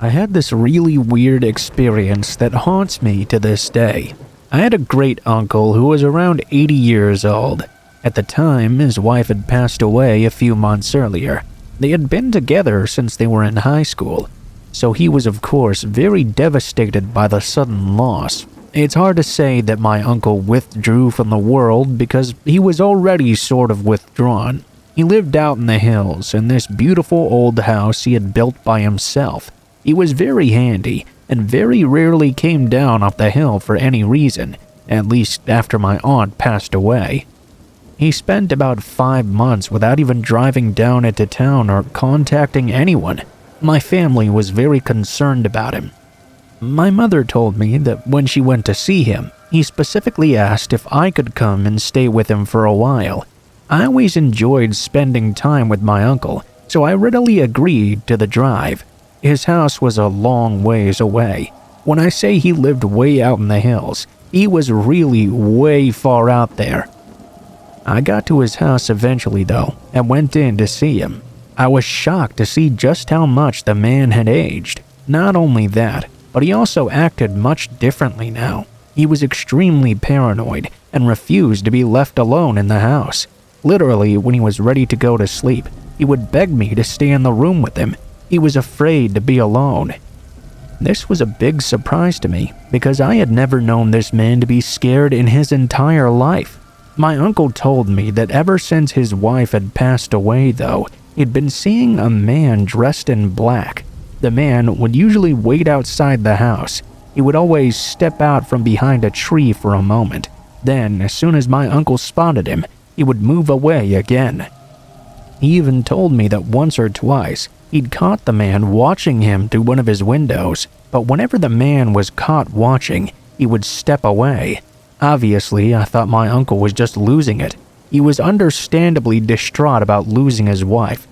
I had this really weird experience that haunts me to this day. I had a great uncle who was around 80 years old. At the time, his wife had passed away a few months earlier. They had been together since they were in high school, so he was of course very devastated by the sudden loss. It's hard to say that my uncle withdrew from the world because he was already sort of withdrawn. He lived out in the hills in this beautiful old house he had built by himself. He was very handy and very rarely came down off the hill for any reason, at least after my aunt passed away. He spent about 5 months without even driving down into town or contacting anyone. My family was very concerned about him. My mother told me that when she went to see him, he specifically asked if I could come and stay with him for a while. I always enjoyed spending time with my uncle, so I readily agreed to the drive. His house was a long ways away. When I say he lived way out in the hills, he was really way far out there. I got to his house eventually though, and went in to see him. I was shocked to see just how much the man had aged. Not only that, but he also acted much differently now. He was extremely paranoid and refused to be left alone in the house. Literally, when he was ready to go to sleep, he would beg me to stay in the room with him. He was afraid to be alone. This was a big surprise to me because I had never known this man to be scared in his entire life. My uncle told me that ever since his wife had passed away though, he'd been seeing a man dressed in black. The man would usually wait outside the house. He would always step out from behind a tree for a moment. Then, as soon as my uncle spotted him, he would move away again. He even told me that once or twice, he'd caught the man watching him through one of his windows, but whenever the man was caught watching, he would step away. Obviously, I thought my uncle was just losing it. He was understandably distraught about losing his wife,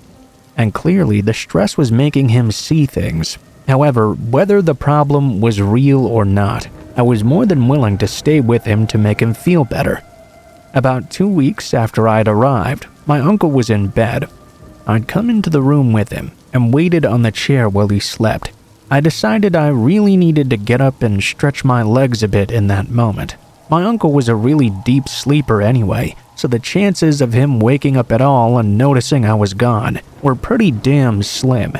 and clearly the stress was making him see things. However, whether the problem was real or not, I was more than willing to stay with him to make him feel better. About 2 weeks after I'd arrived, my uncle was in bed. I'd come into the room with him and waited on the chair while he slept. I decided I really needed to get up and stretch my legs a bit in that moment. My uncle was a really deep sleeper anyway, so the chances of him waking up at all and noticing I was gone were pretty damn slim.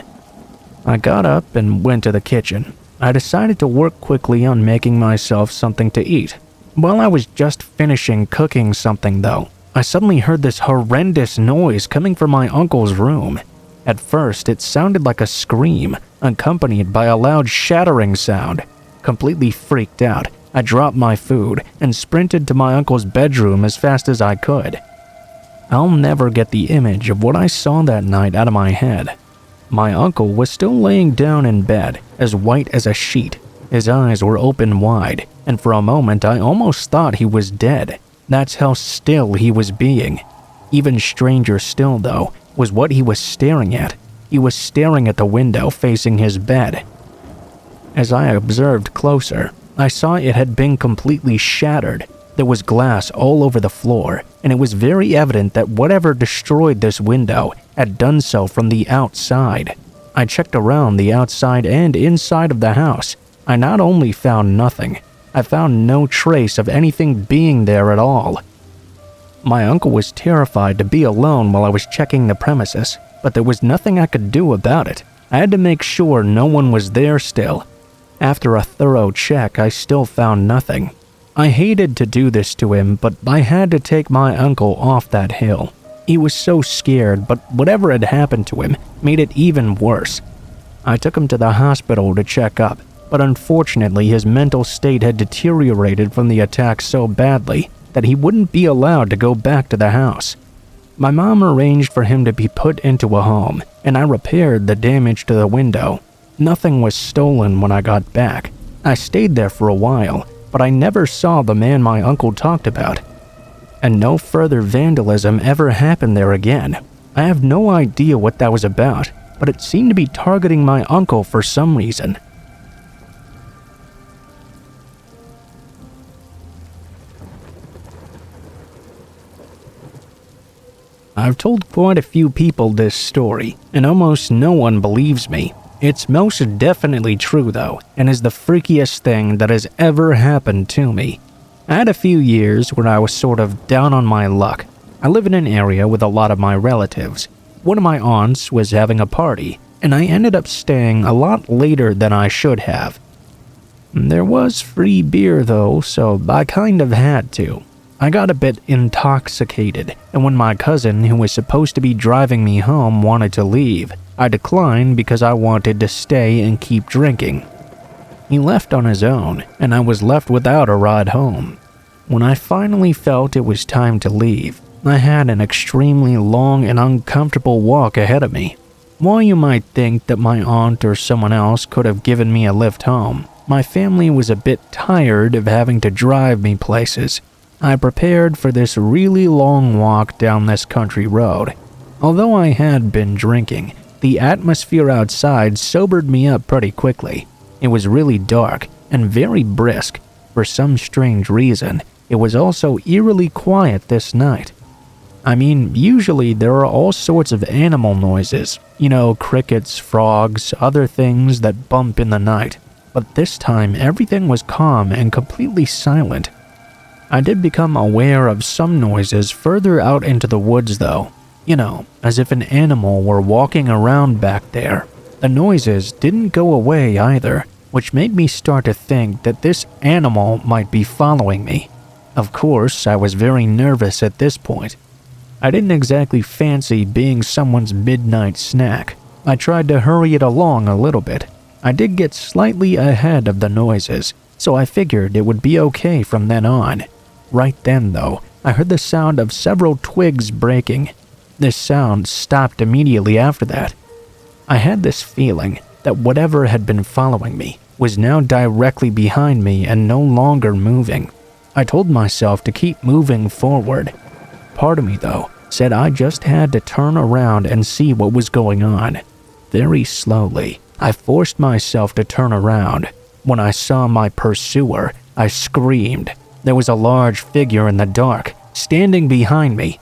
I got up and went to the kitchen. I decided to work quickly on making myself something to eat. While I was just finishing cooking something though, I suddenly heard this horrendous noise coming from my uncle's room. At first, it sounded like a scream, accompanied by a loud shattering sound. Completely freaked out, I dropped my food and sprinted to my uncle's bedroom as fast as I could. I'll never get the image of what I saw that night out of my head. My uncle was still laying down in bed, as white as a sheet. His eyes were open wide, and for a moment I almost thought he was dead. That's how still he was being. Even stranger still, though, was what he was staring at. He was staring at the window facing his bed. As I observed closer, I saw it had been completely shattered. There was glass all over the floor, and it was very evident that whatever destroyed this window had done so from the outside. I checked around the outside and inside of the house. I not only found nothing, I found no trace of anything being there at all. My uncle was terrified to be alone while I was checking the premises, but there was nothing I could do about it. I had to make sure no one was there still. After a thorough check, I still found nothing. I hated to do this to him, but I had to take my uncle off that hill. He was so scared, but whatever had happened to him made it even worse. I took him to the hospital to check up, but unfortunately his mental state had deteriorated from the attack so badly that he wouldn't be allowed to go back to the house. My mom arranged for him to be put into a home, and I repaired the damage to the window. Nothing was stolen when I got back. I stayed there for a while, but I never saw the man my uncle talked about. And no further vandalism ever happened there again. I have no idea what that was about, but it seemed to be targeting my uncle for some reason. I've told quite a few people this story, and almost no one believes me. It's most definitely true though, and is the freakiest thing that has ever happened to me. I had a few years where I was sort of down on my luck. I live in an area with a lot of my relatives. One of my aunts was having a party, and I ended up staying a lot later than I should have. There was free beer though, so I kind of had to. I got a bit intoxicated, and when my cousin, who was supposed to be driving me home, wanted to leave, I declined because I wanted to stay and keep drinking. He left on his own, and I was left without a ride home. When I finally felt it was time to leave, I had an extremely long and uncomfortable walk ahead of me. While you might think that my aunt or someone else could have given me a lift home, my family was a bit tired of having to drive me places. I prepared for this really long walk down this country road. Although I had been drinking, the atmosphere outside sobered me up pretty quickly. It was really dark and very brisk. For some strange reason, it was also eerily quiet this night. I mean, usually there are all sorts of animal noises, crickets, frogs, other things that bump in the night. But this time, everything was calm and completely silent. I did become aware of some noises further out into the woods though. As if an animal were walking around back there. The noises didn't go away either, which made me start to think that this animal might be following me. Of course, I was very nervous at this point. I didn't exactly fancy being someone's midnight snack. I tried to hurry it along a little bit. I did get slightly ahead of the noises, so I figured it would be okay from then on. Right then, though, I heard the sound of several twigs breaking. This sound stopped immediately after that. I had this feeling that whatever had been following me was now directly behind me and no longer moving. I told myself to keep moving forward. Part of me, though, said I just had to turn around and see what was going on. Very slowly, I forced myself to turn around. When I saw my pursuer, I screamed. There was a large figure in the dark, standing behind me.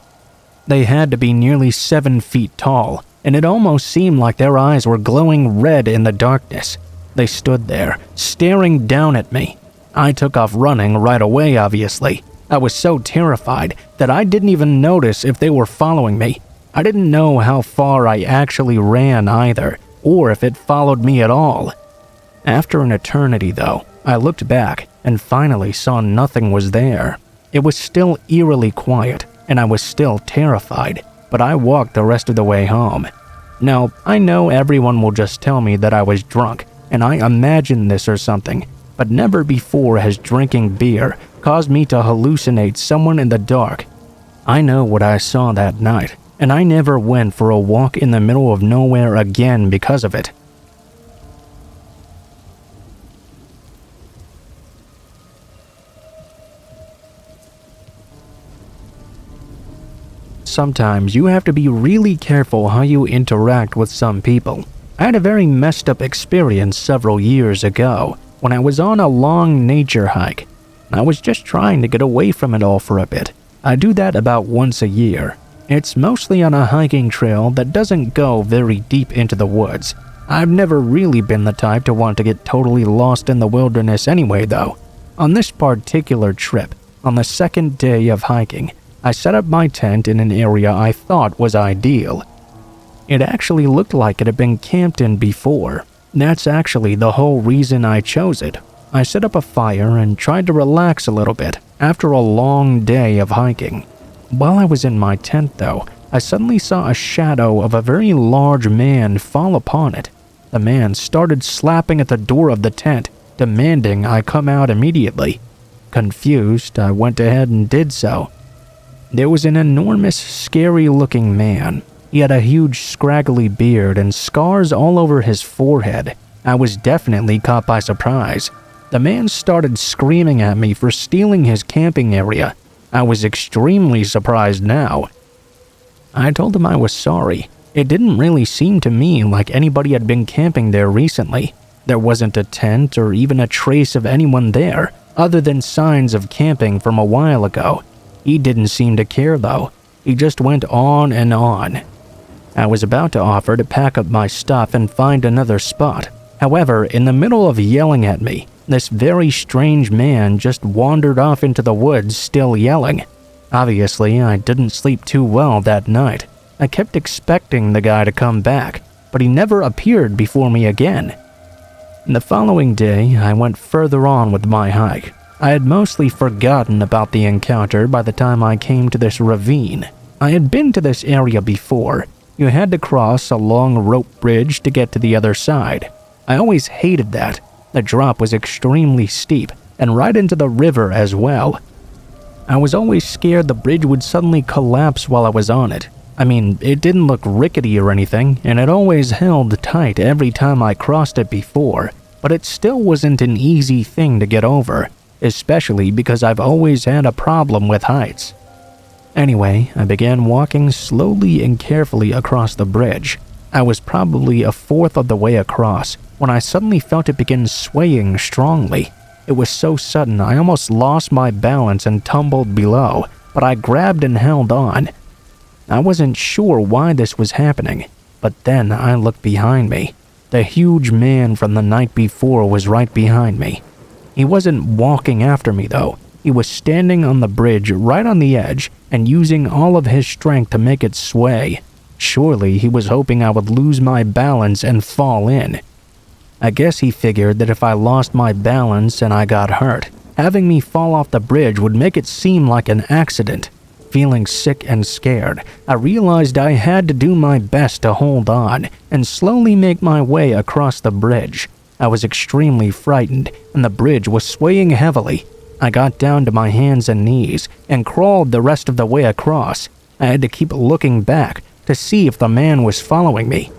They had to be nearly 7 feet tall, and it almost seemed like their eyes were glowing red in the darkness. They stood there, staring down at me. I took off running right away, obviously. I was so terrified that I didn't even notice if they were following me. I didn't know how far I actually ran either, or if it followed me at all. After an eternity, though, I looked back and finally saw nothing was there. It was still eerily quiet, and I was still terrified, but I walked the rest of the way home. Now, I know everyone will just tell me that I was drunk, and I imagined this or something, but never before has drinking beer caused me to hallucinate someone in the dark. I know what I saw that night, and I never went for a walk in the middle of nowhere again because of it. Sometimes you have to be really careful how you interact with some people. I had a very messed up experience several years ago when I was on a long nature hike. I was just trying to get away from it all for a bit. I do that about once a year. It's mostly on a hiking trail that doesn't go very deep into the woods. I've never really been the type to want to get totally lost in the wilderness anyway though. On this particular trip, on the second day of hiking, I set up my tent in an area I thought was ideal. It actually looked like it had been camped in before. That's actually the whole reason I chose it. I set up a fire and tried to relax a little bit after a long day of hiking. While I was in my tent though, I suddenly saw a shadow of a very large man fall upon it. The man started slapping at the door of the tent, demanding I come out immediately. Confused, I went ahead and did so. There was an enormous, scary-looking man. He had a huge, scraggly beard and scars all over his forehead. I was definitely caught by surprise. The man started screaming at me for stealing his camping area. I was extremely surprised now. I told him I was sorry. It didn't really seem to me like anybody had been camping there recently. There wasn't a tent or even a trace of anyone there, other than signs of camping from a while ago. He didn't seem to care though. He just went on and on. I was about to offer to pack up my stuff and find another spot. However, in the middle of yelling at me, this very strange man just wandered off into the woods still yelling. Obviously, I didn't sleep too well that night. I kept expecting the guy to come back, but he never appeared before me again. The following day, I went further on with my hike. I had mostly forgotten about the encounter by the time I came to this ravine. I had been to this area before. You had to cross a long rope bridge to get to the other side. I always hated that. The drop was extremely steep, and right into the river as well. I was always scared the bridge would suddenly collapse while I was on it. I mean, it didn't look rickety or anything, and it always held tight every time I crossed it before, but it still wasn't an easy thing to get over, especially because I've always had a problem with heights. Anyway, I began walking slowly and carefully across the bridge. I was probably a fourth of the way across when I suddenly felt it begin swaying strongly. It was so sudden I almost lost my balance and tumbled below, but I grabbed and held on. I wasn't sure why this was happening, but then I looked behind me. The huge man from the night before was right behind me. He wasn't walking after me though. He was standing on the bridge right on the edge and using all of his strength to make it sway. Surely he was hoping I would lose my balance and fall in. I guess he figured that if I lost my balance and I got hurt, having me fall off the bridge would make it seem like an accident. Feeling sick and scared, I realized I had to do my best to hold on and slowly make my way across the bridge. I was extremely frightened, and the bridge was swaying heavily. I got down to my hands and knees and crawled the rest of the way across. I had to keep looking back to see if the man was following me.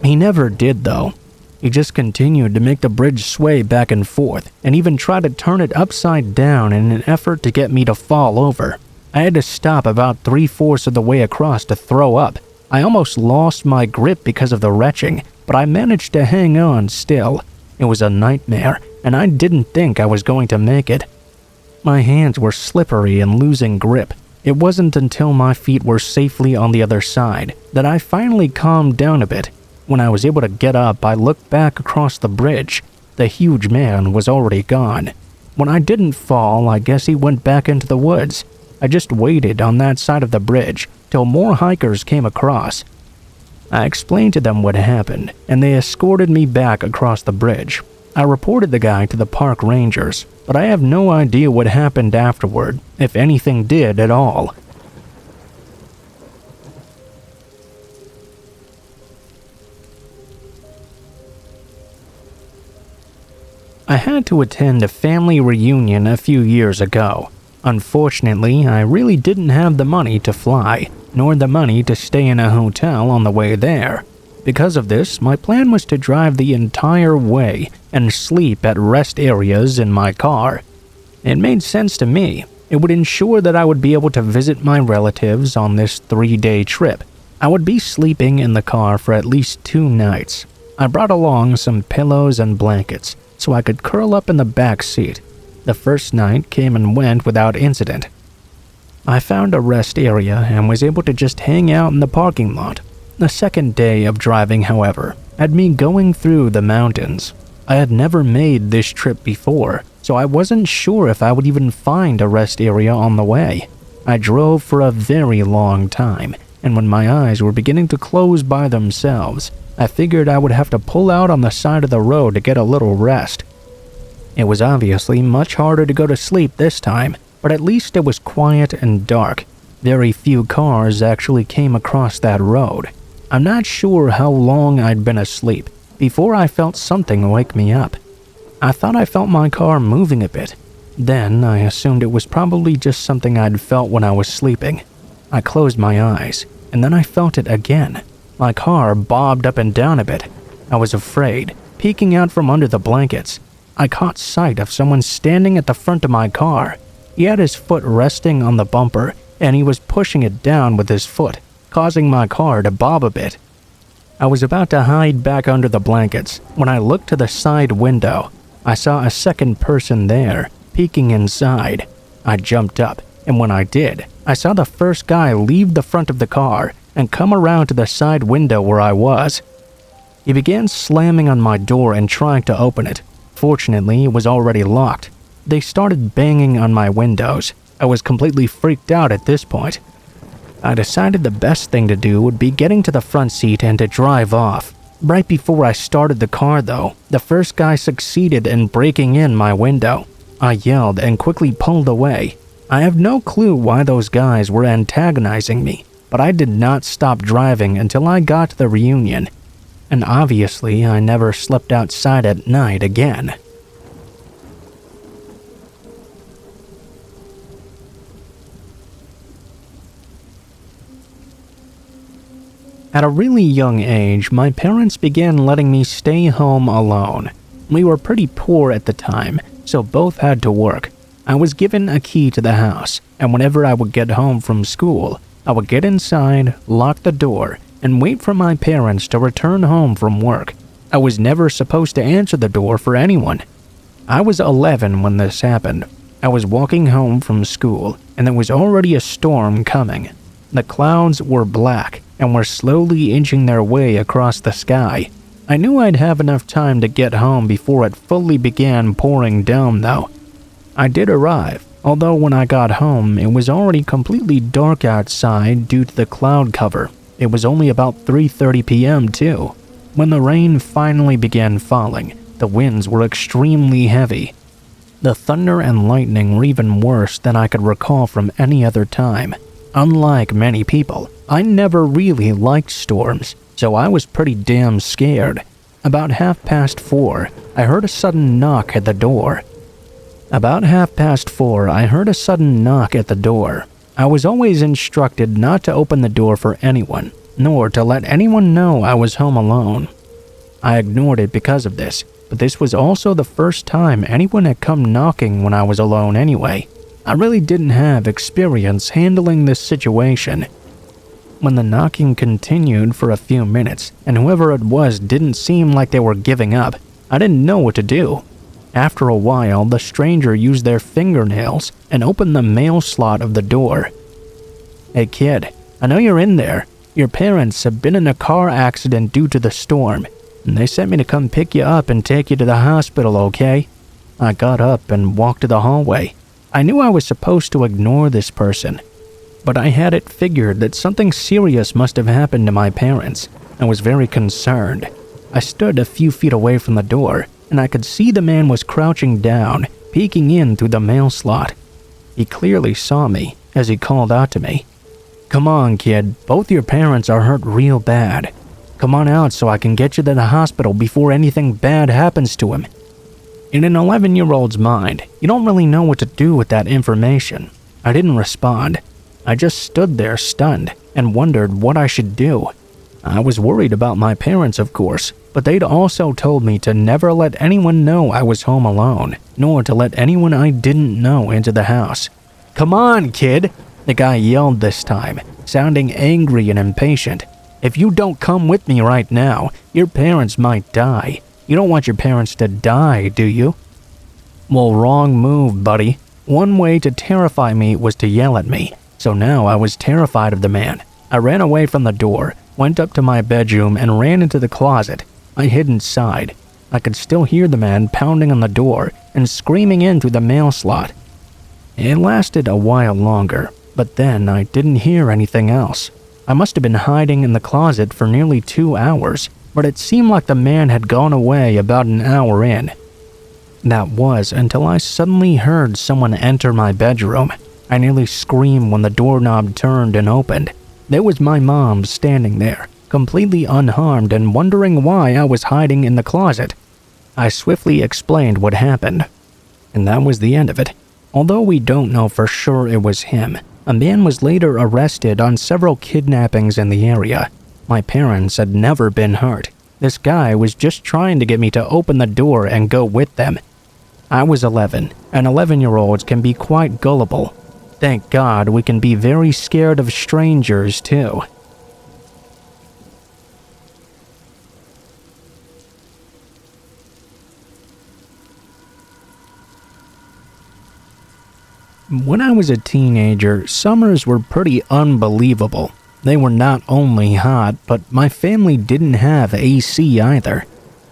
He never did though. He just continued to make the bridge sway back and forth and even tried to turn it upside down in an effort to get me to fall over. I had to stop about 3/4 of the way across to throw up. I almost lost my grip because of the retching, but I managed to hang on still. It was a nightmare, and I didn't think I was going to make it. My hands were slippery and losing grip. It wasn't until my feet were safely on the other side that I finally calmed down a bit. When I was able to get up, I looked back across the bridge. The huge man was already gone. When I didn't fall, I guess he went back into the woods. I just waited on that side of the bridge till more hikers came across. I explained to them what happened, and they escorted me back across the bridge. I reported the guy to the park rangers, but I have no idea what happened afterward, if anything did at all. I had to attend a family reunion a few years ago. Unfortunately, I really didn't have the money to fly, nor the money to stay in a hotel on the way there. Because of this, my plan was to drive the entire way and sleep at rest areas in my car. It made sense to me. It would ensure that I would be able to visit my relatives on this 3-day trip. I would be sleeping in the car for at least 2 nights. I brought along some pillows and blankets so I could curl up in the back seat. The first night came and went without incident. I found a rest area and was able to just hang out in the parking lot. The second day of driving, however, had me going through the mountains. I had never made this trip before, so I wasn't sure if I would even find a rest area on the way. I drove for a very long time, and when my eyes were beginning to close by themselves, I figured I would have to pull out on the side of the road to get a little rest. It was obviously much harder to go to sleep this time, but at least it was quiet and dark. Very few cars actually came across that road. I'm not sure how long I'd been asleep before I felt something wake me up. I thought I felt my car moving a bit. Then I assumed it was probably just something I'd felt when I was sleeping. I closed my eyes, and then I felt it again. My car bobbed up and down a bit. I was afraid, peeking out from under the blankets. I caught sight of someone standing at the front of my car. He had his foot resting on the bumper, and he was pushing it down with his foot, causing my car to bob a bit. I was about to hide back under the blankets when I looked to the side window. I saw a second person there, peeking inside. I jumped up, and when I did, I saw the first guy leave the front of the car. and come around to the side window where I was. He began slamming on my door and trying to open it. Fortunately, it was already locked. They started banging on my windows. I was completely freaked out at this point. I decided the best thing to do would be getting to the front seat and to drive off. Right before I started the car though, the first guy succeeded in breaking in my window. I yelled and quickly pulled away. I have no clue why those guys were antagonizing me, but I did not stop driving until I got to the reunion. And obviously, I never slept outside at night again. At a really young age, my parents began letting me stay home alone. We were pretty poor at the time, so both had to work. I was given a key to the house, and whenever I would get home from school, I would get inside, lock the door, and wait for my parents to return home from work. I was never supposed to answer the door for anyone. I was 11 when this happened. I was walking home from school, and there was already a storm coming. The clouds were black and were slowly inching their way across the sky. I knew I'd have enough time to get home before it fully began pouring down though. I did arrive, although when I got home it was already completely dark outside due to the cloud cover. It was only about 3:30 p.m. too. When the rain finally began falling, the winds were extremely heavy. The thunder and lightning were even worse than I could recall from any other time. Unlike many people, I never really liked storms, so I was pretty damn scared. About 4:30, I heard a sudden knock at the door. I was always instructed not to open the door for anyone, nor to let anyone know I was home alone. I ignored it because of this, but this was also the first time anyone had come knocking when I was alone anyway. I really didn't have experience handling this situation. When the knocking continued for a few minutes, and whoever it was didn't seem like they were giving up, I didn't know what to do. After a while, the stranger used their fingernails and opened the mail slot of the door. "Hey kid, I know you're in there. Your parents have been in a car accident due to the storm, and they sent me to come pick you up and take you to the hospital, okay?" I got up and walked to the hallway. I knew I was supposed to ignore this person, but I had it figured that something serious must have happened to my parents. I was very concerned. I stood a few feet away from the door, and I could see the man was crouching down, peeking in through the mail slot. He clearly saw me as he called out to me. "Come on, kid, both your parents are hurt real bad. Come on out so I can get you to the hospital before anything bad happens to him." In an 11-year-old's mind, you don't really know what to do with that information. I didn't respond. I just stood there stunned and wondered what I should do. I was worried about my parents, of course, but they'd also told me to never let anyone know I was home alone, nor to let anyone I didn't know into the house. "Come on, kid," the guy yelled this time, sounding angry and impatient. "If you don't come with me right now, your parents might die. You don't want your parents to die, do you?" Well, wrong move, buddy. One way to terrify me was to yell at me, so now I was terrified of the man. I ran away from the door, went up to my bedroom, and ran into the closet. I hid inside. I could still hear the man pounding on the door and screaming in through the mail slot. It lasted a while longer, but then I didn't hear anything else. I must have been hiding in the closet for nearly 2 hours, but it seemed like the man had gone away about an hour in. That was until I suddenly heard someone enter my bedroom. I nearly screamed when the doorknob turned and opened. There was my mom standing there, completely unharmed and wondering why I was hiding in the closet. I swiftly explained what happened, and that was the end of it. Although we don't know for sure it was him, a man was later arrested on several kidnappings in the area. My parents had never been hurt. This guy was just trying to get me to open the door and go with them. I was 11, and 11-year-olds can be quite gullible. Thank God we can be very scared of strangers too. When I was a teenager, summers were pretty unbelievable. They were not only hot, but my family didn't have AC either.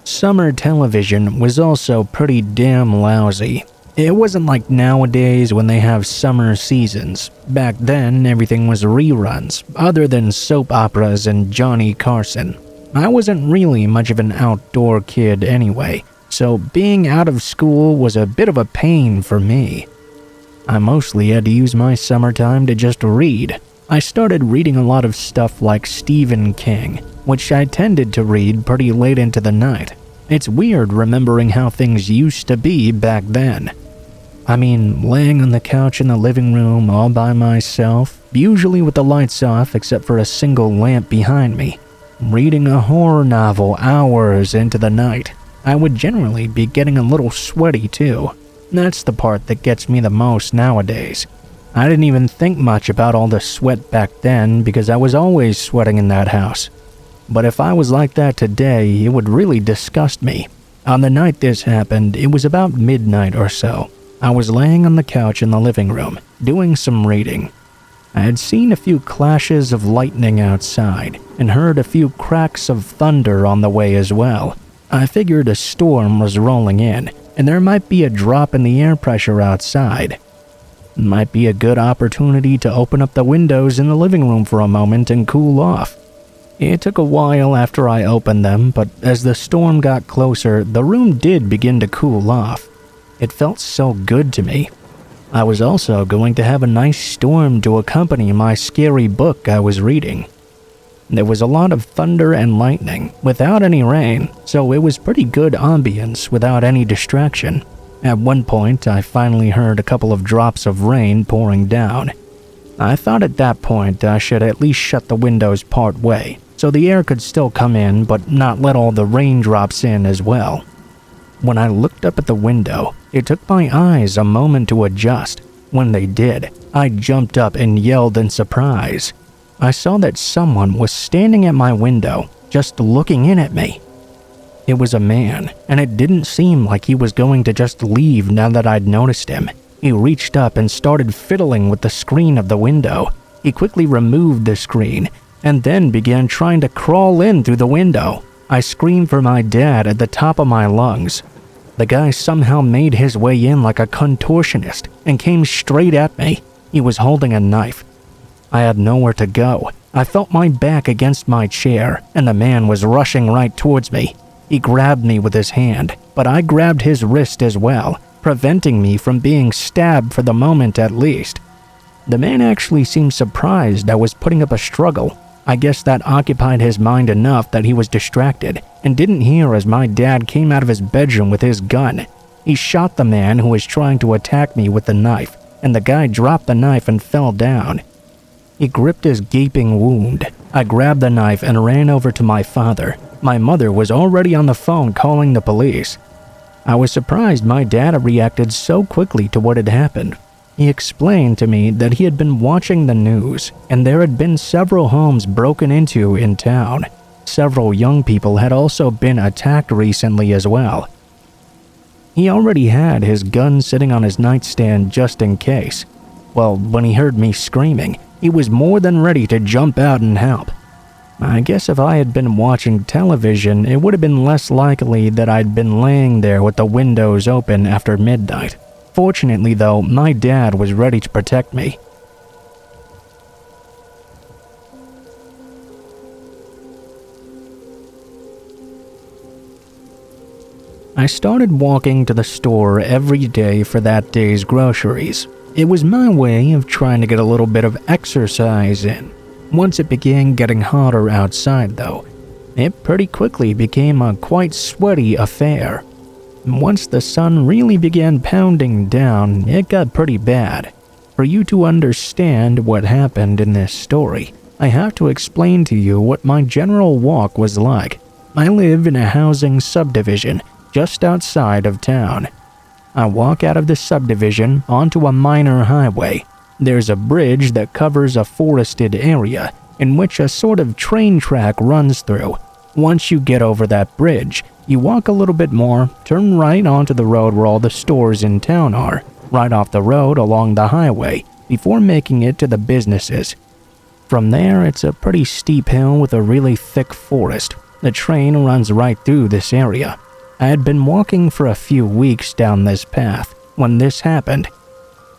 Summer television was also pretty damn lousy. It wasn't like nowadays when they have summer seasons. Back then, everything was reruns, other than soap operas and Johnny Carson. I wasn't really much of an outdoor kid anyway, so being out of school was a bit of a pain for me. I mostly had to use my summertime to just read. I started reading a lot of stuff like Stephen King, which I tended to read pretty late into the night. It's weird remembering how things used to be back then. I mean, laying on the couch in the living room all by myself, usually with the lights off except for a single lamp behind me, reading a horror novel hours into the night. I would generally be getting a little sweaty too. That's the part that gets me the most nowadays. I didn't even think much about all the sweat back then because I was always sweating in that house. But if I was like that today, it would really disgust me. On the night this happened, it was about midnight or so. I was laying on the couch in the living room, doing some reading. I had seen a few clashes of lightning outside, and heard a few cracks of thunder on the way as well. I figured a storm was rolling in, and there might be a drop in the air pressure outside. Might be a good opportunity to open up the windows in the living room for a moment and cool off. It took a while after I opened them, but as the storm got closer, the room did begin to cool off. It felt so good to me. I was also going to have a nice storm to accompany my scary book I was reading. There was a lot of thunder and lightning, without any rain, so it was pretty good ambience without any distraction. At one point, I finally heard a couple of drops of rain pouring down. I thought at that point I should at least shut the windows part way, so the air could still come in but not let all the raindrops in as well. When I looked up at the window, it took my eyes a moment to adjust. When they did, I jumped up and yelled in surprise. I saw that someone was standing at my window, just looking in at me. It was a man, and it didn't seem like he was going to just leave now that I'd noticed him. He reached up and started fiddling with the screen of the window. He quickly removed the screen, and then began trying to crawl in through the window. I screamed for my dad at the top of my lungs. The guy somehow made his way in like a contortionist and came straight at me. He was holding a knife. I had nowhere to go. I felt my back against my chair, and the man was rushing right towards me. He grabbed me with his hand, but I grabbed his wrist as well, preventing me from being stabbed for the moment at least. The man actually seemed surprised I was putting up a struggle. I guess that occupied his mind enough that he was distracted and didn't hear as my dad came out of his bedroom with his gun. He shot the man who was trying to attack me with the knife, and the guy dropped the knife and fell down. He gripped his gaping wound. I grabbed the knife and ran over to my father. My mother was already on the phone calling the police. I was surprised my dad reacted so quickly to what had happened. He explained to me that he had been watching the news, and there had been several homes broken into in town. Several young people had also been attacked recently as well. He already had his gun sitting on his nightstand just in case. Well, when he heard me screaming, he was more than ready to jump out and help. I guess if I had been watching television, it would have been less likely that I'd been laying there with the windows open after midnight. Fortunately, though, my dad was ready to protect me. I started walking to the store every day for that day's groceries. It was my way of trying to get a little bit of exercise in. Once it began getting hotter outside, though, it pretty quickly became a quite sweaty affair. Once the sun really began pounding down, it got pretty bad. For you to understand what happened in this story, I have to explain to you what my general walk was like. I live in a housing subdivision just outside of town. I walk out of the subdivision onto a minor highway. There's a bridge that covers a forested area in which a sort of train track runs through. Once you get over that bridge, you walk a little bit more, turn right onto the road where all the stores in town are, right off the road along the highway, before making it to the businesses. From there, it's a pretty steep hill with a really thick forest. The train runs right through this area. I had been walking for a few weeks down this path when this happened.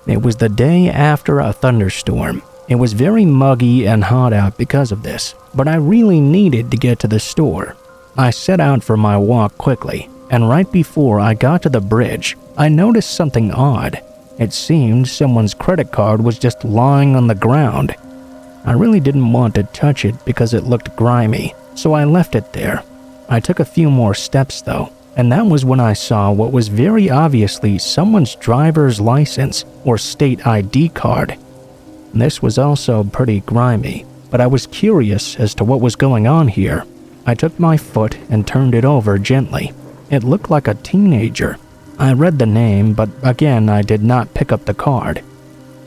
It was the day after a thunderstorm. It was very muggy and hot out because of this, but I really needed to get to the store. I set out for my walk quickly, and right before I got to the bridge, I noticed something odd. It seemed someone's credit card was just lying on the ground. I really didn't want to touch it because it looked grimy, so I left it there. I took a few more steps though, and that was when I saw what was very obviously someone's driver's license or state ID card. This was also pretty grimy, but I was curious as to what was going on here. I took my foot and turned it over gently. It looked like a teenager. I read the name, but again I did not pick up the card.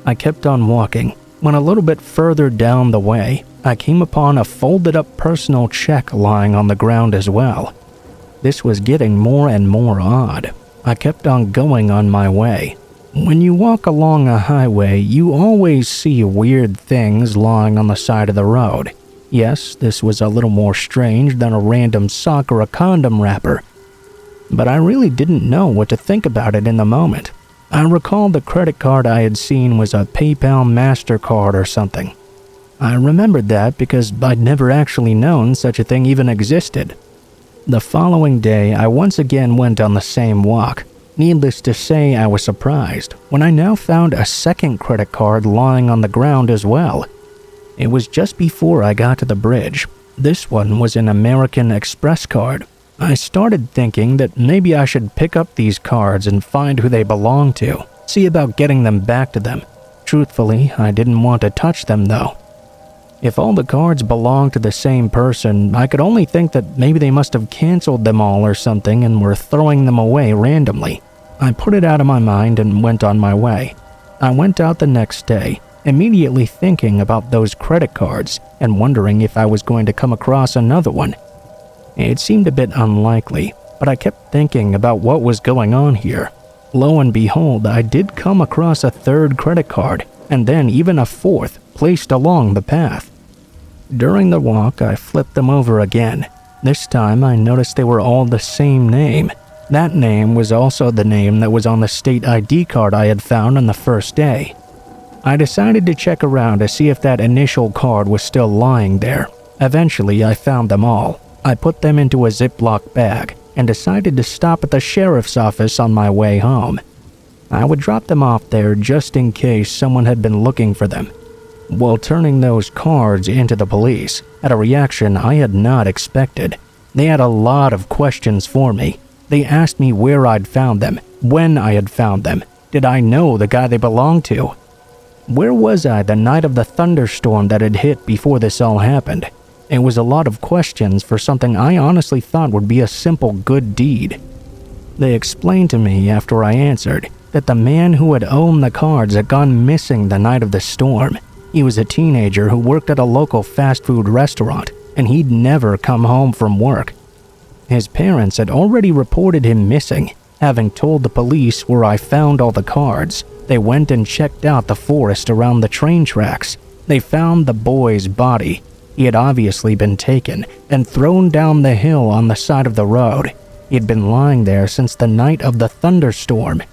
I kept on walking. When a little bit further down the way, I came upon a folded up personal check lying on the ground as well. This was getting more and more odd. I kept on going on my way. When you walk along a highway, you always see weird things lying on the side of the road. Yes, this was a little more strange than a random sock or a condom wrapper, but I really didn't know what to think about it in the moment. I recalled the credit card I had seen was a PayPal MasterCard or something. I remembered that because I'd never actually known such a thing even existed. The following day, I once again went on the same walk. Needless to say, I was surprised when I now found a second credit card lying on the ground as well. It was just before I got to the bridge. This one was an American Express card. I started thinking that maybe I should pick up these cards and find who they belong to, see about getting them back to them. Truthfully, I didn't want to touch them though. If all the cards belonged to the same person, I could only think that maybe they must have canceled them all or something and were throwing them away randomly. I put it out of my mind and went on my way. I went out the next day, immediately thinking about those credit cards and wondering if I was going to come across another one. It seemed a bit unlikely, but I kept thinking about what was going on here. Lo and behold, I did come across a third credit card, and then even a fourth placed along the path. During the walk, I flipped them over again. This time, I noticed they were all the same name. That name was also the name that was on the state ID card I had found on the first day. I decided to check around to see if that initial card was still lying there. Eventually, I found them all. I put them into a Ziploc bag and decided to stop at the sheriff's office on my way home. I would drop them off there just in case someone had been looking for them. While turning those cards into the police, at a reaction I had not expected. They had a lot of questions for me. They asked me where I'd found them, when I had found them, did I know the guy they belonged to? Where was I the night of the thunderstorm that had hit before this all happened? It was a lot of questions for something I honestly thought would be a simple good deed. They explained to me after I answered that the man who had owned the cards had gone missing the night of the storm. He was a teenager who worked at a local fast food restaurant, and he'd never come home from work. His parents had already reported him missing, having told the police where I found all the cards. They went and checked out the forest around the train tracks. They found the boy's body. He had obviously been taken and thrown down the hill on the side of the road. He had been lying there since the night of the thunderstorm.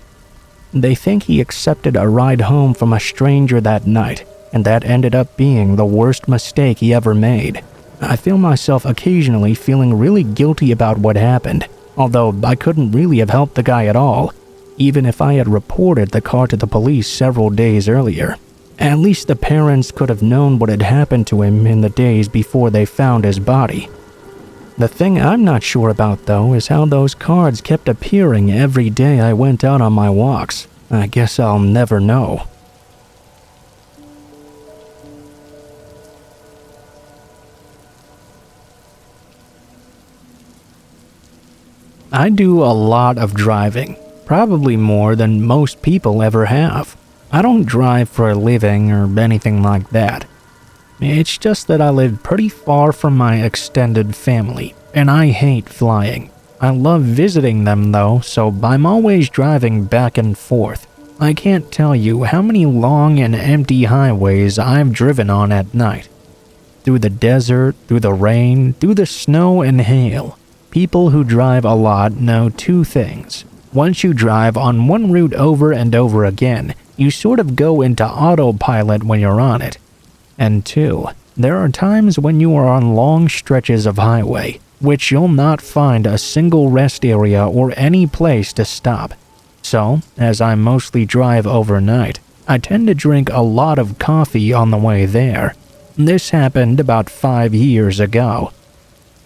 They think he accepted a ride home from a stranger that night, and that ended up being the worst mistake he ever made. I feel myself occasionally feeling really guilty about what happened, although I couldn't really have helped the guy at all, even if I had reported the car to the police several days earlier. At least the parents could have known what had happened to him in the days before they found his body. The thing I'm not sure about, though, is how those cards kept appearing every day I went out on my walks. I guess I'll never know. I do a lot of driving, probably more than most people ever have. I don't drive for a living or anything like that. It's just that I live pretty far from my extended family, and I hate flying. I love visiting them though, so I'm always driving back and forth. I can't tell you how many long and empty highways I've driven on at night. through the desert, through the rain, through the snow and hail. People who drive a lot know two things. Once you drive on one route over and over again, you sort of go into autopilot when you're on it. And two, there are times when you are on long stretches of highway, which you'll not find a single rest area or any place to stop. So, as I mostly drive overnight, I tend to drink a lot of coffee on the way there. This happened about 5 years ago.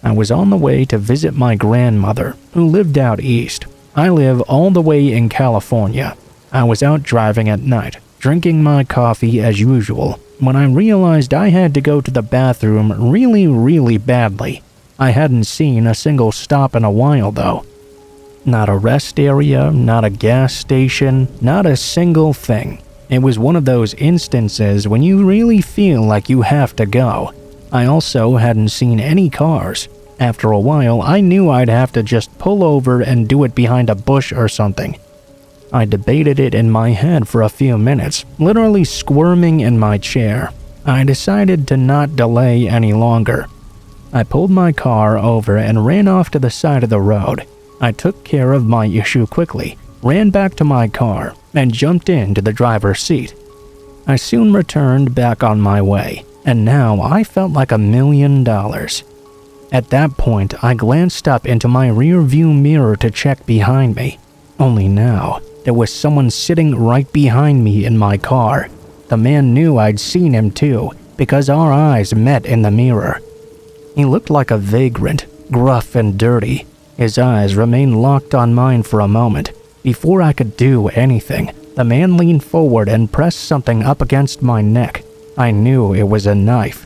I was on the way to visit my grandmother, who lived out east. I live all the way in California. I was out driving at night, drinking my coffee as usual, when I realized I had to go to the bathroom really badly. I hadn't seen a single stop in a while though. Not a rest area, not a gas station, not a single thing. It was one of those instances when you really feel like you have to go. I also hadn't seen any cars. After a while, I knew I'd have to just pull over and do it behind a bush or something. I debated it in my head for a few minutes, literally squirming in my chair. I decided to not delay any longer. I pulled my car over and ran off to the side of the road. I took care of my issue quickly, ran back to my car, and jumped into the driver's seat. I soon returned back on my way, and now I felt like $1 million. At that point, I glanced up into my rear view mirror to check behind me. Only now, there was someone sitting right behind me in my car. The man knew I'd seen him too, because our eyes met in the mirror. He looked like a vagrant, gruff and dirty. His eyes remained locked on mine for a moment. Before I could do anything, the man leaned forward and pressed something up against my neck. I knew it was a knife.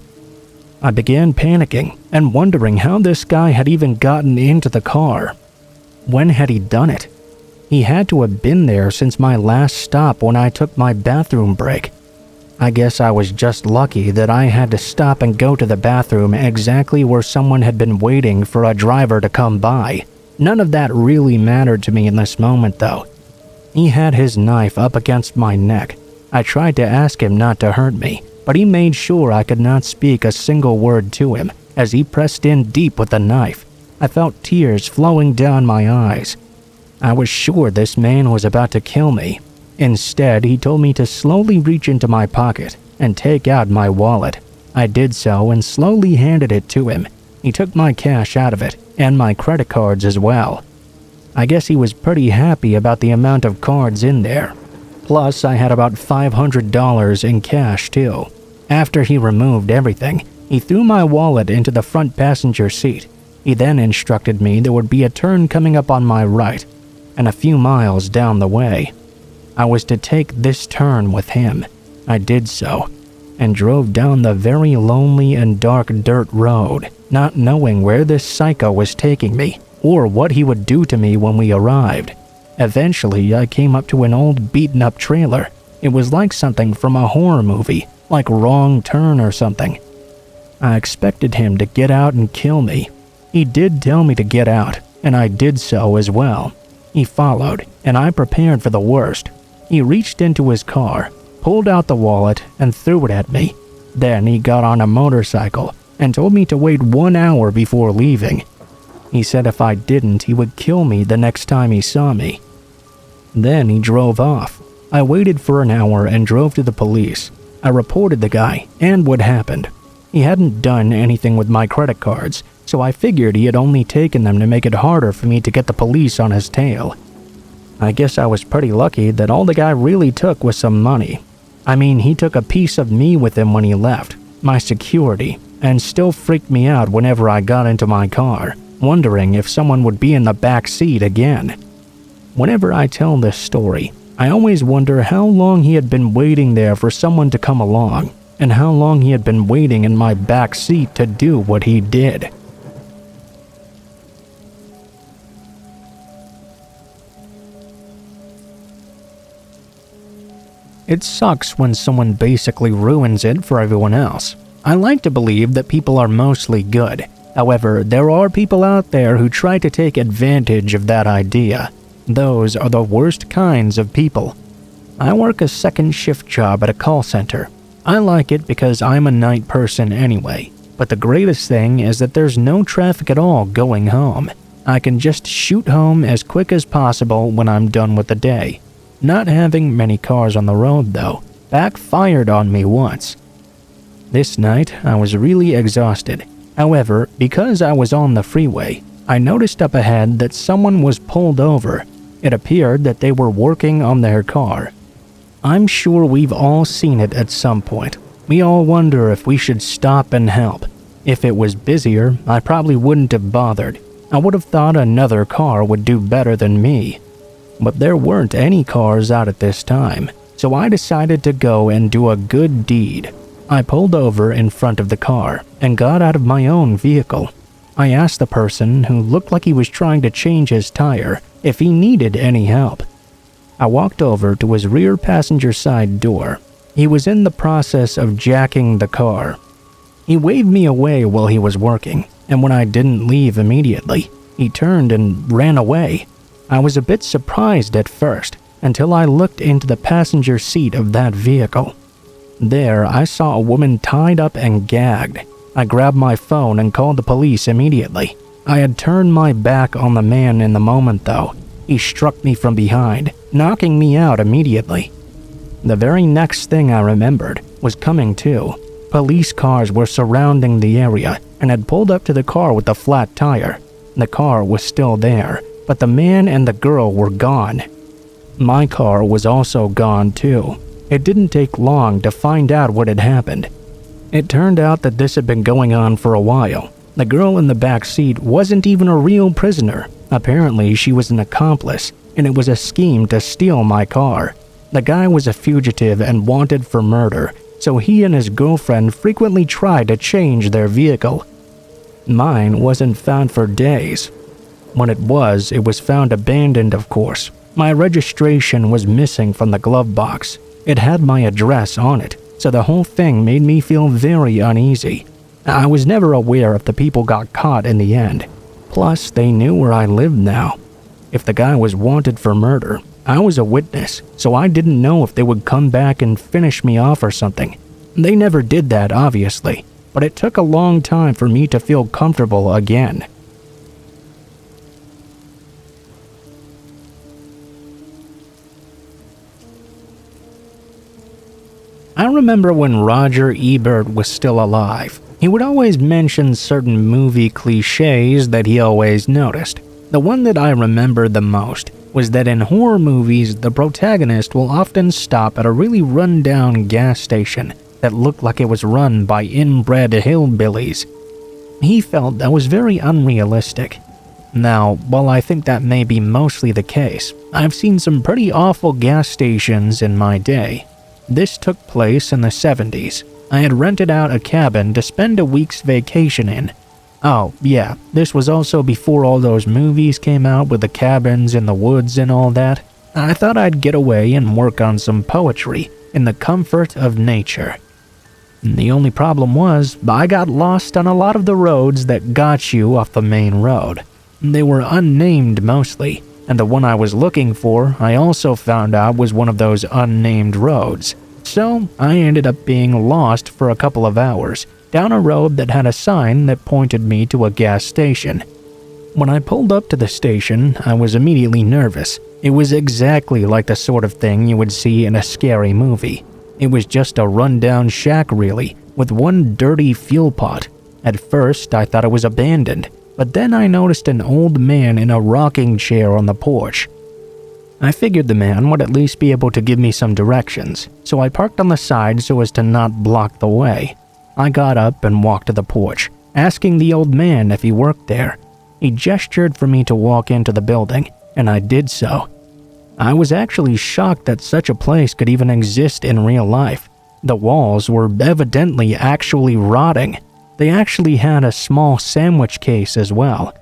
I began panicking and wondering how this guy had even gotten into the car. When had he done it? He had to have been there since my last stop when I took my bathroom break. I guess I was just lucky that I had to stop and go to the bathroom exactly where someone had been waiting for a driver to come by. None of that really mattered to me in this moment though. He had his knife up against my neck. I tried to ask him not to hurt me, but he made sure I could not speak a single word to him as he pressed in deep with the knife. I felt tears flowing down my eyes. I was sure this man was about to kill me. Instead, he told me to slowly reach into my pocket and take out my wallet. I did so and slowly handed it to him. He took my cash out of it and my credit cards as well. I guess he was pretty happy about the amount of cards in there. Plus, I had about $500 in cash too. After he removed everything, he threw my wallet into the front passenger seat. He then instructed me there would be a turn coming up on my right and a few miles down the way. I was to take this turn with him. I did so, and drove down the very lonely and dark dirt road, not knowing where this psycho was taking me, or what he would do to me when we arrived. Eventually, I came up to an old beaten-up trailer. It was like something from a horror movie, like Wrong Turn or something. I expected him to get out and kill me. He did tell me to get out, and I did so as well. He followed, and I prepared for the worst. He reached into his car, pulled out the wallet, and threw it at me. Then he got on a motorcycle and told me to wait 1 hour before leaving. He said if I didn't, he would kill me the next time he saw me. Then he drove off. I waited for an hour and drove to the police. I reported the guy and what happened. He hadn't done anything with my credit cards, so I figured he had only taken them to make it harder for me to get the police on his tail. I guess I was pretty lucky that all the guy really took was some money. I mean, he took a piece of me with him when he left, my security, and still freaked me out whenever I got into my car, wondering if someone would be in the back seat again. Whenever I tell this story, I always wonder how long he had been waiting there for someone to come along, and how long he had been waiting in my back seat to do what he did. It sucks when someone basically ruins it for everyone else. I like to believe that people are mostly good. However, there are people out there who try to take advantage of that idea. Those are the worst kinds of people. I work a second shift job at a call center. I like it because I'm a night person anyway. But the greatest thing is that there's no traffic at all going home. I can just shoot home as quick as possible when I'm done with the day. Not having many cars on the road, though, backfired on me once. This night, I was really exhausted. However, because I was on the freeway, I noticed up ahead that someone was pulled over. It appeared that they were working on their car. I'm sure we've all seen it at some point. We all wonder if we should stop and help. If it was busier, I probably wouldn't have bothered. I would have thought another car would do better than me. But there weren't any cars out at this time, so I decided to go and do a good deed. I pulled over in front of the car and got out of my own vehicle. I asked the person, who looked like he was trying to change his tire, if he needed any help. I walked over to his rear passenger side door. He was in the process of jacking the car. He waved me away while he was working, and when I didn't leave immediately, he turned and ran away. I was a bit surprised at first, until I looked into the passenger seat of that vehicle. There, I saw a woman tied up and gagged. I grabbed my phone and called the police immediately. I had turned my back on the man in the moment, though. He struck me from behind, knocking me out immediately. The very next thing I remembered was coming to. Police cars were surrounding the area and had pulled up to the car with the flat tire. The car was still there, but the man and the girl were gone. My car was also gone too. It didn't take long to find out what had happened. It turned out that this had been going on for a while. The girl in the back seat wasn't even a real prisoner. Apparently, she was an accomplice, and it was a scheme to steal my car. The guy was a fugitive and wanted for murder, so he and his girlfriend frequently tried to change their vehicle. Mine wasn't found for days. When it was found abandoned, of course. My registration was missing from the glove box. It had my address on it, so the whole thing made me feel very uneasy. I was never aware if the people got caught in the end. Plus, they knew where I lived now. If the guy was wanted for murder, I was a witness, so I didn't know if they would come back and finish me off or something. They never did that, obviously, but it took a long time for me to feel comfortable again. I remember when Roger Ebert was still alive. He would always mention certain movie cliches that he always noticed. The one that I remember the most was that in horror movies, the protagonist will often stop at a really run-down gas station that looked like it was run by inbred hillbillies. He felt that was very unrealistic. Now, while I think that may be mostly the case, I've seen some pretty awful gas stations in my day. This took place in the 70s. I had rented out a cabin to spend a week's vacation in. Oh, yeah, this was also before all those movies came out with the cabins in the woods and all that. I thought I'd get away and work on some poetry in the comfort of nature. The only problem was, I got lost on a lot of the roads that got you off the main road. They were unnamed mostly, and the one I was looking for I also found out was one of those unnamed roads. So I ended up being lost for a couple of hours, down a road that had a sign that pointed me to a gas station. When I pulled up to the station, I was immediately nervous. It was exactly like the sort of thing you would see in a scary movie. It was just a rundown shack really, with one dirty fuel pot. At first, I thought it was abandoned, but then I noticed an old man in a rocking chair on the porch. I figured the man would at least be able to give me some directions, so I parked on the side so as to not block the way. I got up and walked to the porch, asking the old man if he worked there. He gestured for me to walk into the building, and I did so. I was actually shocked that such a place could even exist in real life. The walls were evidently actually rotting. They actually had a small sandwich case as well.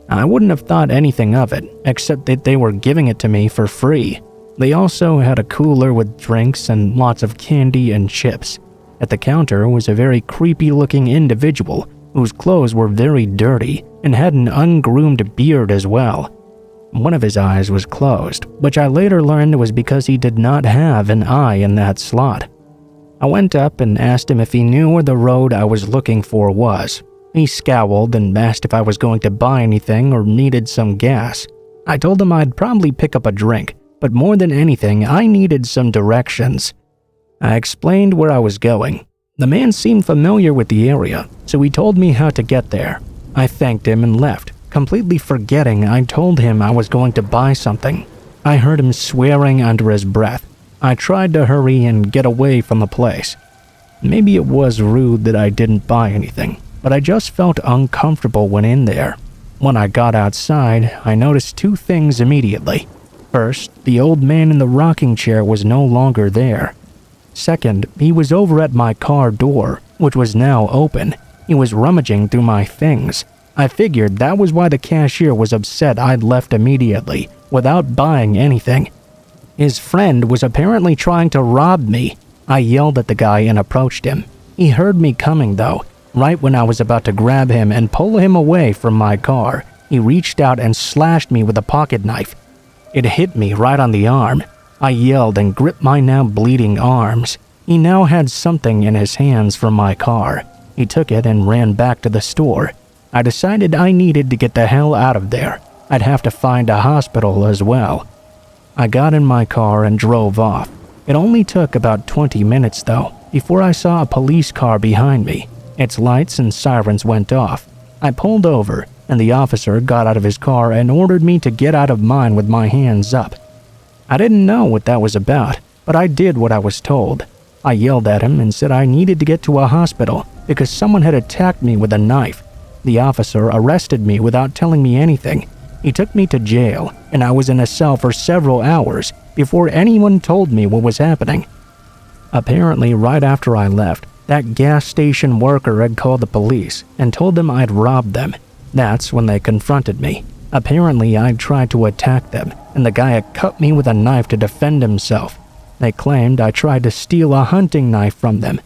I wouldn't have thought anything of it, except that they were giving it to me for free. They also had a cooler with drinks and lots of candy and chips. At the counter was a very creepy-looking individual whose clothes were very dirty and had an ungroomed beard as well. One of his eyes was closed, which I later learned was because he did not have an eye in that slot. I went up and asked him if he knew where the road I was looking for was. He scowled and asked if I was going to buy anything or needed some gas. I told him I'd probably pick up a drink, but more than anything, I needed some directions. I explained where I was going. The man seemed familiar with the area, so he told me how to get there. I thanked him and left, completely forgetting I told him I was going to buy something. I heard him swearing under his breath. I tried to hurry and get away from the place. Maybe it was rude that I didn't buy anything, but I just felt uncomfortable when in there. When I got outside, I noticed two things immediately. First, the old man in the rocking chair was no longer there. Second, he was over at my car door, which was now open. He was rummaging through my things. I figured that was why the cashier was upset I'd left immediately, without buying anything. His friend was apparently trying to rob me. I yelled at the guy and approached him. He heard me coming though. Right when I was about to grab him and pull him away from my car, he reached out and slashed me with a pocket knife. It hit me right on the arm. I yelled and gripped my now bleeding arms. He now had something in his hands from my car. He took it and ran back to the store. I decided I needed to get the hell out of there. I'd have to find a hospital as well. I got in my car and drove off. It only took about 20 minutes though, before I saw a police car behind me. Its lights and sirens went off. I pulled over, and the officer got out of his car and ordered me to get out of mine with my hands up. I didn't know what that was about, but I did what I was told. I yelled at him and said I needed to get to a hospital because someone had attacked me with a knife. The officer arrested me without telling me anything. He took me to jail, and I was in a cell for several hours before anyone told me what was happening. Apparently, right after I left, that gas station worker had called the police and told them I'd robbed them. That's when they confronted me. Apparently, I'd tried to attack them, and the guy had cut me with a knife to defend himself. They claimed I tried to steal a hunting knife from them.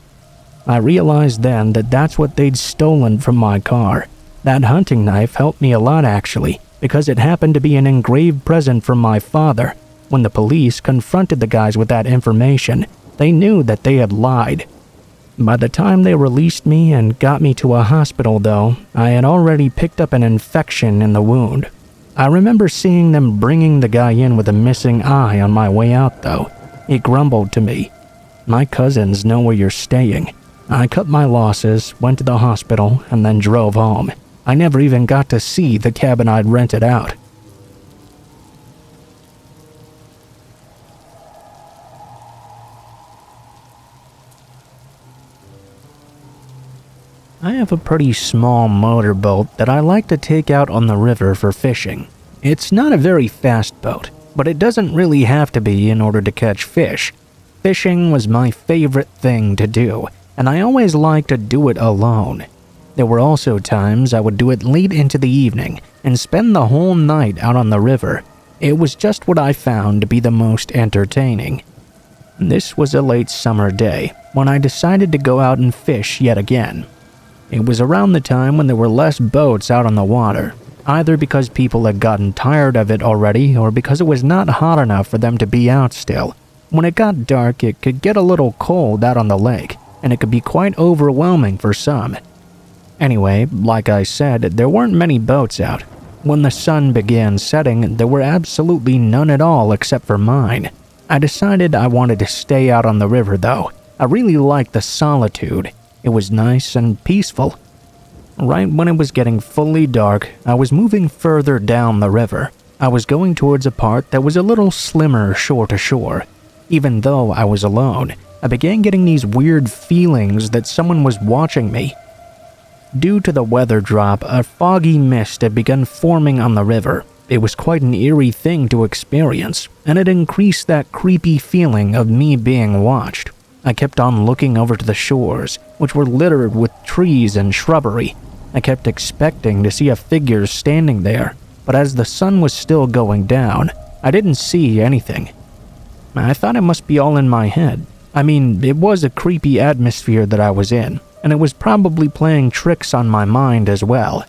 I realized then that that's what they'd stolen from my car. That hunting knife helped me a lot actually, because it happened to be an engraved present from my father. When the police confronted the guys with that information, they knew that they had lied. By the time they released me and got me to a hospital though, I had already picked up an infection in the wound. I remember seeing them bringing the guy in with a missing eye on my way out though. He grumbled to me, "My cousins know where you're staying." I cut my losses, went to the hospital, and then drove home. I never even got to see the cabin I'd rented out. I have a pretty small motorboat that I like to take out on the river for fishing. It's not a very fast boat, but it doesn't really have to be in order to catch fish. Fishing was my favorite thing to do, and I always liked to do it alone. There were also times I would do it late into the evening and spend the whole night out on the river. It was just what I found to be the most entertaining. This was a late summer day when I decided to go out and fish yet again. It was around the time when there were less boats out on the water, either because people had gotten tired of it already or because it was not hot enough for them to be out still. When it got dark, it could get a little cold out on the lake, and it could be quite overwhelming for some. Anyway, like I said, there weren't many boats out. When the sun began setting, there were absolutely none at all except for mine. I decided I wanted to stay out on the river though. I really liked the solitude. It was nice and peaceful. Right when it was getting fully dark, I was moving further down the river. I was going towards a part that was a little slimmer shore to shore. Even though I was alone, I began getting these weird feelings that someone was watching me. Due to the weather drop, a foggy mist had begun forming on the river. It was quite an eerie thing to experience, and it increased that creepy feeling of me being watched. I kept on looking over to the shores, which were littered with trees and shrubbery. I kept expecting to see a figure standing there, but as the sun was still going down, I didn't see anything. I thought it must be all in my head. I mean, it was a creepy atmosphere that I was in, and it was probably playing tricks on my mind as well.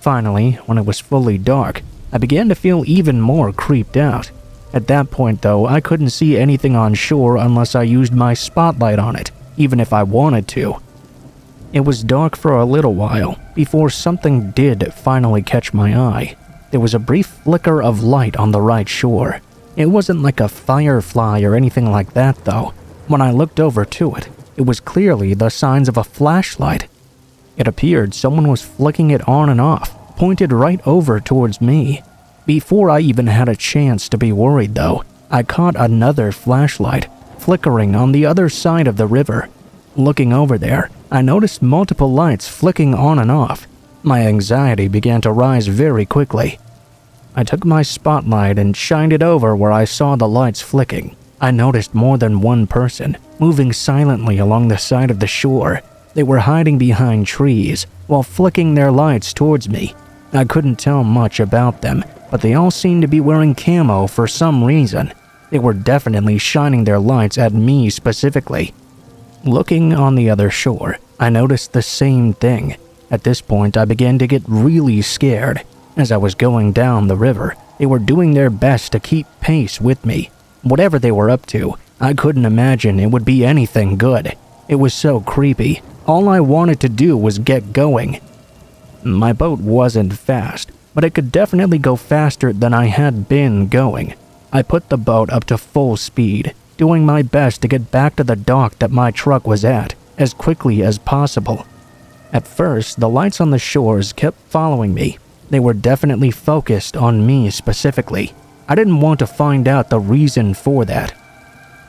Finally, when it was fully dark, I began to feel even more creeped out. At that point though, I couldn't see anything on shore unless I used my spotlight on it. even if I wanted to. It was dark for a little while before something did finally catch my eye. There was a brief flicker of light on the right shore. It wasn't like a firefly or anything like that though. When I looked over to it, it was clearly the signs of a flashlight. It appeared someone was flicking it on and off, pointed right over towards me. Before I even had a chance to be worried though, I caught another flashlight flickering on the other side of the river. Looking over there, I noticed multiple lights flicking on and off. My anxiety began to rise very quickly. I took my spotlight and shined it over where I saw the lights flicking. I noticed more than one person moving silently along the side of the shore. They were hiding behind trees while flicking their lights towards me. I couldn't tell much about them, but they all seemed to be wearing camo for some reason. They were definitely shining their lights at me specifically. Looking on the other shore, I noticed the same thing. At this point, I began to get really scared. As I was going down the river, they were doing their best to keep pace with me. Whatever they were up to, I couldn't imagine it would be anything good. It was so creepy. All I wanted to do was get going. My boat wasn't fast, but it could definitely go faster than I had been going. I put the boat up to full speed, doing my best to get back to the dock that my truck was at as quickly as possible. At first, the lights on the shores kept following me. They were definitely focused on me specifically. I didn't want to find out the reason for that.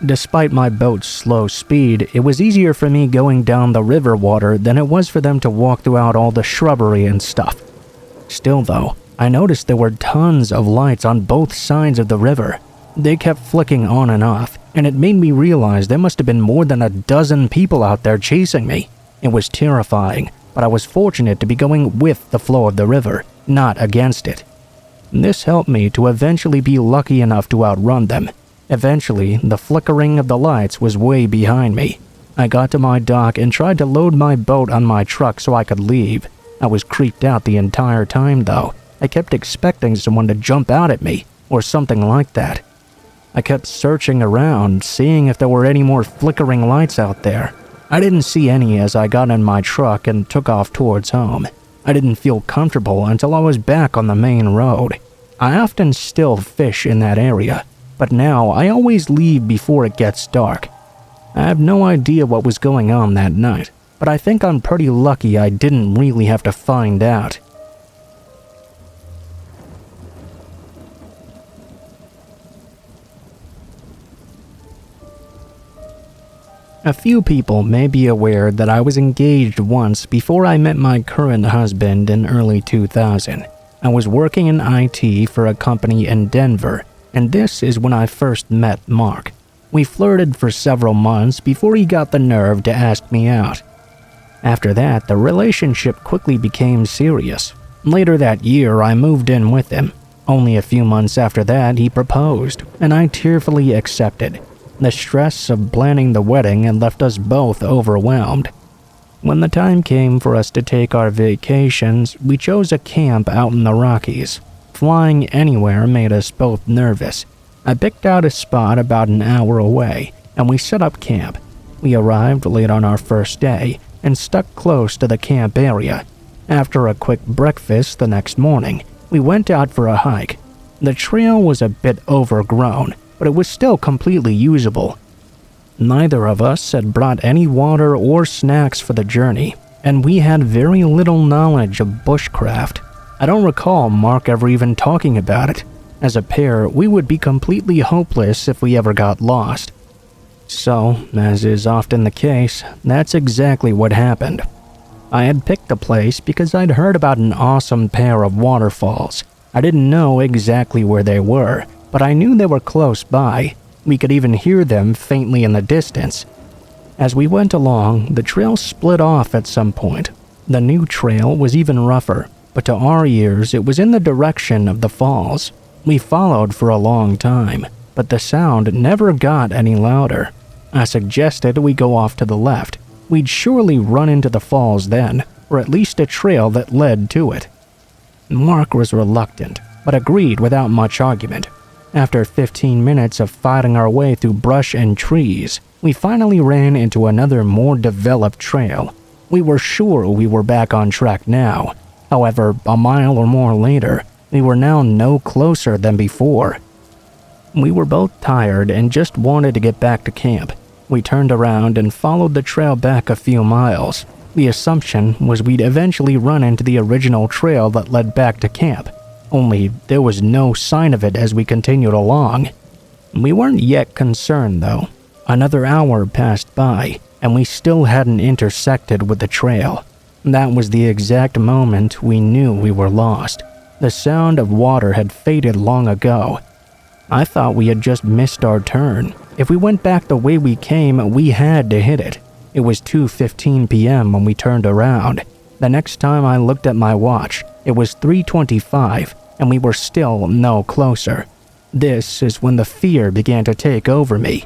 Despite my boat's slow speed, it was easier for me going down the river water than it was for them to walk throughout all the shrubbery and stuff. Still though, I noticed there were tons of lights on both sides of the river. They kept flicking on and off, and it made me realize there must have been more than a dozen people out there chasing me. It was terrifying, but I was fortunate to be going with the flow of the river, not against it. This helped me to eventually be lucky enough to outrun them. Eventually, the flickering of the lights was way behind me. I got to my dock and tried to load my boat on my truck so I could leave. I was creeped out the entire time though. I kept expecting someone to jump out at me, or something like that. I kept searching around, seeing if there were any more flickering lights out there. I didn't see any as I got in my truck and took off towards home. I didn't feel comfortable until I was back on the main road. I often still fish in that area, but now I always leave before it gets dark. I have no idea what was going on that night, but I think I'm pretty lucky I didn't really have to find out. A few people may be aware that I was engaged once before I met my current husband in early 2000. I was working in IT for a company in Denver, and this is when I first met Mark. We flirted for several months before he got the nerve to ask me out. After that, the relationship quickly became serious. Later that year, I moved in with him. Only a few months after that, he proposed, and I tearfully accepted. The stress of planning the wedding had left us both overwhelmed. When the time came for us to take our vacations, we chose a camp out in the Rockies. Flying anywhere made us both nervous. I picked out a spot about an hour away, and we set up camp. We arrived late on our first day and stuck close to the camp area. After a quick breakfast the next morning, we went out for a hike. The trail was a bit overgrown, but it was still completely usable. Neither of us had brought any water or snacks for the journey, and we had very little knowledge of bushcraft. I don't recall Mark ever even talking about it. As a pair, we would be completely hopeless if we ever got lost. So, as is often the case, that's exactly what happened. I had picked the place because I'd heard about an awesome pair of waterfalls. I didn't know exactly where they were, but I knew they were close by. We could even hear them faintly in the distance. As we went along, the trail split off at some point. The new trail was even rougher, but to our ears it was in the direction of the falls. We followed for a long time, but the sound never got any louder. I suggested we go off to the left. We'd surely run into the falls then, or at least a trail that led to it. Mark was reluctant, but agreed without much argument. After 15 minutes of fighting our way through brush and trees, we finally ran into another more developed trail. We were sure we were back on track now. However, a mile or more later, we were now no closer than before. We were both tired and just wanted to get back to camp. We turned around and followed the trail back a few miles. The assumption was we'd eventually run into the original trail that led back to camp, only there was no sign of it as we continued along. We weren't yet concerned though. Another hour passed by, and we still hadn't intersected with the trail. That was the exact moment we knew we were lost. The sound of water had faded long ago. I thought we had just missed our turn. If we went back the way we came, we had to hit it. It was 2:15 p.m. when we turned around. The next time I looked at my watch, it was 3:25, and we were still no closer. This is when the fear began to take over me.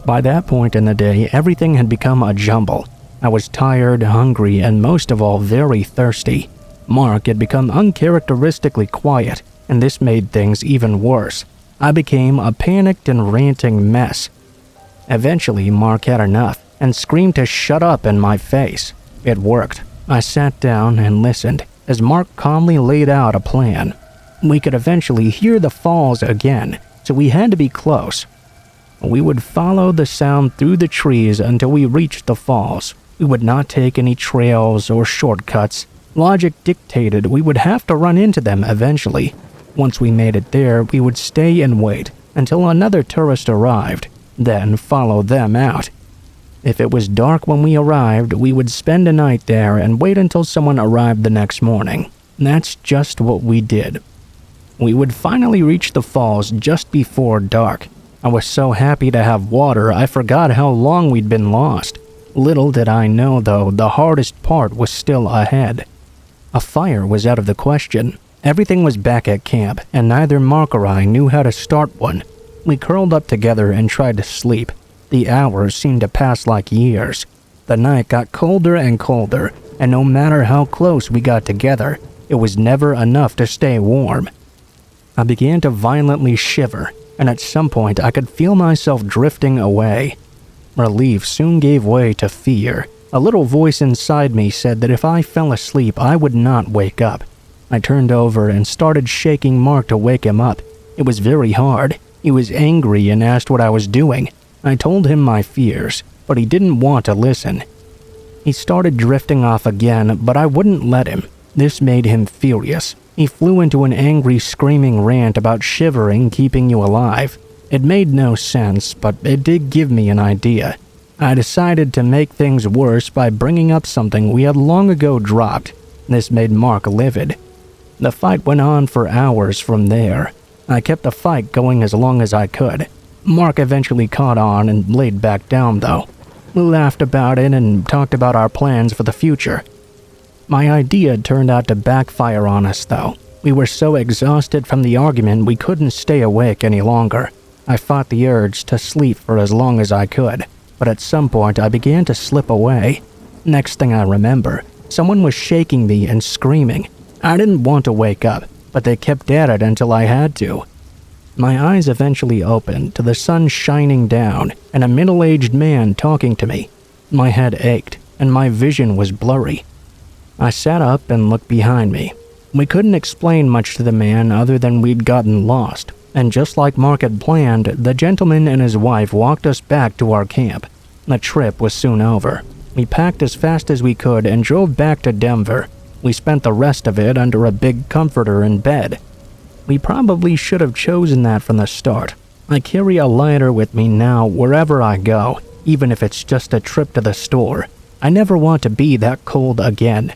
By that point in the day, everything had become a jumble. I was tired, hungry, and most of all, very thirsty. Mark had become uncharacteristically quiet, and this made things even worse. I became a panicked and ranting mess. Eventually, Mark had enough and screamed to shut up in my face. It worked. I sat down and listened as Mark calmly laid out a plan. We could eventually hear the falls again, so we had to be close. We would follow the sound through the trees until we reached the falls. We would not take any trails or shortcuts. Logic dictated we would have to run into them eventually. Once we made it there, we would stay and wait until another tourist arrived, then follow them out. If it was dark when we arrived, we would spend a night there and wait until someone arrived the next morning. That's just what we did. We would finally reach the falls just before dark. I was so happy to have water, I forgot how long we'd been lost. Little did I know, though, the hardest part was still ahead. A fire was out of the question. Everything was back at camp, and neither Mark or I knew how to start one. We curled up together and tried to sleep. The hours seemed to pass like years. The night got colder and colder, and no matter how close we got together, it was never enough to stay warm. I began to violently shiver, and at some point I could feel myself drifting away. Relief soon gave way to fear. A little voice inside me said that if I fell asleep, I would not wake up. I turned over and started shaking Mark to wake him up. It was very hard. He was angry and asked what I was doing. I told him my fears, but he didn't want to listen. He started drifting off again, but I wouldn't let him. This made him furious. He flew into an angry, screaming rant about shivering keeping you alive. It made no sense, but it did give me an idea. I decided to make things worse by bringing up something we had long ago dropped. This made Mark livid. The fight went on for hours from there. I kept the fight going as long as I could. Mark eventually caught on and laid back down, though. We laughed about it and talked about our plans for the future. My idea turned out to backfire on us, though. We were so exhausted from the argument we couldn't stay awake any longer. I fought the urge to sleep for as long as I could, but at some point I began to slip away. Next thing I remember, someone was shaking me and screaming. I didn't want to wake up, but they kept at it until I had to. My eyes eventually opened to the sun shining down and a middle-aged man talking to me. My head ached, and my vision was blurry. I sat up and looked behind me. We couldn't explain much to the man other than we'd gotten lost, and just like Mark had planned, the gentleman and his wife walked us back to our camp. The trip was soon over. We packed as fast as we could and drove back to Denver. We spent the rest of it under a big comforter in bed. We probably should have chosen that from the start. I carry a lighter with me now wherever I go, even if it's just a trip to the store. I never want to be that cold again.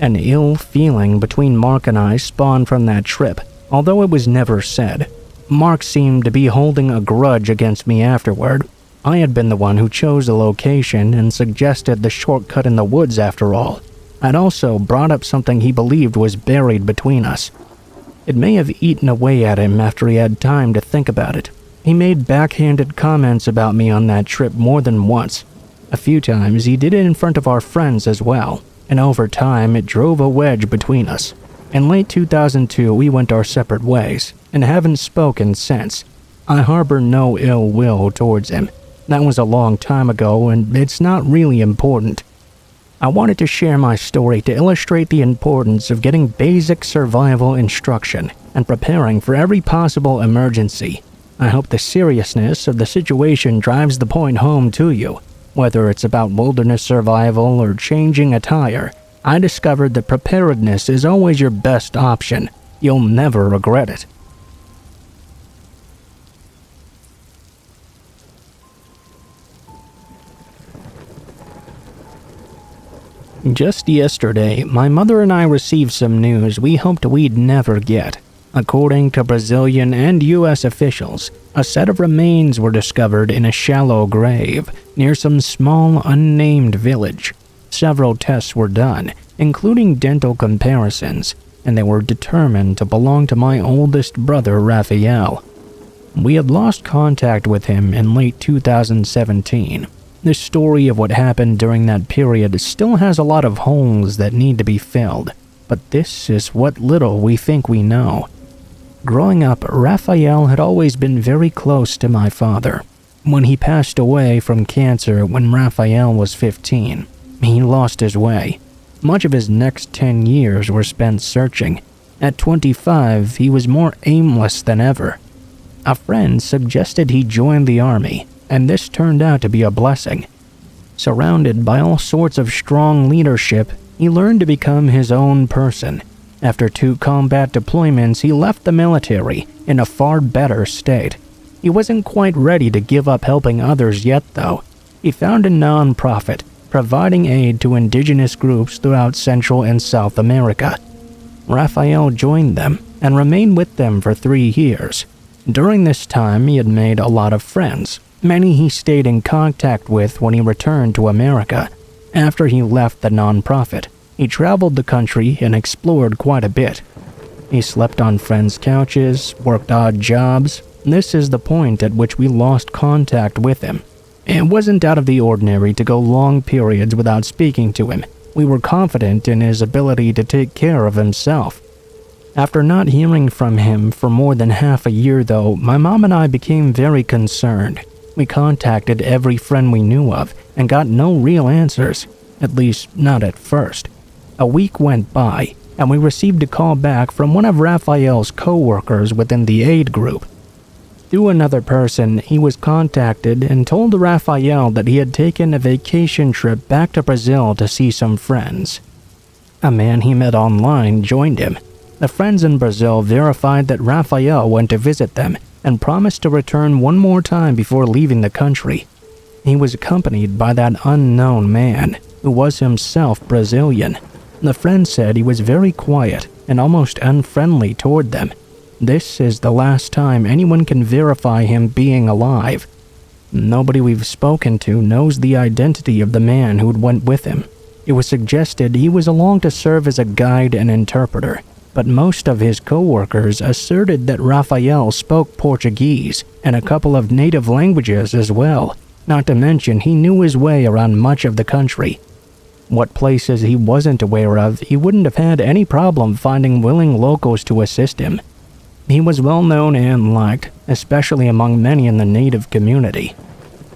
An ill feeling between Mark and I spawned from that trip, although it was never said. Mark seemed to be holding a grudge against me afterward. I had been the one who chose the location and suggested the shortcut in the woods after all. I'd also brought up something he believed was buried between us. It may have eaten away at him after he had time to think about it. He made backhanded comments about me on that trip more than once. A few times he did it in front of our friends as well, and over time it drove a wedge between us. In late 2002 we went our separate ways, and haven't spoken since. I harbor no ill will towards him. That was a long time ago, and it's not really important. I wanted to share my story to illustrate the importance of getting basic survival instruction and preparing for every possible emergency. I hope the seriousness of the situation drives the point home to you. Whether it's about wilderness survival or changing a tire, I discovered that preparedness is always your best option. You'll never regret it. Just yesterday, my mother and I received some news we hoped we'd never get. According to Brazilian and U.S. officials, a set of remains were discovered in a shallow grave near some small, unnamed village. Several tests were done, including dental comparisons, and they were determined to belong to my oldest brother, Raphael. We had lost contact with him in late 2017. The story of what happened during that period still has a lot of holes that need to be filled, but this is what little we think we know. Growing up, Raphael had always been very close to my father. When he passed away from cancer when Raphael was 15, he lost his way. Much of his next 10 years were spent searching. At 25, he was more aimless than ever. A friend suggested he join the army, and this turned out to be a blessing. Surrounded by all sorts of strong leadership, he learned to become his own person. After 2 combat deployments, he left the military in a far better state. He wasn't quite ready to give up helping others yet, though. He found a non-profit, providing aid to indigenous groups throughout Central and South America. Raphael joined them and remained with them for 3 years. During this time, he had made a lot of friends. Many he stayed in contact with when he returned to America. After he left the non-profit, he traveled the country and explored quite a bit. He slept on friends' couches, worked odd jobs. This is the point at which we lost contact with him. It wasn't out of the ordinary to go long periods without speaking to him. We were confident in his ability to take care of himself. After not hearing from him for more than half a year, though, my mom and I became very concerned. We contacted every friend we knew of and got no real answers, at least not at first. A week went by, and we received a call back from one of Raphael's co-workers within the aid group. Through another person, he was contacted and told Raphael that he had taken a vacation trip back to Brazil to see some friends. A man he met online joined him. The friends in Brazil verified that Raphael went to visit them and promised to return one more time before leaving the country. He was accompanied by that unknown man, who was himself Brazilian. The friend said he was very quiet and almost unfriendly toward them. This is the last time anyone can verify him being alive. Nobody we've spoken to knows the identity of the man who went with him. It was suggested he was along to serve as a guide and interpreter, but most of his co-workers asserted that Raphael spoke Portuguese and a couple of native languages as well, not to mention he knew his way around much of the country. What places he wasn't aware of, he wouldn't have had any problem finding willing locals to assist him. He was well known and liked, especially among many in the native community.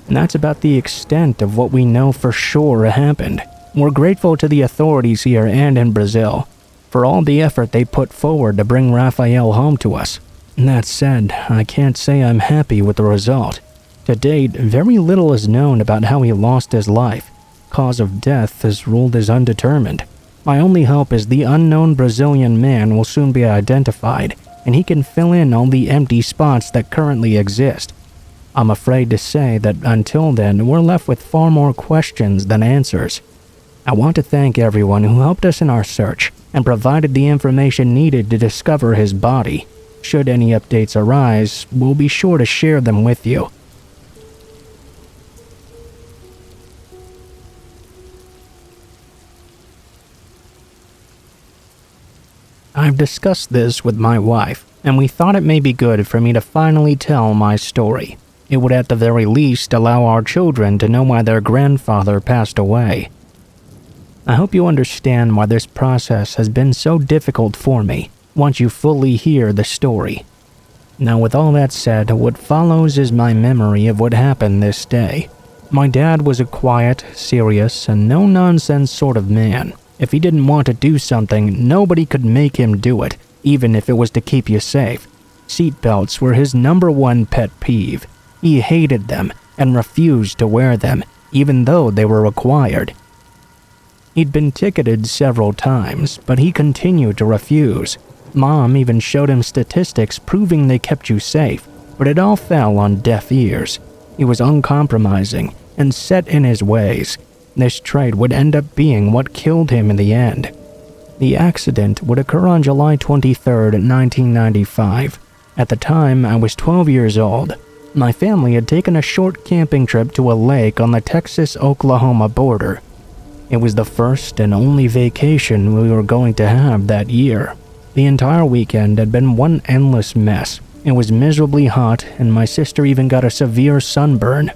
And that's about the extent of what we know for sure happened. We're grateful to the authorities here and in Brazil for all the effort they put forward to bring Raphael home to us. That said, I can't say I'm happy with the result. To date, very little is known about how he lost his life. Cause of death is ruled as undetermined. My only hope is the unknown Brazilian man will soon be identified, and he can fill in all the empty spots that currently exist. I'm afraid to say that until then, we're left with far more questions than answers. I want to thank everyone who helped us in our search and provided the information needed to discover his body. Should any updates arise, we'll be sure to share them with you. I've discussed this with my wife, and we thought it may be good for me to finally tell my story. It would at the very least allow our children to know why their grandfather passed away. I hope you understand why this process has been so difficult for me once you fully hear the story. Now, with all that said, what follows is my memory of what happened this day. My dad was a quiet, serious, and no-nonsense sort of man. If he didn't want to do something, nobody could make him do it, even if it was to keep you safe. Seatbelts were his #1 pet peeve. He hated them and refused to wear them, even though they were required. He'd been ticketed several times, but he continued to refuse. Mom even showed him statistics proving they kept you safe, but it all fell on deaf ears. He was uncompromising and set in his ways. This trait would end up being what killed him in the end. The accident would occur on July 23, 1995. At the time, I was 12 years old. My family had taken a short camping trip to a lake on the Texas-Oklahoma border. It was the first and only vacation we were going to have that year. The entire weekend had been one endless mess. It was miserably hot, and my sister even got a severe sunburn.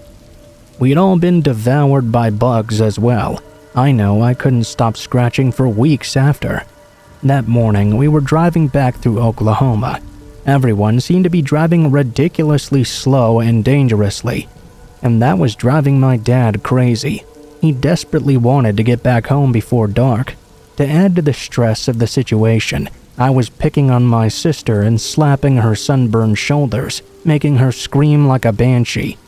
We'd all been devoured by bugs as well. I know I couldn't stop scratching for weeks after. That morning, we were driving back through Oklahoma. Everyone seemed to be driving ridiculously slow and dangerously, and that was driving my dad crazy. He desperately wanted to get back home before dark. To add to the stress of the situation, I was picking on my sister and slapping her sunburned shoulders, making her scream like a banshee.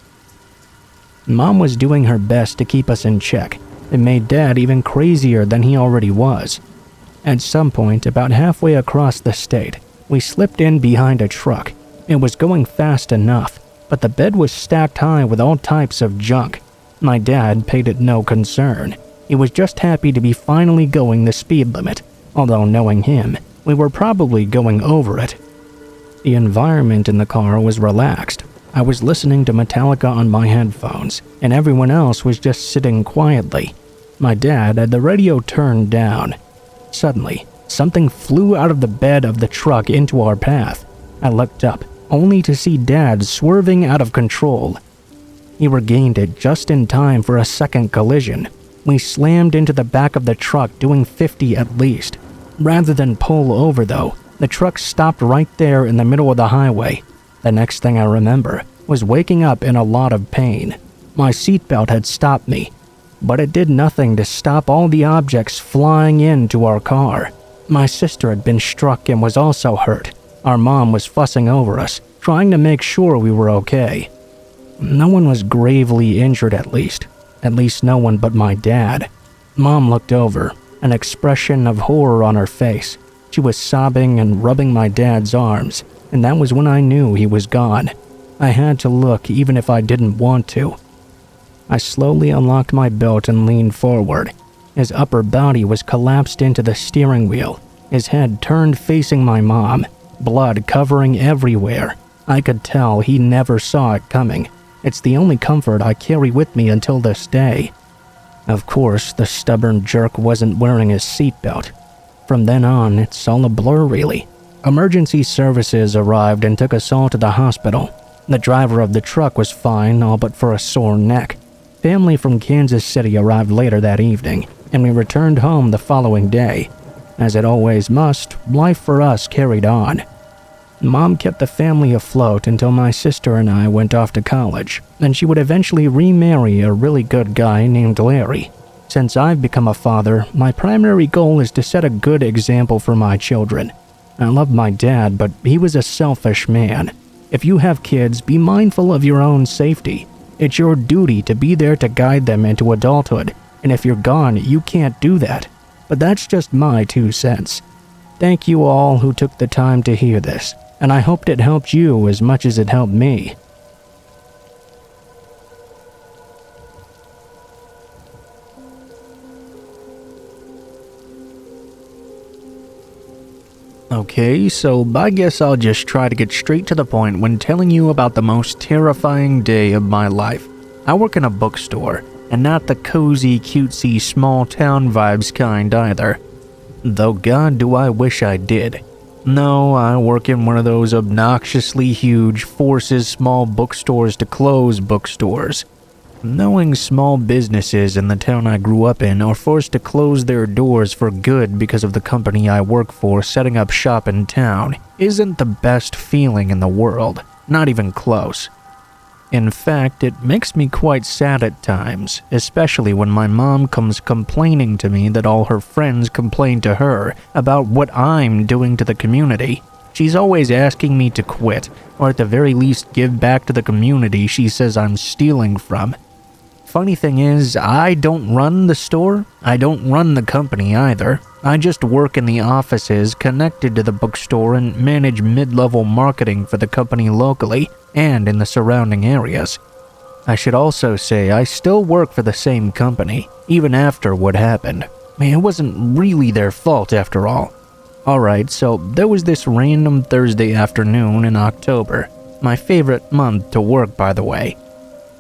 Mom was doing her best to keep us in check. It made Dad even crazier than he already was. At some point, about halfway across the state, we slipped in behind a truck. It was going fast enough, but the bed was stacked high with all types of junk. My dad paid it no concern. He was just happy to be finally going the speed limit, although knowing him, we were probably going over it. The environment in the car was relaxed. I was listening to Metallica on my headphones, and everyone else was just sitting quietly. My dad had the radio turned down. Suddenly, something flew out of the bed of the truck into our path. I looked up, only to see Dad swerving out of control. He regained it just in time for a second collision. We slammed into the back of the truck doing 50 at least. Rather than pull over though, the truck stopped right there in the middle of the highway. The next thing I remember was waking up in a lot of pain. My seatbelt had stopped me, but it did nothing to stop all the objects flying into our car. My sister had been struck and was also hurt. Our mom was fussing over us, trying to make sure we were okay. No one was gravely injured at least no one but my dad. Mom looked over, an expression of horror on her face. She was sobbing and rubbing my dad's arms, and that was when I knew he was gone. I had to look even if I didn't want to. I slowly unlocked my belt and leaned forward. His upper body was collapsed into the steering wheel, his head turned facing my mom, blood covering everywhere. I could tell he never saw it coming. It's the only comfort I carry with me until this day. Of course, the stubborn jerk wasn't wearing his seatbelt. From then on, it's all a blur really. Emergency services arrived and took us all to the hospital. The driver of the truck was fine, all but for a sore neck. Family from Kansas City arrived later that evening, and we returned home the following day. As it always must, life for us carried on. Mom kept the family afloat until my sister and I went off to college, and she would eventually remarry a really good guy named Larry. Since I've become a father, my primary goal is to set a good example for my children. I love my dad, but he was a selfish man. If you have kids, be mindful of your own safety. It's your duty to be there to guide them into adulthood, and if you're gone, you can't do that. But that's just my 2 cents. Thank you all who took the time to hear this, and I hoped it helped you as much as it helped me. Okay, so I guess I'll just try to get straight to the point when telling you about the most terrifying day of my life. I work in a bookstore, and not the cozy, cutesy, small-town vibes kind either. Though God do I wish I did. No, I work in one of those obnoxiously huge, forces small bookstores to close bookstores. Knowing small businesses in the town I grew up in are forced to close their doors for good because of the company I work for setting up shop in town isn't the best feeling in the world, not even close. In fact, it makes me quite sad at times, especially when my mom comes complaining to me that all her friends complain to her about what I'm doing to the community. She's always asking me to quit, or at the very least give back to the community she says I'm stealing from. Funny thing is, I don't run the store, I don't run the company either. I just work in the offices connected to the bookstore and manage mid-level marketing for the company locally and in the surrounding areas. I should also say I still work for the same company, even after what happened. It wasn't really their fault after all. Alright, so there was this random Thursday afternoon in October, my favorite month to work by the way.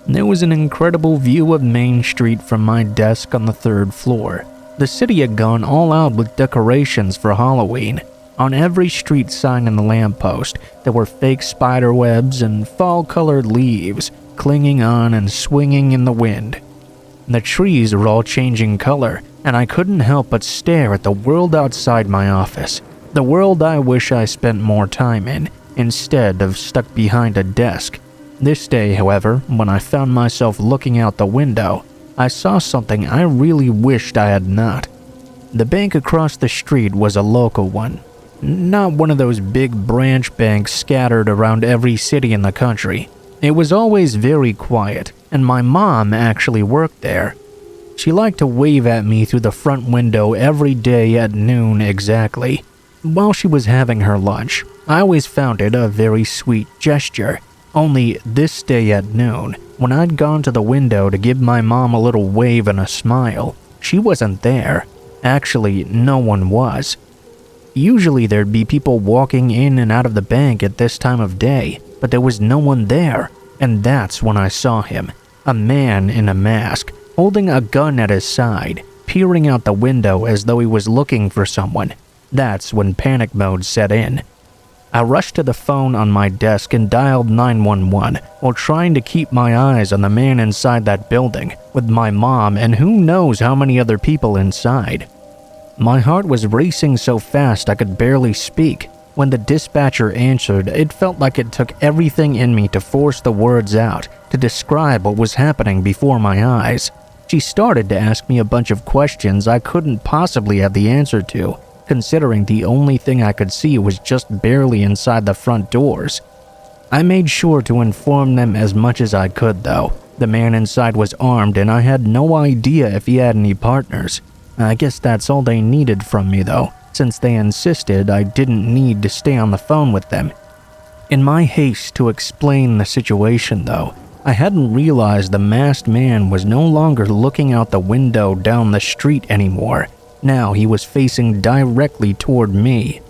There was an incredible view of Main Street from my desk on the 3rd floor. The city had gone all out with decorations for Halloween. On every street sign and the lamppost, there were fake spider webs and fall-colored leaves clinging on and swinging in the wind. The trees were all changing color, and I couldn't help but stare at the world outside my office. The world I wish I spent more time in, instead of stuck behind a desk. This day, however, when I found myself looking out the window, I saw something I really wished I had not. The bank across the street was a local one. Not one of those big branch banks scattered around every city in the country. It was always very quiet, and my mom actually worked there. She liked to wave at me through the front window every day at noon exactly. While she was having her lunch, I always found it a very sweet gesture. Only this day at noon, when I'd gone to the window to give my mom a little wave and a smile, she wasn't there. Actually, no one was. Usually there'd be people walking in and out of the bank at this time of day, but there was no one there, and that's when I saw him. A man in a mask, holding a gun at his side, peering out the window as though he was looking for someone. That's when panic mode set in. I rushed to the phone on my desk and dialed 911 while trying to keep my eyes on the man inside that building, with my mom and who knows how many other people inside. My heart was racing so fast I could barely speak. When the dispatcher answered, it felt like it took everything in me to force the words out, to describe what was happening before my eyes. She started to ask me a bunch of questions I couldn't possibly have the answer to, considering the only thing I could see was just barely inside the front doors. I made sure to inform them as much as I could though. The man inside was armed and I had no idea if he had any partners. I guess that's all they needed from me though, since they insisted I didn't need to stay on the phone with them. In my haste to explain the situation though, I hadn't realized the masked man was no longer looking out the window down the street anymore. Now he was facing directly toward me.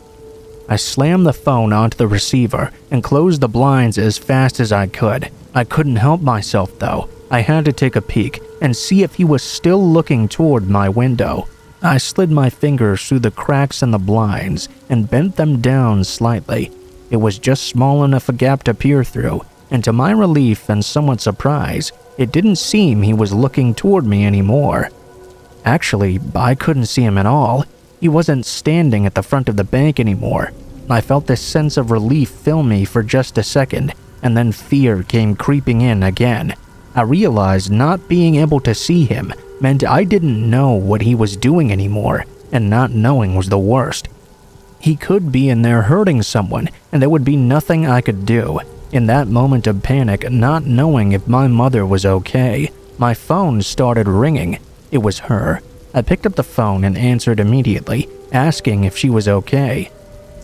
I slammed the phone onto the receiver and closed the blinds as fast as I could. I couldn't help myself though. I had to take a peek and see if he was still looking toward my window. I slid my fingers through the cracks in the blinds and bent them down slightly. It was just small enough a gap to peer through, and to my relief and somewhat surprise, it didn't seem he was looking toward me anymore. Actually, I couldn't see him at all. He wasn't standing at the front of the bank anymore. I felt this sense of relief fill me for just a second, and then fear came creeping in again. I realized not being able to see him meant I didn't know what he was doing anymore, and not knowing was the worst. He could be in there hurting someone, and there would be nothing I could do. In that moment of panic, not knowing if my mother was okay, my phone started ringing. It was her. I picked up the phone and answered immediately, asking if she was okay.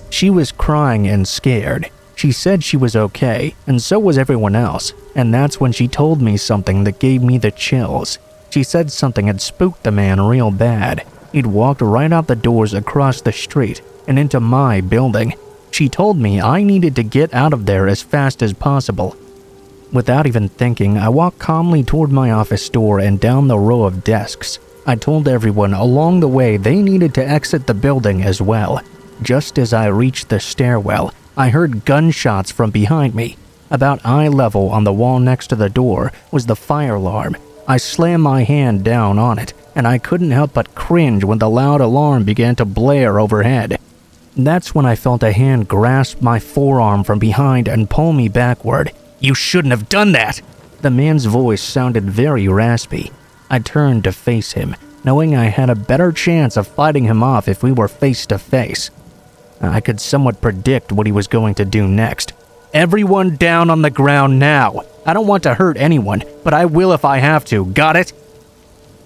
She was crying and scared. She said she was okay, and so was everyone else, and that's when she told me something that gave me the chills. She said something had spooked the man real bad. He'd walked right out the doors across the street and into my building. She told me I needed to get out of there as fast as possible. Without even thinking, I walked calmly toward my office door and down the row of desks. I told everyone along the way they needed to exit the building as well. Just as I reached the stairwell, I heard gunshots from behind me. About eye level on the wall next to the door was the fire alarm. I slammed my hand down on it, and I couldn't help but cringe when the loud alarm began to blare overhead. That's when I felt a hand grasp my forearm from behind and pull me backward. "You shouldn't have done that!" The man's voice sounded very raspy. I turned to face him, knowing I had a better chance of fighting him off if we were face to face. I could somewhat predict what he was going to do next. "Everyone down on the ground now! I don't want to hurt anyone, but I will if I have to, got it?"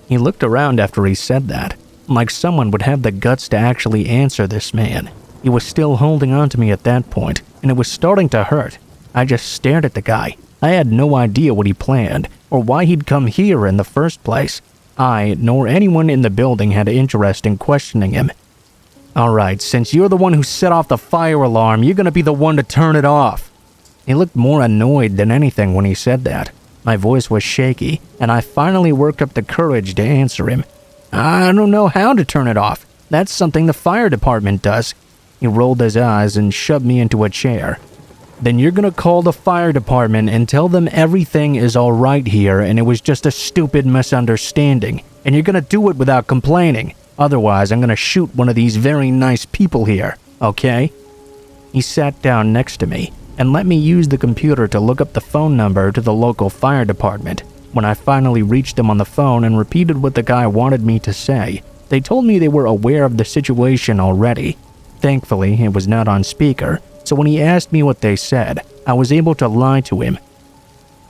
He looked around after he said that, like someone would have the guts to actually answer this man. He was still holding on to me at that point, and it was starting to hurt. I just stared at the guy. I had no idea what he planned, or why he'd come here in the first place. I, nor anyone in the building, had interest in questioning him. "Alright, since you're the one who set off the fire alarm, you're gonna be the one to turn it off." He looked more annoyed than anything when he said that. My voice was shaky, and I finally worked up the courage to answer him. "I don't know how to turn it off. That's something the fire department does." He rolled his eyes and shoved me into a chair. "Then you're gonna call the fire department and tell them everything is alright here and it was just a stupid misunderstanding, and you're gonna do it without complaining. Otherwise, I'm gonna shoot one of these very nice people here, okay?" He sat down next to me and let me use the computer to look up the phone number to the local fire department. When I finally reached them on the phone and repeated what the guy wanted me to say, they told me they were aware of the situation already. Thankfully, it was not on speaker, so when he asked me what they said, I was able to lie to him.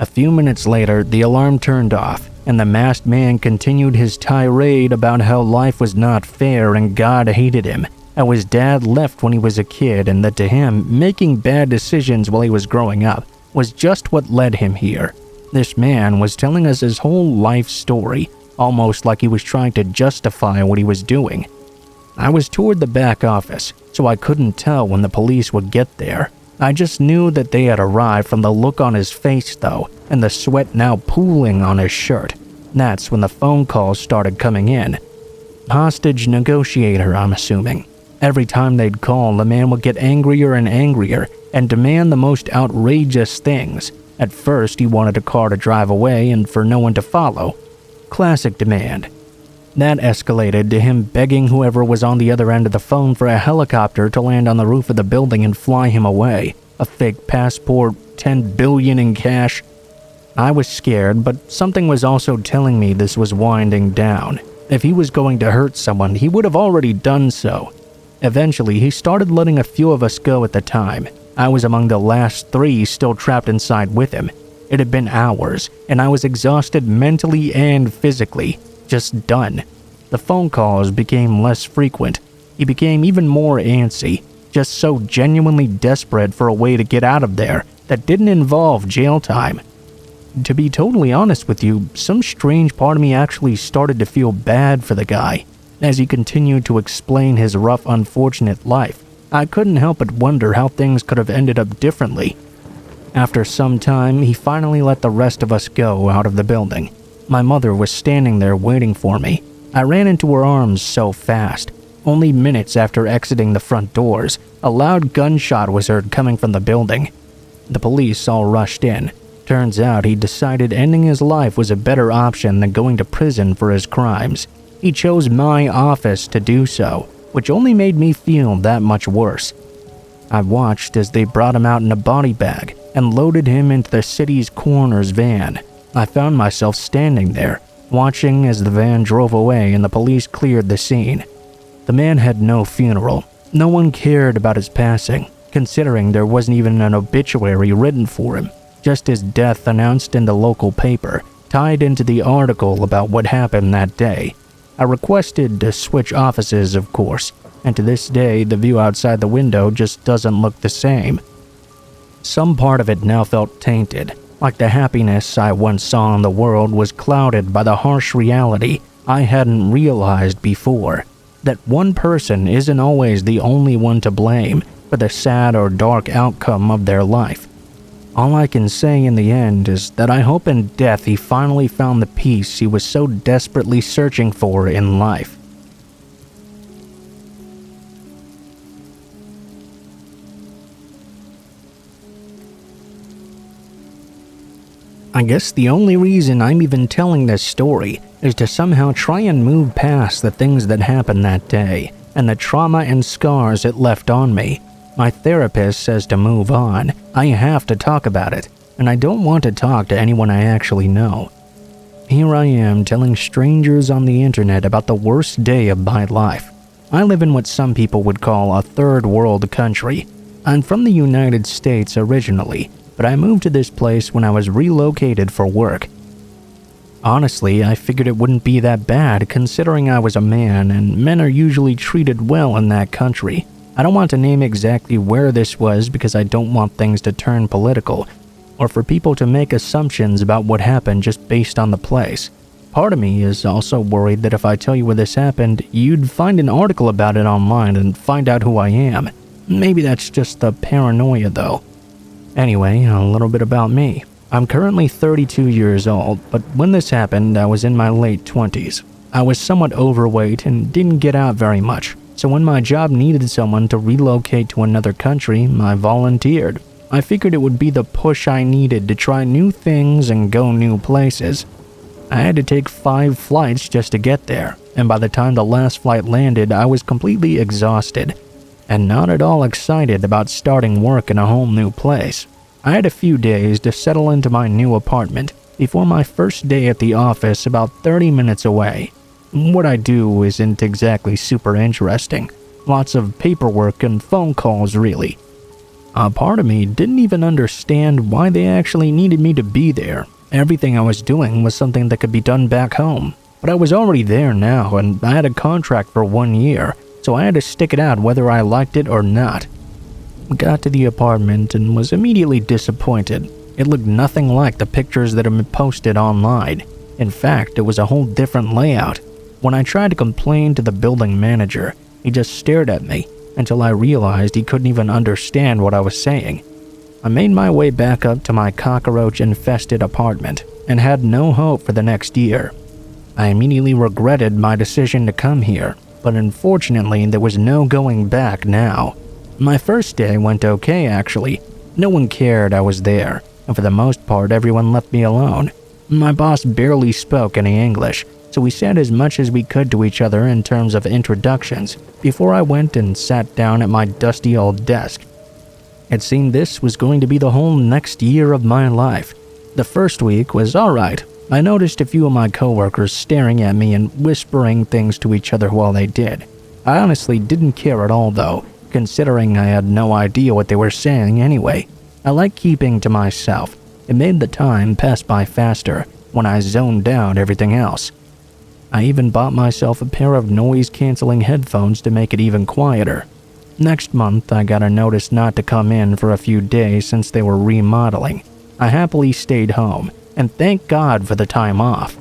A few minutes later, the alarm turned off, and the masked man continued his tirade about how life was not fair and God hated him, how his dad left when he was a kid, and that to him, making bad decisions while he was growing up was just what led him here. This man was telling us his whole life story, almost like he was trying to justify what he was doing. I was toward the back office, so I couldn't tell when the police would get there. I just knew that they had arrived from the look on his face though, and the sweat now pooling on his shirt. That's when the phone calls started coming in. Hostage negotiator, I'm assuming. Every time they'd call, the man would get angrier and angrier and demand the most outrageous things. At first, he wanted a car to drive away and for no one to follow. Classic demand. That escalated to him begging whoever was on the other end of the phone for a helicopter to land on the roof of the building and fly him away. A fake passport, $10 billion in cash. I was scared, but something was also telling me this was winding down. If he was going to hurt someone, he would have already done so. Eventually, he started letting a few of us go at the time. I was among the last 3 still trapped inside with him. It had been hours, and I was exhausted mentally and physically. Just done. The phone calls became less frequent. He became even more antsy, just so genuinely desperate for a way to get out of there that didn't involve jail time. To be totally honest with you, some strange part of me actually started to feel bad for the guy. As he continued to explain his rough, unfortunate life, I couldn't help but wonder how things could have ended up differently. After some time, he finally let the rest of us go out of the building. My mother was standing there waiting for me. I ran into her arms so fast. Only minutes after exiting the front doors, a loud gunshot was heard coming from the building. The police all rushed in. Turns out he decided ending his life was a better option than going to prison for his crimes. He chose my office to do so, which only made me feel that much worse. I watched as they brought him out in a body bag and loaded him into the city's coroner's van. I found myself standing there, watching as the van drove away and the police cleared the scene. The man had no funeral. No one cared about his passing, considering there wasn't even an obituary written for him. Just his death announced in the local paper, tied into the article about what happened that day. I requested to switch offices, of course, and to this day the view outside the window just doesn't look the same. Some part of it now felt tainted. Like the happiness I once saw in the world was clouded by the harsh reality I hadn't realized before. That one person isn't always the only one to blame for the sad or dark outcome of their life. All I can say in the end is that I hope in death he finally found the peace he was so desperately searching for in life. I guess the only reason I'm even telling this story is to somehow try and move past the things that happened that day and the trauma and scars it left on me. My therapist says to move on. I have to talk about it, and I don't want to talk to anyone I actually know. Here I am telling strangers on the internet about the worst day of my life. I live in what some people would call a third world country. I'm from the United States originally, but I moved to this place when I was relocated for work. Honestly, I figured it wouldn't be that bad considering I was a man and men are usually treated well in that country. I don't want to name exactly where this was because I don't want things to turn political or for people to make assumptions about what happened just based on the place. Part of me is also worried that if I tell you where this happened, you'd find an article about it online and find out who I am. Maybe that's just the paranoia though. Anyway, a little bit about me. I'm currently 32 years old, but when this happened, I was in my late 20s. I was somewhat overweight and didn't get out very much, so when my job needed someone to relocate to another country, I volunteered. I figured it would be the push I needed to try new things and go new places. I had to take 5 flights just to get there, and by the time the last flight landed, I was completely exhausted and not at all excited about starting work in a whole new place. I had a few days to settle into my new apartment before my first day at the office about 30 minutes away. What I do isn't exactly super interesting. Lots of paperwork and phone calls, really. A part of me didn't even understand why they actually needed me to be there. Everything I was doing was something that could be done back home. But I was already there now, and I had a contract for 1 year, so I had to stick it out whether I liked it or not. Got to the apartment and was immediately disappointed. It looked nothing like the pictures that had been posted online. In fact, it was a whole different layout. When I tried to complain to the building manager, he just stared at me until I realized he couldn't even understand what I was saying. I made my way back up to my cockroach-infested apartment and had no hope for the next year. I immediately regretted my decision to come here, but unfortunately there was no going back now. My first day went okay actually. No one cared I was there, and for the most part everyone left me alone. My boss barely spoke any English, so we said as much as we could to each other in terms of introductions before I went and sat down at my dusty old desk. It seemed this was going to be the whole next year of my life. The first week was alright. I noticed a few of my coworkers staring at me and whispering things to each other while they did. I honestly didn't care at all though, considering I had no idea what they were saying anyway. I like keeping to myself. It made the time pass by faster when I zoned out everything else. I even bought myself a pair of noise-canceling headphones to make it even quieter. Next month, I got a notice not to come in for a few days since they were remodeling. I happily stayed home, and thank God for the time off.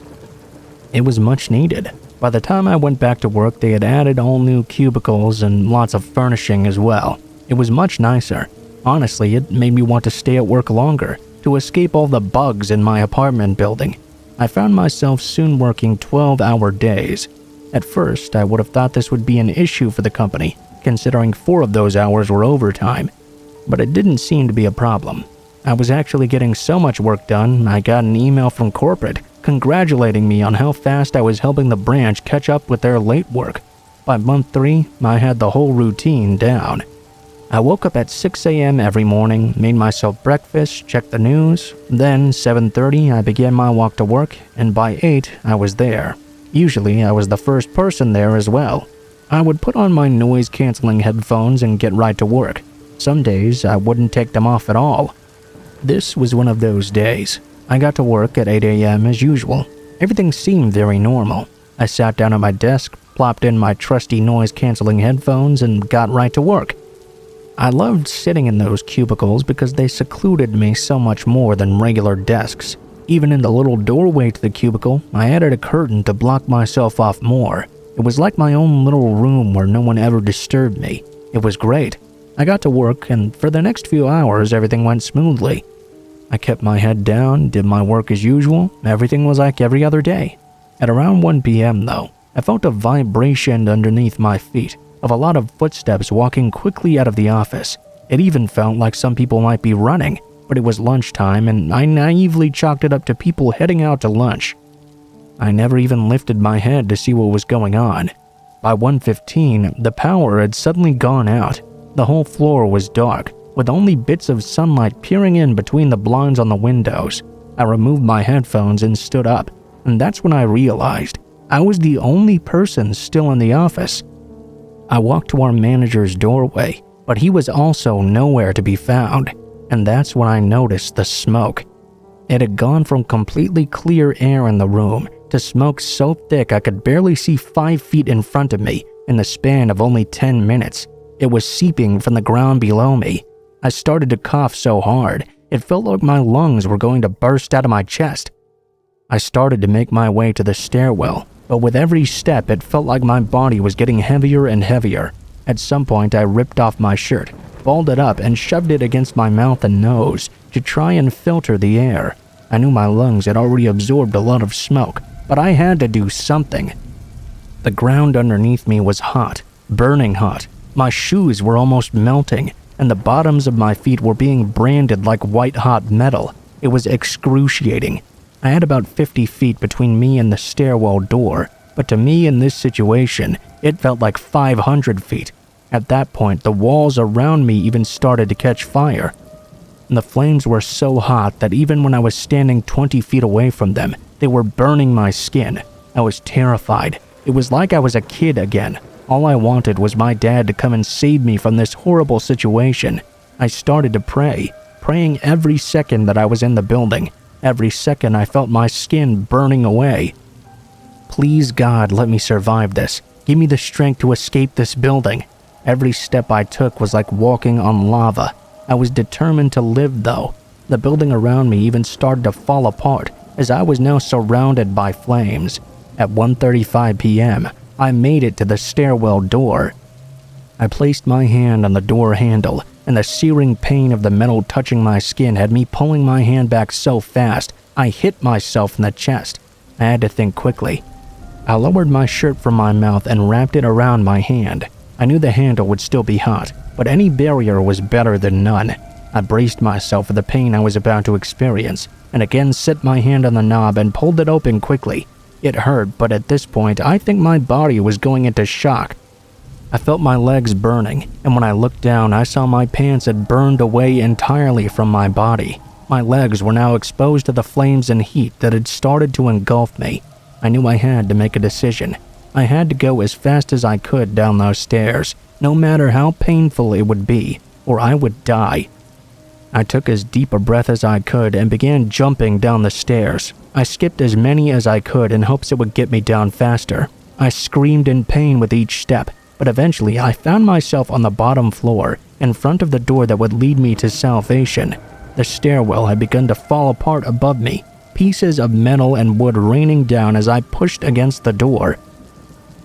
It was much needed. By the time I went back to work, they had added all new cubicles and lots of furnishing as well. It was much nicer. Honestly, it made me want to stay at work longer, to escape all the bugs in my apartment building. I found myself soon working 12-hour days. At first, I would have thought this would be an issue for the company, considering 4 of those hours were overtime. But it didn't seem to be a problem. I was actually getting so much work done, I got an email from corporate congratulating me on how fast I was helping the branch catch up with their late work. By month 3, I had the whole routine down. I woke up at 6 a.m. every morning, made myself breakfast, checked the news. Then, 7:30, I began my walk to work, and by 8, I was there. Usually, I was the first person there as well. I would put on my noise-canceling headphones and get right to work. Some days, I wouldn't take them off at all. This was one of those days. I got to work at 8 a.m. as usual. Everything seemed very normal. I sat down at my desk, plopped in my trusty noise-canceling headphones, and got right to work. I loved sitting in those cubicles because they secluded me so much more than regular desks. Even in the little doorway to the cubicle, I added a curtain to block myself off more. It was like my own little room where no one ever disturbed me. It was great. I got to work, and for the next few hours, everything went smoothly. I kept my head down, did my work as usual. Everything was like every other day. At around 1 p.m. though, I felt a vibration underneath my feet of a lot of footsteps walking quickly out of the office. It even felt like some people might be running, but but it was lunchtime and I naively chalked it up to people heading out to lunch. I never even lifted my head to see what was going on. By 1:15, the power had suddenly gone out. The whole floor was dark, with only bits of sunlight peering in between the blinds on the windows. I removed my headphones and stood up, and that's when I realized I was the only person still in the office. I walked to our manager's doorway, but he was also nowhere to be found, and that's when I noticed the smoke. It had gone from completely clear air in the room to smoke so thick I could barely see 5 feet in front of me in the span of only 10 minutes. It was seeping from the ground below me. I started to cough so hard, it felt like my lungs were going to burst out of my chest. I started to make my way to the stairwell, but with every step it felt like my body was getting heavier and heavier. At some point I ripped off my shirt, balled it up and shoved it against my mouth and nose to try and filter the air. I knew my lungs had already absorbed a lot of smoke, but I had to do something. The ground underneath me was hot, burning hot. My shoes were almost melting, and the bottoms of my feet were being branded like white-hot metal. It was excruciating. I had about 50 feet between me and the stairwell door, but to me in this situation, it felt like 500 feet. At that point, the walls around me even started to catch fire. The flames were so hot that even when I was standing 20 feet away from them, they were burning my skin. I was terrified. It was like I was a kid again. All I wanted was my dad to come and save me from this horrible situation. I started to pray, praying every second that I was in the building. Every second I felt my skin burning away. Please God, let me survive this. Give me the strength to escape this building. Every step I took was like walking on lava. I was determined to live though. The building around me even started to fall apart as I was now surrounded by flames. At 1:35 p.m., I made it to the stairwell door. I placed my hand on the door handle, and the searing pain of the metal touching my skin had me pulling my hand back so fast, I hit myself in the chest. I had to think quickly. I lowered my shirt from my mouth and wrapped it around my hand. I knew the handle would still be hot, but any barrier was better than none. I braced myself for the pain I was about to experience, and again set my hand on the knob and pulled it open quickly. It hurt, but at this point, I think my body was going into shock. I felt my legs burning, and when I looked down, I saw my pants had burned away entirely from my body. My legs were now exposed to the flames and heat that had started to engulf me. I knew I had to make a decision. I had to go as fast as I could down those stairs, no matter how painful it would be, or I would die. I took as deep a breath as I could and began jumping down the stairs. I skipped as many as I could in hopes it would get me down faster. I screamed in pain with each step, but eventually I found myself on the bottom floor, in front of the door that would lead me to salvation. The stairwell had begun to fall apart above me, pieces of metal and wood raining down as I pushed against the door.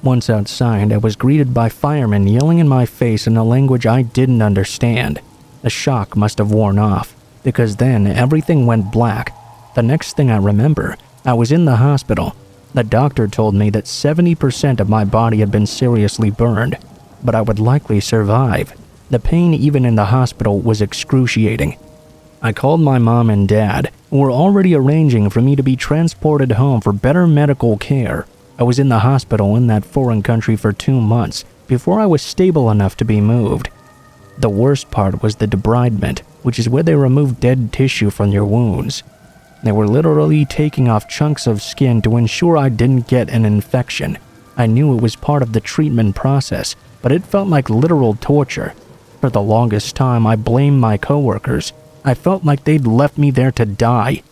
Once outside, I was greeted by firemen yelling in my face in a language I didn't understand. The shock must have worn off, because then everything went black. The next thing I remember, I was in the hospital. The doctor told me that 70% of my body had been seriously burned, but I would likely survive. The pain even in the hospital was excruciating. I called my mom and dad, who were already arranging for me to be transported home for better medical care. I was in the hospital in that foreign country for 2 months before I was stable enough to be moved. The worst part was the debridement, which is where they remove dead tissue from your wounds. They were literally taking off chunks of skin to ensure I didn't get an infection. I knew it was part of the treatment process, but it felt like literal torture. For the longest time, I blamed my coworkers. I felt like they'd left me there to die.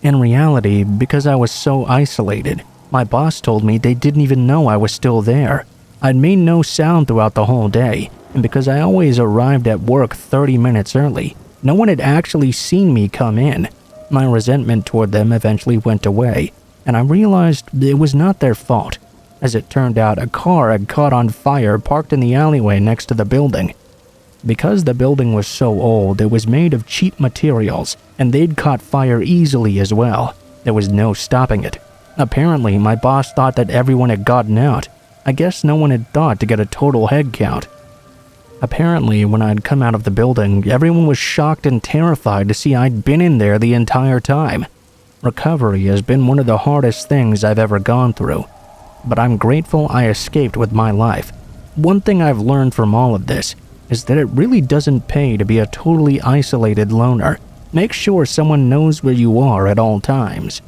In reality, because I was so isolated, my boss told me they didn't even know I was still there. I'd made no sound throughout the whole day, and because I always arrived at work 30 minutes early, no one had actually seen me come in. My resentment toward them eventually went away, and I realized it was not their fault. As it turned out, a car had caught on fire parked in the alleyway next to the building. Because the building was so old, it was made of cheap materials, and they'd caught fire easily as well. There was no stopping it. Apparently, my boss thought that everyone had gotten out. I guess no one had thought to get a total head count. Apparently, when I'd come out of the building, everyone was shocked and terrified to see I'd been in there the entire time. Recovery has been one of the hardest things I've ever gone through, but I'm grateful I escaped with my life. One thing I've learned from all of this is that it really doesn't pay to be a totally isolated loner. Make sure someone knows where you are at all times.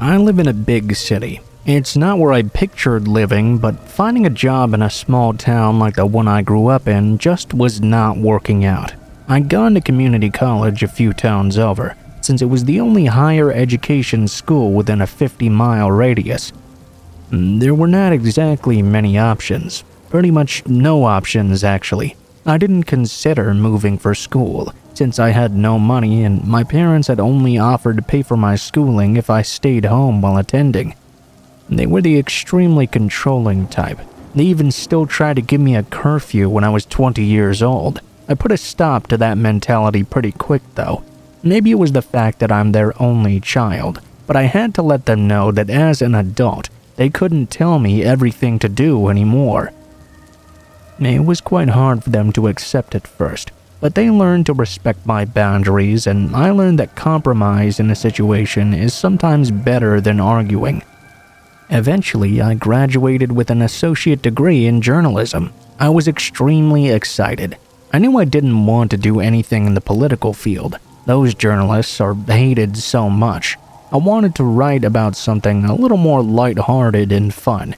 I live in a big city. It's not where I pictured living, but finding a job in a small town like the one I grew up in just was not working out. I'd gone to community college a few towns over, since it was the only higher education school within a 50-mile radius. There were not exactly many options. Pretty much no options, actually. I didn't consider moving for school, since I had no money and my parents had only offered to pay for my schooling if I stayed home while attending. They were the extremely controlling type. They even still tried to give me a curfew when I was 20 years old. I put a stop to that mentality pretty quick though. Maybe it was the fact that I'm their only child, but I had to let them know that as an adult, they couldn't tell me everything to do anymore. It was quite hard for them to accept at first, but they learned to respect my boundaries, and I learned that compromise in a situation is sometimes better than arguing. Eventually, I graduated with an associate degree in journalism. I was extremely excited. I knew I didn't want to do anything in the political field. Those journalists are hated so much. I wanted to write about something a little more lighthearted and fun.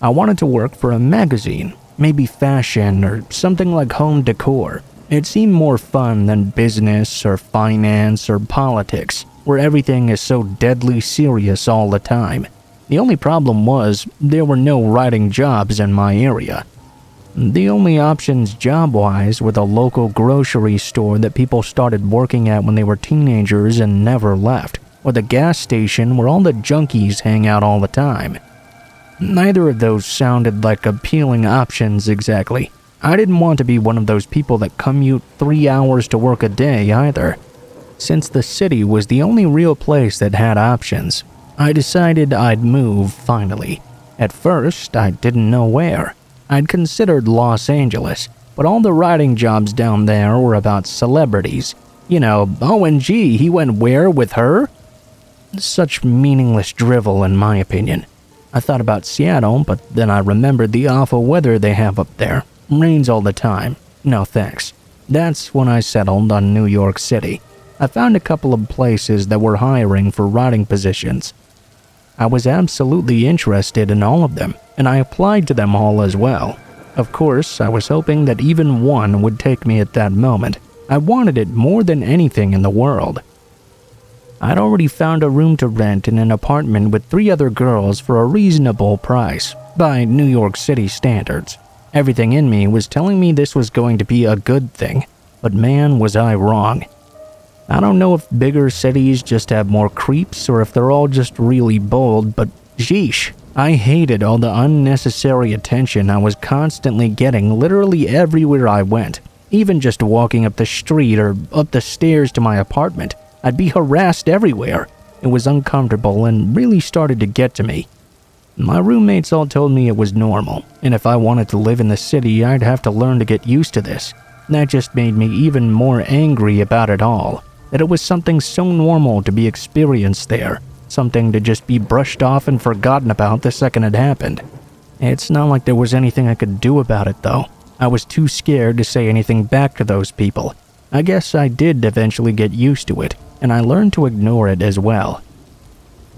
I wanted to work for a magazine, maybe fashion or something like home decor. It seemed more fun than business or finance or politics, where everything is so deadly serious all the time. The only problem was there were no writing jobs in my area. The only options job-wise were the local grocery store that people started working at when they were teenagers and never left, or the gas station where all the junkies hang out all the time. Neither of those sounded like appealing options exactly. I didn't want to be one of those people that commute 3 hours to work a day either. Since the city was the only real place that had options, I decided I'd move finally. At first, I didn't know where. I'd considered Los Angeles, but all the writing jobs down there were about celebrities. You know, OMG, he went where with her? Such meaningless drivel in my opinion. I thought about Seattle, but then I remembered the awful weather they have up there. Rains all the time. No thanks. That's when I settled on New York City. I found a couple of places that were hiring for writing positions. I was absolutely interested in all of them, and I applied to them all as well. Of course, I was hoping that even one would take me at that moment. I wanted it more than anything in the world. I'd already found a room to rent in an apartment with 3 other girls for a reasonable price, by New York City standards. Everything in me was telling me this was going to be a good thing, but man was I wrong. I don't know if bigger cities just have more creeps or if they're all just really bold, but sheesh, I hated all the unnecessary attention I was constantly getting literally everywhere I went. Even just walking up the street or up the stairs to my apartment, I'd be harassed everywhere. It was uncomfortable and really started to get to me. My roommates all told me it was normal, and if I wanted to live in the city, I'd have to learn to get used to this. That just made me even more angry about it all, that it was something so normal to be experienced there, something to just be brushed off and forgotten about the second it happened. It's not like there was anything I could do about it though. I was too scared to say anything back to those people. I guess I did eventually get used to it, and I learned to ignore it as well.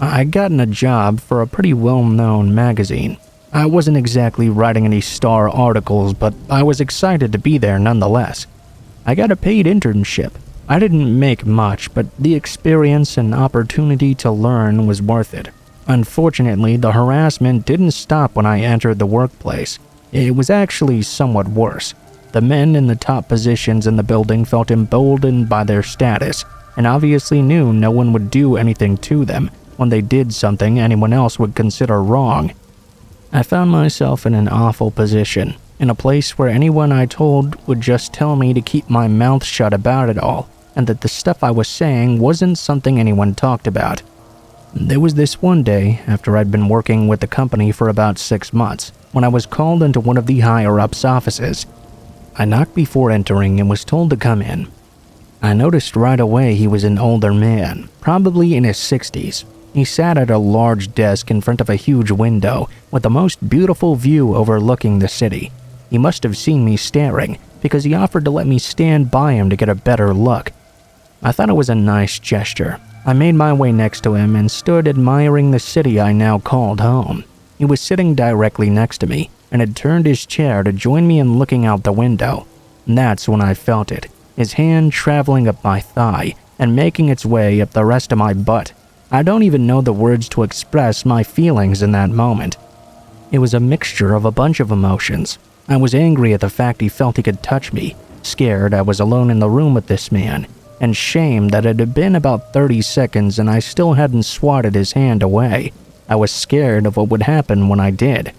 I'd gotten a job for a pretty well-known magazine. I wasn't exactly writing any star articles, but I was excited to be there nonetheless. I got a paid internship. I didn't make much, but the experience and opportunity to learn was worth it. Unfortunately, the harassment didn't stop when I entered the workplace. It was actually somewhat worse. The men in the top positions in the building felt emboldened by their status, and obviously knew no one would do anything to them when they did something anyone else would consider wrong. I found myself in an awful position, in a place where anyone I told would just tell me to keep my mouth shut about it all. and that the stuff I was saying wasn't something anyone talked about. There was this one day, after I'd been working with the company for about 6 months, when I was called into one of the higher-ups' offices. I knocked before entering and was told to come in. I noticed right away he was an older man, probably in his 60s. He sat at a large desk in front of a huge window with the most beautiful view overlooking the city. He must have seen me staring, because he offered to let me stand by him to get a better look. I thought it was a nice gesture. I made my way next to him and stood admiring the city I now called home. He was sitting directly next to me and had turned his chair to join me in looking out the window. That's when I felt it, his hand traveling up my thigh and making its way up the rest of my butt. I don't even know the words to express my feelings in that moment. It was a mixture of a bunch of emotions. I was angry at the fact he felt he could touch me, scared I was alone in the room with this man, and shamed that it had been about 30 seconds and I still hadn't swatted his hand away. I was scared of what would happen when I did.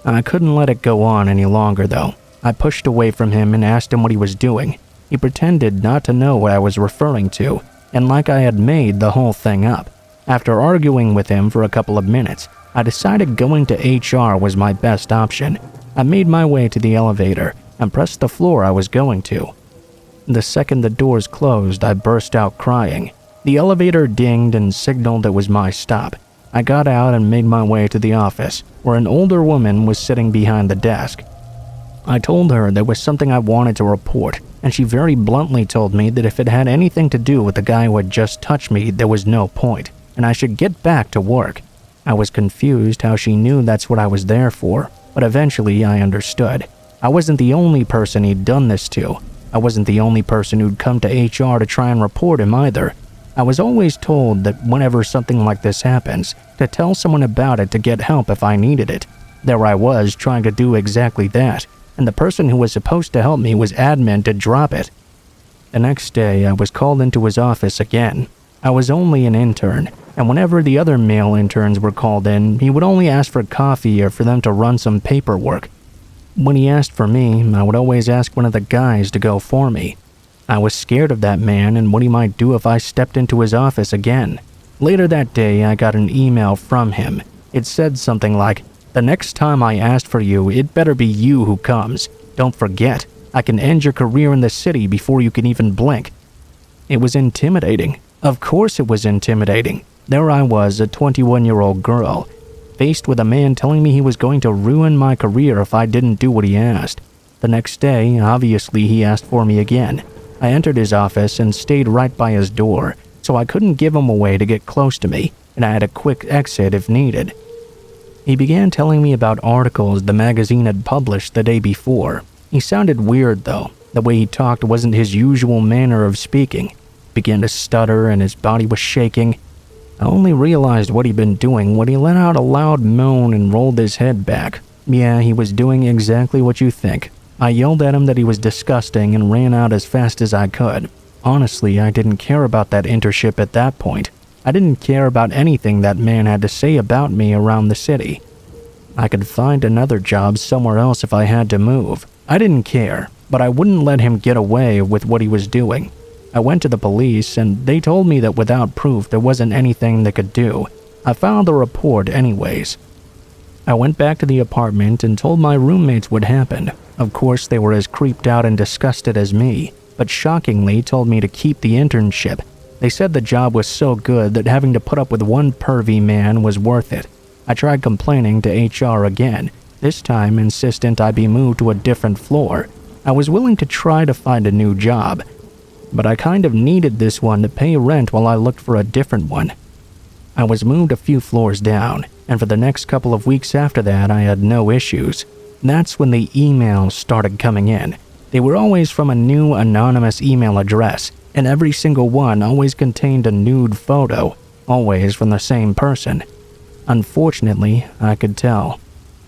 I couldn't let it go on any longer though. I pushed away from him and asked him what he was doing. He pretended not to know what I was referring to, and like I had made the whole thing up. After arguing with him for a couple of minutes, I decided going to HR was my best option. I made my way to the elevator and pressed the floor I was going to. The second the doors closed, I burst out crying. The elevator dinged and signaled it was my stop. I got out and made my way to the office, where an older woman was sitting behind the desk. I told her there was something I wanted to report, and she very bluntly told me that if it had anything to do with the guy who had just touched me, there was no point, and I should get back to work. I was confused how she knew that's what I was there for, but eventually I understood. I wasn't the only person he'd done this to. I wasn't the only person who'd come to HR to try and report him either. I was always told that whenever something like this happens, to tell someone about it to get help if I needed it. There I was trying to do exactly that, and the person who was supposed to help me was adamant to drop it. The next day, I was called into his office again. I was only an intern, and whenever the other male interns were called in, he would only ask for coffee or for them to run some paperwork. When he asked for me, I would always ask one of the guys to go for me. I was scared of that man and what he might do if I stepped into his office again. Later that day, I got an email from him. It said something like, "The next time I ask for you, it better be you who comes. Don't forget, I can end your career in the city before you can even blink." It was intimidating. Of course it was intimidating. There I was, a 21-year-old girl, faced with a man telling me he was going to ruin my career if I didn't do what he asked. The next day, obviously he asked for me again. I entered his office and stayed right by his door, so I couldn't give him away to get close to me, and I had a quick exit if needed. He began telling me about articles the magazine had published the day before. He sounded weird though. The way he talked wasn't his usual manner of speaking. He began to stutter and his body was shaking. I only realized what he'd been doing when he let out a loud moan and rolled his head back. Yeah, he was doing exactly what you think. I yelled at him that he was disgusting and ran out as fast as I could. Honestly, I didn't care about that internship at that point. I didn't care about anything that man had to say about me around the city. I could find another job somewhere else if I had to move. I didn't care, but I wouldn't let him get away with what he was doing. I went to the police and they told me that without proof there wasn't anything they could do. I filed a report anyways. I went back to the apartment and told my roommates what happened. Of course, they were as creeped out and disgusted as me, but shockingly told me to keep the internship. They said the job was so good that having to put up with one pervy man was worth it. I tried complaining to HR again, this time insistent I be moved to a different floor. I was willing to try to find a new job, but I kind of needed this one to pay rent while I looked for a different one. I was moved a few floors down, and for the next couple of weeks after that I had no issues. That's when the emails started coming in. They were always from a new anonymous email address, and every single one always contained a nude photo, always from the same person. Unfortunately, I could tell.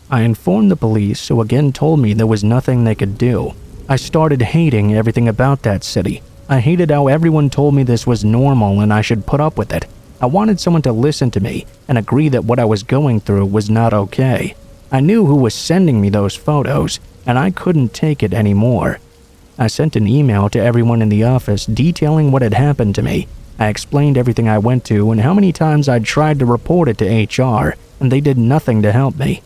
I informed the police, who again told me there was nothing they could do. I started hating everything about that city. I hated how everyone told me this was normal and I should put up with it. I wanted someone to listen to me and agree that what I was going through was not okay. I knew who was sending me those photos, and I couldn't take it anymore. I sent an email to everyone in the office detailing what had happened to me. I explained everything I went to and how many times I'd tried to report it to HR, and they did nothing to help me.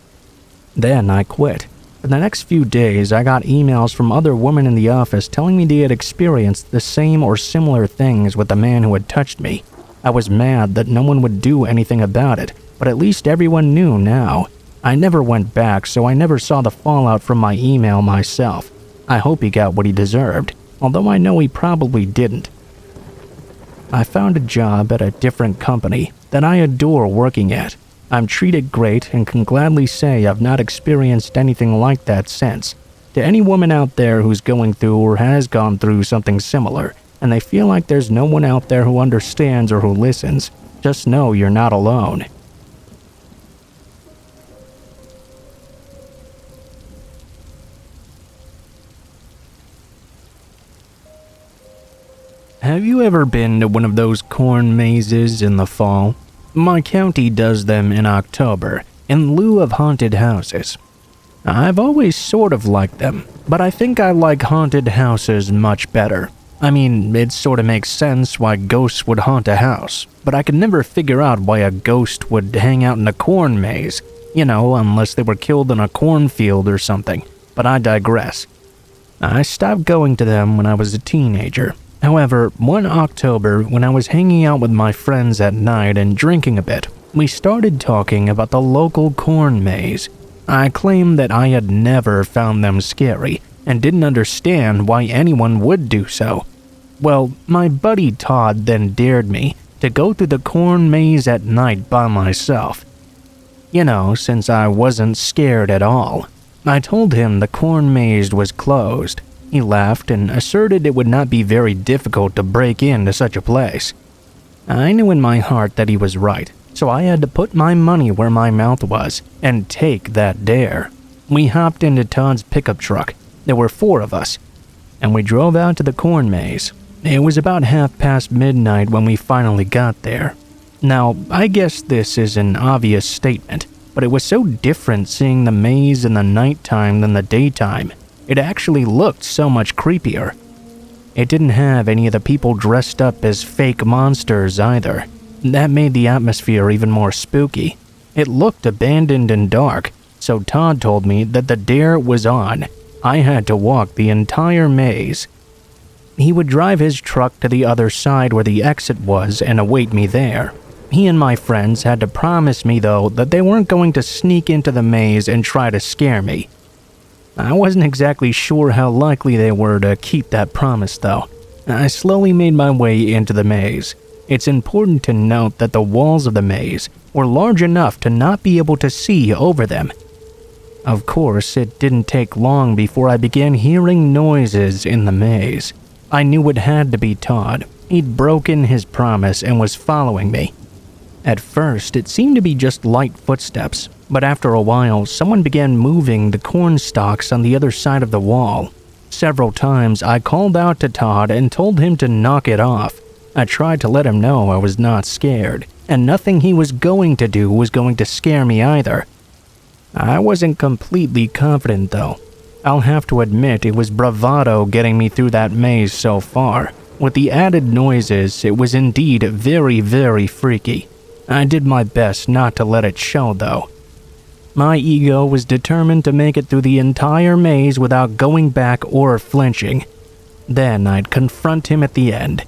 Then I quit. For the next few days, I got emails from other women in the office telling me they had experienced the same or similar things with the man who had touched me. I was mad that no one would do anything about it, but at least everyone knew now. I never went back, so I never saw the fallout from my email myself. I hope he got what he deserved, although I know he probably didn't. I found a job at a different company that I adore working at. I'm treated great and can gladly say I've not experienced anything like that since. To any woman out there who's going through or has gone through something similar, and they feel like there's no one out there who understands or who listens, just know you're not alone. Have you ever been to one of those corn mazes in the fall? My county does them in October, in lieu of haunted houses. I've always sort of liked them, but I think I like haunted houses much better. I mean, it sort of makes sense why ghosts would haunt a house, but I could never figure out why a ghost would hang out in a corn maze, unless they were killed in a cornfield or something, but I digress. I stopped going to them when I was a teenager. However, one October, when I was hanging out with my friends at night and drinking a bit, we started talking about the local corn maze. I claimed that I had never found them scary and didn't understand why anyone would do so. Well, my buddy Todd then dared me to go through the corn maze at night by myself. Since I wasn't scared at all. I told him the corn maze was closed. He laughed and asserted it would not be very difficult to break into such a place. I knew in my heart that he was right, so I had to put my money where my mouth was and take that dare. We hopped into Todd's pickup truck. There were 4 of us, and we drove out to the corn maze. It was about midnight when we finally got there. Now, I guess this is an obvious statement, but it was so different seeing the maze in the nighttime than the daytime. It actually looked so much creepier. It didn't have any of the people dressed up as fake monsters either. That made the atmosphere even more spooky. It looked abandoned and dark, so Todd told me that the dare was on. I had to walk the entire maze. He would drive his truck to the other side where the exit was and await me there. He and my friends had to promise me, though, that they weren't going to sneak into the maze and try to scare me. I wasn't exactly sure how likely they were to keep that promise, though. I slowly made my way into the maze. It's important to note that the walls of the maze were large enough to not be able to see over them. Of course, it didn't take long before I began hearing noises in the maze. I knew it had to be Todd. He'd broken his promise and was following me. At first, it seemed to be just light footsteps, but after a while, someone began moving the corn stalks on the other side of the wall. Several times, I called out to Todd and told him to knock it off. I tried to let him know I was not scared, and nothing he was going to do was going to scare me either. I wasn't completely confident, though. I'll have to admit it was bravado getting me through that maze so far. With the added noises, it was indeed very, very freaky. I did my best not to let it show, though. My ego was determined to make it through the entire maze without going back or flinching. Then I'd confront him at the end.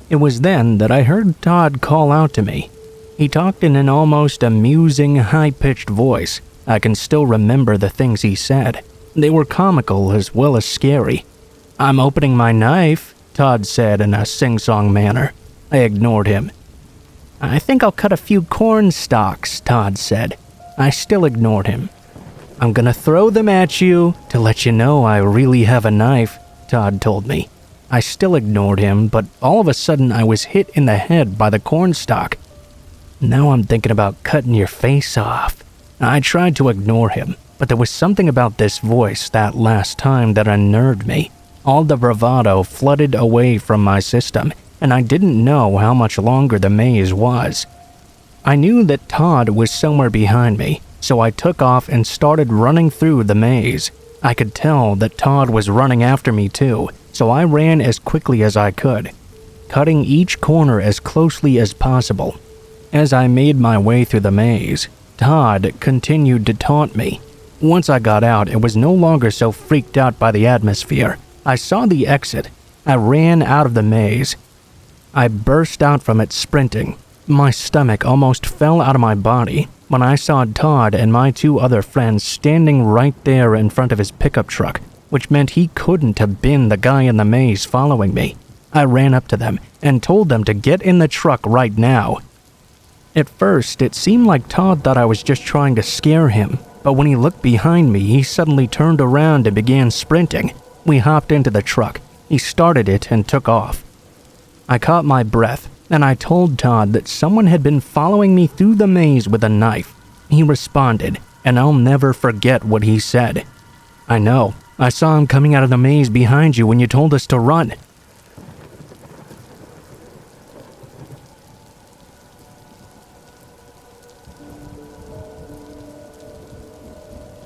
It was then that I heard Todd call out to me. He talked in an almost amusing, high-pitched voice. I can still remember the things he said. They were comical as well as scary. "I'm opening my knife," Todd said in a sing-song manner. I ignored him. "I think I'll cut a few corn stalks," Todd said. I still ignored him. "I'm gonna throw them at you to let you know I really have a knife," Todd told me. I still ignored him, but all of a sudden I was hit in the head by the corn stalk. "Now I'm thinking about cutting your face off." I tried to ignore him, but there was something about this voice that last time that unnerved me. All the bravado flooded away from my system, and I didn't know how much longer the maze was. I knew that Todd was somewhere behind me, so I took off and started running through the maze. I could tell that Todd was running after me too, so I ran as quickly as I could, cutting each corner as closely as possible. As I made my way through the maze, Todd continued to taunt me. Once I got out and was no longer so freaked out by the atmosphere, I saw the exit. I ran out of the maze. I burst out from it sprinting. My stomach almost fell out of my body when I saw Todd and my 2 other friends standing right there in front of his pickup truck, which meant he couldn't have been the guy in the maze following me. I ran up to them and told them to get in the truck right now. At first, it seemed like Todd thought I was just trying to scare him, but when he looked behind me, he suddenly turned around and began sprinting. We hopped into the truck. He started it and took off. I caught my breath, and I told Todd that someone had been following me through the maze with a knife. He responded, and I'll never forget what he said. "I know. I saw him coming out of the maze behind you when you told us to run."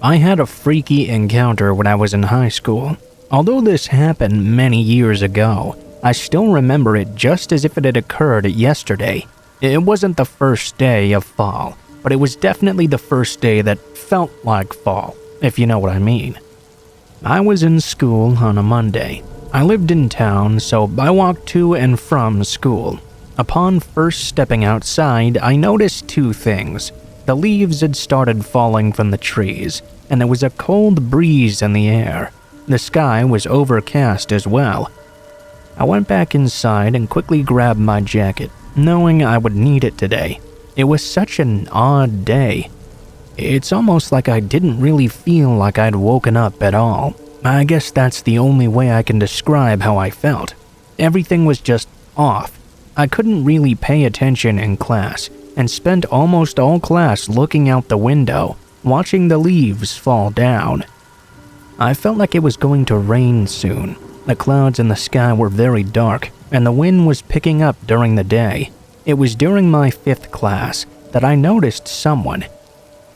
I had a freaky encounter when I was in high school. Although this happened many years ago, I still remember it just as if it had occurred yesterday. It wasn't the first day of fall, but it was definitely the first day that felt like fall, if you know what I mean. I was in school on a Monday. I lived in town, so I walked to and from school. Upon first stepping outside, I noticed 2 things. The leaves had started falling from the trees, and there was a cold breeze in the air. The sky was overcast as well. I went back inside and quickly grabbed my jacket, knowing I would need it today. It was such an odd day. It's almost like I didn't really feel like I'd woken up at all. I guess that's the only way I can describe how I felt. Everything was just off. I couldn't really pay attention in class, and spent almost all class looking out the window, watching the leaves fall down. I felt like it was going to rain soon. The clouds in the sky were very dark, and the wind was picking up during the day. It was during my 5th class that I noticed someone.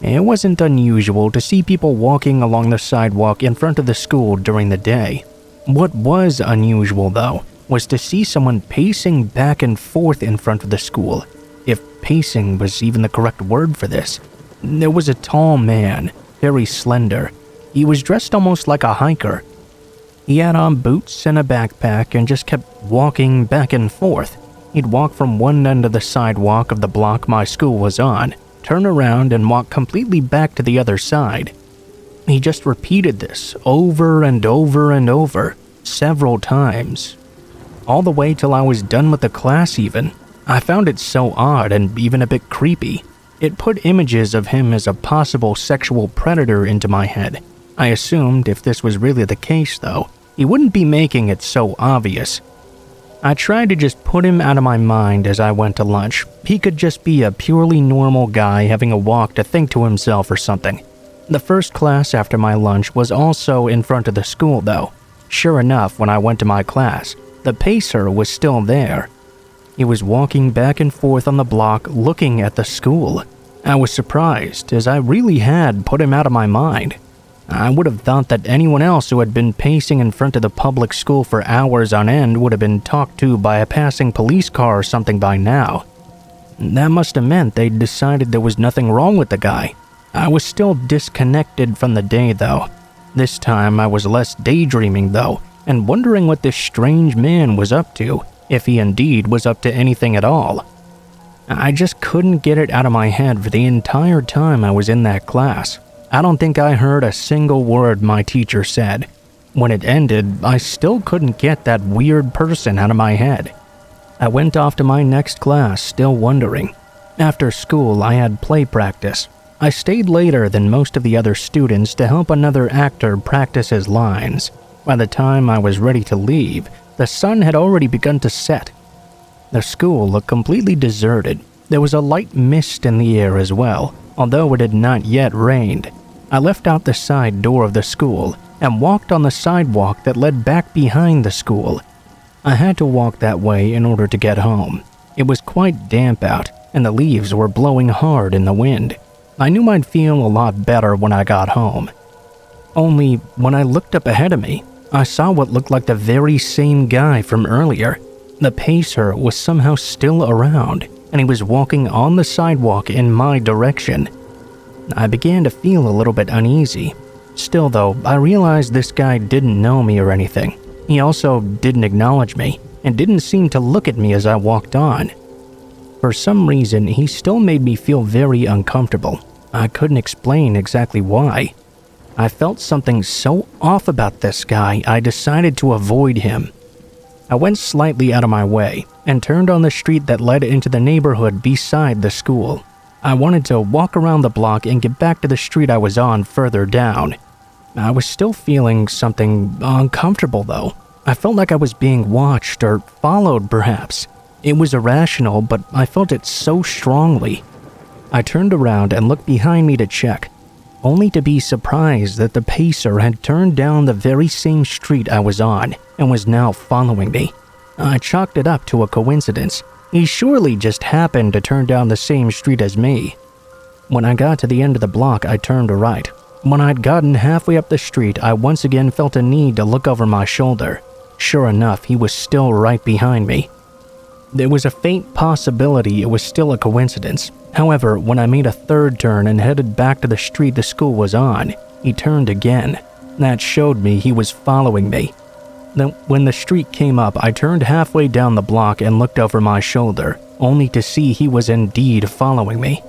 It wasn't unusual to see people walking along the sidewalk in front of the school during the day. What was unusual, though, was to see someone pacing back and forth in front of the school. If pacing was even the correct word for this. There was a tall man, very slender. He was dressed almost like a hiker. He had on boots and a backpack and just kept walking back and forth. He'd walk from one end of the sidewalk of the block my school was on, turn around and walk completely back to the other side. He just repeated this over and over and over, several times. All the way till I was done with the class even. I found it so odd and even a bit creepy. It put images of him as a possible sexual predator into my head. I assumed if this was really the case though, he wouldn't be making it so obvious. I tried to just put him out of my mind as I went to lunch. He could just be a purely normal guy having a walk to think to himself or something. The first class after my lunch was also in front of the school though. Sure enough, when I went to my class, the pacer was still there. He was walking back and forth on the block looking at the school. I was surprised, as I really had put him out of my mind. I would have thought that anyone else who had been pacing in front of the public school for hours on end would have been talked to by a passing police car or something by now. That must have meant they'd decided there was nothing wrong with the guy. I was still disconnected from the day though. This time I was less daydreaming though, and wondering what this strange man was up to. If he indeed was up to anything at all. I just couldn't get it out of my head for the entire time I was in that class. I don't think I heard a single word my teacher said. When it ended, I still couldn't get that weird person out of my head. I went off to my next class still wondering. After school, I had play practice. I stayed later than most of the other students to help another actor practice his lines. By the time I was ready to leave, the sun had already begun to set. The school looked completely deserted. There was a light mist in the air as well, although it had not yet rained. I left out the side door of the school and walked on the sidewalk that led back behind the school. I had to walk that way in order to get home. It was quite damp out, and the leaves were blowing hard in the wind. I knew I'd feel a lot better when I got home. Only when I looked up ahead of me, I saw what looked like the very same guy from earlier. The pacer was somehow still around, and he was walking on the sidewalk in my direction. I began to feel a little bit uneasy. Still though, I realized this guy didn't know me or anything. He also didn't acknowledge me, and didn't seem to look at me as I walked on. For some reason, he still made me feel very uncomfortable. I couldn't explain exactly why. I felt something so off about this guy, I decided to avoid him. I went slightly out of my way and turned on the street that led into the neighborhood beside the school. I wanted to walk around the block and get back to the street I was on further down. I was still feeling something uncomfortable though. I felt like I was being watched or followed perhaps. It was irrational, but I felt it so strongly. I turned around and looked behind me to check, only to be surprised that the pacer had turned down the very same street I was on and was now following me. I chalked it up to a coincidence. He surely just happened to turn down the same street as me. When I got to the end of the block, I turned right. When I'd gotten halfway up the street, I once again felt a need to look over my shoulder. Sure enough, he was still right behind me. There was a faint possibility it was still a coincidence. However, when I made a third turn and headed back to the street the school was on, he turned again. That showed me he was following me. Then, when the street came up, I turned halfway down the block and looked over my shoulder, only to see he was indeed following me.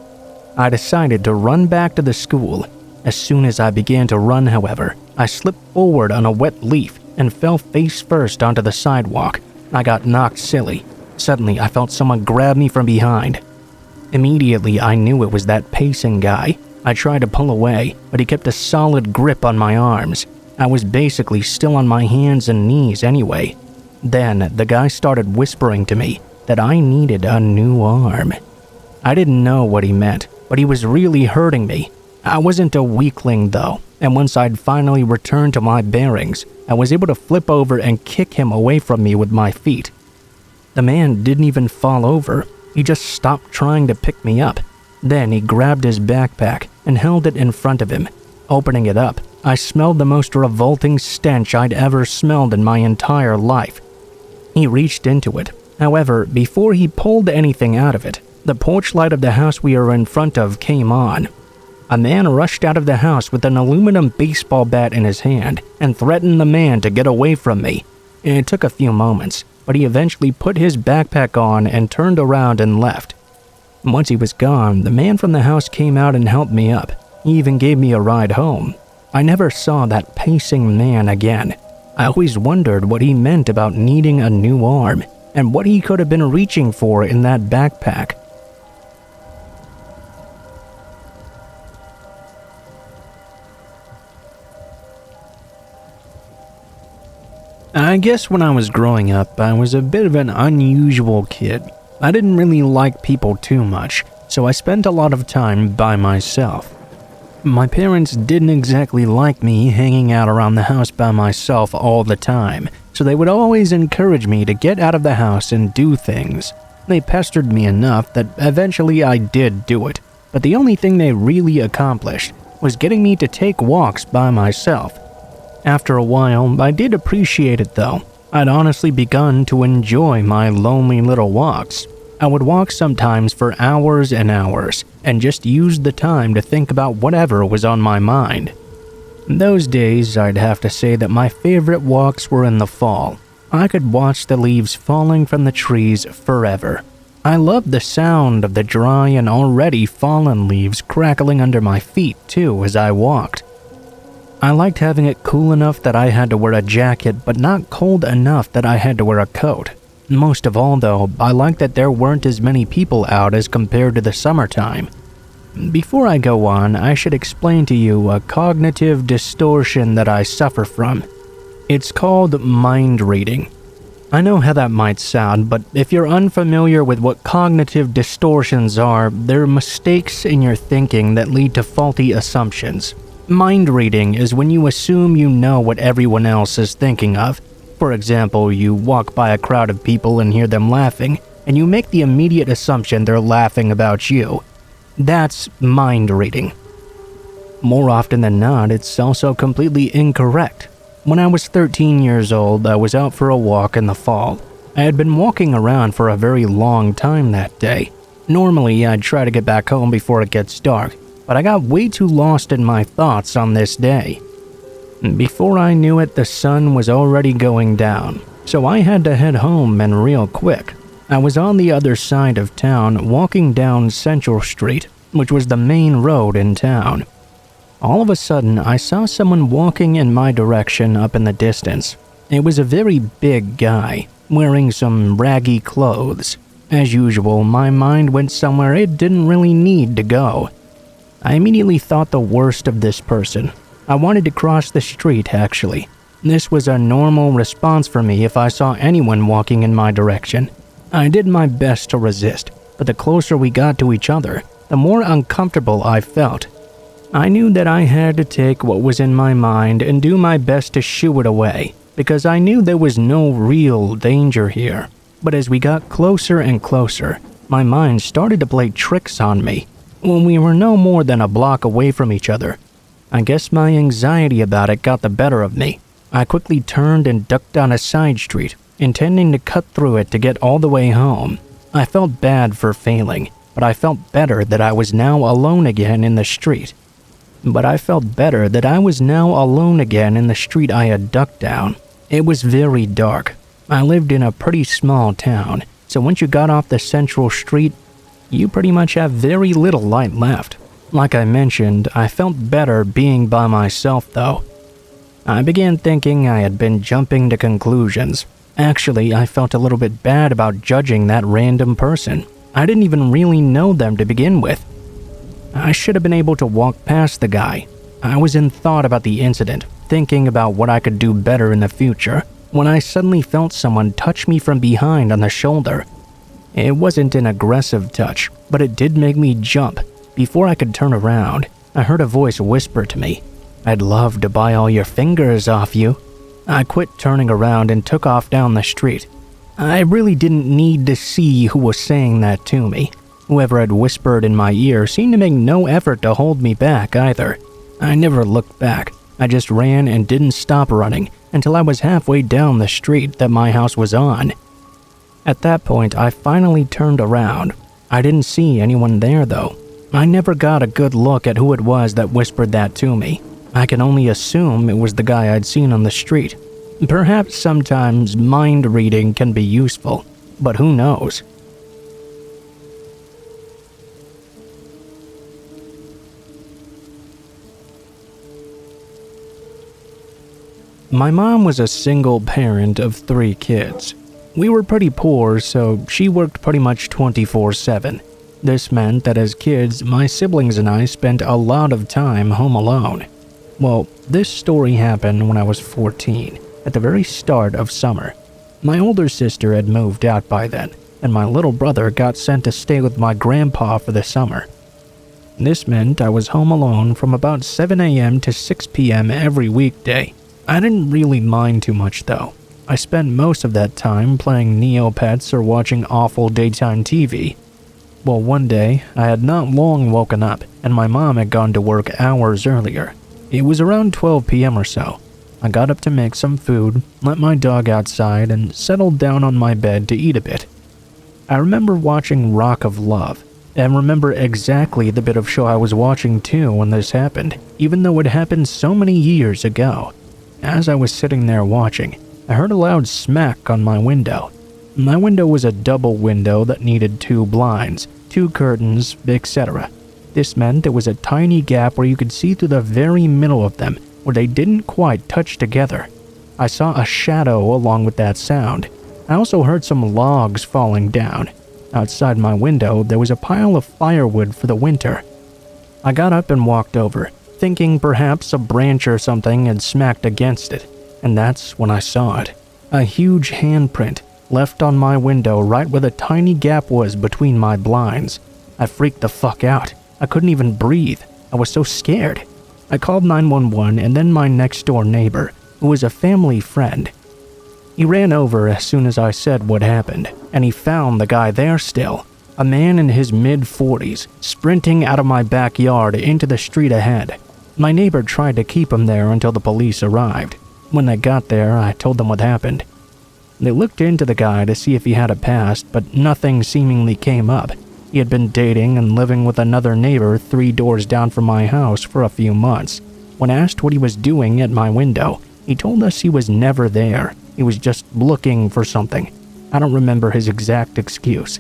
I decided to run back to the school. As soon as I began to run, however, I slipped forward on a wet leaf and fell face first onto the sidewalk. I got knocked silly. Suddenly, I felt someone grab me from behind. Immediately, I knew it was that pacing guy. I tried to pull away, but he kept a solid grip on my arms. I was basically still on my hands and knees anyway. Then, the guy started whispering to me that I needed a new arm. I didn't know what he meant, but he was really hurting me. I wasn't a weakling though, and once I'd finally returned to my bearings, I was able to flip over and kick him away from me with my feet. The man didn't even fall over. He just stopped trying to pick me up. Then he grabbed his backpack and held it in front of him. Opening it up, I smelled the most revolting stench I'd ever smelled in my entire life. He reached into it. However, before he pulled anything out of it, the porch light of the house we were in front of came on. A man rushed out of the house with an aluminum baseball bat in his hand and threatened the man to get away from me. It took a few moments, but he eventually put his backpack on and turned around and left. Once he was gone, the man from the house came out and helped me up. He even gave me a ride home. I never saw that pacing man again. I always wondered what he meant about needing a new arm and what he could have been reaching for in that backpack. I guess when I was growing up, I was a bit of an unusual kid. I didn't really like people too much, so I spent a lot of time by myself. My parents didn't exactly like me hanging out around the house by myself all the time, so they would always encourage me to get out of the house and do things. They pestered me enough that eventually I did do it, but the only thing they really accomplished was getting me to take walks by myself. After a while, I did appreciate it though. I'd honestly begun to enjoy my lonely little walks. I would walk sometimes for hours and hours, and just use the time to think about whatever was on my mind. Those days, I'd have to say that my favorite walks were in the fall. I could watch the leaves falling from the trees forever. I loved the sound of the dry and already fallen leaves crackling under my feet too as I walked. I liked having it cool enough that I had to wear a jacket, but not cold enough that I had to wear a coat. Most of all though, I liked that there weren't as many people out as compared to the summertime. Before I go on, I should explain to you a cognitive distortion that I suffer from. It's called mind reading. I know how that might sound, but if you're unfamiliar with what cognitive distortions are, they're mistakes in your thinking that lead to faulty assumptions. Mind reading is when you assume you know what everyone else is thinking of. For example, you walk by a crowd of people and hear them laughing, and you make the immediate assumption they're laughing about you. That's mind reading. More often than not, it's also completely incorrect. When I was 13 years old, I was out for a walk in the fall. I had been walking around for a very long time that day. Normally, I'd try to get back home before it gets dark, but I got way too lost in my thoughts on this day. Before I knew it, the sun was already going down, so I had to head home and real quick. I was on the other side of town walking down Central Street, which was the main road in town. All of a sudden, I saw someone walking in my direction up in the distance. It was a very big guy, wearing some raggy clothes. As usual, my mind went somewhere it didn't really need to go. I immediately thought the worst of this person. I wanted to cross the street, actually. This was a normal response for me if I saw anyone walking in my direction. I did my best to resist, but the closer we got to each other, the more uncomfortable I felt. I knew that I had to take what was in my mind and do my best to shoo it away, because I knew there was no real danger here. But as we got closer and closer, my mind started to play tricks on me. When we were no more than a block away from each other, I guess my anxiety about it got the better of me. I quickly turned and ducked down a side street, intending to cut through it to get all the way home. I felt bad for failing, but I felt better that I was now alone again in the street. I had ducked down. It was very dark. I lived in a pretty small town, so once you got off the Central Street, you pretty much have very little light left. Like I mentioned, I felt better being by myself though. I began thinking I had been jumping to conclusions. Actually, I felt a little bit bad about judging that random person. I didn't even really know them to begin with. I should have been able to walk past the guy. I was in thought about the incident, thinking about what I could do better in the future, when I suddenly felt someone touch me from behind on the shoulder. It wasn't an aggressive touch, but it did make me jump. Before I could turn around, I heard a voice whisper to me, "I'd love to buy all your fingers off you." I quit turning around and took off down the street. I really didn't need to see who was saying that to me. Whoever had whispered in my ear seemed to make no effort to hold me back either. I never looked back. I just ran and didn't stop running until I was halfway down the street that my house was on. At that point, I finally turned around. I didn't see anyone there though. I never got a good look at who it was that whispered that to me. I can only assume it was the guy I'd seen on the street. Perhaps sometimes mind reading can be useful, but who knows? My mom was a single parent of 3 kids. We were pretty poor, so she worked pretty much 24/7. This meant that as kids, my siblings and I spent a lot of time home alone. Well, this story happened when I was 14, at the very start of summer. My older sister had moved out by then, and my little brother got sent to stay with my grandpa for the summer. This meant I was home alone from about 7 a.m. to 6 p.m. every weekday. I didn't really mind too much though. I spent most of that time playing Neopets or watching awful daytime TV. Well, one day, I had not long woken up, and my mom had gone to work hours earlier. It was around 12 p.m. or so. I got up to make some food, let my dog outside, and settled down on my bed to eat a bit. I remember watching Rock of Love, and remember exactly the bit of show I was watching too when this happened, even though it happened so many years ago. As I was sitting there watching, I heard a loud smack on my window. My window was a double window that needed 2 blinds, 2 curtains, etc. This meant there was a tiny gap where you could see through the very middle of them, where they didn't quite touch together. I saw a shadow along with that sound. I also heard some logs falling down. Outside my window, there was a pile of firewood for the winter. I got up and walked over, thinking perhaps a branch or something had smacked against it, and that's when I saw it. A huge handprint left on my window right where the tiny gap was between my blinds. I freaked the fuck out. I couldn't even breathe. I was so scared. I called 911 and then my next door neighbor, who was a family friend. He ran over as soon as I said what happened, and he found the guy there still. A man in his mid-40s, sprinting out of my backyard into the street ahead. My neighbor tried to keep him there until the police arrived. When they got there, I told them what happened. They looked into the guy to see if he had a past, but nothing seemingly came up. He had been dating and living with another neighbor 3 doors down from my house for a few months. When asked what he was doing at my window, he told us he was never there. He was just looking for something. I don't remember his exact excuse.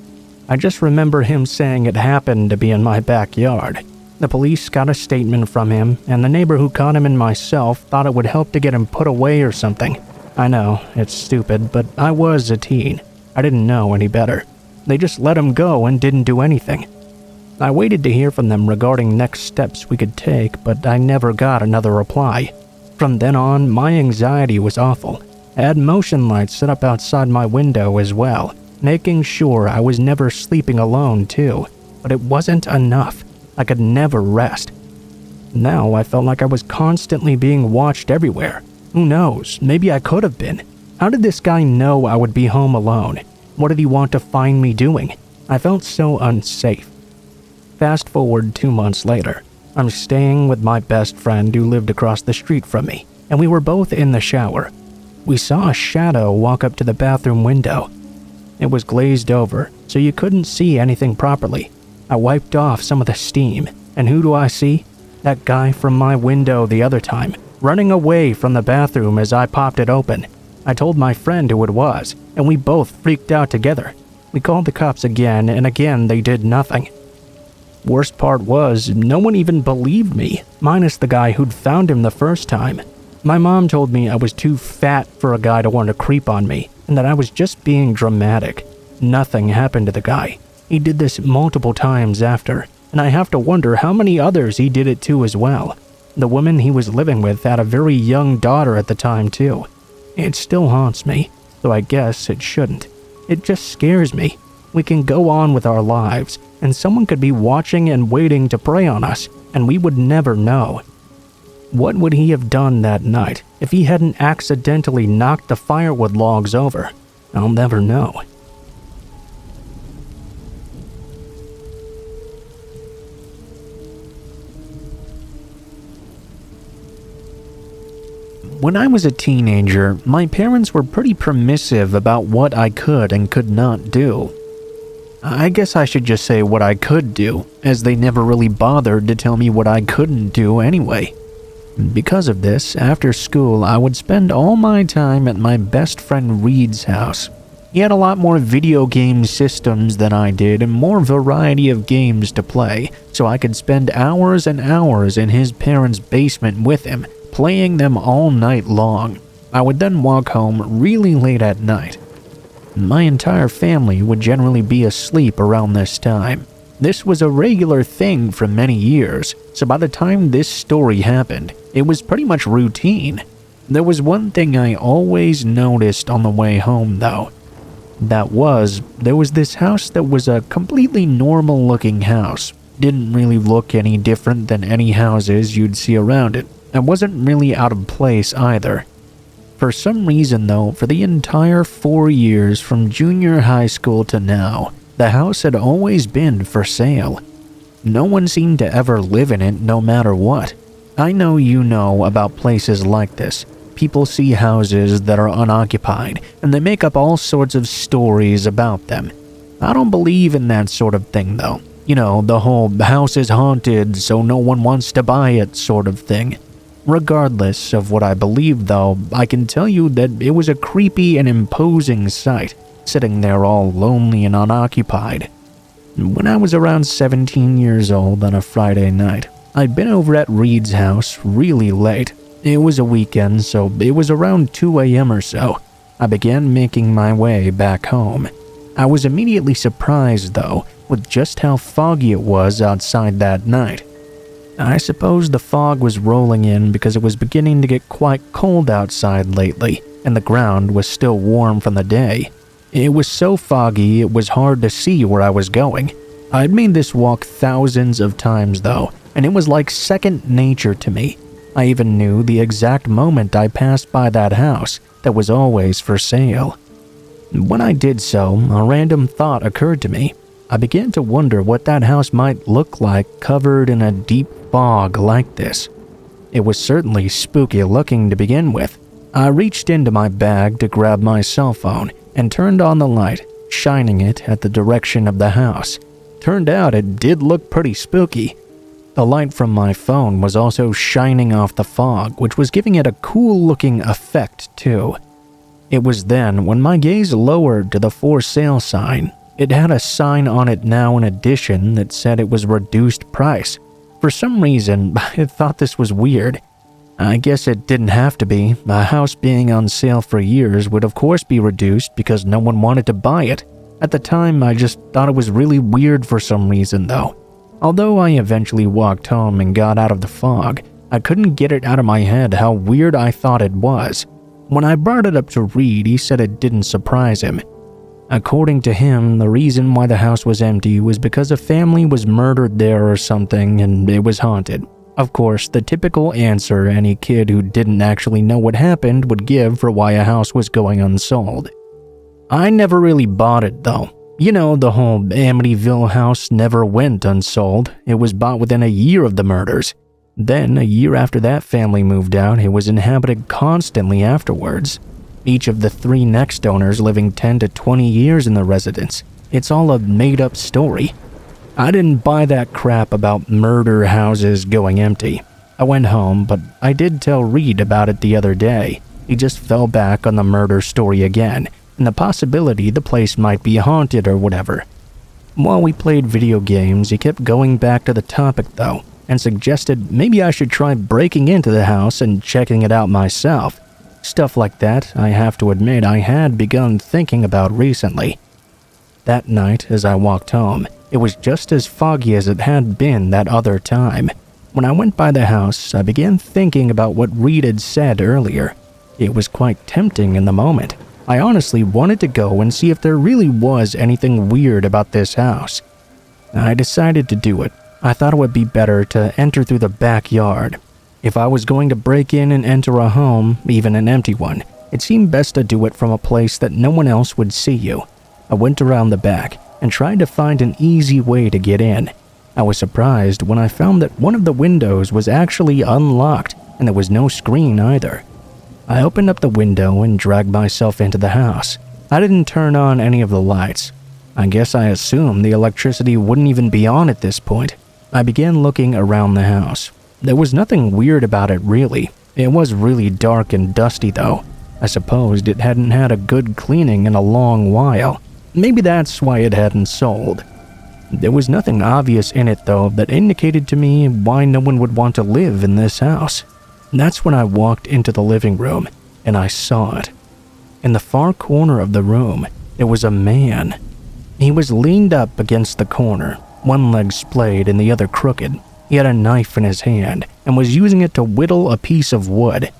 I just remember him saying it happened to be in my backyard. The police got a statement from him, and the neighbor who caught him and myself thought it would help to get him put away or something. I know, it's stupid, but I was a teen. I didn't know any better. They just let him go and didn't do anything. I waited to hear from them regarding next steps we could take, but I never got another reply. From then on, my anxiety was awful. I had motion lights set up outside my window as well, making sure I was never sleeping alone too. But it wasn't enough. I could never rest. Now I felt like I was constantly being watched everywhere. Who knows, maybe I could have been. How did this guy know I would be home alone? What did he want to find me doing? I felt so unsafe. Fast forward 2 months later. I'm staying with my best friend who lived across the street from me, and we were both in the shower. We saw a shadow walk up to the bathroom window. It was glazed over, so you couldn't see anything properly. I wiped off some of the steam, and who do I see? That guy from my window the other time, running away from the bathroom as I popped it open. I told my friend who it was, and we both freaked out together. We called the cops again, and again they did nothing. Worst part was, no one even believed me, minus the guy who'd found him the first time. My mom told me I was too fat for a guy to want to creep on me, and that I was just being dramatic. Nothing happened to the guy. He did this multiple times after, and I have to wonder how many others he did it to as well. The woman he was living with had a very young daughter at the time too. It still haunts me, though I guess it shouldn't. It just scares me. We can go on with our lives, and someone could be watching and waiting to prey on us, and we would never know. What would he have done that night if he hadn't accidentally knocked the firewood logs over? I'll never know. When I was a teenager, my parents were pretty permissive about what I could and could not do. I guess I should just say what I could do, as they never really bothered to tell me what I couldn't do anyway. Because of this, after school, I would spend all my time at my best friend Reed's house. He had a lot more video game systems than I did and more variety of games to play, so I could spend hours and hours in his parents' basement with him, playing them all night long. I would then walk home really late at night. My entire family would generally be asleep around this time. This was a regular thing for many years, so by the time this story happened, it was pretty much routine. There was one thing I always noticed on the way home though. There was this house that was a completely normal looking house. Didn't really look any different than any houses you'd see around it, and wasn't really out of place either. For some reason though, for the entire 4 years from junior high school to now, the house had always been for sale. No one seemed to ever live in it no matter what. I know you know about places like this. People see houses that are unoccupied, and they make up all sorts of stories about them. I don't believe in that sort of thing though. You know, the whole house is haunted so no one wants to buy it sort of thing. Regardless of what I believe though, I can tell you that it was a creepy and imposing sight, sitting there all lonely and unoccupied. When I was around 17 years old on a Friday night, I'd been over at Reed's house really late. It was a weekend, so it was around 2 a.m. or so. I began making my way back home. I was immediately surprised though, with just how foggy it was outside that night. I suppose the fog was rolling in because it was beginning to get quite cold outside lately, and the ground was still warm from the day. It was so foggy it was hard to see where I was going. I'd made this walk thousands of times though, and it was like second nature to me. I even knew the exact moment I passed by that house that was always for sale. When I did so, a random thought occurred to me. I began to wonder what that house might look like covered in a deep fog like this. It was certainly spooky looking to begin with. I reached into my bag to grab my cell phone and turned on the light, shining it at the direction of the house. Turned out it did look pretty spooky. The light from my phone was also shining off the fog, which was giving it a cool-looking effect too. It was then when my gaze lowered to the for sale sign. It had a sign on it now in addition that said it was reduced price. For some reason, I thought this was weird. I guess it didn't have to be. A house being on sale for years would of course be reduced because no one wanted to buy it. At the time, I just thought it was really weird for some reason though. Although I eventually walked home and got out of the fog, I couldn't get it out of my head how weird I thought it was. When I brought it up to Reed, he said it didn't surprise him. According to him, the reason why the house was empty was because a family was murdered there or something and it was haunted. Of course, the typical answer any kid who didn't actually know what happened would give for why a house was going unsold. I never really bought it though. You know, the whole Amityville house never went unsold. It was bought within a year of the murders. Then, a year after that family moved out, it was inhabited constantly afterwards. Each of the 3 next owners living 10 to 20 years in the residence. It's all a made-up story. I didn't buy that crap about murder houses going empty. I went home, but I did tell Reed about it the other day. He just fell back on the murder story again, and the possibility the place might be haunted or whatever. While we played video games, he kept going back to the topic though, and suggested maybe I should try breaking into the house and checking it out myself. Stuff like that, I have to admit, I had begun thinking about recently. That night, as I walked home, it was just as foggy as it had been that other time. When I went by the house, I began thinking about what Reed had said earlier. It was quite tempting in the moment. I honestly wanted to go and see if there really was anything weird about this house. I decided to do it. I thought it would be better to enter through the backyard. If I was going to break in and enter a home, even an empty one, it seemed best to do it from a place that no one else would see you. I went around the back and tried to find an easy way to get in. I was surprised when I found that one of the windows was actually unlocked and there was no screen either. I opened up the window and dragged myself into the house. I didn't turn on any of the lights. I guess I assumed the electricity wouldn't even be on at this point. I began looking around the house. There was nothing weird about it really. It was really dark and dusty though. I supposed it hadn't had a good cleaning in a long while. Maybe that's why it hadn't sold. There was nothing obvious in it though that indicated to me why no one would want to live in this house. That's when I walked into the living room and I saw it. In the far corner of the room, there was a man. He was leaned up against the corner, one leg splayed and the other crooked. He had a knife in his hand and was using it to whittle a piece of wood.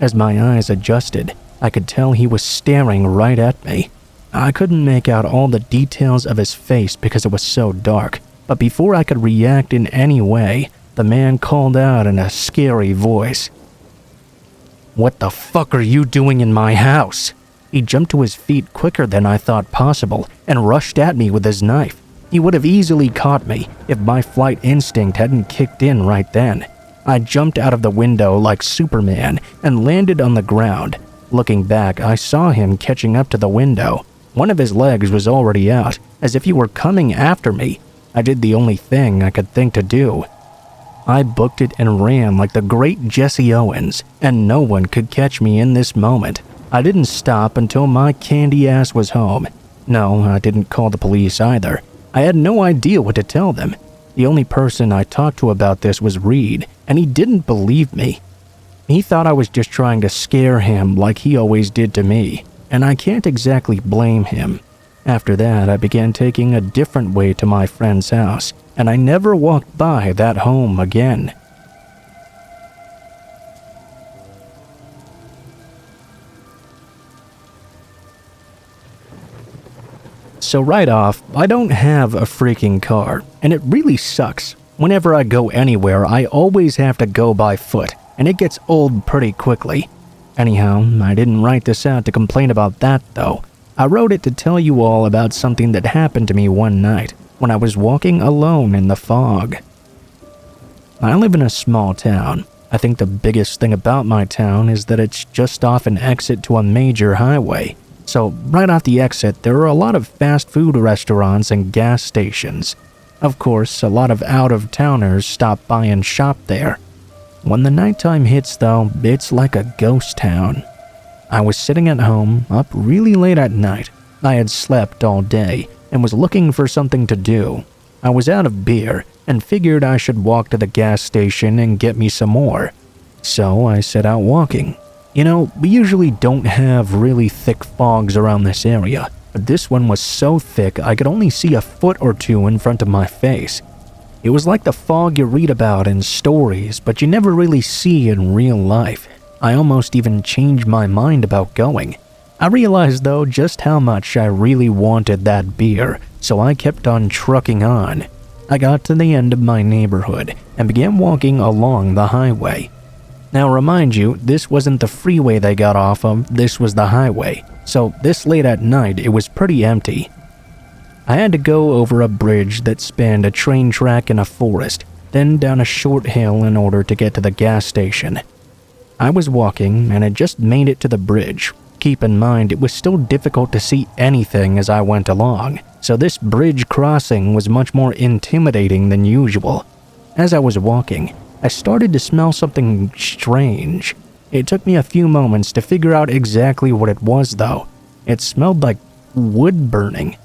As my eyes adjusted, I could tell he was staring right at me. I couldn't make out all the details of his face because it was so dark, but before I could react in any way, the man called out in a scary voice, "What the fuck are you doing in my house?" He jumped to his feet quicker than I thought possible and rushed at me with his knife. He would have easily caught me if my flight instinct hadn't kicked in right then. I jumped out of the window like Superman and landed on the ground. Looking back, I saw him catching up to the window. One of his legs was already out, as if he were coming after me. I did the only thing I could think to do. I booked it and ran like the great Jesse Owens, and no one could catch me in this moment. I didn't stop until my candy ass was home. No, I didn't call the police either. I had no idea what to tell them. The only person I talked to about this was Reed, and he didn't believe me. He thought I was just trying to scare him like he always did to me, and I can't exactly blame him. After that, I began taking a different way to my friend's house, and I never walked by that home again. So right off, I don't have a freaking car, and it really sucks. Whenever I go anywhere, I always have to go by foot, and it gets old pretty quickly. Anyhow, I didn't write this out to complain about that though. I wrote it to tell you all about something that happened to me one night when I was walking alone in the fog. I live in a small town. I think the biggest thing about my town is that it's just off an exit to a major highway. So right off the exit, there are a lot of fast food restaurants and gas stations. Of course, a lot of out-of-towners stop by and shop there. When the nighttime hits though, it's like a ghost town. I was sitting at home, up really late at night. I had slept all day and was looking for something to do. I was out of beer and figured I should walk to the gas station and get me some more. So I set out walking. You know, we usually don't have really thick fogs around this area, but this one was so thick I could only see a foot or two in front of my face. It was like the fog you read about in stories, but you never really see in real life. I almost even changed my mind about going. I realized though just how much I really wanted that beer, so I kept on trucking on. I got to the end of my neighborhood and began walking along the highway. Now remind you, this wasn't the freeway they got off of, this was the highway, so this late at night it was pretty empty. I had to go over a bridge that spanned a train track in a forest, then down a short hill in order to get to the gas station. I was walking and had just made it to the bridge. Keep in mind, it was still difficult to see anything as I went along, so this bridge crossing was much more intimidating than usual. As I was walking, I started to smell something strange. It took me a few moments to figure out exactly what it was though. It smelled like wood burning.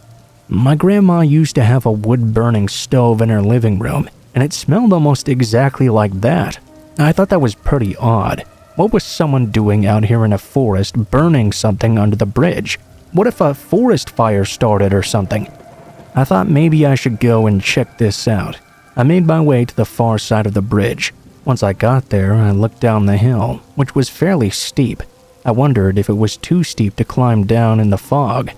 My grandma used to have a wood-burning stove in her living room, and it smelled almost exactly like that. I thought that was pretty odd. What was someone doing out here in a forest burning something under the bridge? What if a forest fire started or something? I thought maybe I should go and check this out. I made my way to the far side of the bridge. Once I got there, I looked down the hill, which was fairly steep. I wondered if it was too steep to climb down in the fog.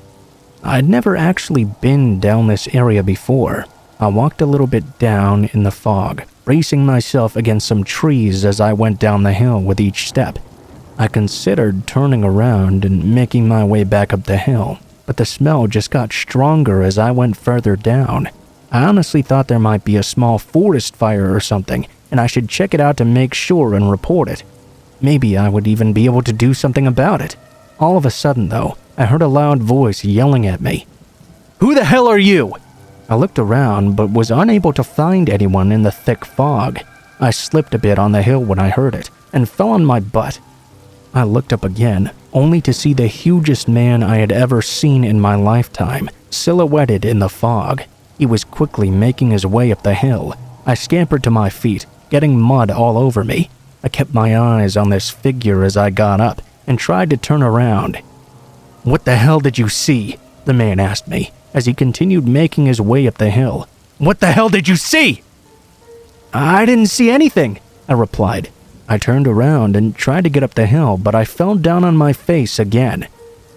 I'd never actually been down this area before. I walked a little bit down in the fog, bracing myself against some trees as I went down the hill with each step. I considered turning around and making my way back up the hill, but the smell just got stronger as I went further down. I honestly thought there might be a small forest fire or something, and I should check it out to make sure and report it. Maybe I would even be able to do something about it. All of a sudden, though, I heard a loud voice yelling at me. "Who the hell are you?" I looked around but was unable to find anyone in the thick fog. I slipped a bit on the hill when I heard it and fell on my butt. I looked up again, only to see the hugest man I had ever seen in my lifetime, silhouetted in the fog. He was quickly making his way up the hill. I scampered to my feet, getting mud all over me. I kept my eyes on this figure as I got up and tried to turn around. "What the hell did you see?" the man asked me as he continued making his way up the hill. "What the hell did you see?" "I didn't see anything," I replied. I turned around and tried to get up the hill, but I fell down on my face again.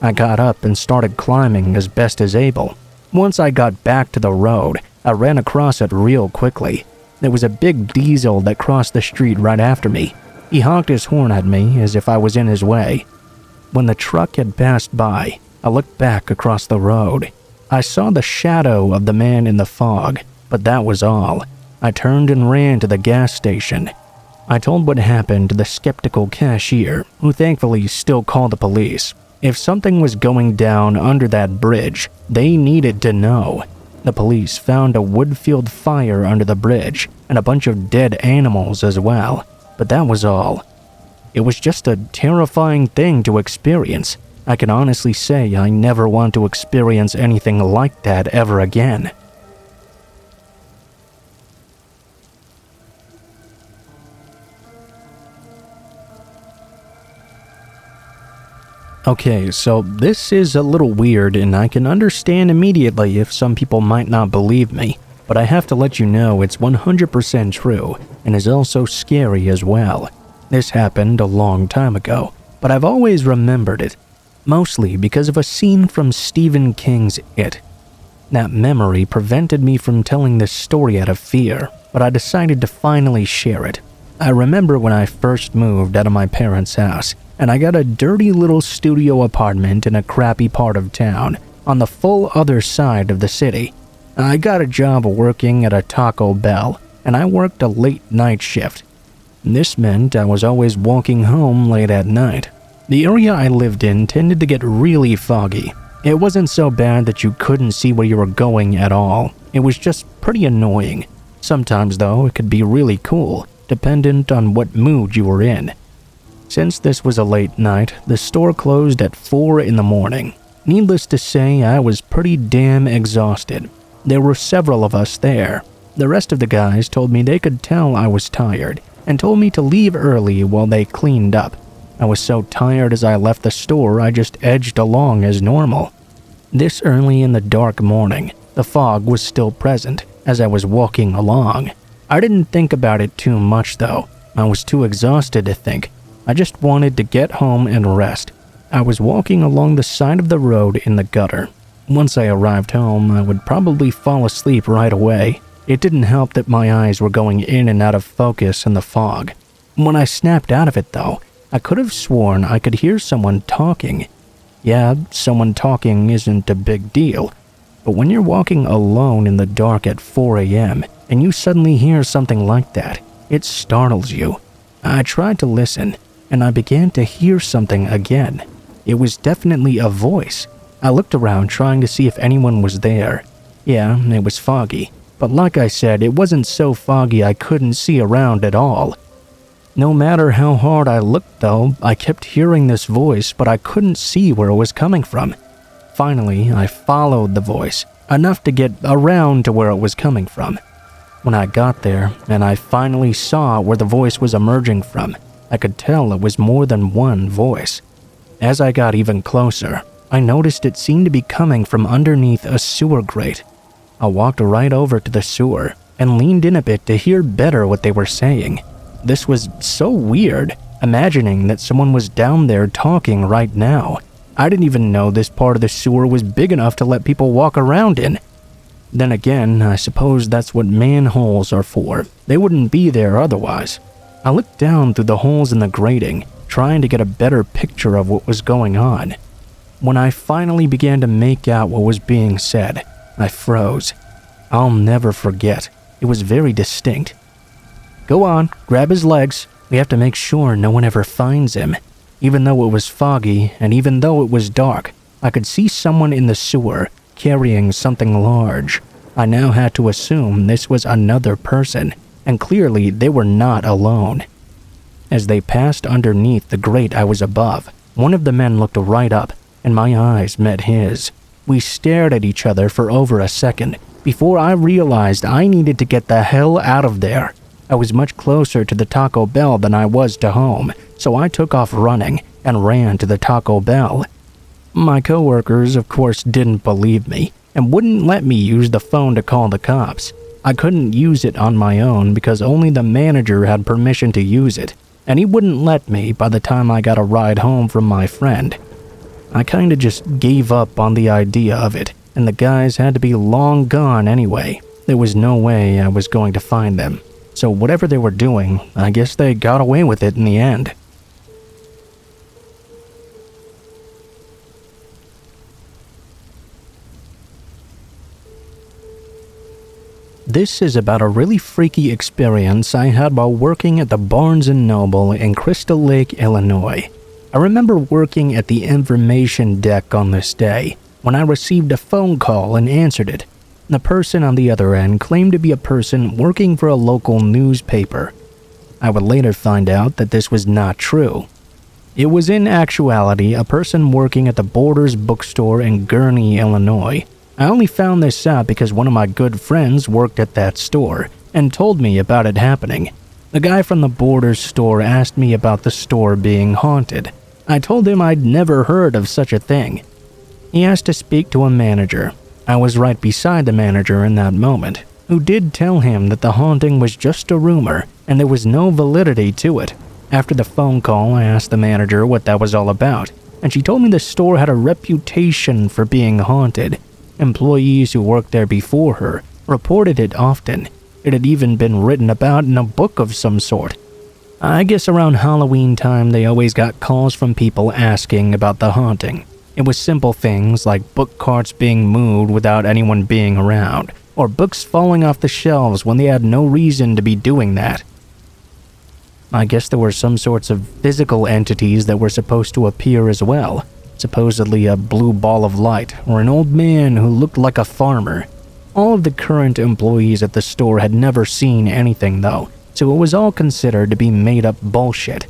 I got up and started climbing as best as able. Once I got back to the road, I ran across it real quickly. There was a big diesel that crossed the street right after me. He honked his horn at me as if I was in his way. When the truck had passed by, I looked back across the road. I saw the shadow of the man in the fog, but that was all. I turned and ran to the gas station. I told what happened to the skeptical cashier, who thankfully still called the police. If something was going down under that bridge, they needed to know. The police found a wood-field fire under the bridge and a bunch of dead animals as well, but that was all. It was just a terrifying thing to experience. I can honestly say I never want to experience anything like that ever again. Okay, so this is a little weird and I can understand immediately if some people might not believe me, but I have to let you know it's 100% true and is also scary as well. This happened a long time ago, but I've always remembered it, mostly because of a scene from Stephen King's It. That memory prevented me from telling this story out of fear, but I decided to finally share it. I remember when I first moved out of my parents' house, and I got a dirty little studio apartment in a crappy part of town, on the full other side of the city. I got a job working at a Taco Bell, and I worked a late night shift. This meant I was always walking home late at night. The area I lived in tended to get really foggy. It wasn't so bad that you couldn't see where you were going at all. It was just pretty annoying. Sometimes, though, it could be really cool, dependent on what mood you were in. Since this was a late night, the store closed at 4 in the morning. Needless to say, I was pretty damn exhausted. There were several of us there. The rest of the guys told me they could tell I was tired, and told me to leave early while they cleaned up. I was so tired as I left the store, I just edged along as normal. This early in the dark morning, the fog was still present as I was walking along. I didn't think about it too much though. I was too exhausted to think. I just wanted to get home and rest. I was walking along the side of the road in the gutter. Once I arrived home, I would probably fall asleep right away. It didn't help that my eyes were going in and out of focus in the fog. When I snapped out of it though, I could have sworn I could hear someone talking. Yeah, someone talking isn't a big deal. But when you're walking alone in the dark at 4 a.m. and you suddenly hear something like that, it startles you. I tried to listen, and I began to hear something again. It was definitely a voice. I looked around trying to see if anyone was there. Yeah, it was foggy, but like I said, it wasn't so foggy I couldn't see around at all. No matter how hard I looked though, I kept hearing this voice, but I couldn't see where it was coming from. Finally, I followed the voice, enough to get around to where it was coming from. When I got there, and I finally saw where the voice was emerging from, I could tell it was more than one voice. As I got even closer, I noticed it seemed to be coming from underneath a sewer grate. I walked right over to the sewer and leaned in a bit to hear better what they were saying. This was so weird, imagining that someone was down there talking right now. I didn't even know this part of the sewer was big enough to let people walk around in. Then again, I suppose that's what manholes are for. They wouldn't be there otherwise. I looked down through the holes in the grating, trying to get a better picture of what was going on. When I finally began to make out what was being said, I froze. I'll never forget. It was very distinct. "Go on, grab his legs. We have to make sure no one ever finds him." Even though it was foggy, and even though it was dark, I could see someone in the sewer carrying something large. I now had to assume this was another person, and clearly they were not alone. As they passed underneath the grate I was above, one of the men looked right up, and my eyes met his. We stared at each other for over a second before I realized I needed to get the hell out of there. I was much closer to the Taco Bell than I was to home, so I took off running and ran to the Taco Bell. My coworkers, of course, didn't believe me and wouldn't let me use the phone to call the cops. I couldn't use it on my own because only the manager had permission to use it, and he wouldn't let me by the time I got a ride home from my friend. I kinda just gave up on the idea of it, and the guys had to be long gone anyway. There was no way I was going to find them. So whatever they were doing, I guess they got away with it in the end. This is about a really freaky experience I had while working at the Barnes & Noble in Crystal Lake, Illinois. I remember working at the information deck on this day when I received a phone call and answered it. The person on the other end claimed to be a person working for a local newspaper. I would later find out that this was not true. It was in actuality a person working at the Borders bookstore in Gurnee, Illinois. I only found this out because one of my good friends worked at that store and told me about it happening. The guy from the Borders store asked me about the store being haunted. I told him I'd never heard of such a thing. He asked to speak to a manager. I was right beside the manager in that moment, who did tell him that the haunting was just a rumor and there was no validity to it. After the phone call, I asked the manager what that was all about, and she told me the store had a reputation for being haunted. Employees who worked there before her reported it often. It had even been written about in a book of some sort. I guess around Halloween time they always got calls from people asking about the haunting. It was simple things like book carts being moved without anyone being around, or books falling off the shelves when they had no reason to be doing that. I guess there were some sorts of physical entities that were supposed to appear as well, supposedly a blue ball of light or an old man who looked like a farmer. All of the current employees at the store had never seen anything though, so it was all considered to be made-up bullshit.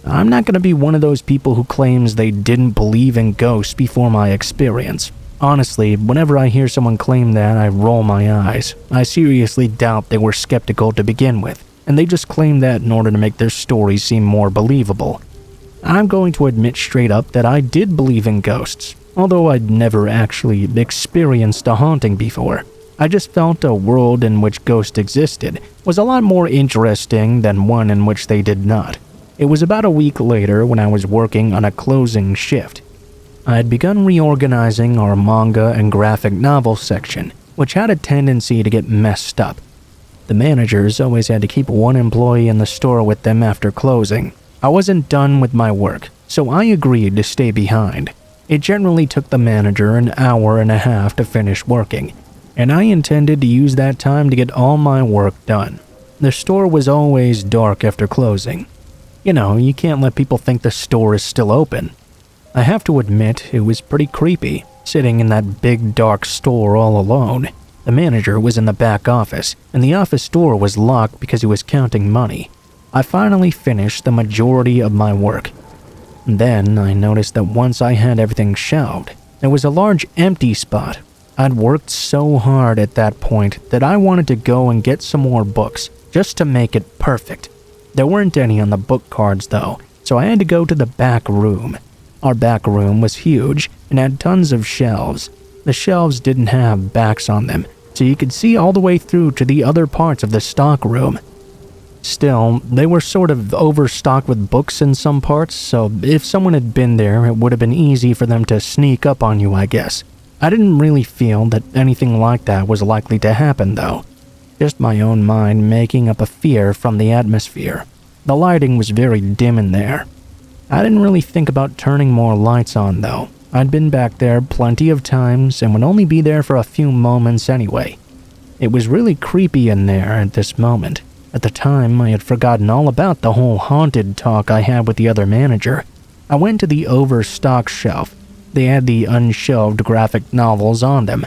I'm not going to be one of those people who claims they didn't believe in ghosts before my experience. Honestly, whenever I hear someone claim that, I roll my eyes. I seriously doubt they were skeptical to begin with, and they just claimed that in order to make their stories seem more believable. I'm going to admit straight up that I did believe in ghosts, although I'd never actually experienced a haunting before. I just felt a world in which ghosts existed was a lot more interesting than one in which they did not. It was about a week later when I was working on a closing shift. I had begun reorganizing our manga and graphic novel section, which had a tendency to get messed up. The managers always had to keep one employee in the store with them after closing. I wasn't done with my work, so I agreed to stay behind. It generally took the manager an hour and a half to finish working, and I intended to use that time to get all my work done. The store was always dark after closing. You know, you can't let people think the store is still open. I have to admit, it was pretty creepy, sitting in that big dark store all alone. The manager was in the back office, and the office door was locked because he was counting money. I finally finished the majority of my work. Then I noticed that once I had everything shelved, there was a large empty spot. I'd worked so hard at that point that I wanted to go and get some more books, just to make it perfect. There weren't any on the book cards though, so I had to go to the back room. Our back room was huge and had tons of shelves. The shelves didn't have backs on them, so you could see all the way through to the other parts of the stock room. Still, they were sort of overstocked with books in some parts, so if someone had been there, it would have been easy for them to sneak up on you, I guess. I didn't really feel that anything like that was likely to happen though. Just my own mind making up a fear from the atmosphere. The lighting was very dim in there. I didn't really think about turning more lights on though. I'd been back there plenty of times and would only be there for a few moments anyway. It was really creepy in there at this moment. At the time, I had forgotten all about the whole haunted talk I had with the other manager. I went to the overstocked shelf. They had the unshelved graphic novels on them.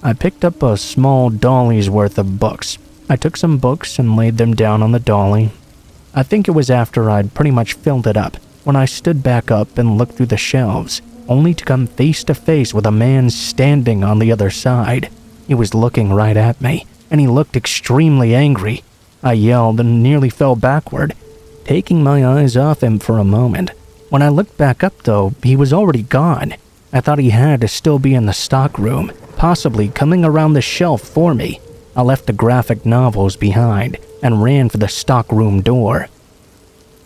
I picked up a small dolly's worth of books. I took some books and laid them down on the dolly. I think it was after I'd pretty much filled it up when I stood back up and looked through the shelves, only to come face to face with a man standing on the other side. He was looking right at me, and he looked extremely angry. I yelled and nearly fell backward, taking my eyes off him for a moment. When I looked back up though, he was already gone. I thought he had to still be in the stock room, possibly coming around the shelf for me. I left the graphic novels behind and ran for the stockroom door.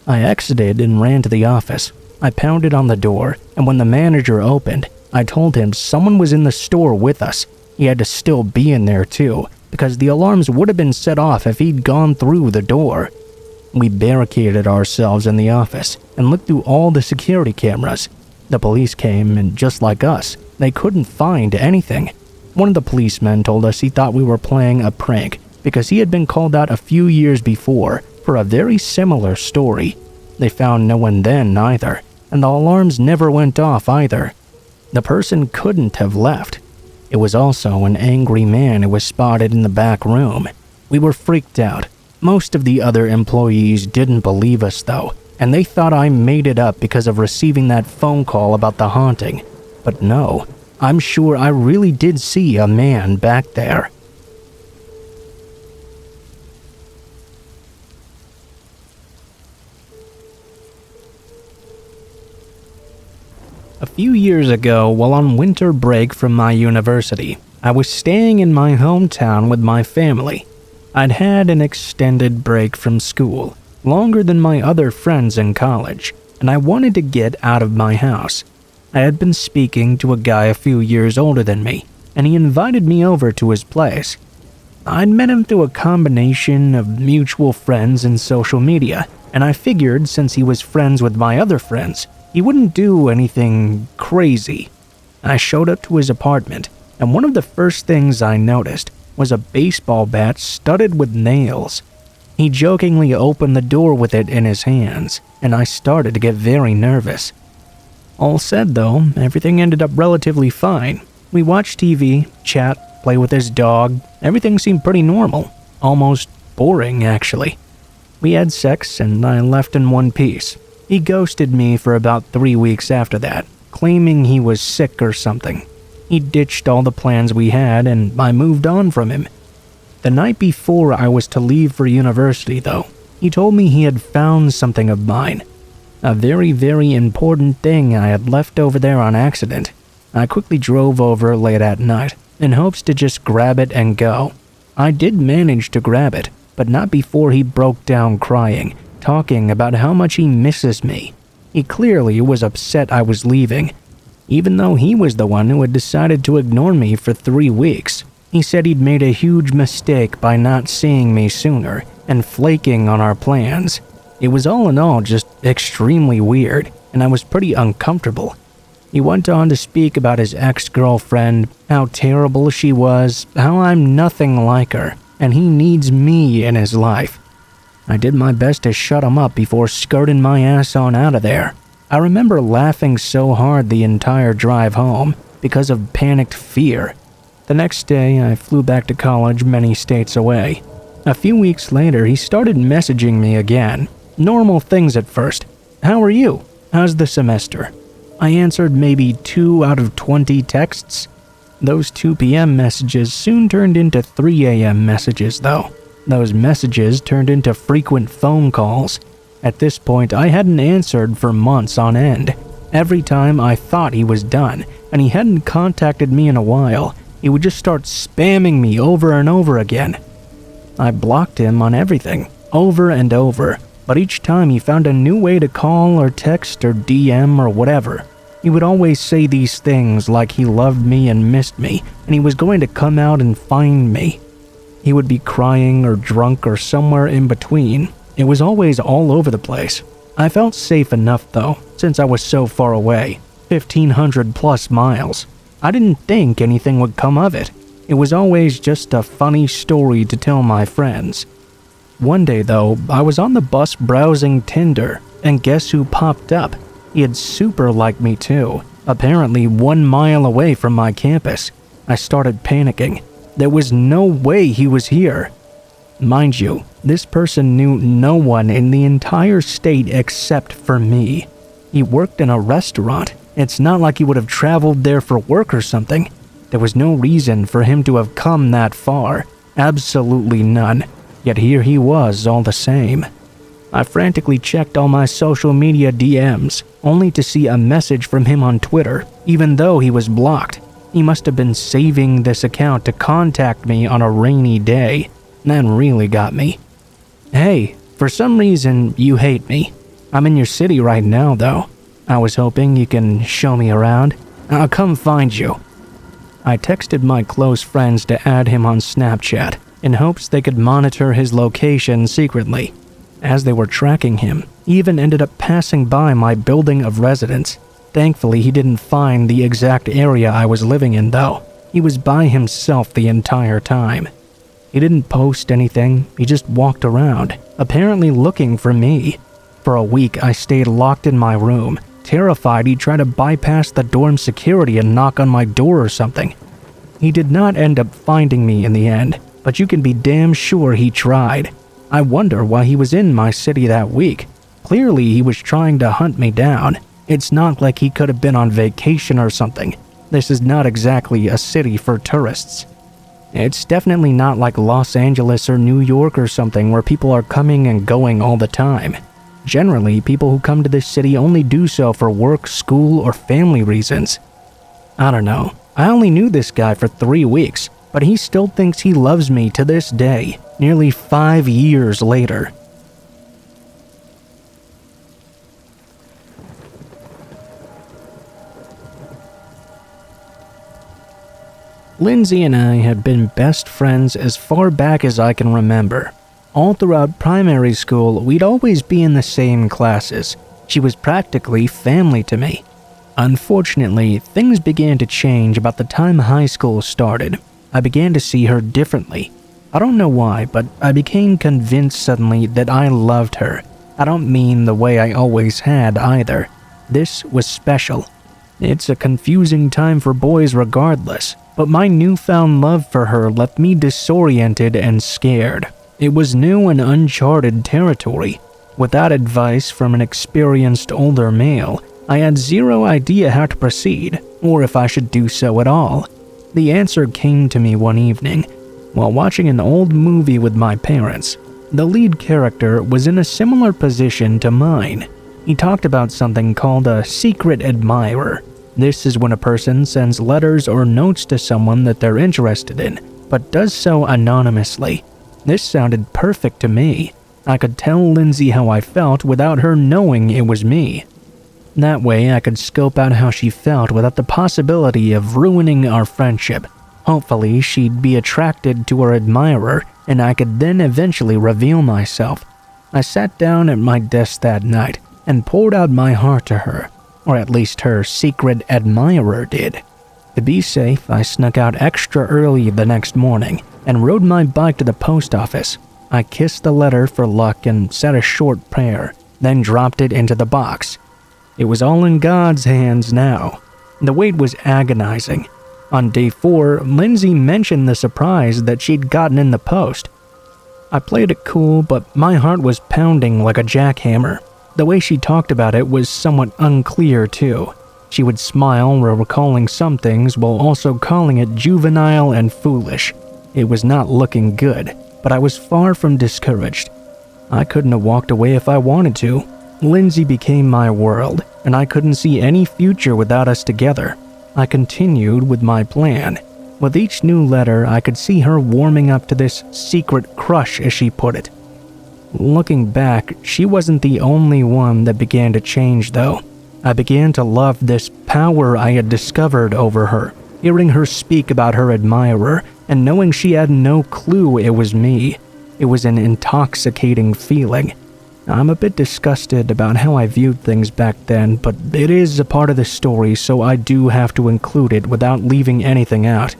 I exited and ran to the office. I pounded on the door, and when the manager opened, I told him someone was in the store with us. He had to still be in there too, because the alarms would have been set off if he'd gone through the door. We barricaded ourselves in the office and looked through all the security cameras. The police came, and just like us, they couldn't find anything. One of the policemen told us he thought we were playing a prank because he had been called out a few years before for a very similar story. They found no one then either, and the alarms never went off either. The person couldn't have left. It was also an angry man who was spotted in the back room. We were freaked out. Most of the other employees didn't believe us though, and they thought I made it up because of receiving that phone call about the haunting. But no, I'm sure I really did see a man back there. A few years ago, while on winter break from my university, I was staying in my hometown with my family. I'd had an extended break from school, longer than my other friends in college, and I wanted to get out of my house. I had been speaking to a guy a few years older than me, and he invited me over to his place. I'd met him through a combination of mutual friends and social media, and I figured since he was friends with my other friends, he wouldn't do anything crazy. I showed up to his apartment, and one of the first things I noticed was a baseball bat studded with nails. He jokingly opened the door with it in his hands, and I started to get very nervous. All said though, everything ended up relatively fine. We watched TV, chat, play with his dog. Everything seemed pretty normal. Almost boring, actually. We had sex, and I left in one piece. He ghosted me for about 3 weeks after that, claiming he was sick or something. He ditched all the plans we had, and I moved on from him. The night before I was to leave for university, though, he told me he had found something of mine. A very, very important thing I had left over there on accident. I quickly drove over late at night, in hopes to just grab it and go. I did manage to grab it, but not before he broke down crying, talking about how much he misses me. He clearly was upset I was leaving, even though he was the one who had decided to ignore me for 3 weeks. He said he'd made a huge mistake by not seeing me sooner and flaking on our plans. It was all in all just extremely weird, and I was pretty uncomfortable. He went on to speak about his ex-girlfriend, how terrible she was, how I'm nothing like her, and he needs me in his life. I did my best to shut him up before skirting my ass on out of there. I remember laughing so hard the entire drive home because of panicked fear. The next day, I flew back to college many states away. A few weeks later, he started messaging me again. Normal things at first. How are you? How's the semester? I answered maybe 2 out of 20 texts. Those 2 p.m. messages soon turned into 3 a.m. messages, though. Those messages turned into frequent phone calls. At this point, I hadn't answered for months on end. Every time I thought he was done, and he hadn't contacted me in a while, he would just start spamming me over and over again. I blocked him on everything, over and over, but each time he found a new way to call or text or DM or whatever. He would always say these things like he loved me and missed me, and he was going to come out and find me. He would be crying or drunk or somewhere in between. It was always all over the place. I felt safe enough though, since I was so far away, 1,500 plus miles. I didn't think anything would come of it. It was always just a funny story to tell my friends. One day though, I was on the bus browsing Tinder, and guess who popped up? He had super liked me too, apparently 1 mile away from my campus. I started panicking. There was no way he was here. Mind you, this person knew no one in the entire state except for me. He worked in a restaurant. It's not like he would have traveled there for work or something. There was no reason for him to have come that far. Absolutely none. Yet here he was all the same. I frantically checked all my social media DMs, only to see a message from him on Twitter, even though he was blocked. He must have been saving this account to contact me on a rainy day. That really got me. Hey, for some reason, you hate me. I'm in your city right now, though. I was hoping you can show me around. I'll come find you. I texted my close friends to add him on Snapchat, in hopes they could monitor his location secretly. As they were tracking him, he even ended up passing by my building of residence. Thankfully, he didn't find the exact area I was living in, though. He was by himself the entire time. He didn't post anything, he just walked around, apparently looking for me. For a week, I stayed locked in my room, terrified he'd try to bypass the dorm security and knock on my door or something. He did not end up finding me in the end, but you can be damn sure he tried. I wonder why he was in my city that week. Clearly, he was trying to hunt me down. It's not like he could have been on vacation or something. This is not exactly a city for tourists. It's definitely not like Los Angeles or New York or something where people are coming and going all the time. Generally, people who come to this city only do so for work, school, or family reasons. I don't know. I only knew this guy for 3 weeks, but he still thinks he loves me to this day, nearly 5 years later. Lindsay and I had been best friends as far back as I can remember. All throughout primary school, we'd always be in the same classes. She was practically family to me. Unfortunately, things began to change about the time high school started. I began to see her differently. I don't know why, but I became convinced suddenly that I loved her. I don't mean the way I always had either. This was special. It's a confusing time for boys regardless, but my newfound love for her left me disoriented and scared. It was new and uncharted territory. Without advice from an experienced older male, I had zero idea how to proceed, or if I should do so at all. The answer came to me one evening, while watching an old movie with my parents. The lead character was in a similar position to mine. He talked about something called a secret admirer. This is when a person sends letters or notes to someone that they're interested in, but does so anonymously. This sounded perfect to me. I could tell Lindsay how I felt without her knowing it was me. That way I could scope out how she felt without the possibility of ruining our friendship. Hopefully she'd be attracted to her admirer, and I could then eventually reveal myself. I sat down at my desk that night and poured out my heart to her, or at least her secret admirer did. To be safe, I snuck out extra early the next morning and rode my bike to the post office. I kissed the letter for luck and said a short prayer, then dropped it into the box. It was all in God's hands now. The wait was agonizing. On day 4, Lindsay mentioned the surprise that she'd gotten in the post. I played it cool, but my heart was pounding like a jackhammer. The way she talked about it was somewhat unclear too. She would smile while recalling some things while also calling it juvenile and foolish. It was not looking good, but I was far from discouraged. I couldn't have walked away if I wanted to. Lindsay became my world, and I couldn't see any future without us together. I continued with my plan. With each new letter, I could see her warming up to this secret crush, as she put it. Looking back, she wasn't the only one that began to change though. I began to love this power I had discovered over her, hearing her speak about her admirer and knowing she had no clue it was me. It was an intoxicating feeling. I'm a bit disgusted about how I viewed things back then, but it is a part of the story, so I do have to include it without leaving anything out.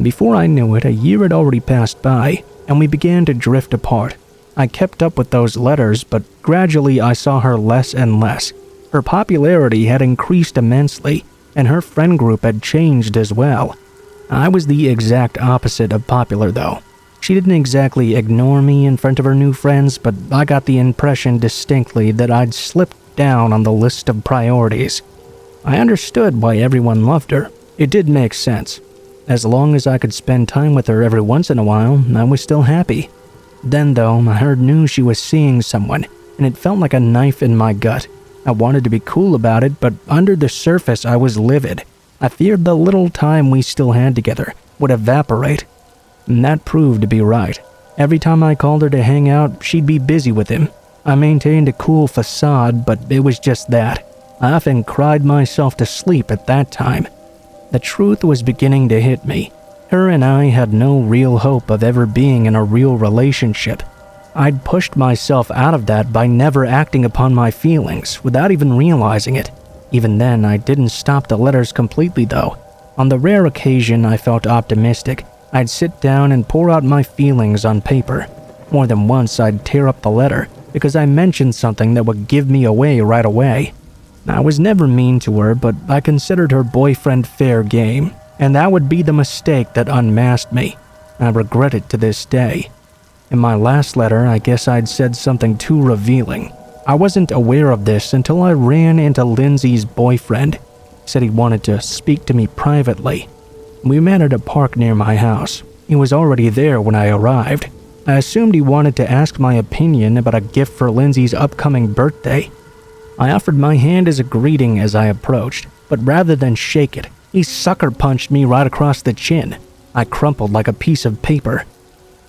Before I knew it, a year had already passed by, and we began to drift apart. I kept up with those letters, but gradually I saw her less and less. Her popularity had increased immensely, and her friend group had changed as well. I was the exact opposite of popular though. She didn't exactly ignore me in front of her new friends, but I got the impression distinctly that I'd slipped down on the list of priorities. I understood why everyone loved her. It did make sense. As long as I could spend time with her every once in a while, I was still happy. Then though, I heard news she was seeing someone, and it felt like a knife in my gut. I wanted to be cool about it, but under the surface I was livid. I feared the little time we still had together would evaporate. And that proved to be right. Every time I called her to hang out, she'd be busy with him. I maintained a cool facade, but it was just that. I often cried myself to sleep at that time. The truth was beginning to hit me. Her and I had no real hope of ever being in a real relationship. I'd pushed myself out of that by never acting upon my feelings without even realizing it. Even then, I didn't stop the letters completely though. On the rare occasion I felt optimistic, I'd sit down and pour out my feelings on paper. More than once I'd tear up the letter because I mentioned something that would give me away right away. I was never mean to her, but I considered her boyfriend fair game, and that would be the mistake that unmasked me. I regret it to this day. In my last letter, I guess I'd said something too revealing. I wasn't aware of this until I ran into Lindsay's boyfriend. He said he wanted to speak to me privately. We met at a park near my house. He was already there when I arrived. I assumed he wanted to ask my opinion about a gift for Lindsay's upcoming birthday. I offered my hand as a greeting as I approached, but rather than shake it, he sucker punched me right across the chin. I crumpled like a piece of paper.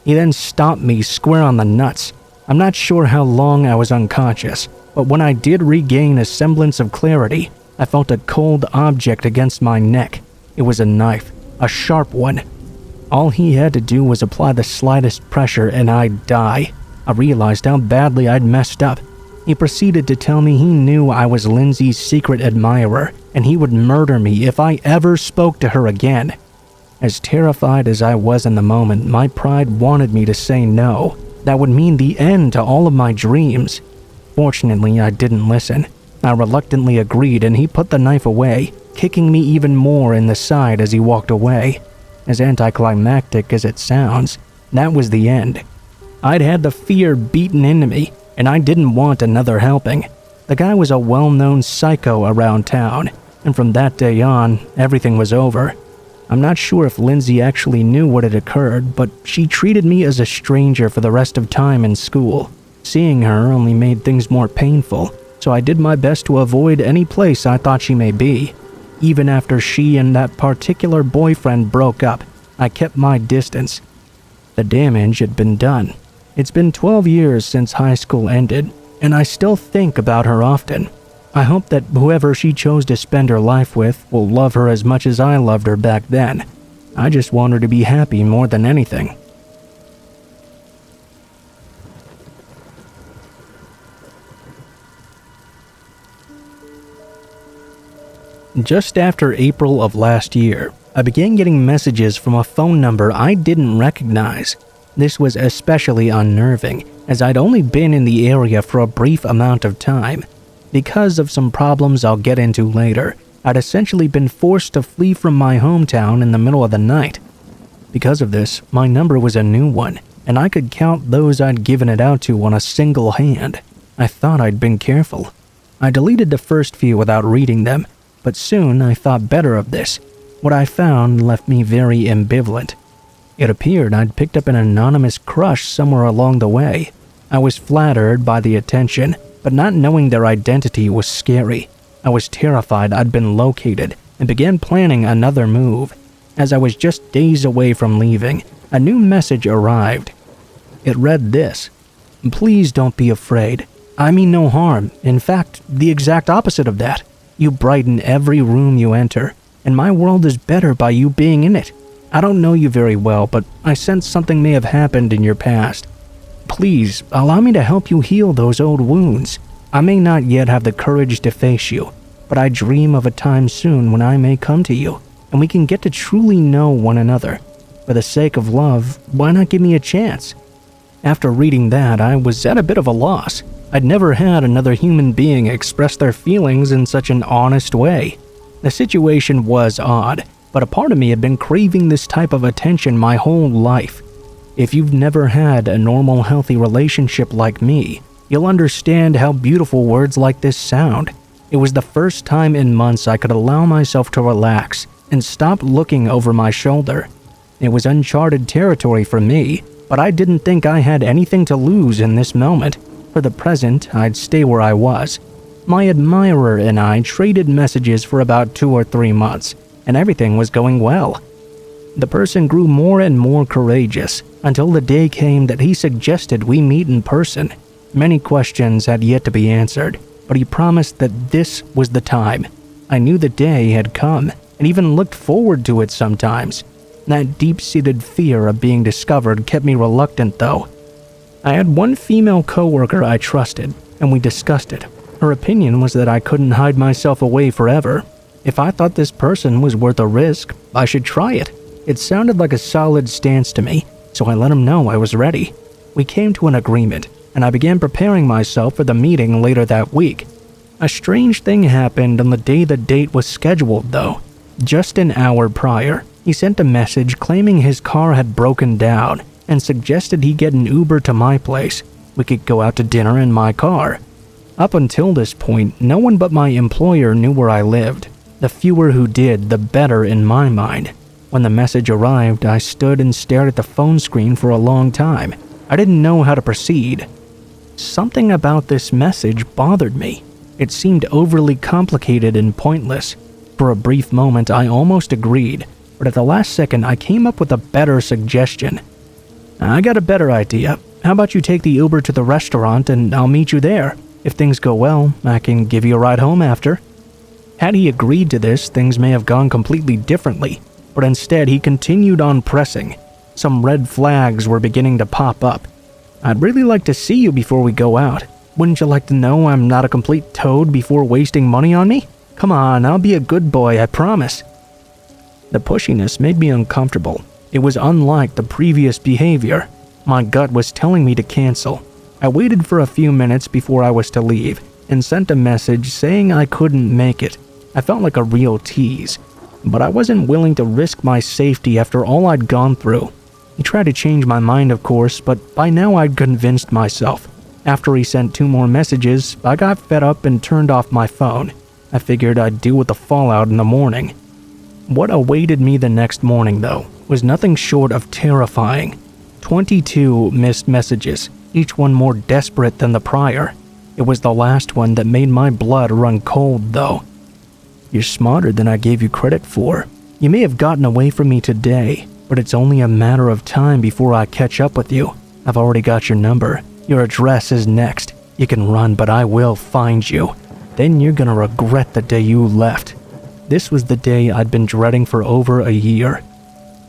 He then stomped me square on the nuts. I'm not sure how long I was unconscious, but when I did regain a semblance of clarity, I felt a cold object against my neck. It was a knife, a sharp one. All he had to do was apply the slightest pressure and I'd die. I realized how badly I'd messed up. He proceeded to tell me he knew I was Lindsay's secret admirer and he would murder me if I ever spoke to her again. As terrified as I was in the moment, my pride wanted me to say no. That would mean the end to all of my dreams. Fortunately, I didn't listen. I reluctantly agreed, and he put the knife away, kicking me even more in the side as he walked away. As anticlimactic as it sounds, that was the end. I'd had the fear beaten into me, and I didn't want another helping. The guy was a well-known psycho around town, and from that day on, everything was over. I'm not sure if Lindsay actually knew what had occurred, but she treated me as a stranger for the rest of time in school. Seeing her only made things more painful, so I did my best to avoid any place I thought she may be. Even after she and that particular boyfriend broke up, I kept my distance. The damage had been done. It's been 12 years since high school ended, and I still think about her often. I hope that whoever she chose to spend her life with will love her as much as I loved her back then. I just want her to be happy more than anything. Just after April of last year, I began getting messages from a phone number I didn't recognize. This was especially unnerving, as I'd only been in the area for a brief amount of time. Because of some problems I'll get into later, I'd essentially been forced to flee from my hometown in the middle of the night. Because of this, my number was a new one, and I could count those I'd given it out to on a single hand. I thought I'd been careful. I deleted the first few without reading them, but soon I thought better of this. What I found left me very ambivalent. It appeared I'd picked up an anonymous crush somewhere along the way. I was flattered by the attention, but not knowing their identity was scary. I was terrified I'd been located and began planning another move. As I was just days away from leaving, a new message arrived. It read this: "Please don't be afraid. I mean no harm. In fact, the exact opposite of that. You brighten every room you enter, and my world is better by you being in it. I don't know you very well, but I sense something may have happened in your past. Please, allow me to help you heal those old wounds. I may not yet have the courage to face you, but I dream of a time soon when I may come to you, and we can get to truly know one another. For the sake of love, why not give me a chance?" After reading that, I was at a bit of a loss. I'd never had another human being express their feelings in such an honest way. The situation was odd, but a part of me had been craving this type of attention my whole life. If you've never had a normal, healthy relationship like me, you'll understand how beautiful words like this sound. It was the first time in months I could allow myself to relax and stop looking over my shoulder. It was uncharted territory for me, but I didn't think I had anything to lose in this moment. For the present, I'd stay where I was. My admirer and I traded messages for about 2 or 3 months, and everything was going well. The person grew more and more courageous until the day came that he suggested we meet in person. Many questions had yet to be answered, but he promised that this was the time. I knew the day had come, and even looked forward to it sometimes. That deep-seated fear of being discovered kept me reluctant, though. I had one female coworker I trusted, and we discussed it. Her opinion was that I couldn't hide myself away forever. If I thought this person was worth a risk, I should try it. It sounded like a solid stance to me, so I let him know I was ready. We came to an agreement, and I began preparing myself for the meeting later that week. A strange thing happened on the day the date was scheduled, though. Just an hour prior, he sent a message claiming his car had broken down and suggested he get an Uber to my place. We could go out to dinner in my car. Up until this point, no one but my employer knew where I lived. The fewer who did, the better in my mind. When the message arrived, I stood and stared at the phone screen for a long time. I didn't know how to proceed. Something about this message bothered me. It seemed overly complicated and pointless. For a brief moment, I almost agreed, but at the last second, I came up with a better suggestion. "I got a better idea. How about you take the Uber to the restaurant and I'll meet you there? If things go well, I can give you a ride home after." Had he agreed to this, things may have gone completely differently, but instead he continued on pressing. Some red flags were beginning to pop up. "I'd really like to see you before we go out. Wouldn't you like to know I'm not a complete toad before wasting money on me? Come on, I'll be a good boy, I promise." The pushiness made me uncomfortable. It was unlike the previous behavior. My gut was telling me to cancel. I waited for a few minutes before I was to leave and sent a message saying I couldn't make it. I felt like a real tease, but I wasn't willing to risk my safety after all I'd gone through. He tried to change my mind, of course, but by now I'd convinced myself. After he sent 2 more messages, I got fed up and turned off my phone. I figured I'd deal with the fallout in the morning. What awaited me the next morning, though, was nothing short of terrifying. 22 missed messages, each one more desperate than the prior. It was the last one that made my blood run cold, though. You're smarter than I gave you credit for. You may have gotten away from me today, but it's only a matter of time before I catch up with you. I've already got your number. Your address is next. You can run, but I will find you. Then you're gonna regret the day you left. This was the day I'd been dreading for over a year.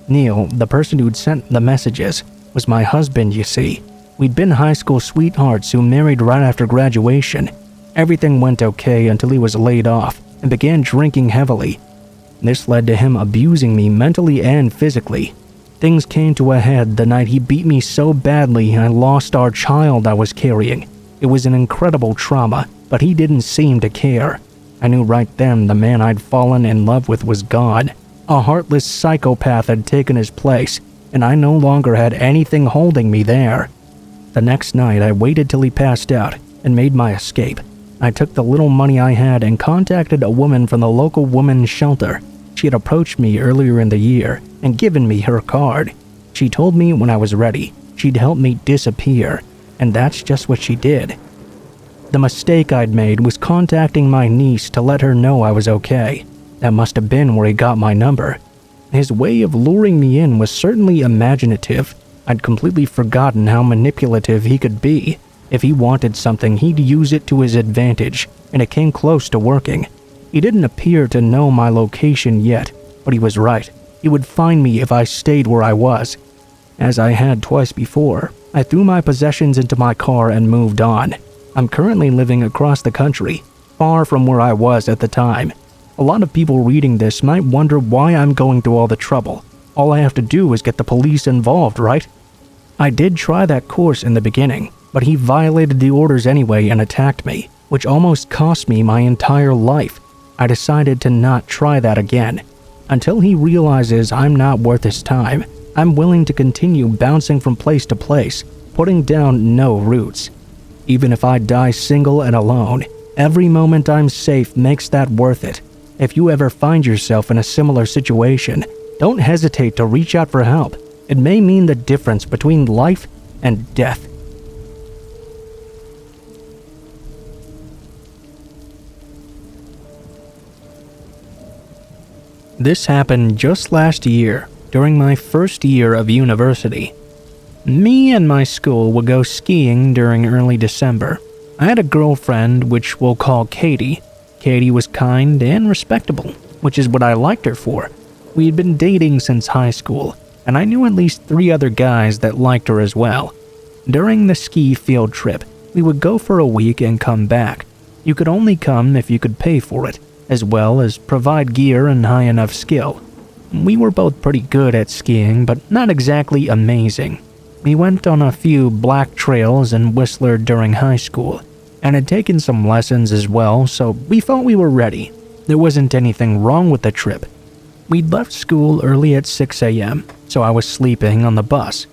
Neil, the person who'd sent the messages, was my husband, you see. We'd been high school sweethearts who married right after graduation. Everything went okay until he was laid off and began drinking heavily. This led to him abusing me mentally and physically. Things came to a head the night he beat me so badly I lost our child I was carrying. It was an incredible trauma, but he didn't seem to care. I knew right then the man I'd fallen in love with was gone. A heartless psychopath had taken his place, and I no longer had anything holding me there. The next night, I waited till he passed out and made my escape. I took the little money I had and contacted a woman from the local women's shelter. She had approached me earlier in the year and given me her card. She told me when I was ready, she'd help me disappear, and that's just what she did. The mistake I'd made was contacting my niece to let her know I was okay. That must have been where he got my number. His way of luring me in was certainly imaginative. I'd completely forgotten how manipulative he could be. If he wanted something, he'd use it to his advantage, and it came close to working. He didn't appear to know my location yet, but he was right. He would find me if I stayed where I was. As I had twice before, I threw my possessions into my car and moved on. I'm currently living across the country, far from where I was at the time. A lot of people reading this might wonder why I'm going through all the trouble. All I have to do is get the police involved, right? I did try that course in the beginning, but he violated the orders anyway and attacked me, which almost cost me my entire life. I decided to not try that again. Until he realizes I'm not worth his time, I'm willing to continue bouncing from place to place, putting down no roots. Even if I die single and alone, every moment I'm safe makes that worth it. If you ever find yourself in a similar situation, don't hesitate to reach out for help. It may mean the difference between life and death. This happened just last year, during my first year of university. Me and my school would go skiing during early December. I had a girlfriend, which we'll call Katie. Katie was kind and respectable, which is what I liked her for. We had been dating since high school, and I knew at least 3 other guys that liked her as well. During the ski field trip, we would go for a week and come back. You could only come if you could pay for it, as well as provide gear and high enough skill. We were both pretty good at skiing, but not exactly amazing. We went on a few black trails in Whistler during high school, and had taken some lessons as well, so we felt we were ready. There wasn't anything wrong with the trip. We'd left school early at 6 a.m., so I was sleeping on the bus.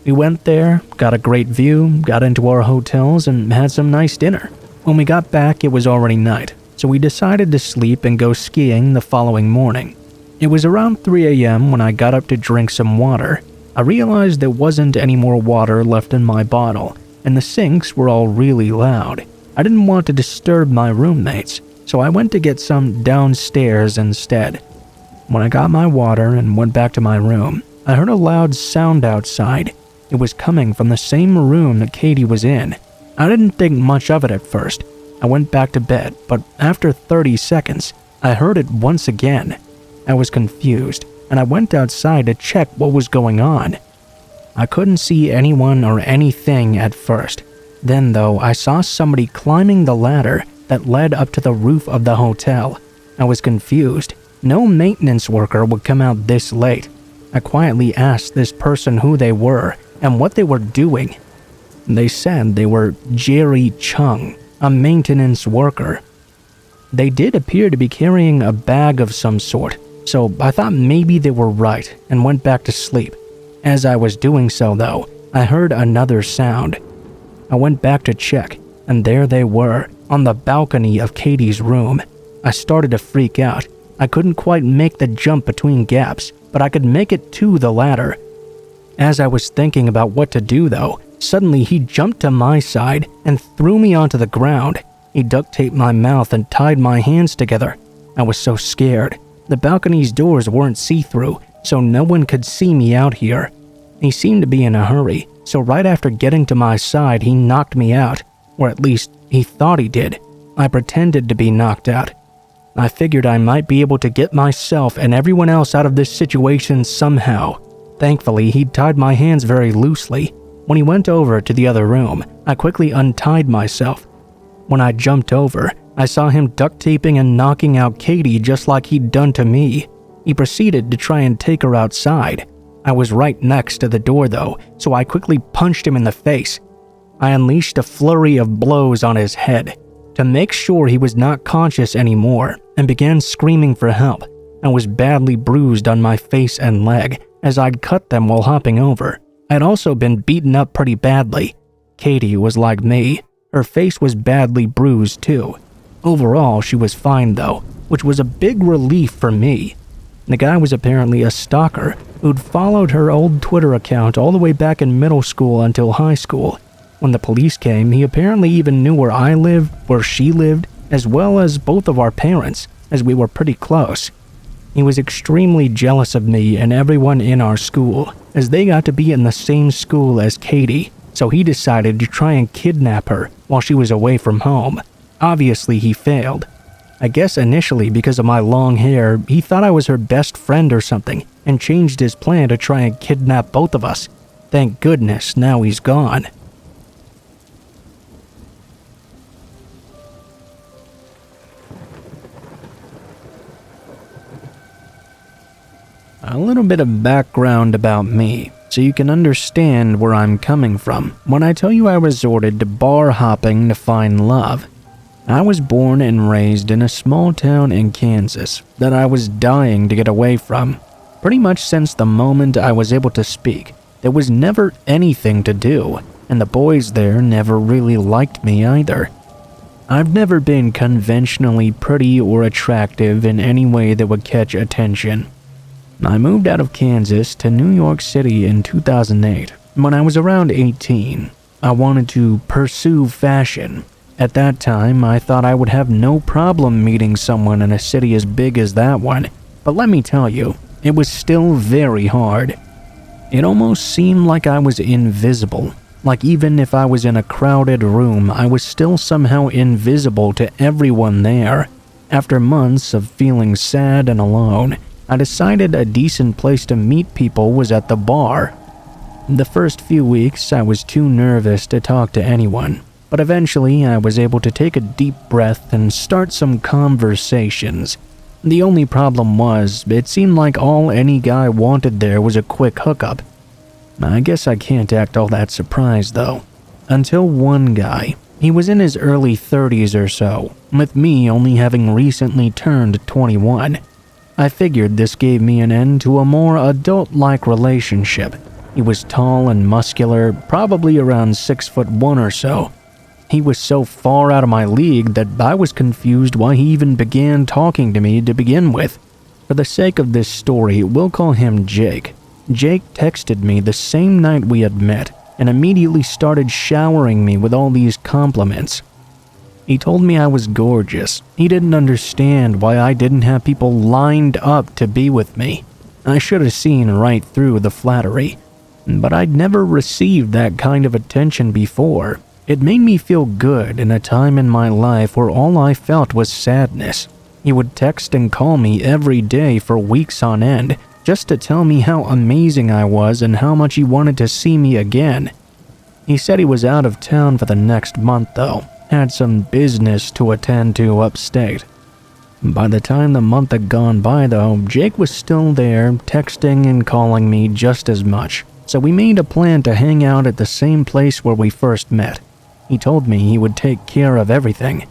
We went there, got a great view, got into our hotels, and had some nice dinner. When we got back, it was already night, so we decided to sleep and go skiing the following morning. It was around 3 a.m. when I got up to drink some water. I realized there wasn't any more water left in my bottle, and the sinks were all really loud. I didn't want to disturb my roommates, so I went to get some downstairs instead. When I got my water and went back to my room, I heard a loud sound outside. It was coming from the same room that Katie was in. I didn't think much of it at first. I went back to bed, but after 30 seconds, I heard it once again. I was confused, and I went outside to check what was going on. I couldn't see anyone or anything at first. Then, though, I saw somebody climbing the ladder that led up to the roof of the hotel. I was confused. No maintenance worker would come out this late. I quietly asked this person who they were and what they were doing. They said they were Jerry Chung, a maintenance worker. They did appear to be carrying a bag of some sort, so I thought maybe they were right and went back to sleep. As I was doing so though, I heard another sound. I went back to check, and there they were, on the balcony of Katie's room. I started to freak out. I couldn't quite make the jump between gaps, but I could make it to the ladder. As I was thinking about what to do though, suddenly he jumped to my side and threw me onto the ground. He duct taped my mouth and tied my hands together. I was so scared. The balcony's doors weren't see-through, so no one could see me out here. He seemed to be in a hurry, so right after getting to my side, he knocked me out. Or at least, he thought he did. I pretended to be knocked out. I figured I might be able to get myself and everyone else out of this situation somehow. Thankfully, he tied my hands very loosely. When he went over to the other room, I quickly untied myself. When I jumped over, I saw him duct taping and knocking out Katie just like he'd done to me. He proceeded to try and take her outside. I was right next to the door though, so I quickly punched him in the face. I unleashed a flurry of blows on his head to make sure he was not conscious anymore and began screaming for help. I was badly bruised on my face and leg as I'd cut them while hopping over. I'd also been beaten up pretty badly. Katie was like me. Her face was badly bruised too. Overall, she was fine though, which was a big relief for me. The guy was apparently a stalker who'd followed her old Twitter account all the way back in middle school until high school. When the police came, he apparently even knew where I lived, where she lived, as well as both of our parents, as we were pretty close. He was extremely jealous of me and everyone in our school, as they got to be in the same school as Katie, so he decided to try and kidnap her while she was away from home. Obviously, he failed. I guess initially because of my long hair, he thought I was her best friend or something, and changed his plan to try and kidnap both of us. Thank goodness, now he's gone. A little bit of background about me, so you can understand where I'm coming from when I tell you I resorted to bar hopping to find love. I was born and raised in a small town in Kansas that I was dying to get away from. Pretty much since the moment I was able to speak, there was never anything to do, and the boys there never really liked me either. I've never been conventionally pretty or attractive in any way that would catch attention. I moved out of Kansas to New York City in 2008. When I was around 18, I wanted to pursue fashion. At that time, I thought I would have no problem meeting someone in a city as big as that one, but let me tell you, it was still very hard. It almost seemed like I was invisible, like even if I was in a crowded room, I was still somehow invisible to everyone there. After months of feeling sad and alone, I decided a decent place to meet people was at the bar. The first few weeks, I was too nervous to talk to anyone. But eventually, I was able to take a deep breath and start some conversations. The only problem was, it seemed like all any guy wanted there was a quick hookup. I guess I can't act all that surprised though. Until one guy. He was in his early 30s or so, with me only having recently turned 21. I figured this gave me an end to a more adult-like relationship. He was tall and muscular, probably around 6'1" or so. He was so far out of my league that I was confused why he even began talking to me to begin with. For the sake of this story, we'll call him Jake. Jake texted me the same night we had met and immediately started showering me with all these compliments. He told me I was gorgeous. He didn't understand why I didn't have people lined up to be with me. I should have seen right through the flattery. But I'd never received that kind of attention before. It made me feel good in a time in my life where all I felt was sadness. He would text and call me every day for weeks on end, just to tell me how amazing I was and how much he wanted to see me again. He said he was out of town for the next month though, had some business to attend to upstate. By the time the month had gone by though, Jake was still there, texting and calling me just as much, so we made a plan to hang out at the same place where we first met. He told me he would take care of everything.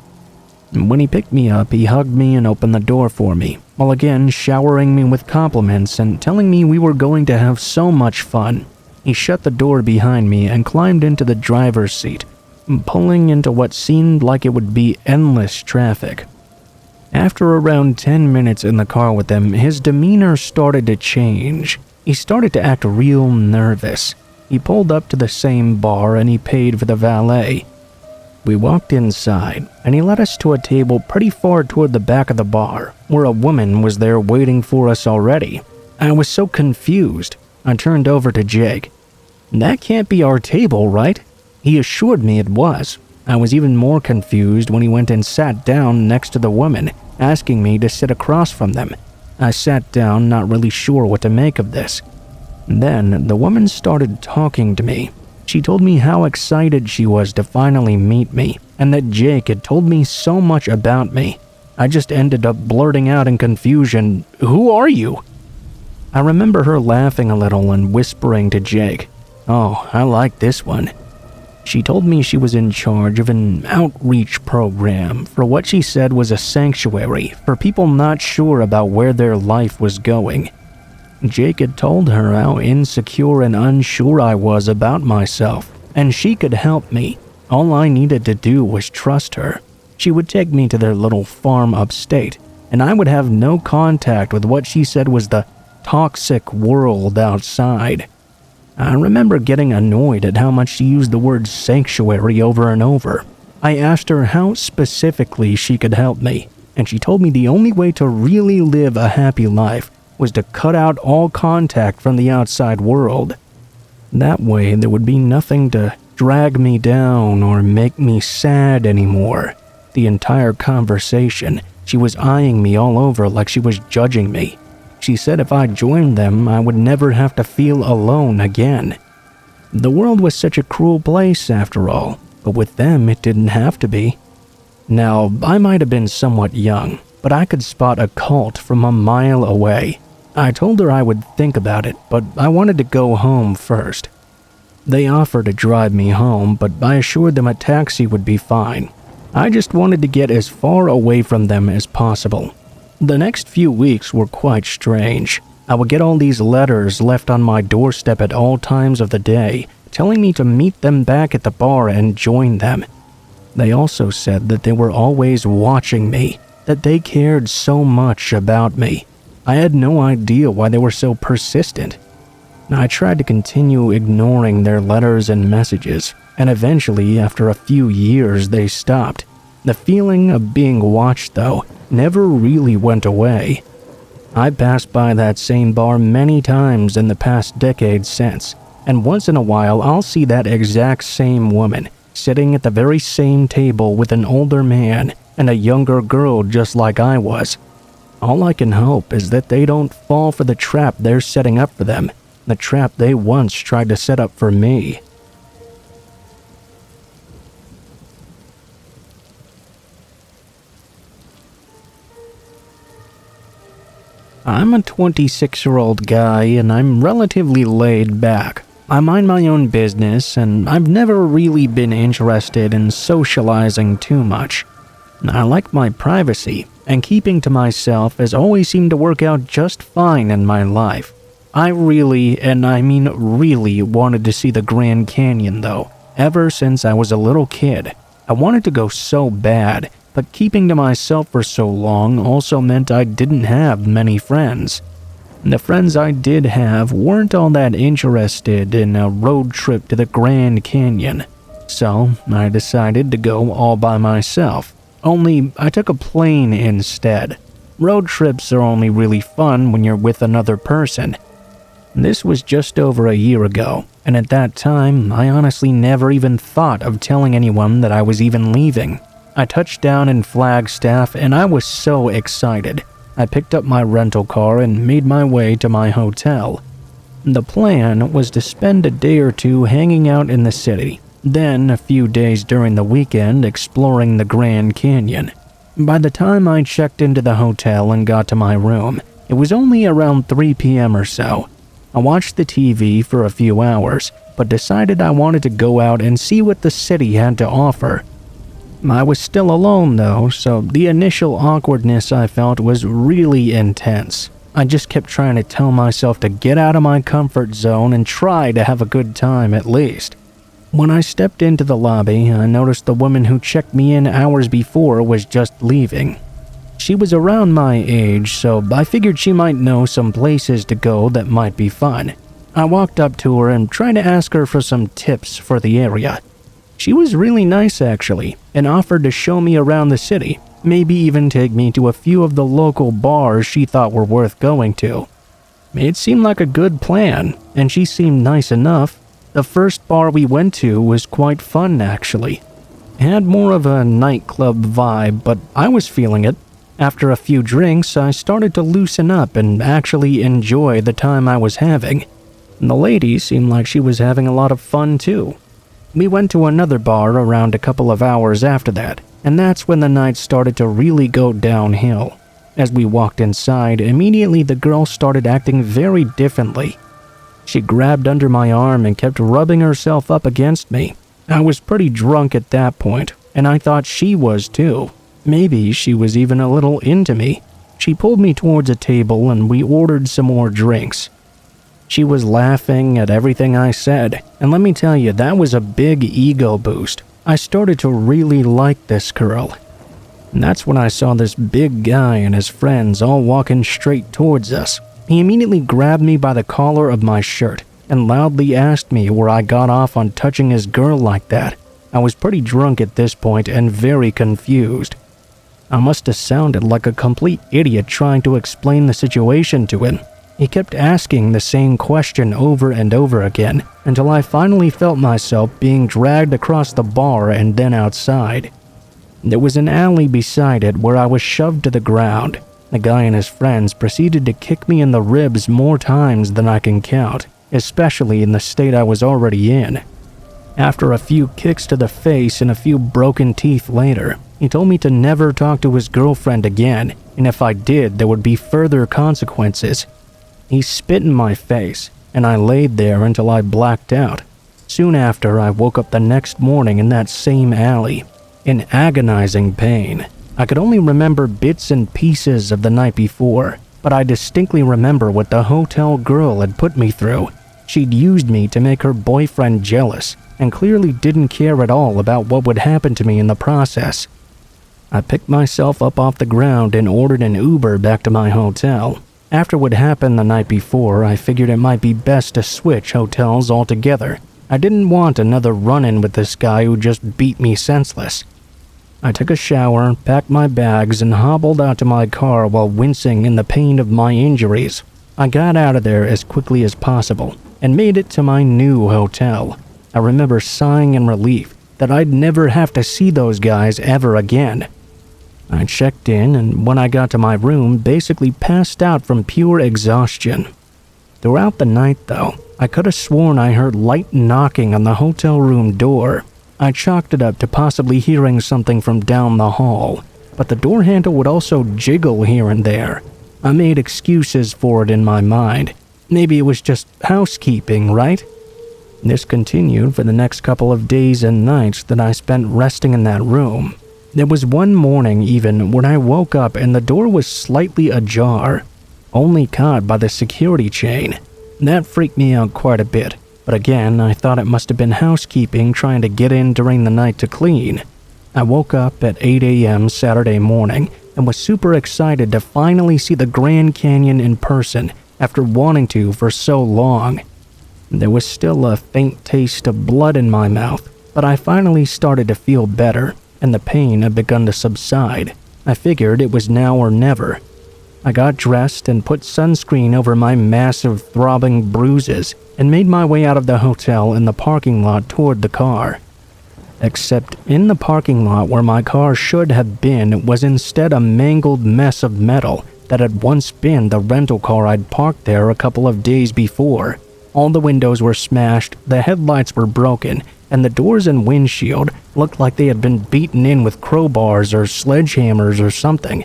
When he picked me up, he hugged me and opened the door for me, while again showering me with compliments and telling me we were going to have so much fun. He shut the door behind me and climbed into the driver's seat, pulling into what seemed like it would be endless traffic. After around 10 minutes in the car with him, his demeanor started to change. He started to act real nervous. He pulled up to the same bar and he paid for the valet. We walked inside, and he led us to a table pretty far toward the back of the bar, where a woman was there waiting for us already. I was so confused. I turned over to Jake. "That can't be our table, right?" He assured me it was. I was even more confused when he went and sat down next to the woman, asking me to sit across from them. I sat down, not really sure what to make of this. Then the woman started talking to me. She told me how excited she was to finally meet me, and that Jake had told me so much about me. I just ended up blurting out in confusion, "Who are you?" I remember her laughing a little and whispering to Jake, "Oh, I like this one." She told me she was in charge of an outreach program for what she said was a sanctuary for people not sure about where their life was going. Jake had told her how insecure and unsure I was about myself, and she could help me. All I needed to do was trust her. She would take me to their little farm upstate, and I would have no contact with what she said was the toxic world outside. I remember getting annoyed at how much she used the word sanctuary over and over. I asked her how specifically she could help me, and she told me the only way to really live a happy life was to cut out all contact from the outside world. That way there would be nothing to drag me down or make me sad anymore. The entire conversation, she was eyeing me all over like she was judging me. She said if I joined them, I would never have to feel alone again. The world was such a cruel place after all, but with them it didn't have to be. Now, I might have been somewhat young, but I could spot a cult from a mile away. I told her I would think about it, but I wanted to go home first. They offered to drive me home, but I assured them a taxi would be fine. I just wanted to get as far away from them as possible. The next few weeks were quite strange. I would get all these letters left on my doorstep at all times of the day, telling me to meet them back at the bar and join them. They also said that they were always watching me, that they cared so much about me. I had no idea why they were so persistent. I tried to continue ignoring their letters and messages, and eventually, after a few years, they stopped. The feeling of being watched, though, never really went away. I passed by that same bar many times in the past decade since, and once in a while I'll see that exact same woman sitting at the very same table with an older man and a younger girl just like I was. All I can hope is that they don't fall for the trap they're setting up for them, the trap they once tried to set up for me. I'm a 26-year-old guy and I'm relatively laid back. I mind my own business and I've never really been interested in socializing too much. I like my privacy, and keeping to myself has always seemed to work out just fine in my life. I really, and I mean really, wanted to see the Grand Canyon though, ever since I was a little kid. I wanted to go so bad, but keeping to myself for so long also meant I didn't have many friends. The friends I did have weren't all that interested in a road trip to the Grand Canyon, so I decided to go all by myself. Only I took a plane instead. Road trips are only really fun when you're with another person. This was just over a year ago, and at that time, I honestly never even thought of telling anyone that I was even leaving. I touched down in Flagstaff and I was so excited. I picked up my rental car and made my way to my hotel. The plan was to spend a day or two hanging out in the city, then a few days during the weekend exploring the Grand Canyon. By the time I checked into the hotel and got to my room, it was only around 3 p.m. or so. I watched the TV for a few hours, but decided I wanted to go out and see what the city had to offer. I was still alone though, so the initial awkwardness I felt was really intense. I just kept trying to tell myself to get out of my comfort zone and try to have a good time at least. When I stepped into the lobby, I noticed the woman who checked me in hours before was just leaving. She was around my age, so I figured she might know some places to go that might be fun. I walked up to her and tried to ask her for some tips for the area. She was really nice actually, and offered to show me around the city, maybe even take me to a few of the local bars she thought were worth going to. It seemed like a good plan, and she seemed nice enough. The first bar we went to was quite fun actually. It had more of a nightclub vibe, but I was feeling it. After a few drinks, I started to loosen up and actually enjoy the time I was having. And the lady seemed like she was having a lot of fun too. We went to another bar around a couple of hours after that, and that's when the night started to really go downhill. As we walked inside, immediately the girl started acting very differently. She grabbed under my arm and kept rubbing herself up against me. I was pretty drunk at that point, and I thought she was too. Maybe she was even a little into me. She pulled me towards a table and we ordered some more drinks. She was laughing at everything I said, and let me tell you, that was a big ego boost. I started to really like this girl. And that's when I saw this big guy and his friends all walking straight towards us. He immediately grabbed me by the collar of my shirt and loudly asked me where I got off on touching his girl like that. I was pretty drunk at this point and very confused. I must have sounded like a complete idiot trying to explain the situation to him. He kept asking the same question over and over again until I finally felt myself being dragged across the bar and then outside. There was an alley beside it where I was shoved to the ground. The guy and his friends proceeded to kick me in the ribs more times than I can count, especially in the state I was already in. After a few kicks to the face and a few broken teeth later, he told me to never talk to his girlfriend again, and if I did, there would be further consequences. He spit in my face, and I laid there until I blacked out. Soon after, I woke up the next morning in that same alley, in agonizing pain. I could only remember bits and pieces of the night before, but I distinctly remember what the hotel girl had put me through. She'd used me to make her boyfriend jealous, and clearly didn't care at all about what would happen to me in the process. I picked myself up off the ground and ordered an Uber back to my hotel. After what happened the night before, I figured it might be best to switch hotels altogether. I didn't want another run-in with this guy who just beat me senseless. I took a shower, packed my bags, and hobbled out to my car while wincing in the pain of my injuries. I got out of there as quickly as possible and made it to my new hotel. I remember sighing in relief that I'd never have to see those guys ever again. I checked in, and when I got to my room, basically passed out from pure exhaustion. Throughout the night, though, I could have sworn I heard light knocking on the hotel room door. I chalked it up to possibly hearing something from down the hall, but the door handle would also jiggle here and there. I made excuses for it in my mind. Maybe it was just housekeeping, right? This continued for the next couple of days and nights that I spent resting in that room. There was one morning even when I woke up and the door was slightly ajar, only caught by the security chain. That freaked me out quite a bit, but again, I thought it must have been housekeeping trying to get in during the night to clean. I woke up at 8 a.m. Saturday morning and was super excited to finally see the Grand Canyon in person after wanting to for so long. There was still a faint taste of blood in my mouth, but I finally started to feel better, and the pain had begun to subside. I figured it was now or never. I got dressed and put sunscreen over my massive throbbing bruises and made my way out of the hotel in the parking lot toward the car. Except in the parking lot where my car should have been was instead a mangled mess of metal that had once been the rental car I'd parked there a couple of days before. All the windows were smashed, the headlights were broken, and the doors and windshield looked like they had been beaten in with crowbars or sledgehammers or something.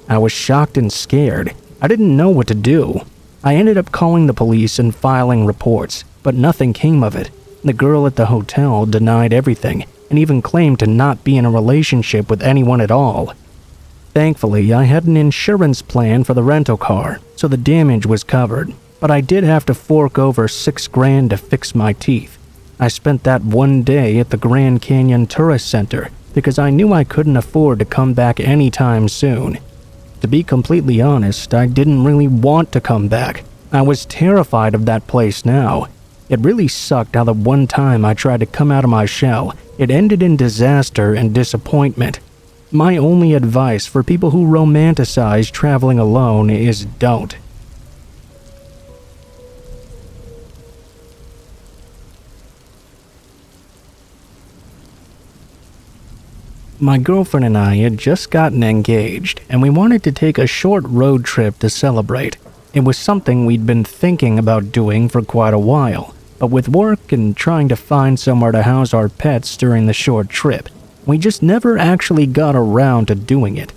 I was shocked and scared. I didn't know what to do. I ended up calling the police and filing reports, but nothing came of it. The girl at the hotel denied everything and even claimed to not be in a relationship with anyone at all. Thankfully, I had an insurance plan for the rental car, so the damage was covered, but I did have to fork over $6,000 to fix my teeth. I spent that one day at the Grand Canyon Tourist Center because I knew I couldn't afford to come back anytime soon. To be completely honest, I didn't really want to come back. I was terrified of that place now. It really sucked how the one time I tried to come out of my shell, it ended in disaster and disappointment. My only advice for people who romanticize traveling alone is don't. My girlfriend and I had just gotten engaged, and we wanted to take a short road trip to celebrate. It was something we'd been thinking about doing for quite a while, but with work and trying to find somewhere to house our pets during the short trip, we just never actually got around to doing it.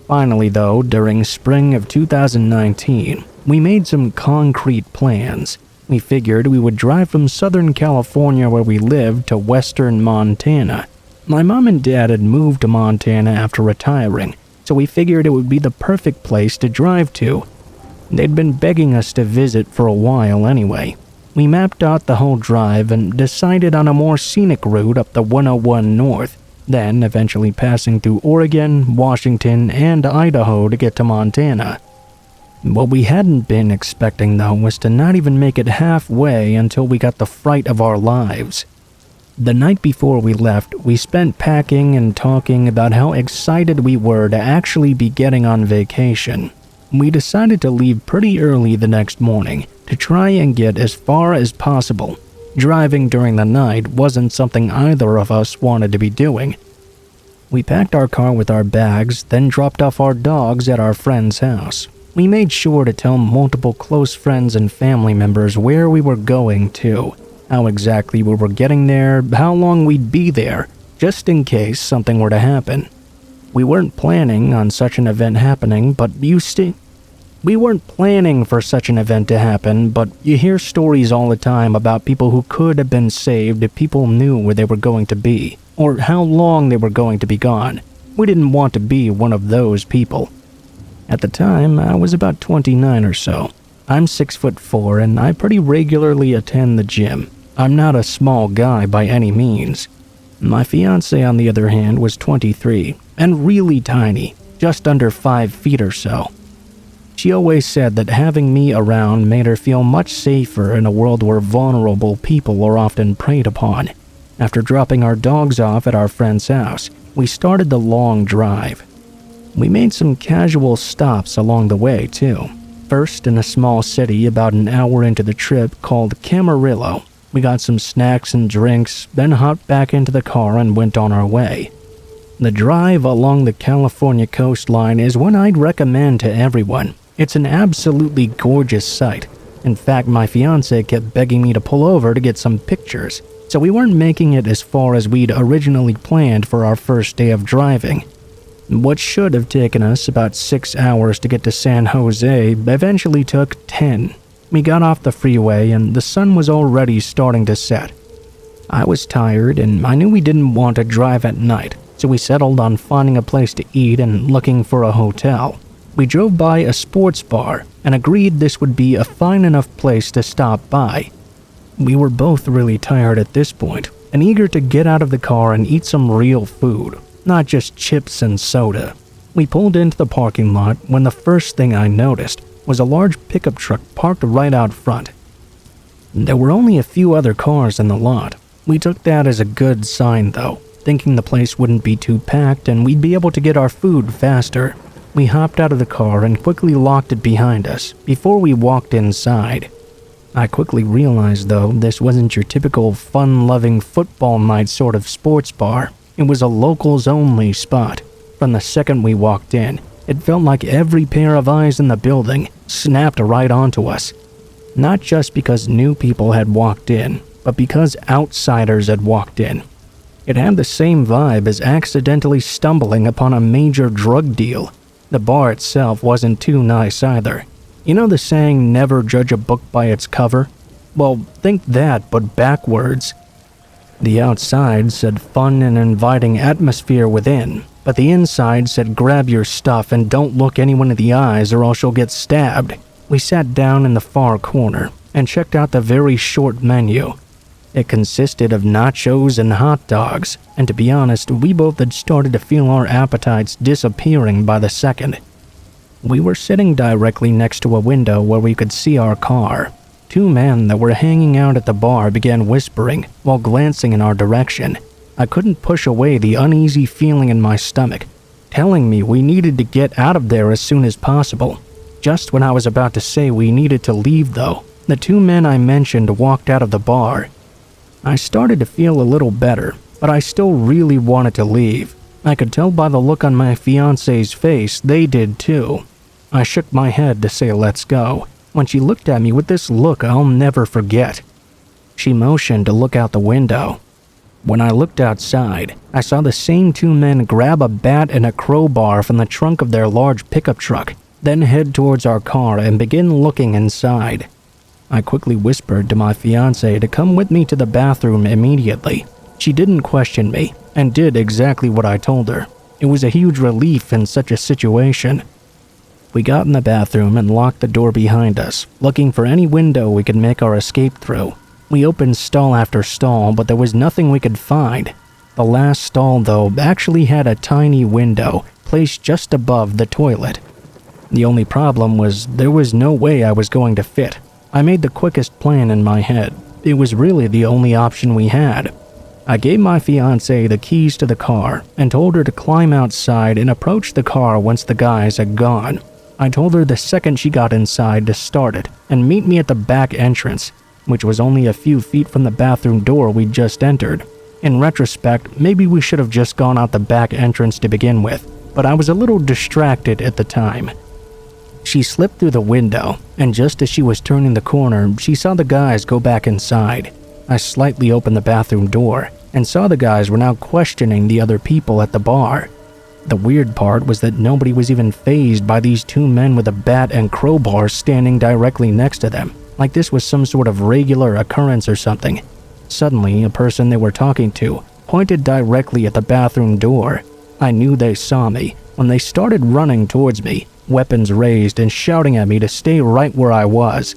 Finally though, during spring of 2019, we made some concrete plans. We figured we would drive from Southern California where we lived to Western Montana. My mom and dad had moved to Montana after retiring, so we figured it would be the perfect place to drive to. They'd been begging us to visit for a while anyway. We mapped out the whole drive and decided on a more scenic route up the 101 North, then eventually passing through Oregon, Washington, and Idaho to get to Montana. What we hadn't been expecting though was to not even make it halfway until we got the fright of our lives. The night before we left, we spent packing and talking about how excited we were to actually be getting on vacation. We decided to leave pretty early the next morning to try and get as far as possible. Driving during the night wasn't something either of us wanted to be doing. We packed our car with our bags, then dropped off our dogs at our friend's house. We made sure to tell multiple close friends and family members where we were going to, how exactly we were getting there, how long we'd be there, just in case something were to happen. We weren't planning on such an event happening, but We weren't planning for such an event to happen, but you hear stories all the time about people who could have been saved if people knew where they were going to be, or how long they were going to be gone. We didn't want to be one of those people. At the time, I was about 29 or so. I'm 6'4" and I pretty regularly attend the gym. I'm not a small guy by any means. My fiance, on the other hand, was 23 and really tiny, just under 5 feet or so. She always said that having me around made her feel much safer in a world where vulnerable people are often preyed upon. After dropping our dogs off at our friend's house, we started the long drive. We made some casual stops along the way, too. First, in a small city about an hour into the trip called Camarillo. We got some snacks and drinks, then hopped back into the car and went on our way. The drive along the California coastline is one I'd recommend to everyone. It's an absolutely gorgeous sight. In fact, my fiance kept begging me to pull over to get some pictures, so we weren't making it as far as we'd originally planned for our first day of driving. What should have taken us about 6 hours to get to San Jose eventually took 10. We got off the freeway and the sun was already starting to set. I was tired and I knew we didn't want to drive at night, so we settled on finding a place to eat and looking for a hotel. We drove by a sports bar and agreed this would be a fine enough place to stop by. We were both really tired at this point and eager to get out of the car and eat some real food, not just chips and soda. We pulled into the parking lot when the first thing I noticed was a large pickup truck parked right out front. There were only a few other cars in the lot. We took that as a good sign though, thinking the place wouldn't be too packed and we'd be able to get our food faster. We hopped out of the car and quickly locked it behind us before we walked inside. I quickly realized though this wasn't your typical fun-loving football night sort of sports bar. It was a locals-only spot. From the second we walked in, it felt like every pair of eyes in the building snapped right onto us. Not just because new people had walked in, but because outsiders had walked in. It had the same vibe as accidentally stumbling upon a major drug deal. The bar itself wasn't too nice either. You know the saying, never judge a book by its cover? Well, think that, but backwards. The outside said fun and inviting atmosphere within, but the inside said grab your stuff and don't look anyone in the eyes or else you'll get stabbed. We sat down in the far corner and checked out the very short menu. It consisted of nachos and hot dogs, and to be honest, we both had started to feel our appetites disappearing by the second. We were sitting directly next to a window where we could see our car. Two men that were hanging out at the bar began whispering while glancing in our direction. I couldn't push away the uneasy feeling in my stomach, telling me we needed to get out of there as soon as possible. Just when I was about to say we needed to leave though, the two men I mentioned walked out of the bar. I started to feel a little better, but I still really wanted to leave. I could tell by the look on my fiance's face they did too. I shook my head to say let's go, when she looked at me with this look I'll never forget. She motioned to look out the window. When I looked outside, I saw the same two men grab a bat and a crowbar from the trunk of their large pickup truck, then head towards our car and begin looking inside. I quickly whispered to my fiancée to come with me to the bathroom immediately. She didn't question me and did exactly what I told her. It was a huge relief in such a situation. We got in the bathroom and locked the door behind us, looking for any window we could make our escape through. We opened stall after stall, but there was nothing we could find. The last stall, though, actually had a tiny window placed just above the toilet. The only problem was there was no way I was going to fit. I made the quickest plan in my head. It was really the only option we had. I gave my fiancée the keys to the car and told her to climb outside and approach the car once the guys had gone. I told her the second she got inside to start it and meet me at the back entrance, which was only a few feet from the bathroom door we'd just entered. In retrospect, maybe we should have just gone out the back entrance to begin with, but I was a little distracted at the time. She slipped through the window, and just as she was turning the corner, she saw the guys go back inside. I slightly opened the bathroom door and saw the guys were now questioning the other people at the bar. The weird part was that nobody was even fazed by these two men with a bat and crowbar standing directly next to them, like this was some sort of regular occurrence or something. Suddenly, a person they were talking to pointed directly at the bathroom door. I knew they saw me when they started running towards me, weapons raised and shouting at me to stay right where I was.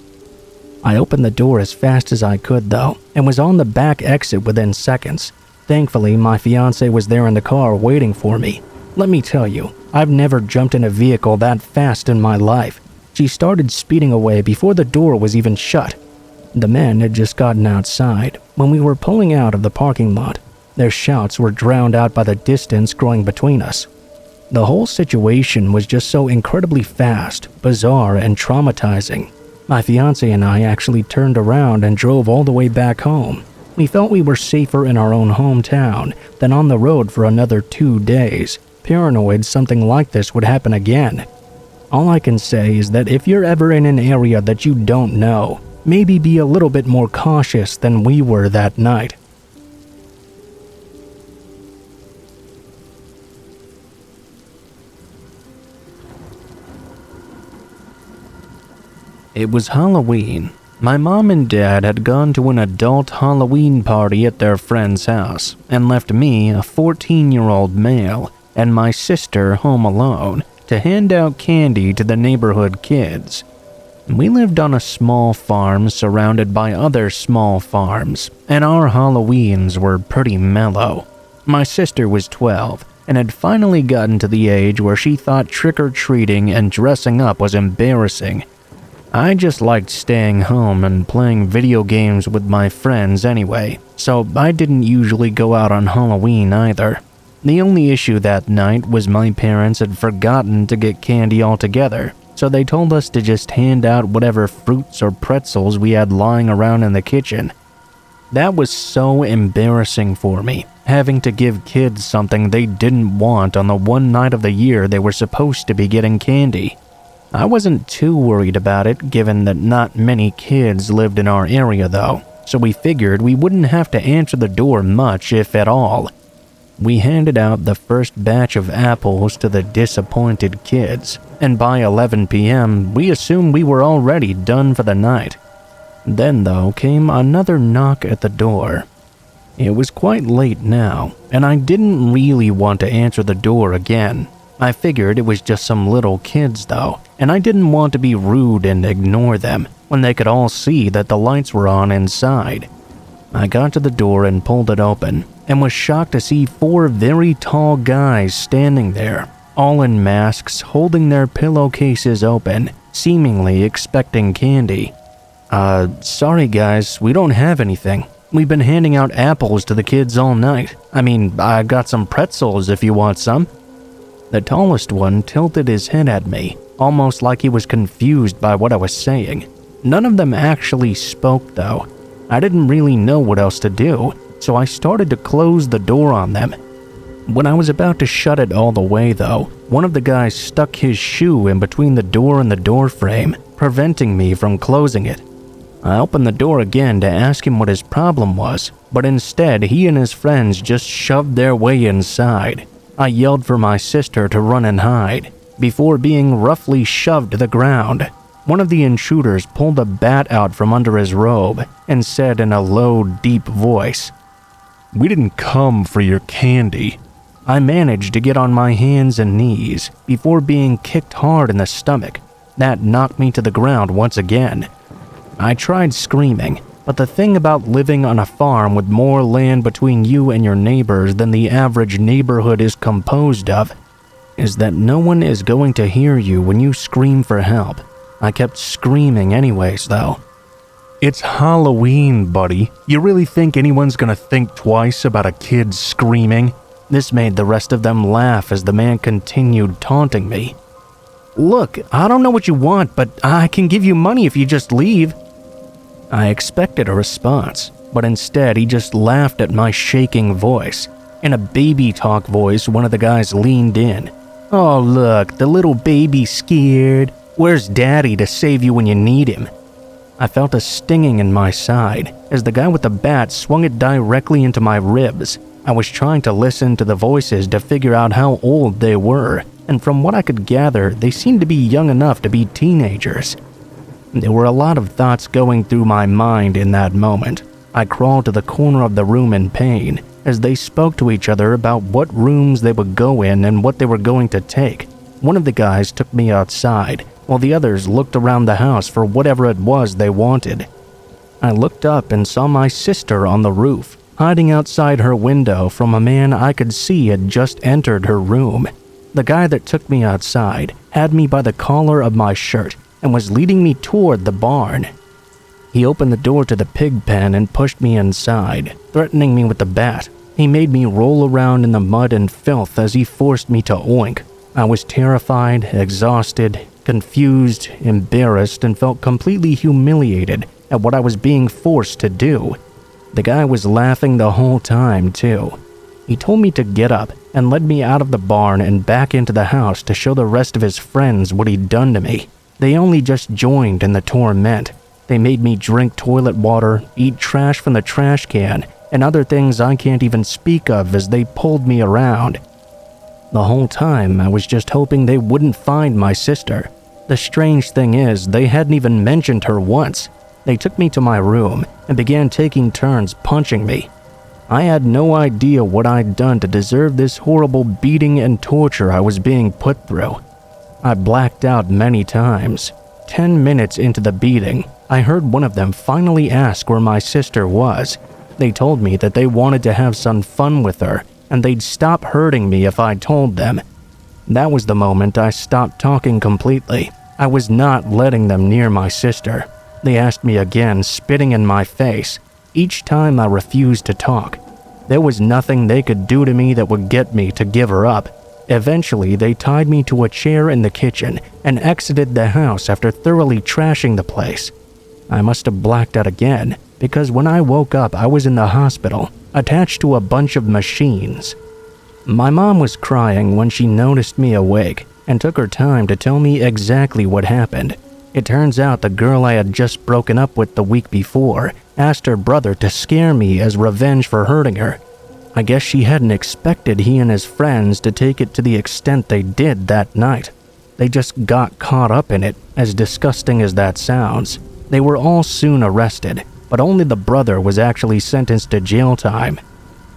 I opened the door as fast as I could though, and was on the back exit within seconds. Thankfully, my fiancée was there in the car waiting for me. Let me tell you, I've never jumped in a vehicle that fast in my life. She started speeding away before the door was even shut. The men had just gotten outside when we were pulling out of the parking lot. Their shouts were drowned out by the distance growing between us. The whole situation was just so incredibly fast, bizarre, and traumatizing. My fiancé and I actually turned around and drove all the way back home. We felt we were safer in our own hometown than on the road for another 2 days, paranoid something like this would happen again. All I can say is that if you're ever in an area that you don't know, maybe be a little bit more cautious than we were that night. It was Halloween. My mom and dad had gone to an adult Halloween party at their friend's house and left me, a 14-year-old male, and my sister home alone to hand out candy to the neighborhood kids. We lived on a small farm surrounded by other small farms, and our Halloweens were pretty mellow. My sister was 12 and had finally gotten to the age where she thought trick-or-treating and dressing up was embarrassing. I just liked staying home and playing video games with my friends anyway, so I didn't usually go out on Halloween either. The only issue that night was my parents had forgotten to get candy altogether, so they told us to just hand out whatever fruits or pretzels we had lying around in the kitchen. That was so embarrassing for me, having to give kids something they didn't want on the one night of the year they were supposed to be getting candy. I wasn't too worried about it given that not many kids lived in our area though, so we figured we wouldn't have to answer the door much if at all. We handed out the first batch of apples to the disappointed kids, and by 11 p.m. we assumed we were already done for the night. Then though came another knock at the door. It was quite late now, and I didn't really want to answer the door again. I figured it was just some little kids though, and I didn't want to be rude and ignore them when they could all see that the lights were on inside. I got to the door and pulled it open, and was shocked to see 4 very tall guys standing there, all in masks, holding their pillowcases open, seemingly expecting candy. Sorry guys, we don't have anything. We've been handing out apples to the kids all night. I mean, I got some pretzels if you want some. The tallest one tilted his head at me, almost like he was confused by what I was saying. None of them actually spoke though. I didn't really know what else to do, so I started to close the door on them. When I was about to shut it all the way though, one of the guys stuck his shoe in between the door and the door frame, preventing me from closing it. I opened the door again to ask him what his problem was, but instead he and his friends just shoved their way inside. I yelled for my sister to run and hide, before being roughly shoved to the ground. One of the intruders pulled a bat out from under his robe and said in a low, deep voice, "We didn't come for your candy." I managed to get on my hands and knees before being kicked hard in the stomach. That knocked me to the ground once again. I tried screaming, but the thing about living on a farm with more land between you and your neighbors than the average neighborhood is composed of is that no one is going to hear you when you scream for help. I kept screaming anyways though. "It's Halloween, buddy. You really think anyone's gonna think twice about a kid screaming?" This made the rest of them laugh as the man continued taunting me. "Look, I don't know what you want, but I can give you money if you just leave." I expected a response, but instead he just laughed at my shaking voice. In a baby talk voice, one of the guys leaned in. "Oh look, the little baby's scared. Where's daddy to save you when you need him?" I felt a stinging in my side as the guy with the bat swung it directly into my ribs. I was trying to listen to the voices to figure out how old they were, and from what I could gather, they seemed to be young enough to be teenagers. There were a lot of thoughts going through my mind in that moment. I crawled to the corner of the room in pain as they spoke to each other about what rooms they would go in and what they were going to take. One of the guys took me outside, while the others looked around the house for whatever it was they wanted. I looked up and saw my sister on the roof, hiding outside her window from a man I could see had just entered her room. The guy that took me outside had me by the collar of my shirt and was leading me toward the barn. He opened the door to the pig pen and pushed me inside, threatening me with the bat. He made me roll around in the mud and filth as he forced me to oink. I was terrified, exhausted, confused, embarrassed, and felt completely humiliated at what I was being forced to do. The guy was laughing the whole time, too. He told me to get up and led me out of the barn and back into the house to show the rest of his friends what he'd done to me. They only just joined in the torment. They made me drink toilet water, eat trash from the trash can, and other things I can't even speak of as they pulled me around. The whole time, I was just hoping they wouldn't find my sister. The strange thing is, they hadn't even mentioned her once. They took me to my room and began taking turns punching me. I had no idea what I'd done to deserve this horrible beating and torture I was being put through. I blacked out many times. 10 minutes into the beating, I heard one of them finally ask where my sister was. They told me that they wanted to have some fun with her, and they'd stop hurting me if I told them. That was the moment I stopped talking completely. I was not letting them near my sister. They asked me again, spitting in my face. Each time I refused to talk. There was nothing they could do to me that would get me to give her up. Eventually, they tied me to a chair in the kitchen and exited the house after thoroughly trashing the place. I must have blacked out again, because when I woke up, I was in the hospital, attached to a bunch of machines. My mom was crying when she noticed me awake, and took her time to tell me exactly what happened. It turns out the girl I had just broken up with the week before asked her brother to scare me as revenge for hurting her. I guess she hadn't expected he and his friends to take it to the extent they did that night. They just got caught up in it, as disgusting as that sounds. They were all soon arrested, but only the brother was actually sentenced to jail time.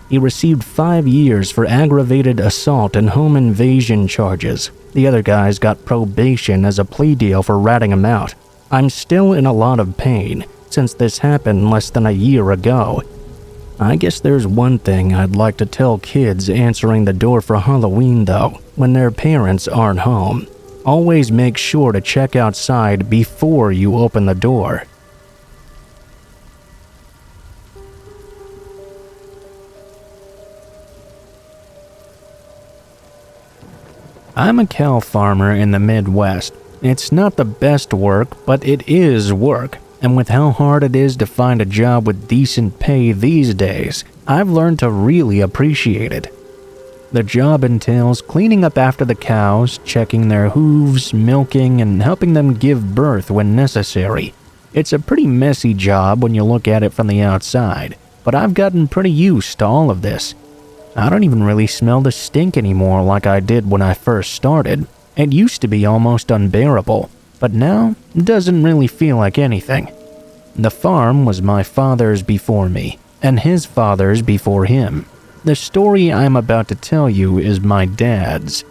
He received 5 years for aggravated assault and home invasion charges. The other guys got probation as a plea deal for ratting him out. I'm still in a lot of pain, since this happened less than a year ago. I guess there's one thing I'd like to tell kids answering the door for Halloween though, when their parents aren't home. Always make sure to check outside before you open the door. I'm a cow farmer in the Midwest. It's not the best work, but it is work. And with how hard it is to find a job with decent pay these days, I've learned to really appreciate it. The job entails cleaning up after the cows, checking their hooves, milking, and helping them give birth when necessary. It's a pretty messy job when you look at it from the outside, but I've gotten pretty used to all of this. I don't even really smell the stink anymore like I did when I first started. It used to be almost unbearable, but now it doesn't really feel like anything. The farm was my father's before me, and his father's before him. The story I'm about to tell you is my dad's.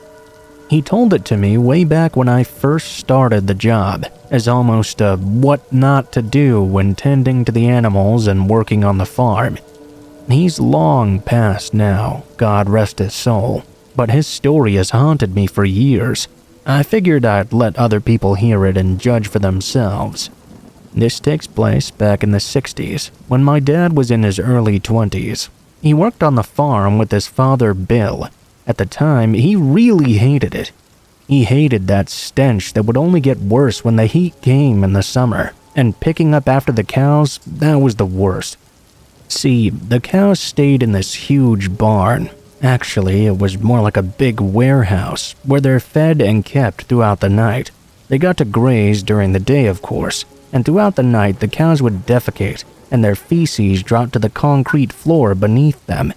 He told it to me way back when I first started the job, as almost a what not to do when tending to the animals and working on the farm. He's long passed now, God rest his soul, but his story has haunted me for years. I figured I'd let other people hear it and judge for themselves. This takes place back in the 60s, when my dad was in his early 20s. He worked on the farm with his father Bill. At the time, he really hated it. He hated that stench that would only get worse when the heat came in the summer, and picking up after the cows, that was the worst. See, the cows stayed in this huge barn. Actually, it was more like a big warehouse, where they're fed and kept throughout the night. They got to graze during the day, of course, and throughout the night the cows would defecate, and their feces dropped to the concrete floor beneath them.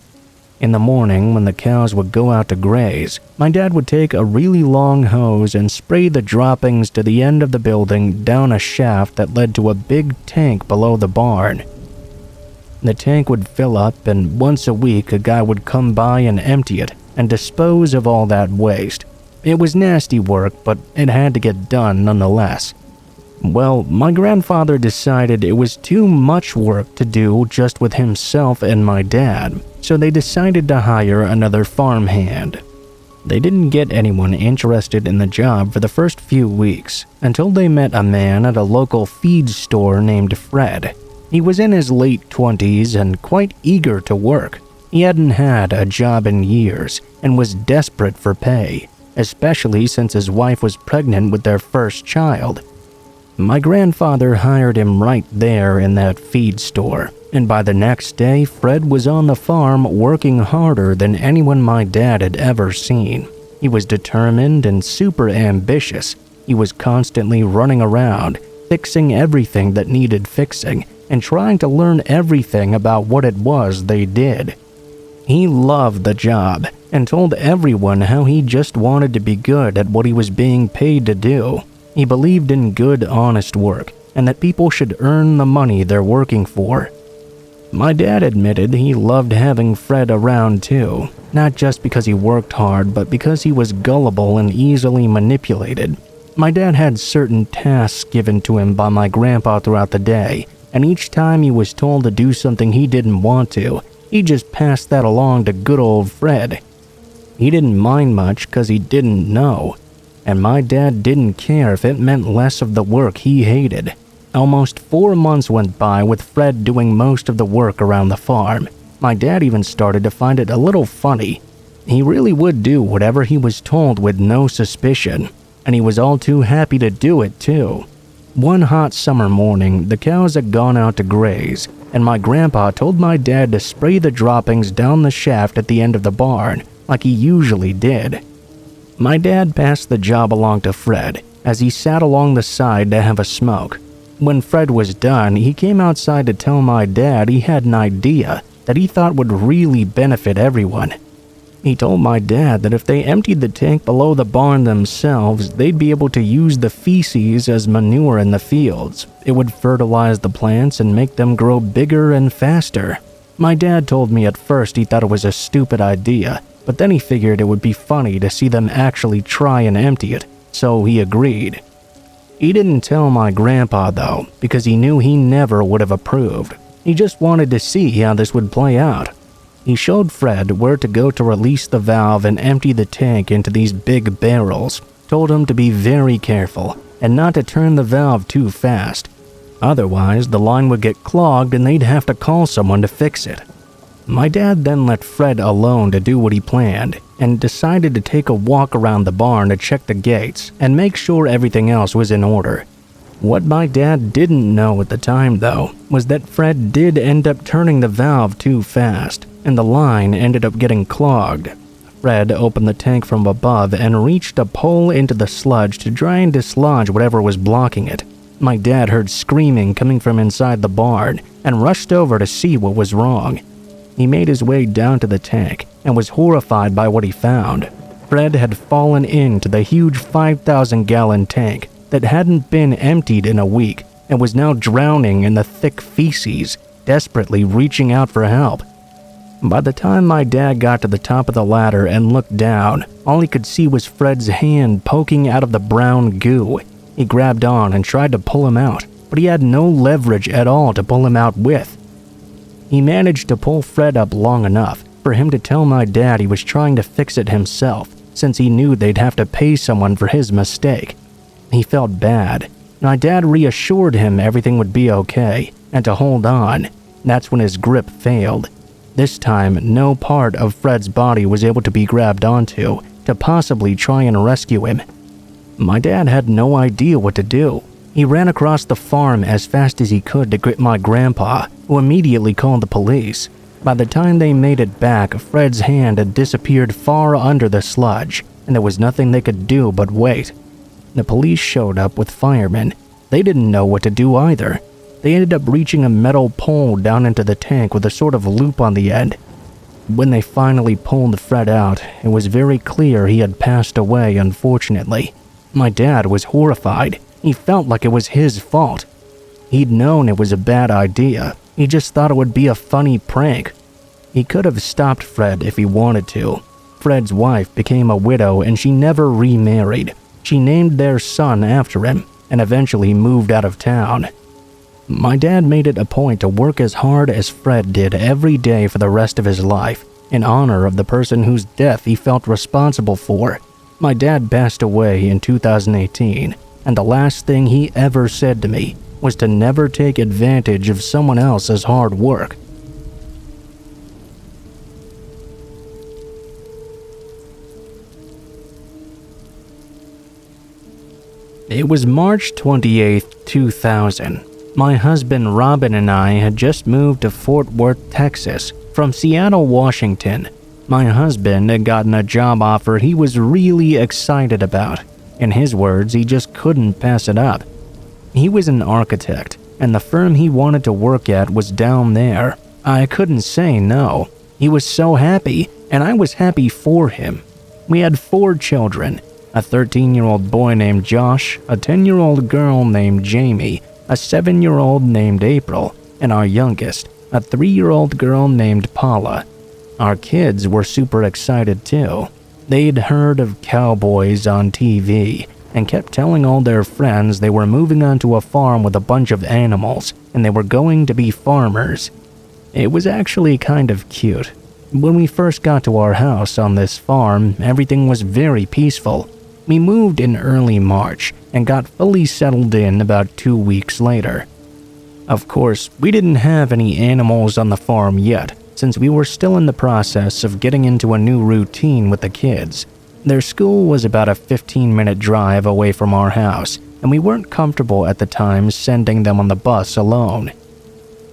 In the morning, when the cows would go out to graze, my dad would take a really long hose and spray the droppings to the end of the building down a shaft that led to a big tank below the barn. The tank would fill up, and once a week a guy would come by and empty it and dispose of all that waste. It was nasty work, but it had to get done nonetheless. Well, my grandfather decided it was too much work to do just with himself and my dad, so they decided to hire another farmhand. They didn't get anyone interested in the job for the first few weeks, until they met a man at a local feed store named Fred. He was in his late 20s and quite eager to work. He hadn't had a job in years and was desperate for pay, especially since his wife was pregnant with their first child. My grandfather hired him right there in that feed store, and by the next day, Fred was on the farm working harder than anyone my dad had ever seen. He was determined and super ambitious. He was constantly running around, fixing everything that needed fixing, and trying to learn everything about what it was they did. He loved the job and told everyone how he just wanted to be good at what he was being paid to do. He believed in good, honest work and that people should earn the money they're working for. My dad admitted he loved having Fred around too, not just because he worked hard, but because he was gullible and easily manipulated. My dad had certain tasks given to him by my grandpa throughout the day, and each time he was told to do something he didn't want to, he just passed that along to good old Fred. He didn't mind much because he didn't know, and my dad didn't care if it meant less of the work he hated. Almost 4 months went by with Fred doing most of the work around the farm. My dad even started to find it a little funny. He really would do whatever he was told with no suspicion, and he was all too happy to do it too. One hot summer morning, the cows had gone out to graze, and my grandpa told my dad to spray the droppings down the shaft at the end of the barn, like he usually did. My dad passed the job along to Fred as he sat along the side to have a smoke. When Fred was done, he came outside to tell my dad he had an idea that he thought would really benefit everyone. He told my dad that if they emptied the tank below the barn themselves, they'd be able to use the feces as manure in the fields. It would fertilize the plants and make them grow bigger and faster. My dad told me at first he thought it was a stupid idea, but then he figured it would be funny to see them actually try and empty it, so he agreed. He didn't tell my grandpa though, because he knew he never would have approved. He just wanted to see how this would play out. He showed Fred where to go to release the valve and empty the tank into these big barrels, told him to be very careful and not to turn the valve too fast. Otherwise, the line would get clogged and they'd have to call someone to fix it. My dad then let Fred alone to do what he planned and decided to take a walk around the barn to check the gates and make sure everything else was in order. What my dad didn't know at the time, though, was that Fred did end up turning the valve too fast, and the line ended up getting clogged. Fred opened the tank from above and reached a pole into the sludge to try and dislodge whatever was blocking it. My dad heard screaming coming from inside the barn and rushed over to see what was wrong. He made his way down to the tank and was horrified by what he found. Fred had fallen into the huge 5,000-gallon tank that hadn't been emptied in a week and was now drowning in the thick feces, desperately reaching out for help. By the time my dad got to the top of the ladder and looked down, all he could see was Fred's hand poking out of the brown goo. He grabbed on and tried to pull him out, but he had no leverage at all to pull him out with. He managed to pull Fred up long enough for him to tell my dad he was trying to fix it himself, since he knew they'd have to pay someone for his mistake. He felt bad. My dad reassured him everything would be okay and to hold on. That's when his grip failed. This time, no part of Fred's body was able to be grabbed onto to possibly try and rescue him. My dad had no idea what to do. He ran across the farm as fast as he could to get my grandpa, who immediately called the police. By the time they made it back, Fred's hand had disappeared far under the sludge, and there was nothing they could do but wait. The police showed up with firemen. They didn't know what to do either. They ended up reaching a metal pole down into the tank with a sort of loop on the end. When they finally pulled Fred out, it was very clear he had passed away, unfortunately. My dad was horrified. He felt like it was his fault. He'd known it was a bad idea. He just thought it would be a funny prank. He could have stopped Fred if he wanted to. Fred's wife became a widow and she never remarried. She named their son after him and eventually moved out of town. My dad made it a point to work as hard as Fred did every day for the rest of his life, in honor of the person whose death he felt responsible for. My dad passed away in 2018, and the last thing he ever said to me was to never take advantage of someone else's hard work. It was March 28, 2000. My husband Robin and I had just moved to Fort Worth, Texas, from Seattle, Washington. My husband had gotten a job offer he was really excited about. In his words, he just couldn't pass it up. He was an architect, and the firm he wanted to work at was down there. I couldn't say no. He was so happy, and I was happy for him. We had 4 children, a 13-year-old boy named Josh, a 10-year-old girl named Jamie, a 7-year-old named April, and our youngest, a 3-year-old girl named Paula. Our kids were super excited too. They'd heard of cowboys on TV and kept telling all their friends they were moving onto a farm with a bunch of animals and they were going to be farmers. It was actually kind of cute. When we first got to our house on this farm, everything was very peaceful. We moved in early March and got fully settled in about 2 weeks later. Of course, we didn't have any animals on the farm yet, since we were still in the process of getting into a new routine with the kids. Their school was about a 15-minute drive away from our house, and we weren't comfortable at the time sending them on the bus alone.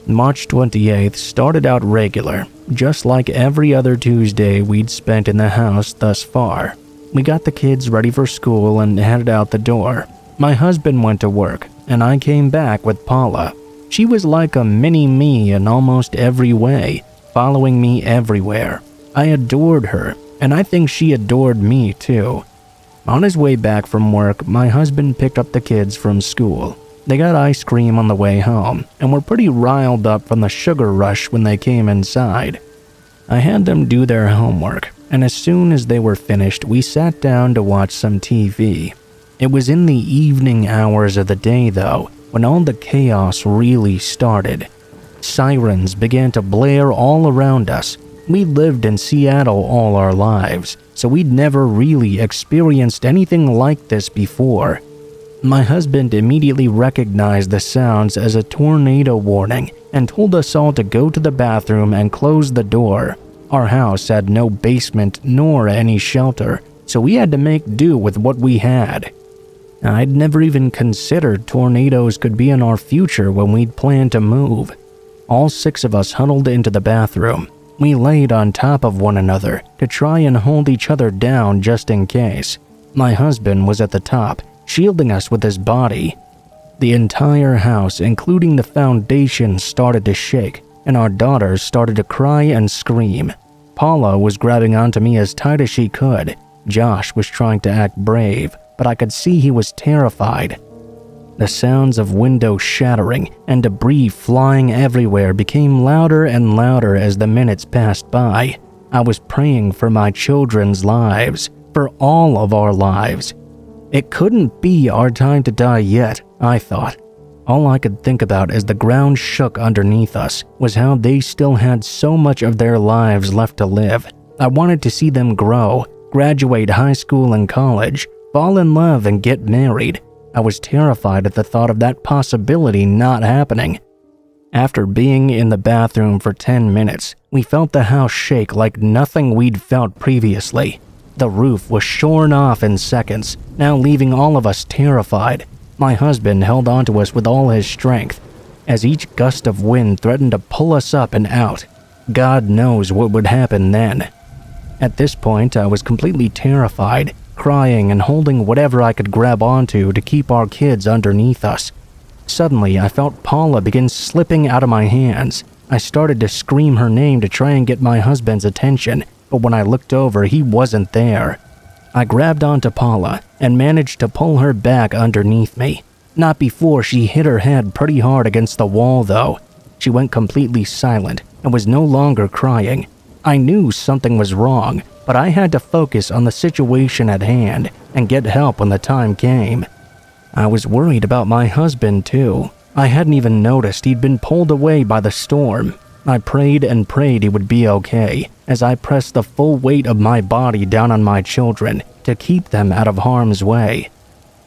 March 28th started out regular, just like every other Tuesday we'd spent in the house thus far. We got the kids ready for school and headed out the door. My husband went to work, and I came back with Paula. She was like a mini-me in almost every way, following me everywhere. I adored her, and I think she adored me too. On his way back from work, my husband picked up the kids from school. They got ice cream on the way home, and were pretty riled up from the sugar rush when they came inside. I had them do their homework, and as soon as they were finished, we sat down to watch some TV. It was in the evening hours of the day, though, when all the chaos really started. Sirens began to blare all around us. We lived in Seattle all our lives, so we'd never really experienced anything like this before. My husband immediately recognized the sounds as a tornado warning and told us all to go to the bathroom and close the door. Our house had no basement nor any shelter, so we had to make do with what we had. I'd never even considered tornadoes could be in our future when we'd planned to move. All 6 of us huddled into the bathroom. We laid on top of one another to try and hold each other down just in case. My husband was at the top, shielding us with his body. The entire house, including the foundation, started to shake, and our daughters started to cry and scream. Paula was grabbing onto me as tight as she could. Josh was trying to act brave, but I could see he was terrified. The sounds of windows shattering and debris flying everywhere became louder and louder as the minutes passed by. I was praying for my children's lives, for all of our lives. It couldn't be our time to die yet, I thought. All I could think about as the ground shook underneath us was how they still had so much of their lives left to live. I wanted to see them grow, graduate high school and college, fall in love and get married. I was terrified at the thought of that possibility not happening. After being in the bathroom for 10 minutes, we felt the house shake like nothing we'd felt previously. The roof was shorn off in seconds, now leaving all of us terrified. My husband held onto us with all his strength, as each gust of wind threatened to pull us up and out. God knows what would happen then. At this point, I was completely terrified, crying and holding whatever I could grab onto to keep our kids underneath us. Suddenly, I felt Paula begin slipping out of my hands. I started to scream her name to try and get my husband's attention, but when I looked over, he wasn't there. I grabbed onto Paula and managed to pull her back underneath me. Not before she hit her head pretty hard against the wall, though. She went completely silent and was no longer crying. I knew something was wrong, but I had to focus on the situation at hand and get help when the time came. I was worried about my husband, too. I hadn't even noticed he'd been pulled away by the storm. I prayed and prayed he would be okay, as I pressed the full weight of my body down on my children to keep them out of harm's way.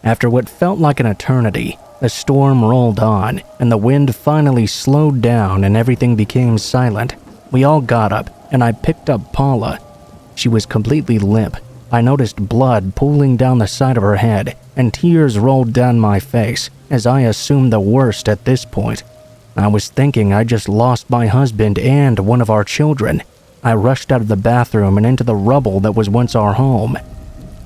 After what felt like an eternity, the storm rolled on, and the wind finally slowed down and everything became silent. We all got up, and I picked up Paula. She was completely limp. I noticed blood pooling down the side of her head, and tears rolled down my face as I assumed the worst at this point. I was thinking I just lost my husband and one of our children. I rushed out of the bathroom and into the rubble that was once our home.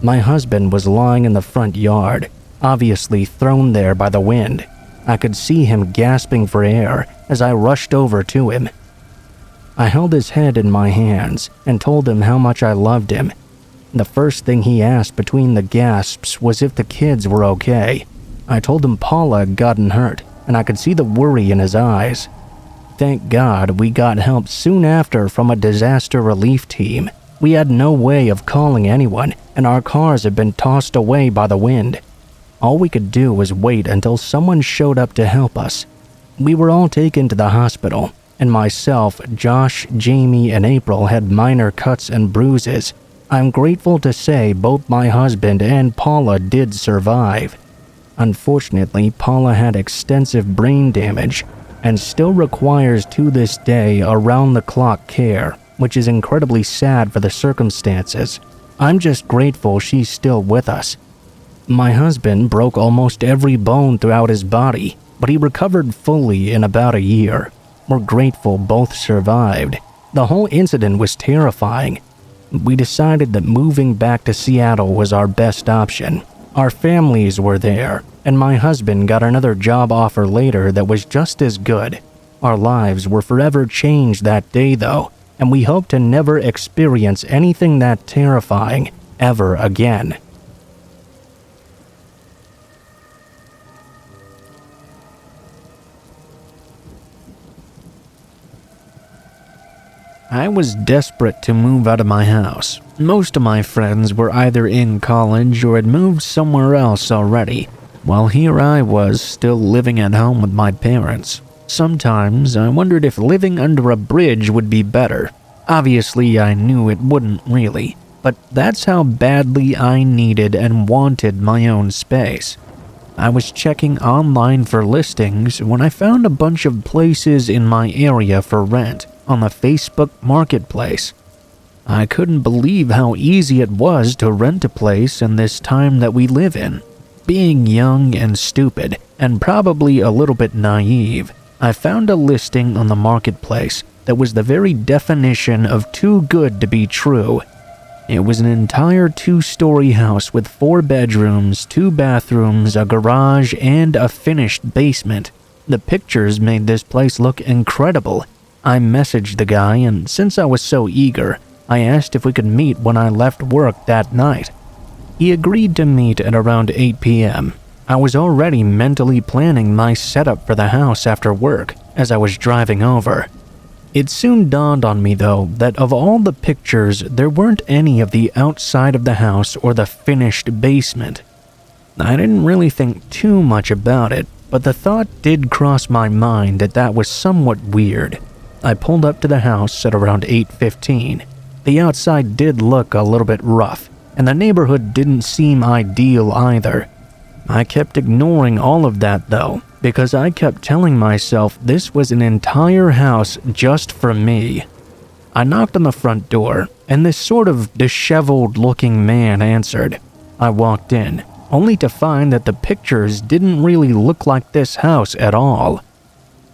My husband was lying in the front yard, obviously thrown there by the wind. I could see him gasping for air as I rushed over to him. I held his head in my hands and told him how much I loved him. The first thing he asked between the gasps was if the kids were okay. I told him Paula had gotten hurt, and I could see the worry in his eyes. Thank God we got help soon after from a disaster relief team. We had no way of calling anyone, and our cars had been tossed away by the wind. All we could do was wait until someone showed up to help us. We were all taken to the hospital, and myself, Josh, Jamie, and April had minor cuts and bruises. I'm grateful to say both my husband and Paula did survive. Unfortunately, Paula had extensive brain damage and still requires to this day around-the-clock care, which is incredibly sad for the circumstances. I'm just grateful she's still with us. My husband broke almost every bone throughout his body, but he recovered fully in about a year. We're grateful both survived. The whole incident was terrifying. We decided that moving back to Seattle was our best option. Our families were there, and my husband got another job offer later that was just as good. Our lives were forever changed that day though, and we hope to never experience anything that terrifying ever again. I was desperate to move out of my house. Most of my friends were either in college or had moved somewhere else already, while here I was still living at home with my parents. Sometimes I wondered if living under a bridge would be better. Obviously, I knew it wouldn't really, but that's how badly I needed and wanted my own space. I was checking online for listings when I found a bunch of places in my area for rent on the Facebook Marketplace. I couldn't believe how easy it was to rent a place in this time that we live in. Being young and stupid, and probably a little bit naive, I found a listing on the marketplace that was the very definition of too good to be true. It was an entire 2-story house with 4 bedrooms, 2 bathrooms, a garage, and a finished basement. The pictures made this place look incredible. I messaged the guy, and since I was so eager, I asked if we could meet when I left work that night. He agreed to meet at around 8 p.m. I was already mentally planning my setup for the house after work as I was driving over. It soon dawned on me, though, that of all the pictures, there weren't any of the outside of the house or the finished basement. I didn't really think too much about it, but the thought did cross my mind that was somewhat weird. I pulled up to the house at around 8:15. The outside did look a little bit rough, and the neighborhood didn't seem ideal either. I kept ignoring all of that though, because I kept telling myself this was an entire house just for me. I knocked on the front door, and this sort of disheveled-looking man answered. I walked in, only to find that the pictures didn't really look like this house at all.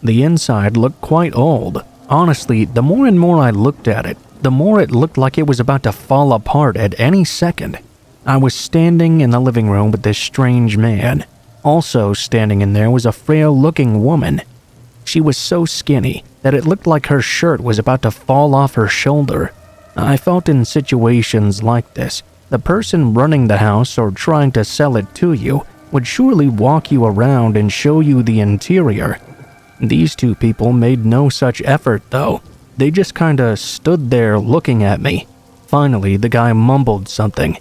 The inside looked quite old. Honestly, the more and more I looked at it, the more it looked like it was about to fall apart at any second. I was standing in the living room with this strange man. Also standing in there was a frail-looking woman. She was so skinny that it looked like her shirt was about to fall off her shoulder. I felt in situations like this, the person running the house or trying to sell it to you would surely walk you around and show you the interior. These two people made no such effort though. They just kinda stood there looking at me. Finally, the guy mumbled something.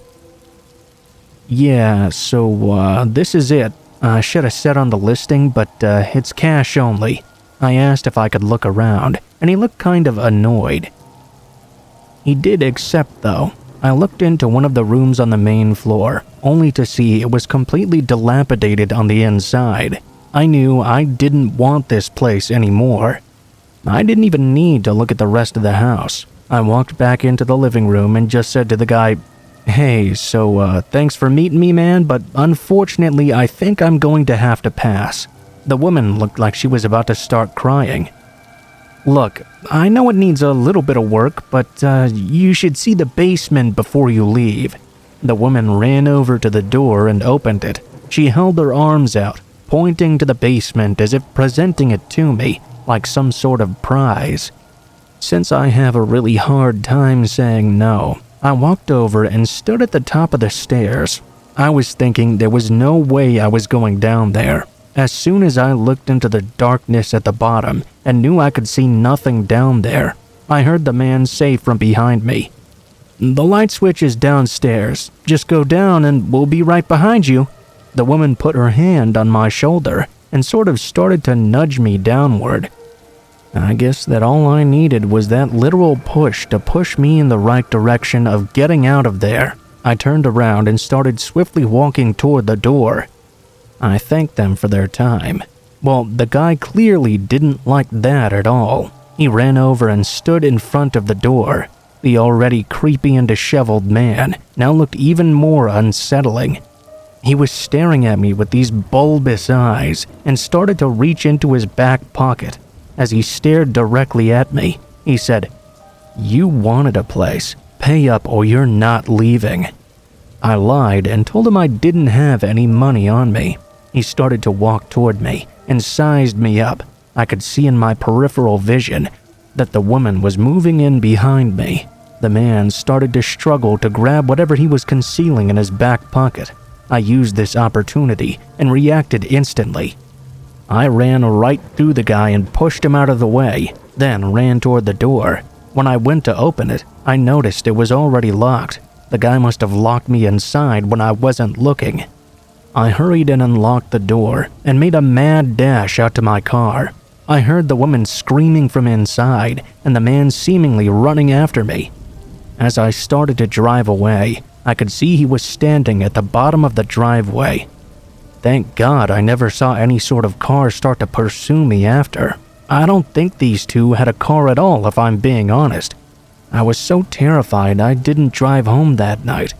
"Yeah, so this is it. I should have said on the listing, but it's cash only." I asked if I could look around, and he looked kind of annoyed. He did accept though. I looked into one of the rooms on the main floor, only to see it was completely dilapidated on the inside. I knew I didn't want this place anymore. I didn't even need to look at the rest of the house. I walked back into the living room and just said to the guy, "Hey, so thanks for meeting me, man, but unfortunately I think I'm going to have to pass." The woman looked like she was about to start crying. "Look, I know it needs a little bit of work, but you should see the basement before you leave." The woman ran over to the door and opened it. She held her arms out, pointing to the basement as if presenting it to me, like some sort of prize. Since I have a really hard time saying no, I walked over and stood at the top of the stairs. I was thinking there was no way I was going down there. As soon as I looked into the darkness at the bottom and knew I could see nothing down there, I heard the man say from behind me, "The light switch is downstairs. Just go down and we'll be right behind you." The woman put her hand on my shoulder and sort of started to nudge me downward. I guess that all I needed was that literal push to push me in the right direction of getting out of there. I turned around and started swiftly walking toward the door. I thanked them for their time. Well, the guy clearly didn't like that at all. He ran over and stood in front of the door. The already creepy and disheveled man now looked even more unsettling. He was staring at me with these bulbous eyes and started to reach into his back pocket. As he stared directly at me, he said, "You wanted a place. pay up or you're not leaving." I lied and told him I didn't have any money on me. He started to walk toward me and sized me up. I could see in my peripheral vision that the woman was moving in behind me. The man started to struggle to grab whatever he was concealing in his back pocket. I used this opportunity and reacted instantly. I ran right through the guy and pushed him out of the way, then ran toward the door. When I went to open it, I noticed it was already locked. The guy must have locked me inside when I wasn't looking. I hurried and unlocked the door and made a mad dash out to my car. I heard the woman screaming from inside and the man seemingly running after me. As I started to drive away, I could see he was standing at the bottom of the driveway. Thank God I never saw any sort of car start to pursue me after. I don't think these two had a car at all, if I'm being honest. I was so terrified I didn't drive home that night,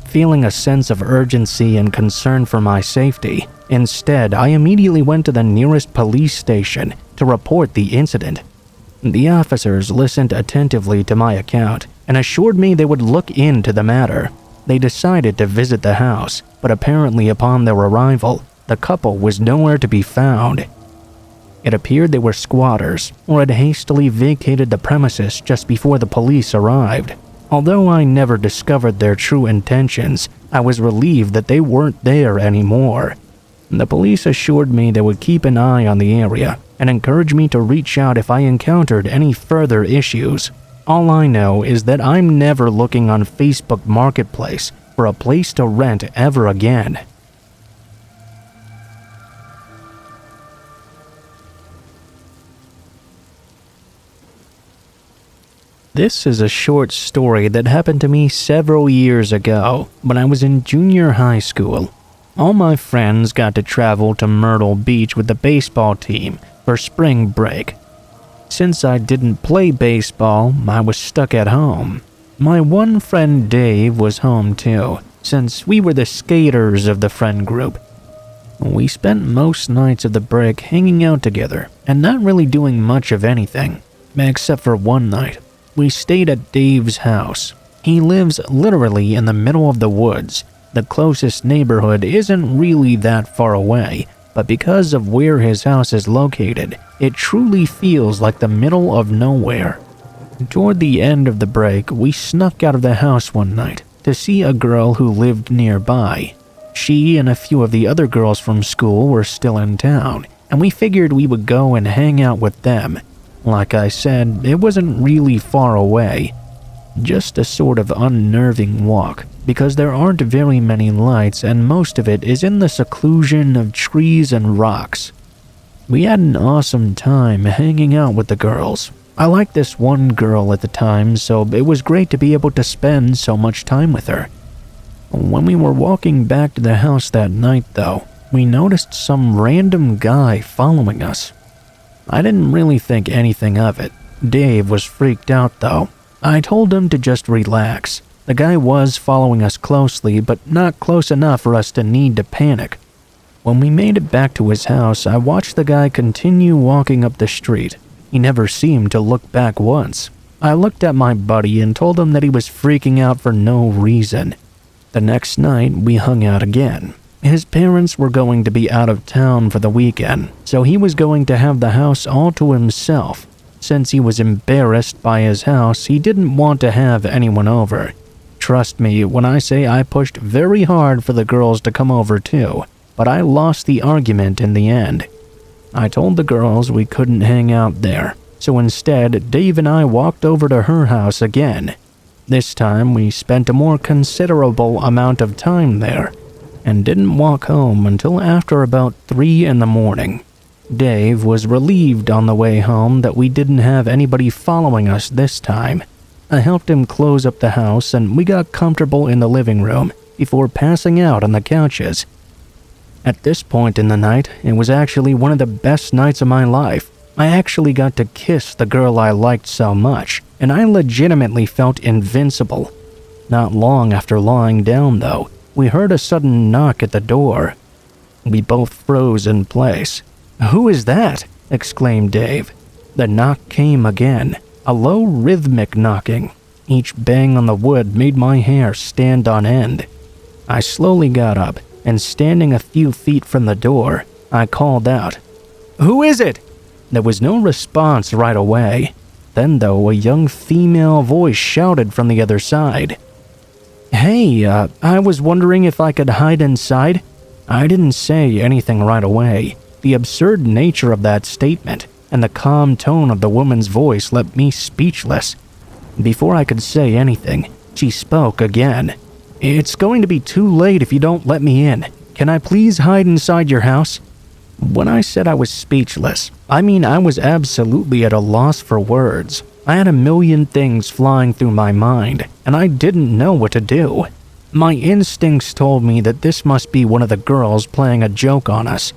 feeling a sense of urgency and concern for my safety. Instead, I immediately went to the nearest police station to report the incident. The officers listened attentively to my account and assured me they would look into the matter. They decided to visit the house, but apparently upon their arrival, the couple was nowhere to be found. It appeared they were squatters or had hastily vacated the premises just before the police arrived. Although I never discovered their true intentions, I was relieved that they weren't there anymore. The police assured me they would keep an eye on the area and encouraged me to reach out if I encountered any further issues. All I know is that I'm never looking on Facebook Marketplace for a place to rent ever again. This is a short story that happened to me several years ago when I was in junior high school. All my friends got to travel to Myrtle Beach with the baseball team for spring break. Since I didn't play baseball, I was stuck at home. My one friend Dave was home too, since we were the skaters of the friend group. We spent most nights of the break hanging out together and not really doing much of anything, except for one night. We stayed at Dave's house. He lives literally in the middle of the woods. The closest neighborhood isn't really that far away, but because of where his house is located, it truly feels like the middle of nowhere. Toward the end of the break, we snuck out of the house one night to see a girl who lived nearby. She and a few of the other girls from school were still in town, and we figured we would go and hang out with them. Like I said, it wasn't really far away. Just a sort of unnerving walk, because there aren't very many lights and most of it is in the seclusion of trees and rocks. We had an awesome time hanging out with the girls. I liked this one girl at the time, so it was great to be able to spend so much time with her. When we were walking back to the house that night, though, we noticed some random guy following us. I didn't really think anything of it. Dave was freaked out, though. I told him to just relax. The guy was following us closely, but not close enough for us to need to panic. When we made it back to his house, I watched the guy continue walking up the street. He never seemed to look back once. I looked at my buddy and told him that he was freaking out for no reason. The next night, we hung out again. His parents were going to be out of town for the weekend, so he was going to have the house all to himself. Since he was embarrassed by his house, he didn't want to have anyone over. Trust me when I say I pushed very hard for the girls to come over too, but I lost the argument in the end. I told the girls we couldn't hang out there, so instead Dave and I walked over to her house again. This time we spent a more considerable amount of time there, and didn't walk home until after about 3 in the morning. Dave was relieved on the way home that we didn't have anybody following us this time. I helped him close up the house and we got comfortable in the living room before passing out on the couches. At this point in the night, it was actually one of the best nights of my life. I actually got to kiss the girl I liked so much, and I legitimately felt invincible. Not long after lying down, though, we heard a sudden knock at the door. We both froze in place. "Who is that?" exclaimed Dave. The knock came again, a low rhythmic knocking. Each bang on the wood made my hair stand on end. I slowly got up, and standing a few feet from the door, I called out, "Who is it?" There was no response right away. Then, though, a young female voice shouted from the other side, "Hey, I was wondering if I could hide inside." I didn't say anything right away. The absurd nature of that statement and the calm tone of the woman's voice left me speechless. Before I could say anything, she spoke again. "It's going to be too late if you don't let me in. Can I please hide inside your house?" When I said I was speechless, I mean I was absolutely at a loss for words. I had a million things flying through my mind, and I didn't know what to do. My instincts told me that this must be one of the girls playing a joke on us.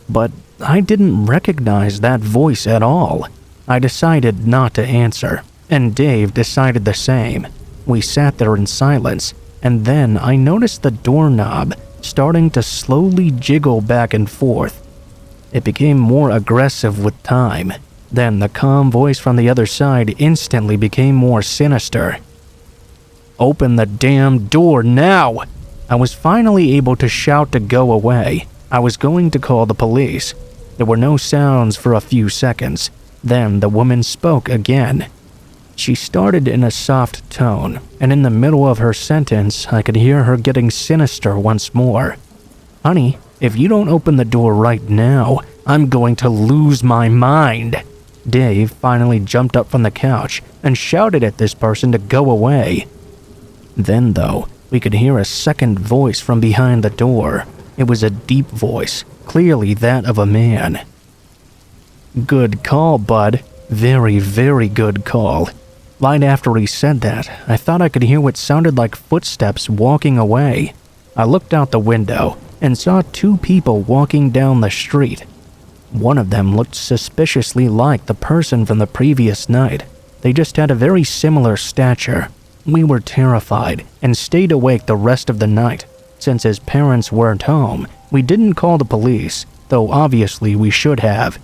But I didn't recognize that voice at all. I decided not to answer, and Dave decided the same. We sat there in silence, and then I noticed the doorknob starting to slowly jiggle back and forth. It became more aggressive with time. Then the calm voice from the other side instantly became more sinister. "Open the damn door now!" I was finally able to shout to go away. I was going to call the police. There were no sounds for a few seconds. Then the woman spoke again. She started in a soft tone, and in the middle of her sentence, I could hear her getting sinister once more. "Honey, if you don't open the door right now, I'm going to lose my mind." Dave finally jumped up from the couch and shouted at this person to go away. Then, though, we could hear a second voice from behind the door. It was a deep voice, clearly that of a man. "Good call, bud. Very, very good call." Right after he said that, I thought I could hear what sounded like footsteps walking away. I looked out the window and saw two people walking down the street. One of them looked suspiciously like the person from the previous night. They just had a very similar stature. We were terrified and stayed awake the rest of the night. Since his parents weren't home, we didn't call the police, though obviously we should have.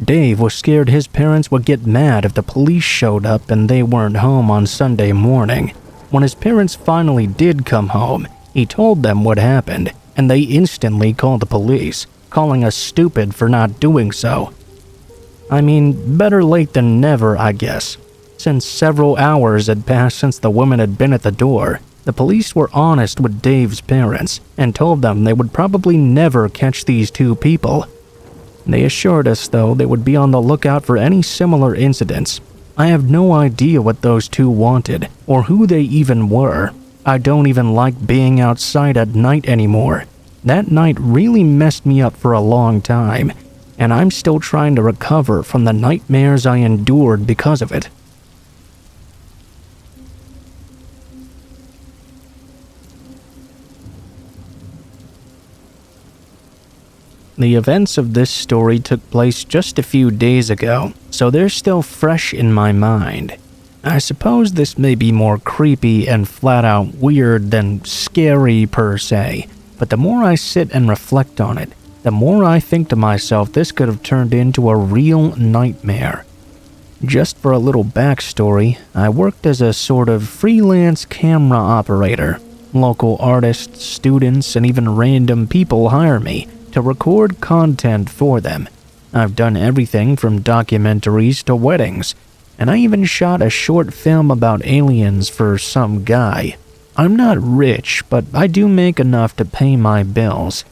Dave was scared his parents would get mad if the police showed up and they weren't home on Sunday morning. When his parents finally did come home, he told them what happened, and they instantly called the police, calling us stupid for not doing so. I mean, better late than never, I guess. Since several hours had passed since the woman had been at the door, the police were honest with Dave's parents and told them they would probably never catch these two people. They assured us, though, they would be on the lookout for any similar incidents. I have no idea what those two wanted or who they even were. I don't even like being outside at night anymore. That night really messed me up for a long time, and I'm still trying to recover from the nightmares I endured because of it. The events of this story took place just a few days ago, so they're still fresh in my mind. I suppose this may be more creepy and flat-out weird than scary per se, but the more I sit and reflect on it, the more I think to myself this could have turned into a real nightmare. Just for a little backstory, I worked as a sort of freelance camera operator. Local artists, students, and even random people hire me to record content for them. I've done everything from documentaries to weddings, and I even shot a short film about aliens for some guy. I'm not rich, but I do make enough to pay my bills,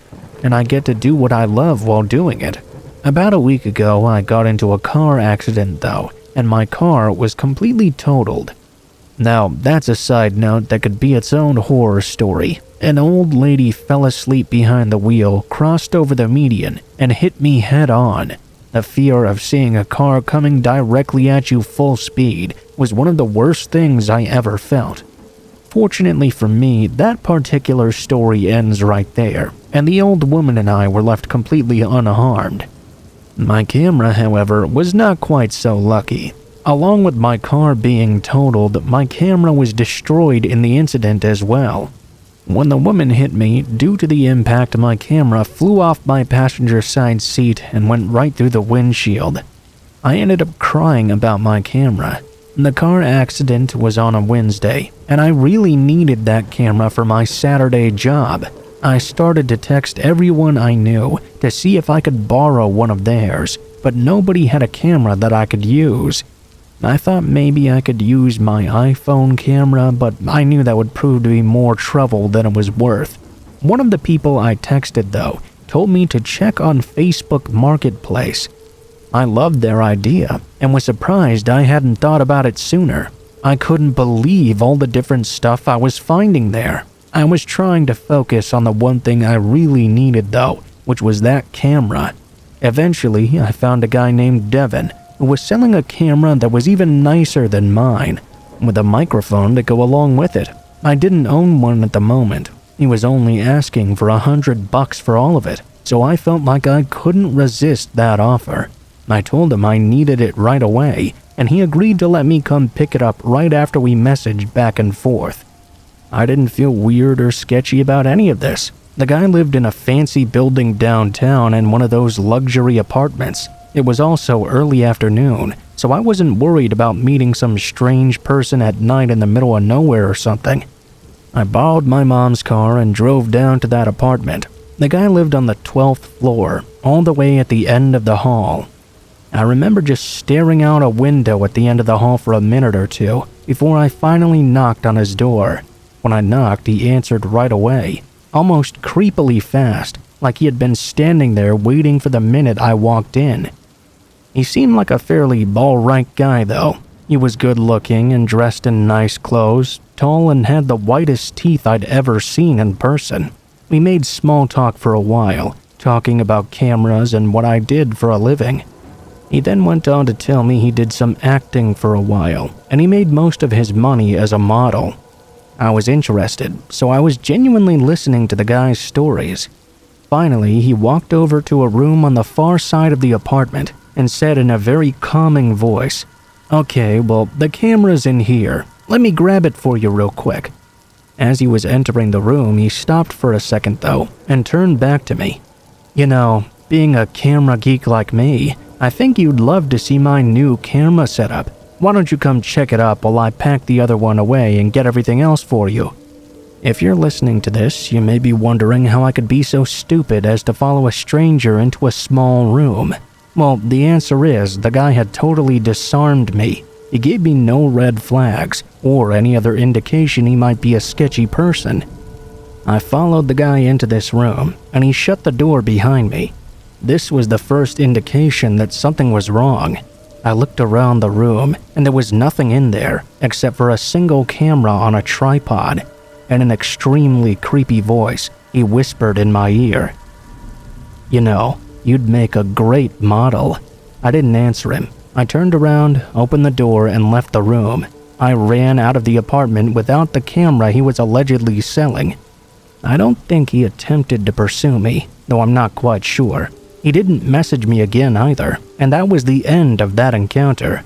and I get to do what I love while doing it. About a week ago, I got into a car accident though, and my car was completely totaled. Now, that's a side note that could be its own horror story. An old lady fell asleep behind the wheel, crossed over the median, and hit me head on. The fear of seeing a car coming directly at you full speed was one of the worst things I ever felt. Fortunately for me, that particular story ends right there, and the old woman and I were left completely unharmed. My camera, however, was not quite so lucky. Along with my car being totaled, my camera was destroyed in the incident as well. When the woman hit me, due to the impact, my camera flew off my passenger side seat and went right through the windshield. I ended up crying about my camera. The car accident was on a Wednesday, and I really needed that camera for my Saturday job. I started to text everyone I knew to see if I could borrow one of theirs, but nobody had a camera that I could use. I thought maybe I could use my iPhone camera, but I knew that would prove to be more trouble than it was worth. One of the people I texted, though, told me to check on Facebook Marketplace. I loved their idea and was surprised I hadn't thought about it sooner. I couldn't believe all the different stuff I was finding there. I was trying to focus on the one thing I really needed, though, which was that camera. Eventually, I found a guy named Devin who was selling a camera that was even nicer than mine, with a microphone to go along with it. I didn't own one at the moment. He was only asking for $100 for all of it, so I felt like I couldn't resist that offer. I told him I needed it right away, and he agreed to let me come pick it up right after we messaged back and forth. I didn't feel weird or sketchy about any of this. The guy lived in a fancy building downtown in one of those luxury apartments. It was also early afternoon, so I wasn't worried about meeting some strange person at night in the middle of nowhere or something. I borrowed my mom's car and drove down to that apartment. The guy lived on the 12th floor, all the way at the end of the hall. I remember just staring out a window at the end of the hall for a minute or two before I finally knocked on his door. When I knocked, he answered right away, almost creepily fast, like he had been standing there waiting for the minute I walked in. He seemed like a fairly all-right guy, though. He was good-looking and dressed in nice clothes, tall and had the whitest teeth I'd ever seen in person. We made small talk for a while, talking about cameras and what I did for a living. He then went on to tell me he did some acting for a while, and he made most of his money as a model. I was interested, so I was genuinely listening to the guy's stories. Finally, he walked over to a room on the far side of the apartment and said in a very calming voice, "Okay, well, the camera's in here. Let me grab it for you real quick." As he was entering the room, he stopped for a second, though, and turned back to me. "You know, being a camera geek like me, I think you'd love to see my new camera setup. Why don't you come check it up while I pack the other one away and get everything else for you?" If you're listening to this, you may be wondering how I could be so stupid as to follow a stranger into a small room. Well, the answer is the guy had totally disarmed me. He gave me no red flags or any other indication he might be a sketchy person. I followed the guy into this room, and he shut the door behind me. This was the first indication that something was wrong. I looked around the room, and there was nothing in there except for a single camera on a tripod. In an extremely creepy voice, he whispered in my ear, "You know, you'd make a great model." I didn't answer him. I turned around, opened the door, and left the room. I ran out of the apartment without the camera he was allegedly selling. I don't think he attempted to pursue me, though I'm not quite sure. He didn't message me again either, and that was the end of that encounter.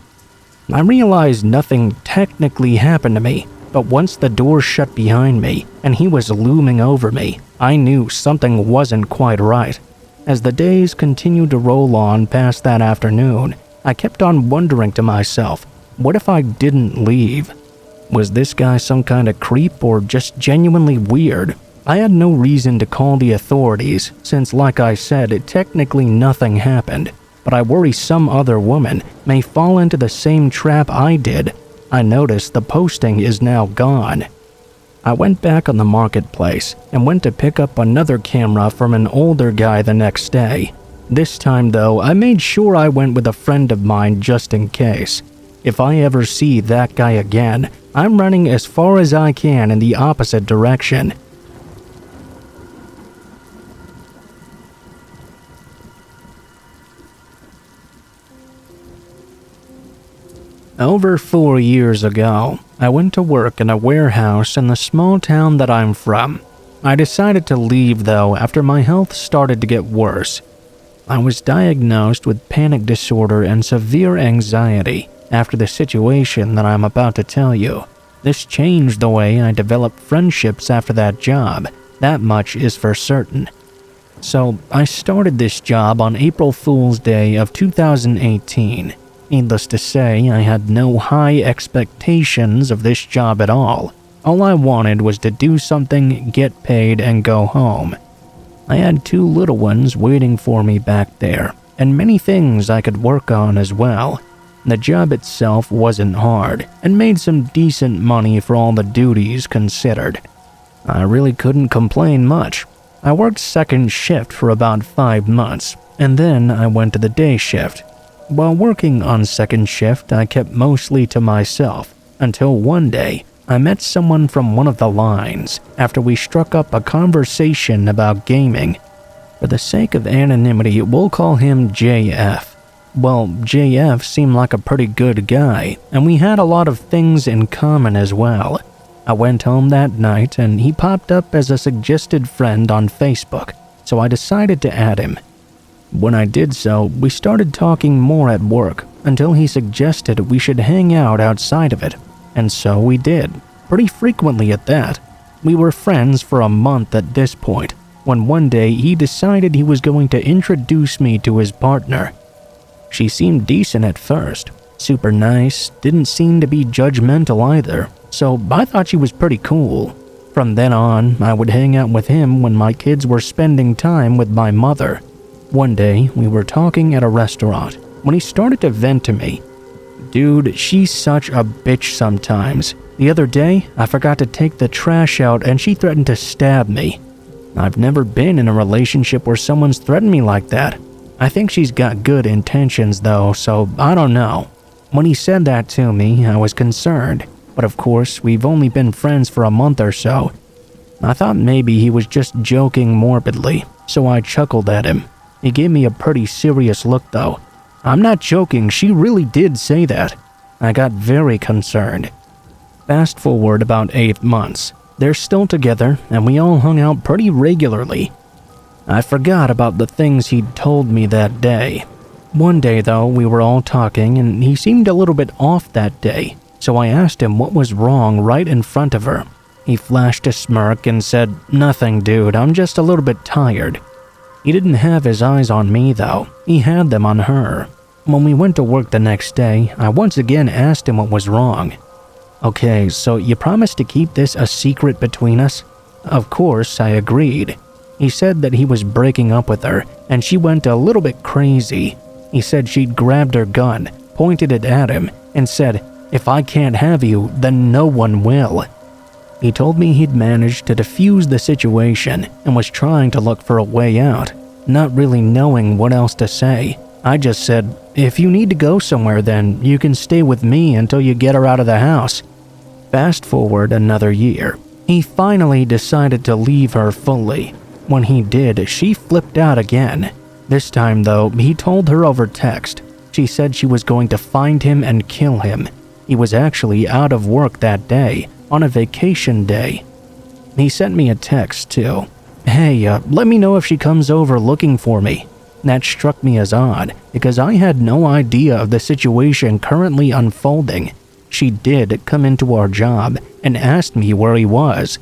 I realized nothing technically happened to me, but once the door shut behind me and he was looming over me, I knew something wasn't quite right. As the days continued to roll on past that afternoon, I kept on wondering to myself, what if I didn't leave? Was this guy some kind of creep or just genuinely weird? I had no reason to call the authorities since, like I said, technically nothing happened, but I worry some other woman may fall into the same trap I did. I noticed the posting is now gone. I went back on the marketplace and went to pick up another camera from an older guy the next day. This time, though, I made sure I went with a friend of mine just in case. If I ever see that guy again, I'm running as far as I can in the opposite direction. Over 4 years ago, I went to work in a warehouse in the small town that I'm from. I decided to leave, though, after my health started to get worse. I was diagnosed with panic disorder and severe anxiety after the situation that I'm about to tell you. This changed the way I developed friendships after that job. That much is for certain. So, I started this job on April Fool's Day of 2018. Needless to say, I had no high expectations of this job at all. All I wanted was to do something, get paid, and go home. I had 2 little ones waiting for me back there, and many things I could work on as well. The job itself wasn't hard, and made some decent money for all the duties considered. I really couldn't complain much. I worked second shift for about 5 months, and then I went to the day shift. While working on second shift, I kept mostly to myself, until one day, I met someone from one of the lines after we struck up a conversation about gaming. For the sake of anonymity, we'll call him JF. Well, JF seemed like a pretty good guy, and we had a lot of things in common as well. I went home that night and he popped up as a suggested friend on Facebook, so I decided to add him. When I did so, we started talking more at work until he suggested we should hang out outside of it. And so we did, pretty frequently at that. We were friends for a month at this point, when one day he decided he was going to introduce me to his partner. She seemed decent at first, super nice, didn't seem to be judgmental either, so I thought she was pretty cool. From then on, I would hang out with him when my kids were spending time with my mother. One day, we were talking at a restaurant when he started to vent to me. Dude, she's such a bitch sometimes. The other day, I forgot to take the trash out and she threatened to stab me. I've never been in a relationship where someone's threatened me like that. I think she's got good intentions though, so I don't know. When he said that to me, I was concerned. But of course, we've only been friends for a month or so. I thought maybe he was just joking morbidly, so I chuckled at him. He gave me a pretty serious look though. I'm not joking, she really did say that. I got very concerned. Fast forward about 8 months. They're still together, and we all hung out pretty regularly. I forgot about the things he'd told me that day. One day though, we were all talking, and he seemed a little bit off that day, so I asked him what was wrong right in front of her. He flashed a smirk and said, "Nothing, dude, I'm just a little bit tired." He didn't have his eyes on me though, he had them on her. When we went to work the next day, I once again asked him what was wrong. "Okay, so you promised to keep this a secret between us?" Of course, I agreed. He said that he was breaking up with her, and she went a little bit crazy. He said she'd grabbed her gun, pointed it at him, and said, "If I can't have you, then no one will." He told me he'd managed to defuse the situation and was trying to look for a way out. Not really knowing what else to say, I just said, "If you need to go somewhere then, you can stay with me until you get her out of the house." Fast forward another year. He finally decided to leave her fully. When he did, she flipped out again. This time though, he told her over text. She said she was going to find him and kill him. He was actually out of work that day, on a vacation day. He sent me a text too. "Hey, let me know if she comes over looking for me." That struck me as odd, because I had no idea of the situation currently unfolding. She did come into our job and asked me where he was.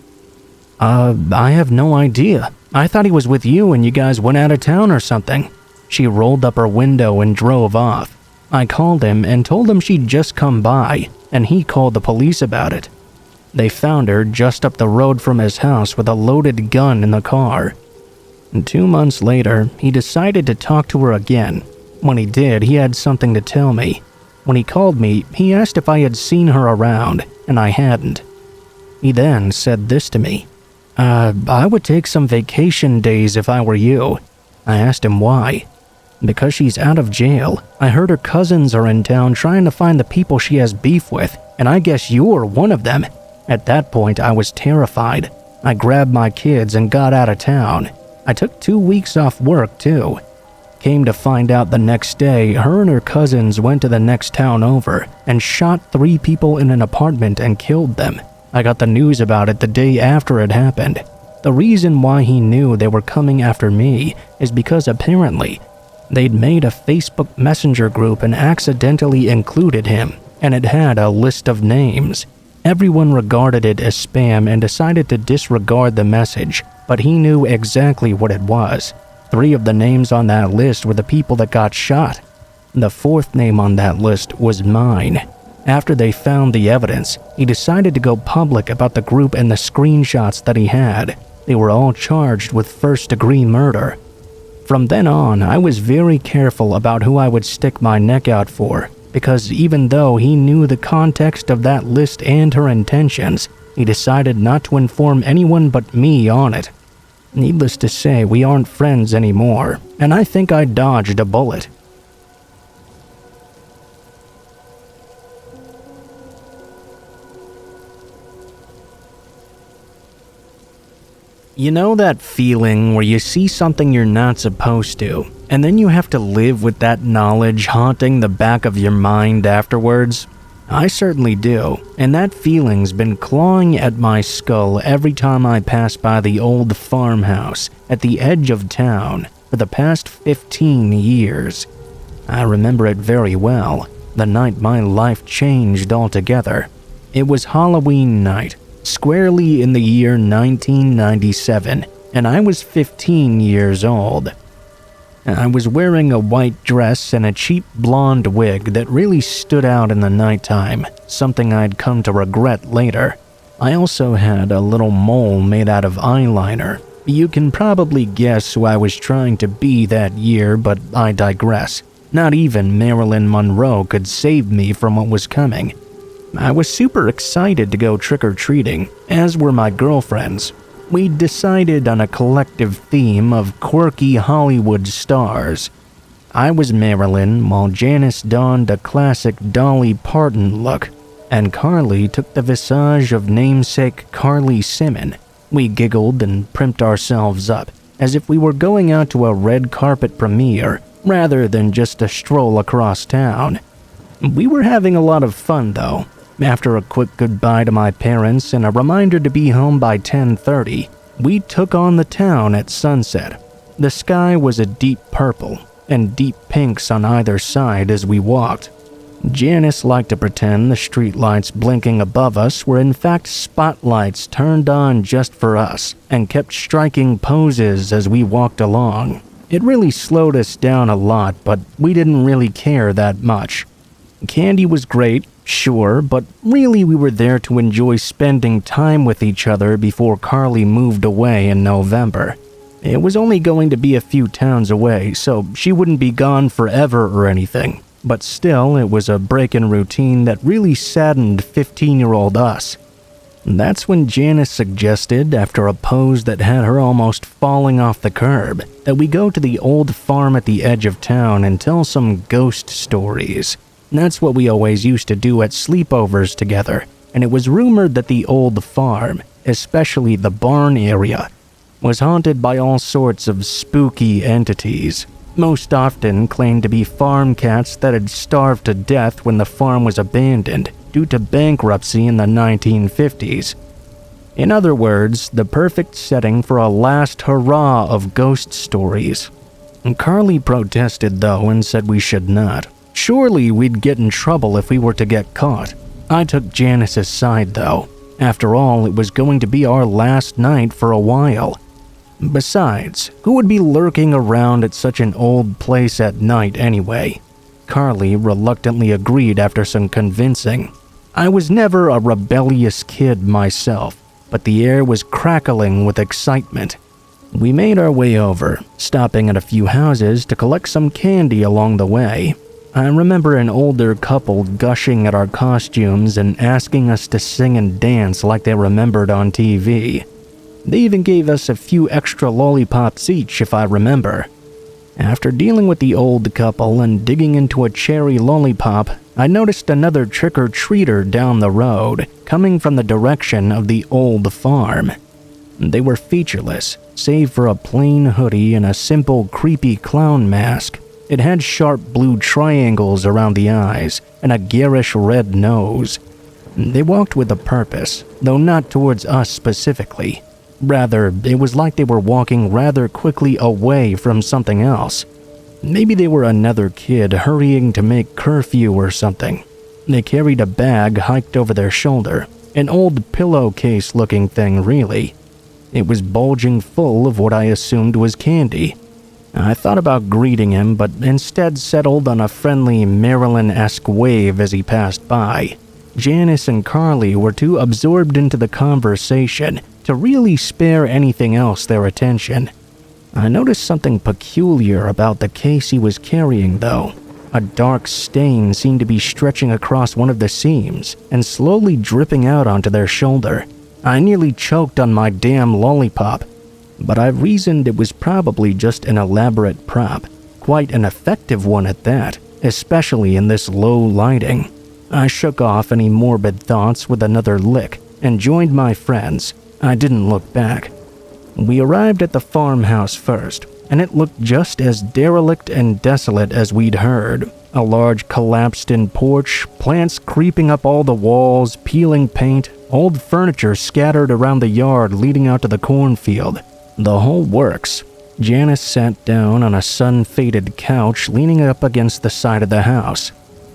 I have no idea. I thought he was with you and you guys went out of town or something." She rolled up her window and drove off. I called him and told him she'd just come by, and he called the police about it. They found her just up the road from his house with a loaded gun in the car. And 2 months later, he decided to talk to her again. When he did, he had something to tell me. When he called me, he asked if I had seen her around, and I hadn't. He then said this to me. I would take some vacation days if I were you." I asked him why. "Because she's out of jail. I heard her cousins are in town trying to find the people she has beef with, and I guess you're one of them." At that point, I was terrified. I grabbed my kids and got out of town. I took 2 weeks off work too. Came to find out the next day, her and her cousins went to the next town over and shot 3 people in an apartment and killed them. I got the news about it the day after it happened. The reason why he knew they were coming after me is because apparently they'd made a Facebook Messenger group and accidentally included him, and it had a list of names. Everyone regarded it as spam and decided to disregard the message, but he knew exactly what it was. 3 of the names on that list were the people that got shot. The fourth name on that list was mine. After they found the evidence, he decided to go public about the group and the screenshots that he had. They were all charged with first-degree murder. From then on, I was very careful about who I would stick my neck out for, because even though he knew the context of that list and her intentions, he decided not to inform anyone but me on it. Needless to say, we aren't friends anymore, and I think I dodged a bullet. You know that feeling where you see something you're not supposed to, and then you have to live with that knowledge haunting the back of your mind afterwards? I certainly do, and that feeling's been clawing at my skull every time I pass by the old farmhouse at the edge of town for the past 15 years. I remember it very well, the night my life changed altogether. It was Halloween night, squarely in the year 1997, and I was 15 years old. I was wearing a white dress and a cheap blonde wig that really stood out in the nighttime, something I'd come to regret later. I also had a little mole made out of eyeliner. You can probably guess who I was trying to be that year, but I digress. Not even Marilyn Monroe could save me from what was coming. I was super excited to go trick-or-treating, as were my girlfriends. We decided on a collective theme of quirky Hollywood stars. I was Marilyn, while Janice donned a classic Dolly Parton look, and Carly took the visage of namesake Carly Simon. We giggled and primped ourselves up, as if we were going out to a red carpet premiere, rather than just a stroll across town. We were having a lot of fun, though. After a quick goodbye to my parents and a reminder to be home by 10:30, we took on the town at sunset. The sky was a deep purple and deep pinks on either side as we walked. Janice liked to pretend the streetlights blinking above us were in fact spotlights turned on just for us and kept striking poses as we walked along. It really slowed us down a lot, but we didn't really care that much. Candy was great, sure, but really we were there to enjoy spending time with each other before Carly moved away in November. It was only going to be a few towns away, so she wouldn't be gone forever or anything. But still, it was a break in routine that really saddened 15-year-old us. That's when Janice suggested, after a pose that had her almost falling off the curb, that we go to the old farm at the edge of town and tell some ghost stories. That's what we always used to do at sleepovers together, and it was rumored that the old farm, especially the barn area, was haunted by all sorts of spooky entities. Most often claimed to be farm cats that had starved to death when the farm was abandoned due to bankruptcy in the 1950s. In other words, the perfect setting for a last hurrah of ghost stories. Carly protested though and said we should not. Surely we'd get in trouble if we were to get caught. I took Janice's side though. After all, it was going to be our last night for a while. Besides, who would be lurking around at such an old place at night anyway? Carly reluctantly agreed after some convincing. I was never a rebellious kid myself, but the air was crackling with excitement. We made our way over, stopping at a few houses to collect some candy along the way. I remember an older couple gushing at our costumes and asking us to sing and dance like they remembered on TV. They even gave us a few extra lollipops each, if I remember. After dealing with the old couple and digging into a cherry lollipop, I noticed another trick-or-treater down the road, coming from the direction of the old farm. They were featureless, save for a plain hoodie and a simple creepy clown mask. It had sharp blue triangles around the eyes and a garish red nose. They walked with a purpose, though not towards us specifically. Rather, it was like they were walking rather quickly away from something else. Maybe they were another kid hurrying to make curfew or something. They carried a bag hiked over their shoulder, an old pillowcase-looking thing really. It was bulging full of what I assumed was candy. I thought about greeting him, but instead settled on a friendly Marilyn-esque wave as he passed by. Janice and Carly were too absorbed into the conversation to really spare anything else their attention. I noticed something peculiar about the case he was carrying, though. A dark stain seemed to be stretching across one of the seams and slowly dripping out onto their shoulder. I nearly choked on my damn lollipop, but I reasoned it was probably just an elaborate prop, quite an effective one at that, especially in this low lighting. I shook off any morbid thoughts with another lick and joined my friends. I didn't look back. We arrived at the farmhouse first, and it looked just as derelict and desolate as we'd heard. A large collapsed-in porch, plants creeping up all the walls, peeling paint, old furniture scattered around the yard leading out to the cornfield. The whole works. Janice sat down on a sun-faded couch leaning up against the side of the house.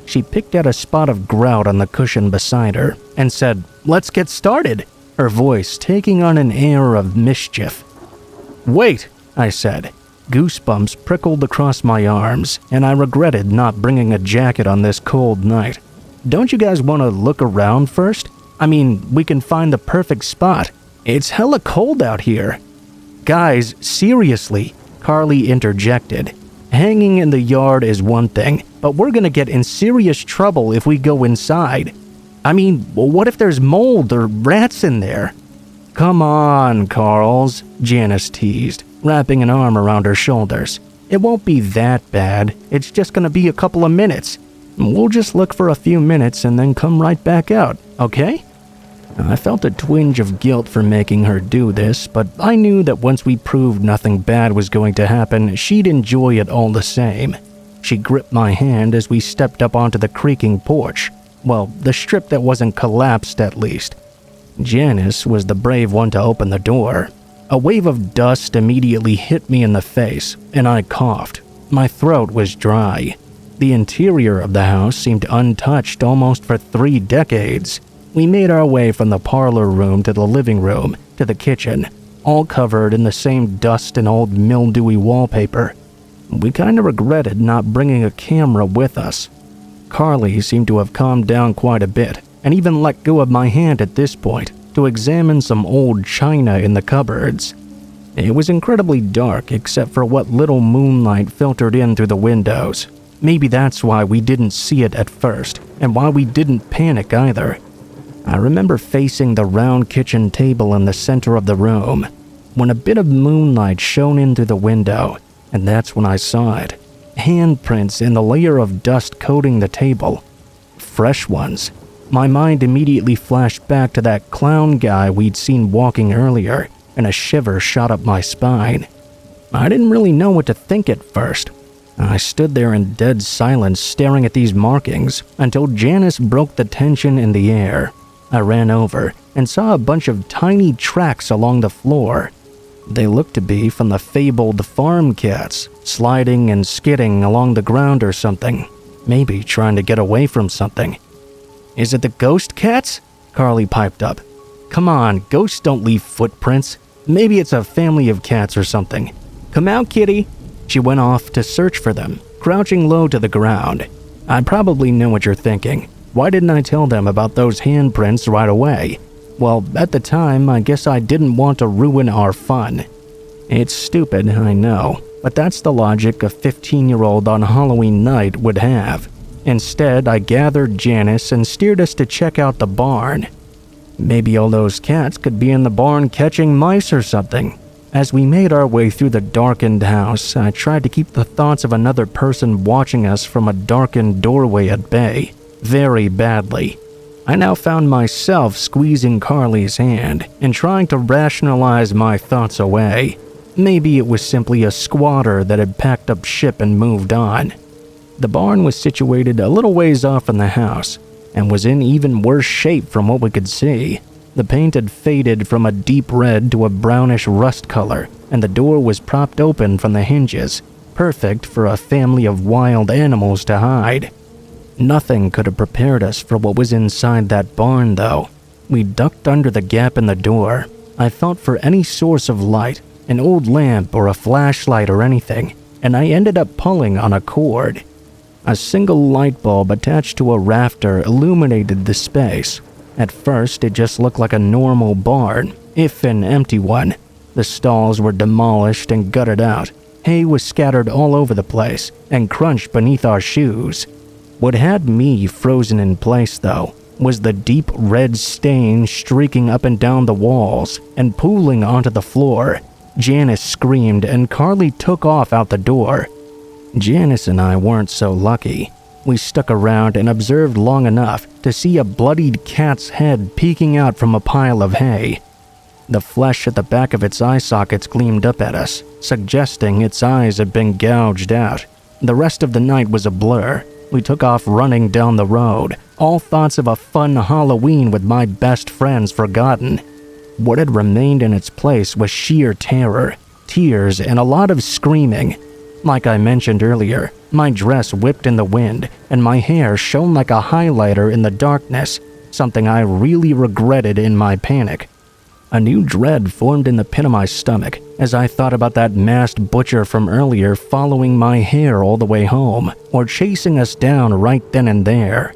She picked out a spot of grout on the cushion beside her and said, "Let's get started," her voice taking on an air of mischief. "Wait," I said. Goosebumps prickled across my arms, and I regretted not bringing a jacket on this cold night. "Don't you guys want to look around first? I mean, we can find the perfect spot. It's hella cold out here." "Guys, seriously," Carly interjected. "Hanging in the yard is one thing, but we're gonna get in serious trouble if we go inside. I mean, what if there's mold or rats in there?" "Come on, Carls," Janice teased, wrapping an arm around her shoulders. "It won't be that bad. It's just gonna be a couple of minutes. We'll just look for a few minutes and then come right back out, okay?" I felt a twinge of guilt for making her do this, but I knew that once we proved nothing bad was going to happen, she'd enjoy it all the same. She gripped my hand as we stepped up onto the creaking porch. Well, the strip that wasn't collapsed, at least. Janice was the brave one to open the door. A wave of dust immediately hit me in the face, and I coughed. My throat was dry. The interior of the house seemed untouched almost for 3 decades. We made our way from the parlor room to the living room to the kitchen, all covered in the same dust and old mildewy wallpaper. We kind of regretted not bringing a camera with us. Carly seemed to have calmed down quite a bit, and even let go of my hand at this point to examine some old china in the cupboards. It was incredibly dark except for what little moonlight filtered in through the windows. Maybe that's why we didn't see it at first, and why we didn't panic either. I remember facing the round kitchen table in the center of the room, when a bit of moonlight shone in through the window, and that's when I saw it. Handprints in the layer of dust coating the table. Fresh ones. My mind immediately flashed back to that clown guy we'd seen walking earlier, and a shiver shot up my spine. I didn't really know what to think at first. I stood there in dead silence staring at these markings until Janice broke the tension in the air. I ran over and saw a bunch of tiny tracks along the floor. They looked to be from the fabled farm cats, sliding and skidding along the ground or something, maybe trying to get away from something. "Is it the ghost cats?" Carly piped up. "Come on, ghosts don't leave footprints. Maybe it's a family of cats or something. Come out, kitty." She went off to search for them, crouching low to the ground. I probably know what you're thinking. Why didn't I tell them about those handprints right away? Well, at the time, I guess I didn't want to ruin our fun. It's stupid, I know, but that's the logic a 15-year-old on Halloween night would have. Instead, I gathered Janice and steered us to check out the barn. Maybe all those cats could be in the barn catching mice or something. As we made our way through the darkened house, I tried to keep the thoughts of another person watching us from a darkened doorway at bay. Very badly. I now found myself squeezing Carly's hand and trying to rationalize my thoughts away. Maybe it was simply a squatter that had packed up ship and moved on. The barn was situated a little ways off from the house and was in even worse shape from what we could see. The paint had faded from a deep red to a brownish rust color, and the door was propped open from the hinges, perfect for a family of wild animals to hide. Nothing could have prepared us for what was inside that barn, though. We ducked under the gap in the door. I felt for any source of light, an old lamp or a flashlight or anything, and I ended up pulling on a cord. A single light bulb attached to a rafter illuminated the space. At first, it just looked like a normal barn, if an empty one. The stalls were demolished and gutted out. Hay was scattered all over the place and crunched beneath our shoes. What had me frozen in place, though, was the deep red stain streaking up and down the walls and pooling onto the floor. Janice screamed and Carly took off out the door. Janice and I weren't so lucky. We stuck around and observed long enough to see a bloodied cat's head peeking out from a pile of hay. The flesh at the back of its eye sockets gleamed up at us, suggesting its eyes had been gouged out. The rest of the night was a blur. We took off running down the road, all thoughts of a fun Halloween with my best friends forgotten. What had remained in its place was sheer terror, tears, and a lot of screaming. Like I mentioned earlier, my dress whipped in the wind, and my hair shone like a highlighter in the darkness, something I really regretted in my panic. A new dread formed in the pit of my stomach as I thought about that masked butcher from earlier following my hair all the way home, or chasing us down right then and there.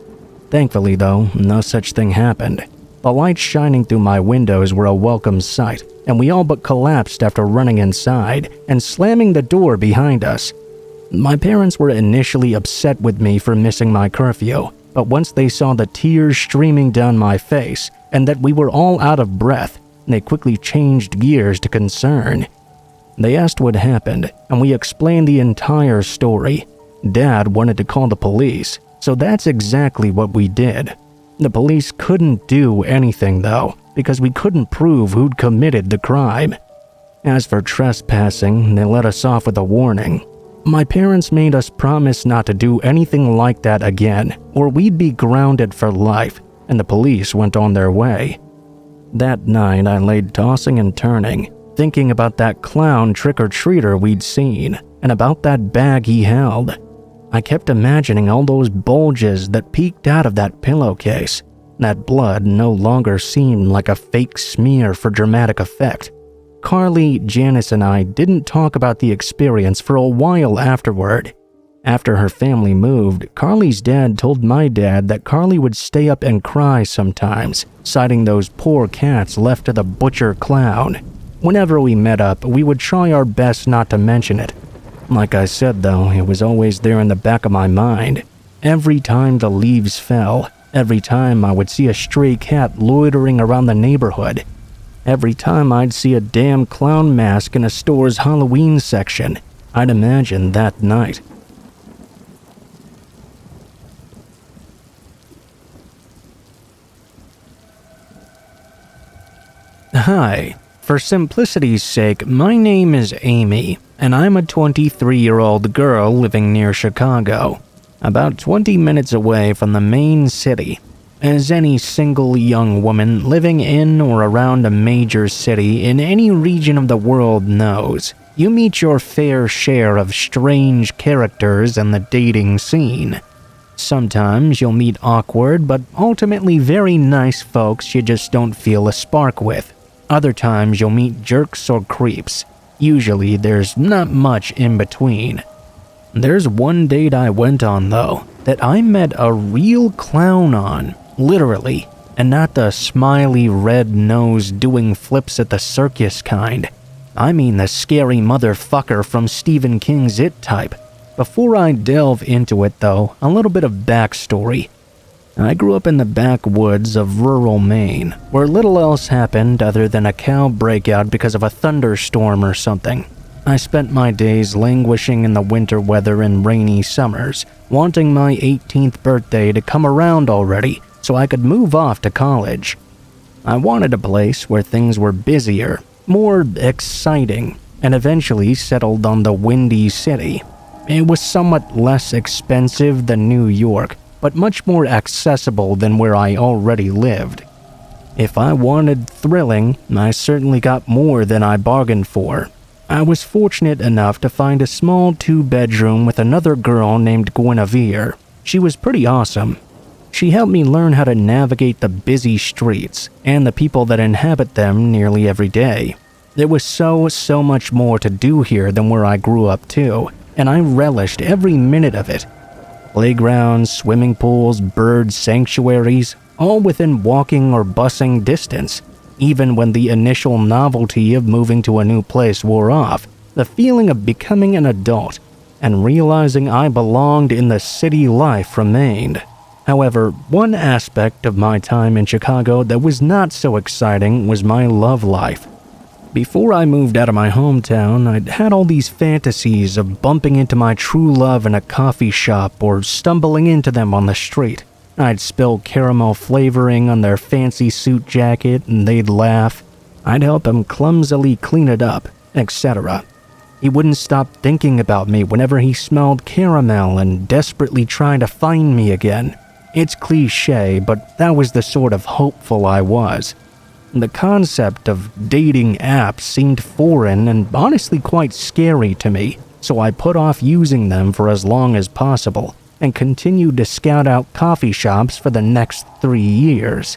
Thankfully, though, no such thing happened. The lights shining through my windows were a welcome sight, and we all but collapsed after running inside and slamming the door behind us. My parents were initially upset with me for missing my curfew, but once they saw the tears streaming down my face and that we were all out of breath, they quickly changed gears to concern. They asked what happened, and we explained the entire story. Dad wanted to call the police, so that's exactly what we did. The police couldn't do anything, though, because we couldn't prove who'd committed the crime. As for trespassing, they let us off with a warning. My parents made us promise not to do anything like that again, or we'd be grounded for life, and the police went on their way. That night, I laid tossing and turning, thinking about that clown trick-or-treater we'd seen, and about that bag he held. I kept imagining all those bulges that peeked out of that pillowcase. That blood no longer seemed like a fake smear for dramatic effect. Carly, Janice, and I didn't talk about the experience for a while afterward. After her family moved, Carly's dad told my dad that Carly would stay up and cry sometimes, citing those poor cats left to the butcher clown. Whenever we met up, we would try our best not to mention it. Like I said, though, it was always there in the back of my mind. Every time the leaves fell, every time I would see a stray cat loitering around the neighborhood, every time I'd see a damn clown mask in a store's Halloween section, I'd imagine that night. Hi. For simplicity's sake, my name is Amy, and I'm a 23-year-old girl living near Chicago, about 20 minutes away from the main city. As any single young woman living in or around a major city in any region of the world knows, you meet your fair share of strange characters in the dating scene. Sometimes you'll meet awkward but ultimately very nice folks you just don't feel a spark with. Other times you'll meet jerks or creeps. Usually there's not much in between. There's one date I went on, though, that I met a real clown on, literally, and not the smiley red nose doing flips at the circus kind. I mean the scary motherfucker from Stephen King's It type. Before I delve into it, though, a little bit of backstory. I grew up in the backwoods of rural Maine, where little else happened other than a cow breakout because of a thunderstorm or something. I spent my days languishing in the winter weather and rainy summers, wanting my 18th birthday to come around already so I could move off to college. I wanted a place where things were busier, more exciting, and eventually settled on the Windy City. It was somewhat less expensive than New York, but much more accessible than where I already lived. If I wanted thrilling, I certainly got more than I bargained for. I was fortunate enough to find a small 2-bedroom with another girl named Guinevere. She was pretty awesome. She helped me learn how to navigate the busy streets and the people that inhabit them nearly every day. There was so much more to do here than where I grew up too, and I relished every minute of it. Playgrounds, swimming pools, bird sanctuaries, all within walking or busing distance. Even when the initial novelty of moving to a new place wore off, the feeling of becoming an adult and realizing I belonged in the city life remained. However, one aspect of my time in Chicago that was not so exciting was my love life. Before I moved out of my hometown, I'd had all these fantasies of bumping into my true love in a coffee shop or stumbling into them on the street. I'd spill caramel flavoring on their fancy suit jacket and they'd laugh. I'd help him clumsily clean it up, etc. He wouldn't stop thinking about me whenever he smelled caramel and desperately tried to find me again. It's cliché, but that was the sort of hopeful I was. The concept of dating apps seemed foreign and honestly quite scary to me, so I put off using them for as long as possible and continued to scout out coffee shops for the next 3 years.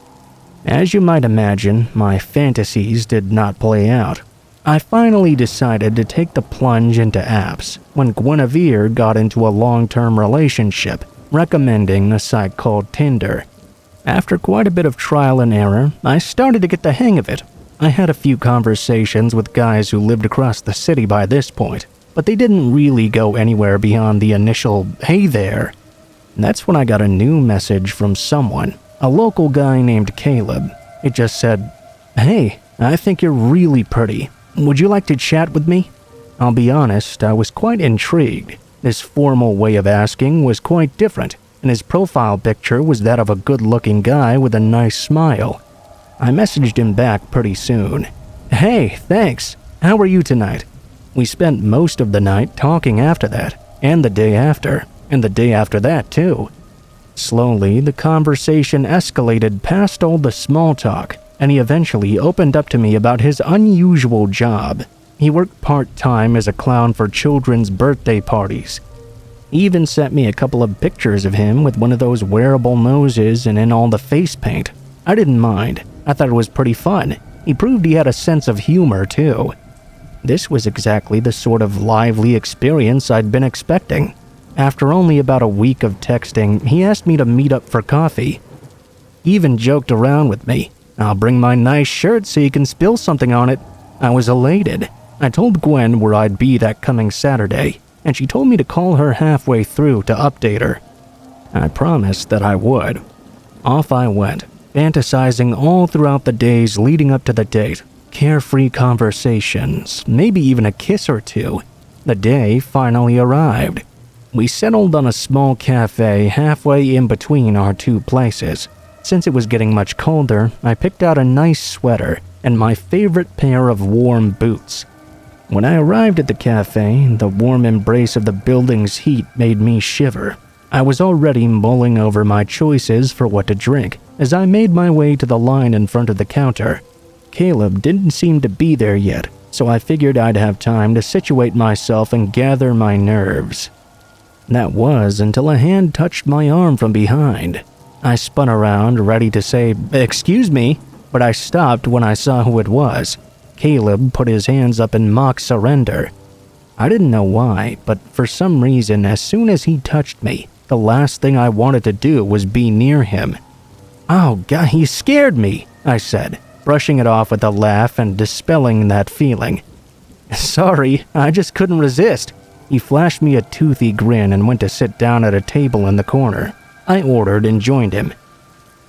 As you might imagine, my fantasies did not play out. I finally decided to take the plunge into apps when Guinevere got into a long-term relationship, recommending a site called Tinder. After quite a bit of trial and error, I started to get the hang of it. I had a few conversations with guys who lived across the city by this point, but they didn't really go anywhere beyond the initial, "Hey there." That's when I got a new message from someone, a local guy named Caleb. It just said, "Hey, I think you're really pretty. Would you like to chat with me?" I'll be honest, I was quite intrigued. This formal way of asking was quite different, and his profile picture was that of a good-looking guy with a nice smile. I messaged him back pretty soon. "Hey, thanks. How are you tonight?" We spent most of the night talking after that, and the day after that too. Slowly, the conversation escalated past all the small talk, and he eventually opened up to me about his unusual job. He worked part-time as a clown for children's birthday parties. He even sent me a couple of pictures of him with one of those wearable noses and in all the face paint. I didn't mind. I thought it was pretty fun. He proved he had a sense of humor too. This was exactly the sort of lively experience I'd been expecting. After only about a week of texting, he asked me to meet up for coffee. He even joked around with me. "I'll bring my nice shirt so you can spill something on it." I was elated. I told Gwen where I'd be that coming Saturday, and she told me to call her halfway through to update her. I promised that I would. Off I went, fantasizing all throughout the days leading up to the date. Carefree conversations, maybe even a kiss or two. The day finally arrived. We settled on a small cafe halfway in between our two places. Since it was getting much colder, I picked out a nice sweater and my favorite pair of warm boots. When I arrived at the cafe, the warm embrace of the building's heat made me shiver. I was already mulling over my choices for what to drink as I made my way to the line in front of the counter. Caleb didn't seem to be there yet, so I figured I'd have time to situate myself and gather my nerves. That was until a hand touched my arm from behind. I spun around, ready to say, "Excuse me," but I stopped when I saw who it was. Caleb put his hands up in mock surrender. I didn't know why, but for some reason, as soon as he touched me, the last thing I wanted to do was be near him. "Oh, God, he scared me," I said, brushing it off with a laugh and dispelling that feeling. "Sorry, I just couldn't resist." He flashed me a toothy grin and went to sit down at a table in the corner. I ordered and joined him.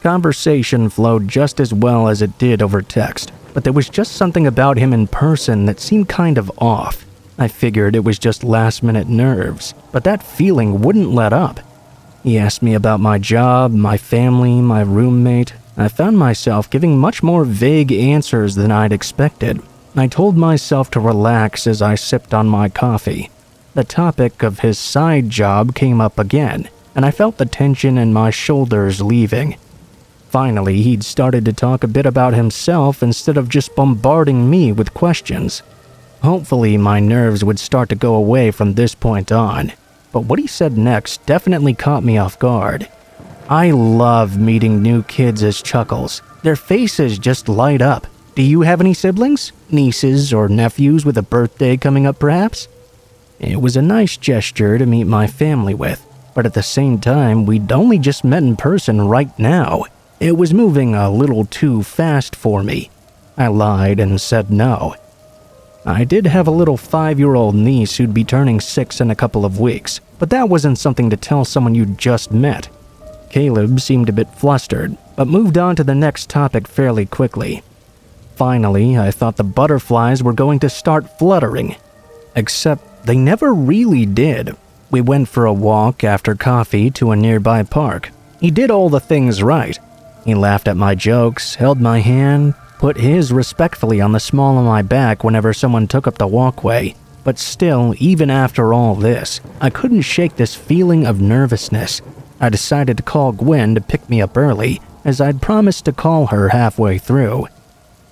Conversation flowed just as well as it did over text, but there was just something about him in person that seemed kind of off. I figured it was just last-minute nerves, but that feeling wouldn't let up. He asked me about my job, my family, my roommate. I found myself giving much more vague answers than I'd expected. I told myself to relax as I sipped on my coffee. The topic of his side job came up again, and I felt the tension in my shoulders leaving. Finally, he'd started to talk a bit about himself instead of just bombarding me with questions. Hopefully, my nerves would start to go away from this point on, but what he said next definitely caught me off guard. I love meeting new kids as Chuckles. Their faces just light up. Do you have any siblings? Nieces or nephews with a birthday coming up, perhaps? It was a nice gesture to meet my family with, but at the same time, we'd only just met in person right now. It was moving a little too fast for me. I lied and said no. I did have a little 5-year-old niece who'd be turning 6 in a couple of weeks, but that wasn't something to tell someone you'd just met. Caleb seemed a bit flustered, but moved on to the next topic fairly quickly. Finally, I thought the butterflies were going to start fluttering. Except they never really did. We went for a walk after coffee to a nearby park. He did all the things right. He laughed at my jokes, held my hand, put his respectfully on the small of my back whenever someone took up the walkway. But still, even after all this, I couldn't shake this feeling of nervousness. I decided to call Gwen to pick me up early, as I'd promised to call her halfway through.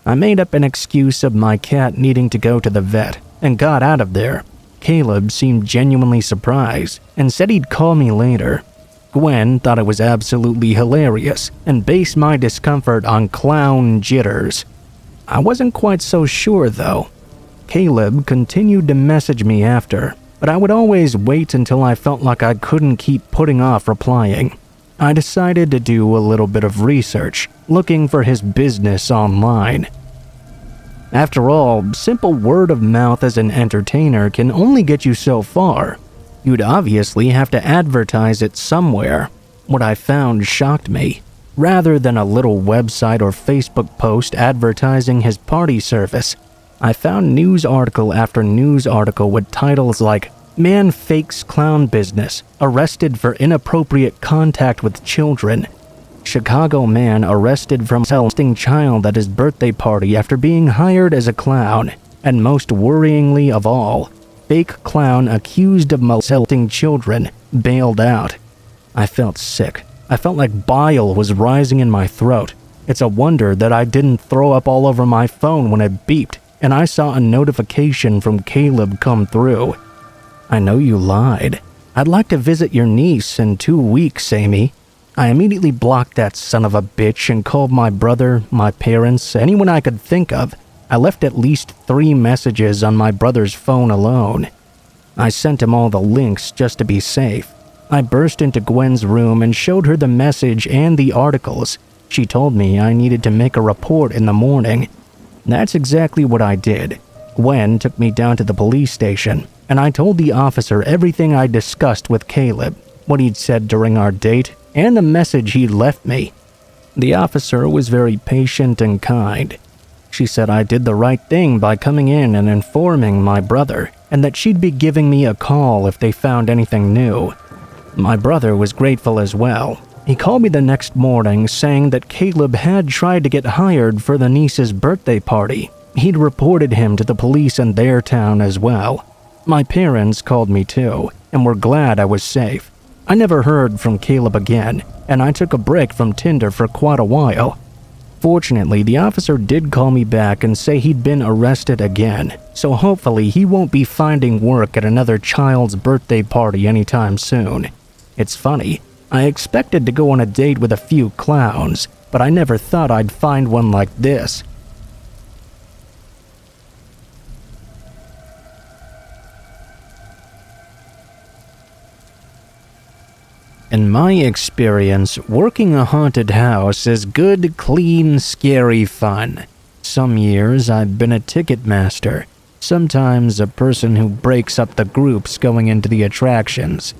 I made up an excuse of my cat needing to go to the vet, and got out of there. Caleb seemed genuinely surprised, and said he'd call me later. Gwen thought it was absolutely hilarious, and based my discomfort on clown jitters. I wasn't quite so sure though. Caleb continued to message me after, but I would always wait until I felt like I couldn't keep putting off replying. I decided to do a little bit of research, looking for his business online. After all, simple word of mouth as an entertainer can only get you so far. You'd obviously have to advertise it somewhere. What I found shocked me. Rather than a little website or Facebook post advertising his party service, I found news article after news article with titles like "Man Fakes Clown Business, Arrested for Inappropriate Contact with Children," "Chicago Man Arrested from Molesting Child at His Birthday Party After Being Hired as a Clown," and most worryingly of all, "Fake Clown Accused of Molesting Children, Bailed Out." I felt sick. I felt like bile was rising in my throat. It's a wonder that I didn't throw up all over my phone when it beeped, and I saw a notification from Caleb come through. "I know you lied. I'd like to visit your niece in 2 weeks, Amy." I immediately blocked that son of a bitch and called my brother, my parents, anyone I could think of. I left at least 3 messages on my brother's phone alone. I sent him all the links just to be safe. I burst into Gwen's room and showed her the message and the articles. She told me I needed to make a report in the morning. That's exactly what I did. Gwen took me down to the police station, and I told the officer everything I discussed with Caleb, what he'd said during our date, and the message he'd left me. The officer was very patient and kind. She said I did the right thing by coming in and informing my brother, and that she'd be giving me a call if they found anything new. My brother was grateful as well. He called me the next morning saying that Caleb had tried to get hired for the niece's birthday party. He'd reported him to the police in their town as well. My parents called me too, and were glad I was safe. I never heard from Caleb again, and I took a break from Tinder for quite a while. Fortunately, the officer did call me back and say he'd been arrested again, so hopefully he won't be finding work at another child's birthday party anytime soon. It's funny, I expected to go on a date with a few clowns, but I never thought I'd find one like this. In my experience, working a haunted house is good, clean, scary fun. Some years I've been a ticket master, sometimes a person who breaks up the groups going into the attractions.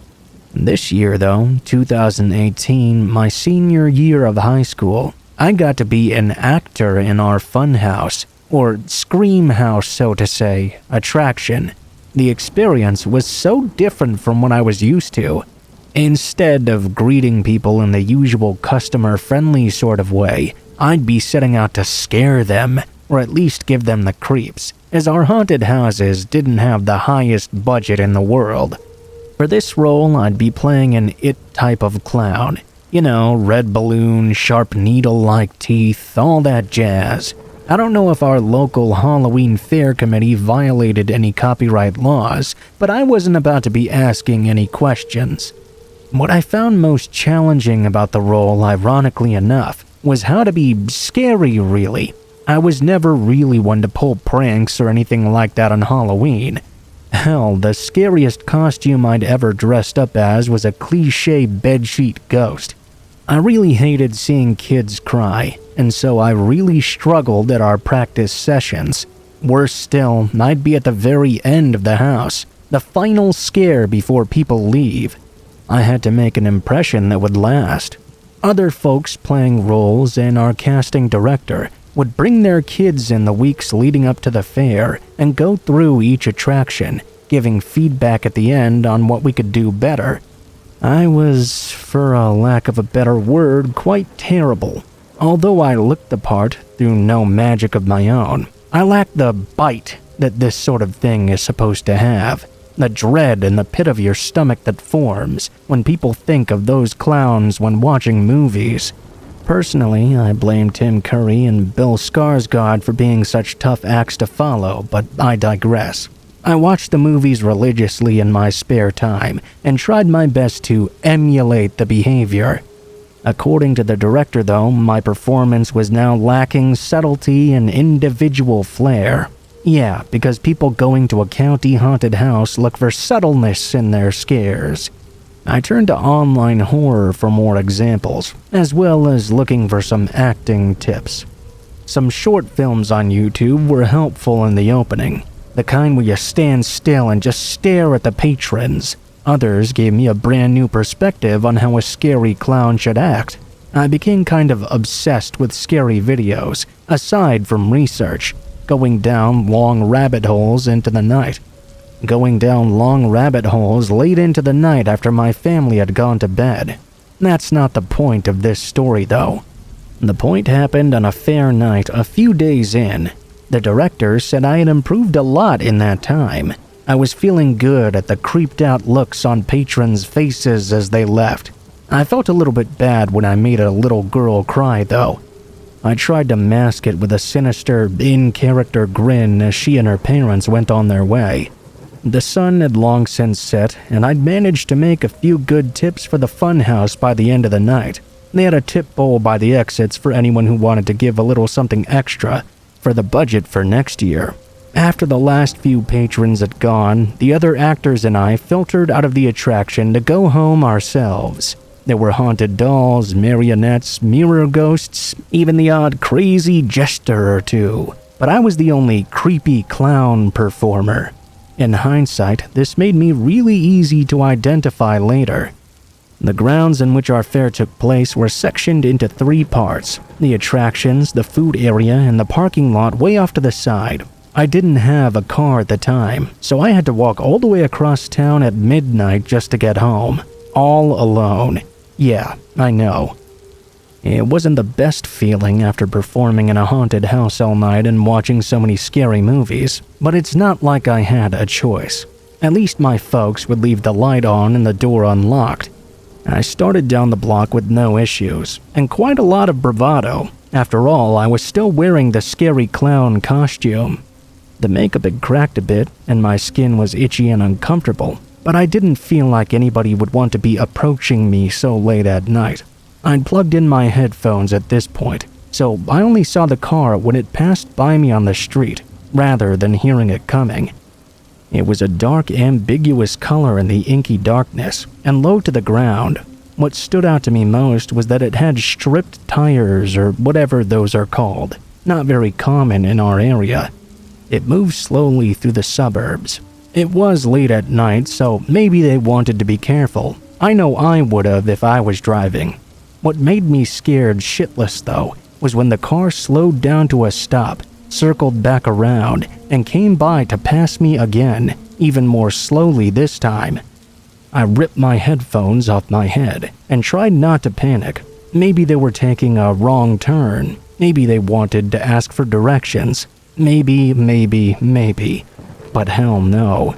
This year though, 2018, my senior year of high school, I got to be an actor in our fun house, or scream house so to say, attraction. The experience was so different from what I was used to. Instead of greeting people in the usual customer-friendly sort of way, I'd be setting out to scare them, or at least give them the creeps, as our haunted houses didn't have the highest budget in the world. For this role, I'd be playing an it type of clown. You know, red balloon, sharp needle-like teeth, all that jazz. I don't know if our local Halloween fair committee violated any copyright laws, but I wasn't about to be asking any questions. What I found most challenging about the role, ironically enough, was how to be scary, really. I was never really one to pull pranks or anything like that on Halloween. Hell, the scariest costume I'd ever dressed up as was a cliché bedsheet ghost. I really hated seeing kids cry, and so I really struggled at our practice sessions. Worse still, I'd be at the very end of the house, the final scare before people leave. I had to make an impression that would last. Other folks playing roles and our casting director would bring their kids in the weeks leading up to the fair and go through each attraction, giving feedback at the end on what we could do better. I was, for a lack of a better word, quite terrible. Although I looked the part through no magic of my own, I lacked the bite that this sort of thing is supposed to have. The dread in the pit of your stomach that forms when people think of those clowns when watching movies. Personally, I blame Tim Curry and Bill Skarsgård for being such tough acts to follow, but I digress. I watched the movies religiously in my spare time and tried my best to emulate the behavior. According to the director, though, my performance was now lacking subtlety and individual flair. Yeah, because people going to a county haunted house look for subtleness in their scares. I turned to online horror for more examples, as well as looking for some acting tips. Some short films on YouTube were helpful in the opening, the kind where you stand still and just stare at the patrons. Others gave me a brand new perspective on how a scary clown should act. I became kind of obsessed with scary videos, aside from research, going down long rabbit holes into the night. Going down long rabbit holes late into the night after my family had gone to bed. That's not the point of this story, though. The point happened on a fair night a few days in. The director said I had improved a lot in that time. I was feeling good at the creeped out looks on patrons' faces as they left. I felt a little bit bad when I made a little girl cry, though. I tried to mask it with a sinister, in-character grin as she and her parents went on their way. The sun had long since set, and I'd managed to make a few good tips for the funhouse by the end of the night. They had a tip bowl by the exits for anyone who wanted to give a little something extra for the budget for next year. After the last few patrons had gone, the other actors and I filtered out of the attraction to go home ourselves. There were haunted dolls, marionettes, mirror ghosts, even the odd crazy jester or two. But I was the only creepy clown performer. In hindsight, this made me really easy to identify later. The grounds in which our fair took place were sectioned into 3 parts: the attractions, the food area, and the parking lot way off to the side. I didn't have a car at the time, so I had to walk all the way across town at midnight just to get home. All alone. Yeah, I know. It wasn't the best feeling after performing in a haunted house all night and watching so many scary movies, but it's not like I had a choice. At least my folks would leave the light on and the door unlocked. I started down the block with no issues, and quite a lot of bravado. After all, I was still wearing the scary clown costume. The makeup had cracked a bit, and my skin was itchy and uncomfortable, but I didn't feel like anybody would want to be approaching me so late at night. I'd plugged in my headphones at this point, so I only saw the car when it passed by me on the street, rather than hearing it coming. It was a dark, ambiguous color in the inky darkness, and low to the ground. What stood out to me most was that it had stripped tires, or whatever those are called, not very common in our area. It moved slowly through the suburbs. It was late at night, so maybe they wanted to be careful. I know I would have if I was driving. What made me scared shitless, though, was when the car slowed down to a stop, circled back around, and came by to pass me again, even more slowly this time. I ripped my headphones off my head and tried not to panic. Maybe they were taking a wrong turn. Maybe they wanted to ask for directions. Maybe. But hell no.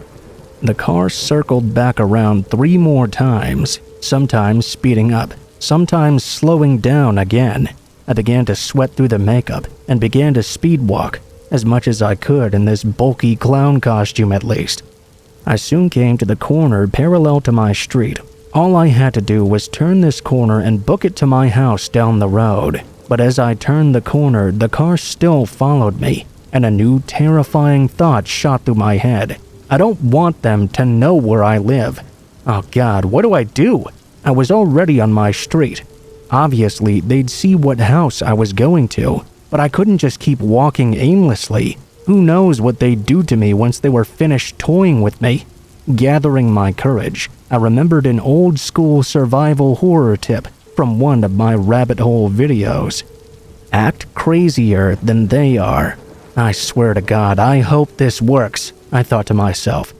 The car circled back around 3 more times, sometimes speeding up, sometimes slowing down again. I began to sweat through the makeup and began to speed walk, as much as I could in this bulky clown costume at least. I soon came to the corner parallel to my street. All I had to do was turn this corner and book it to my house down the road. But as I turned the corner, the car still followed me, and a new terrifying thought shot through my head. I don't want them to know where I live. Oh God, what do I do? I was already on my street. Obviously, they'd see what house I was going to, but I couldn't just keep walking aimlessly. Who knows what they'd do to me once they were finished toying with me? Gathering my courage, I remembered an old school survival horror tip from one of my rabbit hole videos. Act crazier than they are. I swear to God, I hope this works, I thought to myself.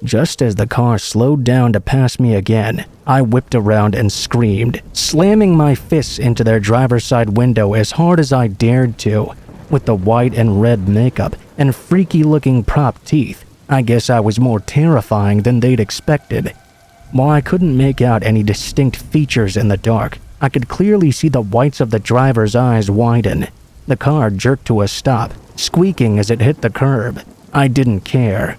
Just as the car slowed down to pass me again, I whipped around and screamed, slamming my fists into their driver's side window as hard as I dared to. With the white and red makeup and freaky-looking prop teeth, I guess I was more terrifying than they'd expected. While I couldn't make out any distinct features in the dark, I could clearly see the whites of the driver's eyes widen. The car jerked to a stop, squeaking as it hit the curb. I didn't care.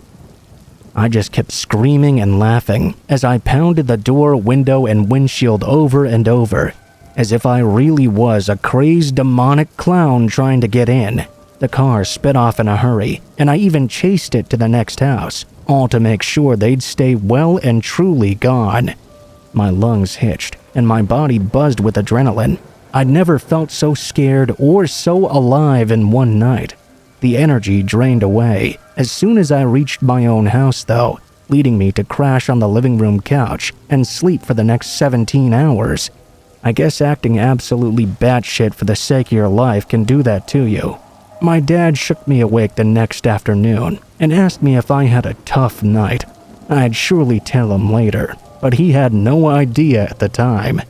I just kept screaming and laughing as I pounded the door, window, and windshield over and over, as if I really was a crazed demonic clown trying to get in. The car sped off in a hurry, and I even chased it to the next house, all to make sure they'd stay well and truly gone. My lungs hitched, and my body buzzed with adrenaline. I'd never felt so scared or so alive in one night. The energy drained away as soon as I reached my own house, though, leading me to crash on the living room couch and sleep for the next 17 hours. I guess acting absolutely batshit for the sake of your life can do that to you. My dad shook me awake the next afternoon and asked me if I had a tough night. I'd surely tell him later, but he had no idea at the time.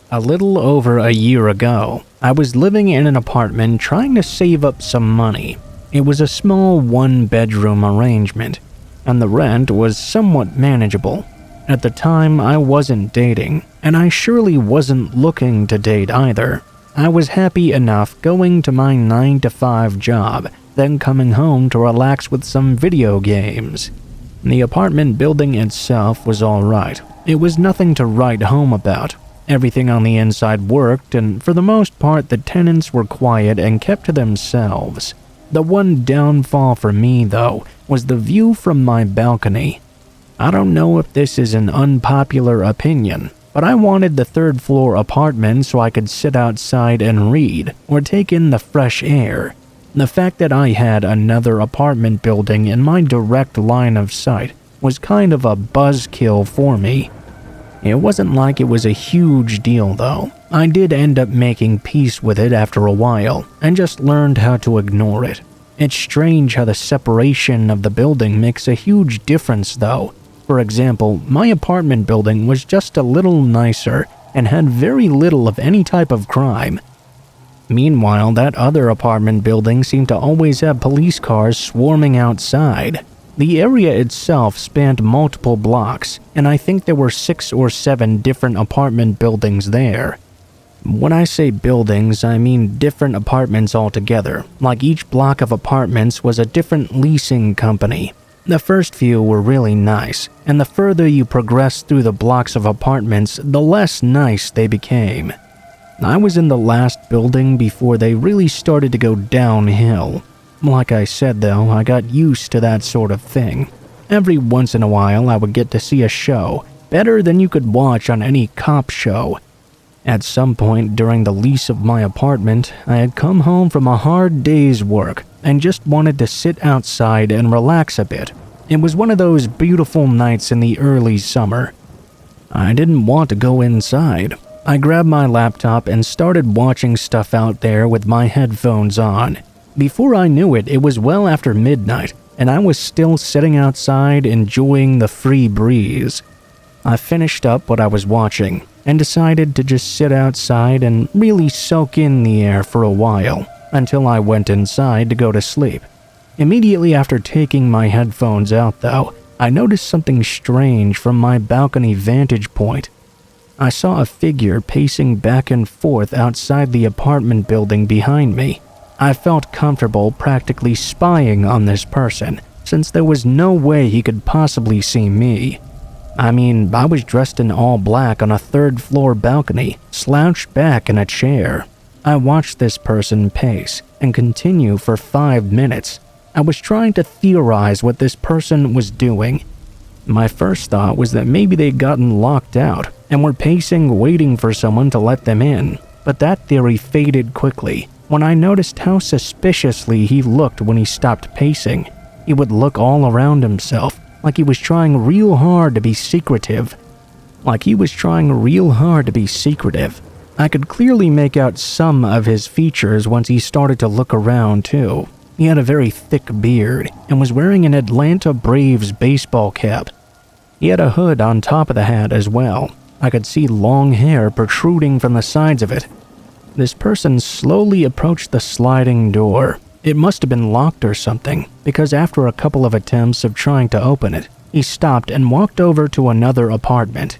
A little over a year ago, I was living in an apartment trying to save up some money. It was a small one-bedroom arrangement, and the rent was somewhat manageable. At the time, I wasn't dating, and I surely wasn't looking to date either. I was happy enough going to my 9-to-5 job, then coming home to relax with some video games. The apartment building itself was alright. It was nothing to write home about. Everything on the inside worked, and for the most part the tenants were quiet and kept to themselves. The one downfall for me, though, was the view from my balcony. I don't know if this is an unpopular opinion, but I wanted the third-floor apartment so I could sit outside and read, or take in the fresh air. The fact that I had another apartment building in my direct line of sight was kind of a buzzkill for me. It wasn't like it was a huge deal, though. I did end up making peace with it after a while, and just learned how to ignore it. It's strange how the separation of the building makes a huge difference, though. For example, my apartment building was just a little nicer, and had very little of any type of crime. Meanwhile, that other apartment building seemed to always have police cars swarming outside. The area itself spanned multiple blocks, and I think there were 6 or 7 different apartment buildings there. When I say buildings, I mean different apartments altogether, like each block of apartments was a different leasing company. The first few were really nice, and the further you progressed through the blocks of apartments, the less nice they became. I was in the last building before they really started to go downhill. Like I said though, I got used to that sort of thing. Every once in a while I would get to see a show, better than you could watch on any cop show. At some point during the lease of my apartment, I had come home from a hard day's work and just wanted to sit outside and relax a bit. It was one of those beautiful nights in the early summer. I didn't want to go inside. I grabbed my laptop and started watching stuff out there with my headphones on. Before I knew it, it was well after midnight, and I was still sitting outside enjoying the free breeze. I finished up what I was watching, and decided to just sit outside and really soak in the air for a while, until I went inside to go to sleep. Immediately after taking my headphones out, though, I noticed something strange from my balcony vantage point. I saw a figure pacing back and forth outside the apartment building behind me. I felt comfortable practically spying on this person, since there was no way he could possibly see me. I was dressed in all black on a third-floor balcony, slouched back in a chair. I watched this person pace and continue for 5 minutes. I was trying to theorize what this person was doing. My first thought was that maybe they'd gotten locked out and were pacing, waiting for someone to let them in. But that theory faded quickly when I noticed how suspiciously he looked when he stopped pacing. He would look all around himself, like he was trying real hard to be secretive. I could clearly make out some of his features once he started to look around too. He had a very thick beard and was wearing an Atlanta Braves baseball cap. He had a hood on top of the hat as well. I could see long hair protruding from the sides of it. This person slowly approached the sliding door. It must have been locked or something, because after a couple of attempts of trying to open it, he stopped and walked over to another apartment.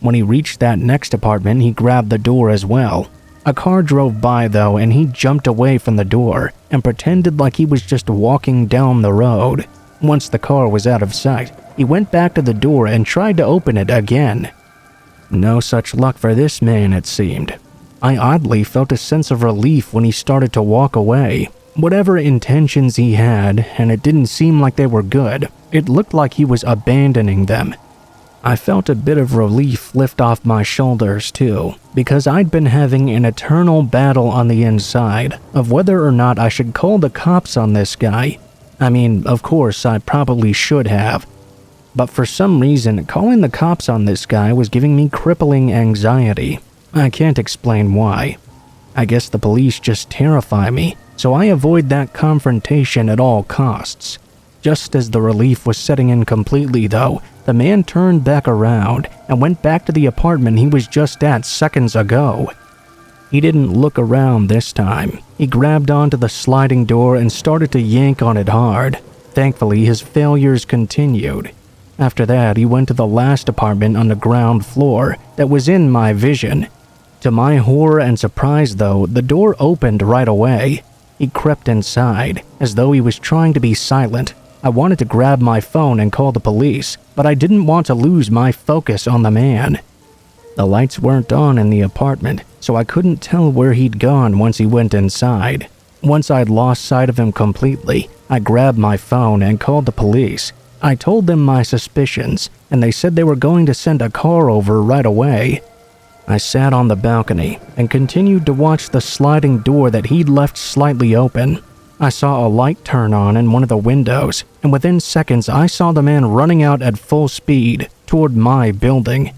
When he reached that next apartment, he grabbed the door as well. A car drove by though, and he jumped away from the door and pretended like he was just walking down the road. Once the car was out of sight, he went back to the door and tried to open it again. No such luck for this man, it seemed. I oddly felt a sense of relief when he started to walk away. Whatever intentions he had, and it didn't seem like they were good, it looked like he was abandoning them. I felt a bit of relief lift off my shoulders too, because I'd been having an eternal battle on the inside of whether or not I should call the cops on this guy. Of course, I probably should have. But for some reason, calling the cops on this guy was giving me crippling anxiety. I can't explain why. I guess the police just terrify me, so I avoid that confrontation at all costs. Just as the relief was setting in completely though, the man turned back around and went back to the apartment he was just at seconds ago. He didn't look around this time. He grabbed onto the sliding door and started to yank on it hard. Thankfully, his failures continued. After that, he went to the last apartment on the ground floor that was in my vision. To my horror and surprise though, the door opened right away. He crept inside, as though he was trying to be silent. I wanted to grab my phone and call the police, but I didn't want to lose my focus on the man. The lights weren't on in the apartment, so I couldn't tell where he'd gone once he went inside. Once I'd lost sight of him completely, I grabbed my phone and called the police. I told them my suspicions, and they said they were going to send a car over right away. I sat on the balcony and continued to watch the sliding door that he'd left slightly open. I saw a light turn on in one of the windows, and within seconds I saw the man running out at full speed toward my building.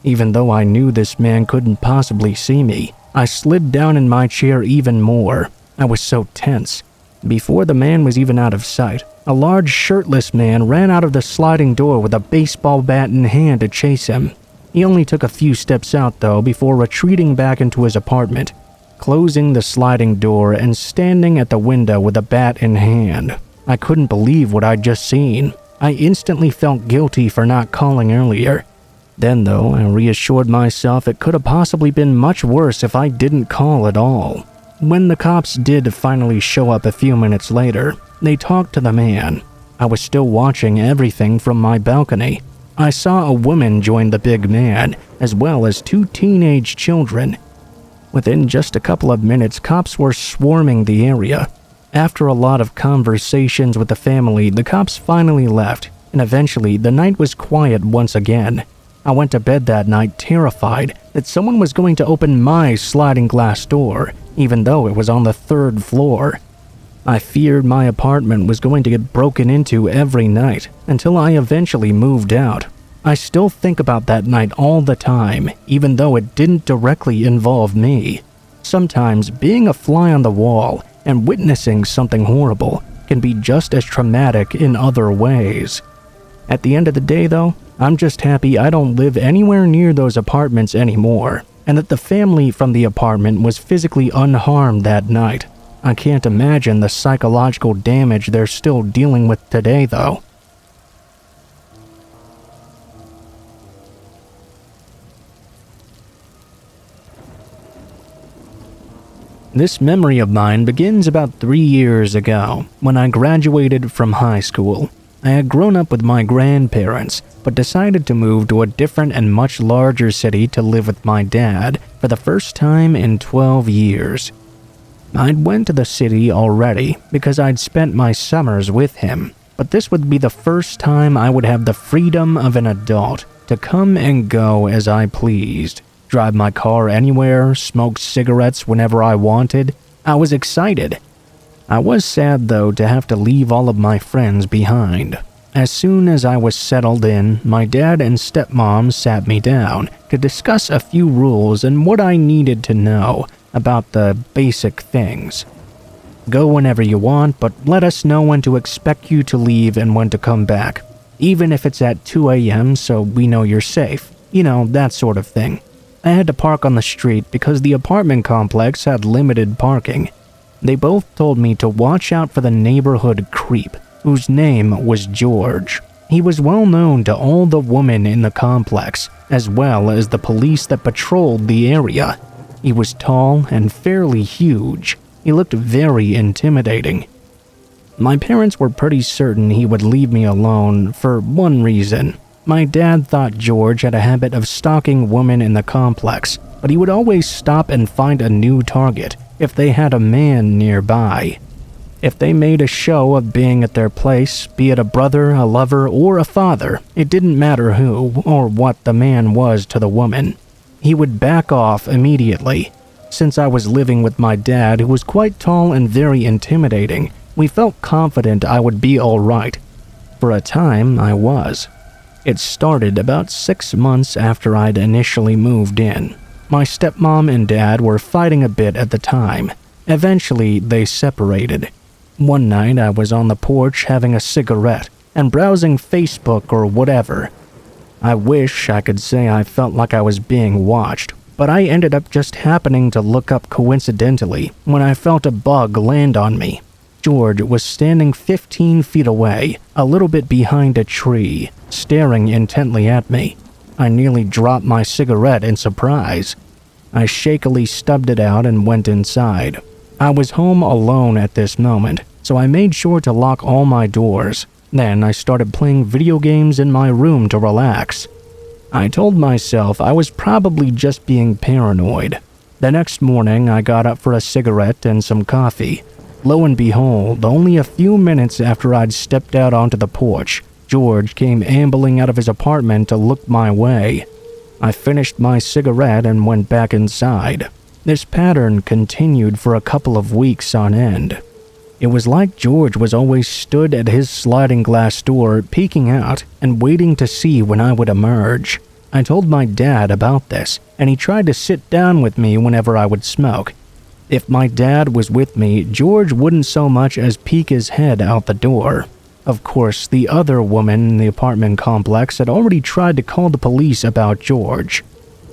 Even though I knew this man couldn't possibly see me, I slid down in my chair even more. I was so tense. Before the man was even out of sight, a large shirtless man ran out of the sliding door with a baseball bat in hand to chase him. He only took a few steps out though before retreating back into his apartment, closing the sliding door and standing at the window with a bat in hand. I couldn't believe what I'd just seen. I instantly felt guilty for not calling earlier. Then though, I reassured myself it could have possibly been much worse if I didn't call at all. When the cops did finally show up a few minutes later, they talked to the man. I was still watching everything from my balcony. I saw a woman join the big man, as well as 2 teenage children. Within just a couple of minutes, cops were swarming the area. After a lot of conversations with the family, the cops finally left, and eventually the night was quiet once again. I went to bed that night terrified that someone was going to open my sliding glass door, even though it was on the 3rd floor. I feared my apartment was going to get broken into every night until I eventually moved out. I still think about that night all the time, even though it didn't directly involve me. Sometimes being a fly on the wall and witnessing something horrible can be just as traumatic in other ways. At the end of the day though, I'm just happy I don't live anywhere near those apartments anymore, and that the family from the apartment was physically unharmed that night. I can't imagine the psychological damage they're still dealing with today though. This memory of mine begins about 3 years ago, when I graduated from high school. I had grown up with my grandparents, but decided to move to a different and much larger city to live with my dad for the first time in 12 years. I'd went to the city already because I'd spent my summers with him, but this would be the first time I would have the freedom of an adult to come and go as I pleased, drive my car anywhere, smoke cigarettes whenever I wanted. I was excited. I was sad, though, to have to leave all of my friends behind. As soon as I was settled in, my dad and stepmom sat me down to discuss a few rules and what I needed to know about the basic things. Go whenever you want, but let us know when to expect you to leave and when to come back, even if it's at 2 a.m. so we know you're safe. You know, that sort of thing. I had to park on the street because the apartment complex had limited parking. They both told me to watch out for the neighborhood creep, whose name was George. He was well known to all the women in the complex, as well as the police that patrolled the area. He was tall and fairly huge. He looked very intimidating. My parents were pretty certain he would leave me alone for one reason. My dad thought George had a habit of stalking women in the complex, but he would always stop and find a new target if they had a man nearby. If they made a show of being at their place, be it a brother, a lover, or a father, it didn't matter who or what the man was to the woman. He would back off immediately. Since I was living with my dad, who was quite tall and very intimidating, we felt confident I would be all right. For a time, I was. It started about 6 months after I'd initially moved in. My stepmom and dad were fighting a bit at the time. Eventually, they separated. One night, I was on the porch having a cigarette and browsing Facebook or whatever. I wish I could say I felt like I was being watched, but I ended up just happening to look up coincidentally when I felt a bug land on me. George was standing 15 feet away, a little bit behind a tree, staring intently at me. I nearly dropped my cigarette in surprise. I shakily stubbed it out and went inside. I was home alone at this moment, so I made sure to lock all my doors. Then I started playing video games in my room to relax. I told myself I was probably just being paranoid. The next morning, I got up for a cigarette and some coffee. Lo and behold, only a few minutes after I'd stepped out onto the porch, George came ambling out of his apartment to look my way. I finished my cigarette and went back inside. This pattern continued for a couple of weeks on end. It was like George was always stood at his sliding glass door, peeking out and waiting to see when I would emerge. I told my dad about this, and he tried to sit down with me whenever I would smoke. If my dad was with me, George wouldn't so much as peek his head out the door. Of course, the other woman in the apartment complex had already tried to call the police about George.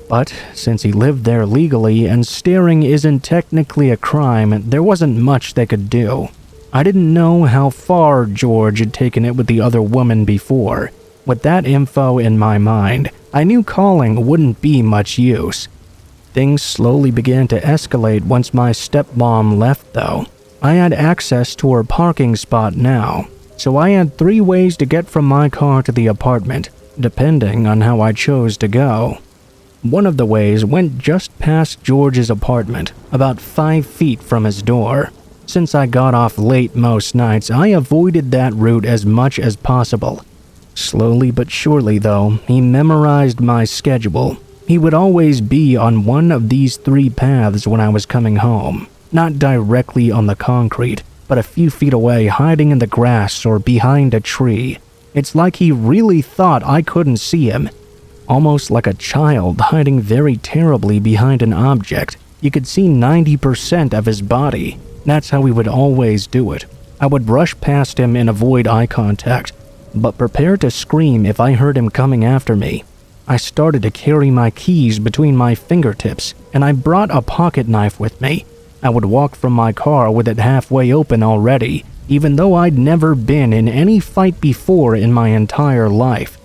But since he lived there legally and staring isn't technically a crime, there wasn't much they could do. I didn't know how far George had taken it with the other woman before. With that info in my mind, I knew calling wouldn't be much use. Things slowly began to escalate once my stepmom left, though. I had access to her parking spot now, so I had 3 ways to get from my car to the apartment, depending on how I chose to go. One of the ways went just past George's apartment, about 5 feet from his door. Since I got off late most nights, I avoided that route as much as possible. Slowly but surely, though, he memorized my schedule. He would always be on one of these 3 paths when I was coming home, not directly on the concrete, but a few feet away, hiding in the grass or behind a tree. It's like he really thought I couldn't see him. Almost like a child hiding very terribly behind an object. You could see 90% of his body. That's how he would always do it. I would rush past him and avoid eye contact, but prepare to scream if I heard him coming after me. I started to carry my keys between my fingertips, and I brought a pocket knife with me. I would walk from my car with it halfway open already, even though I'd never been in any fight before in my entire life.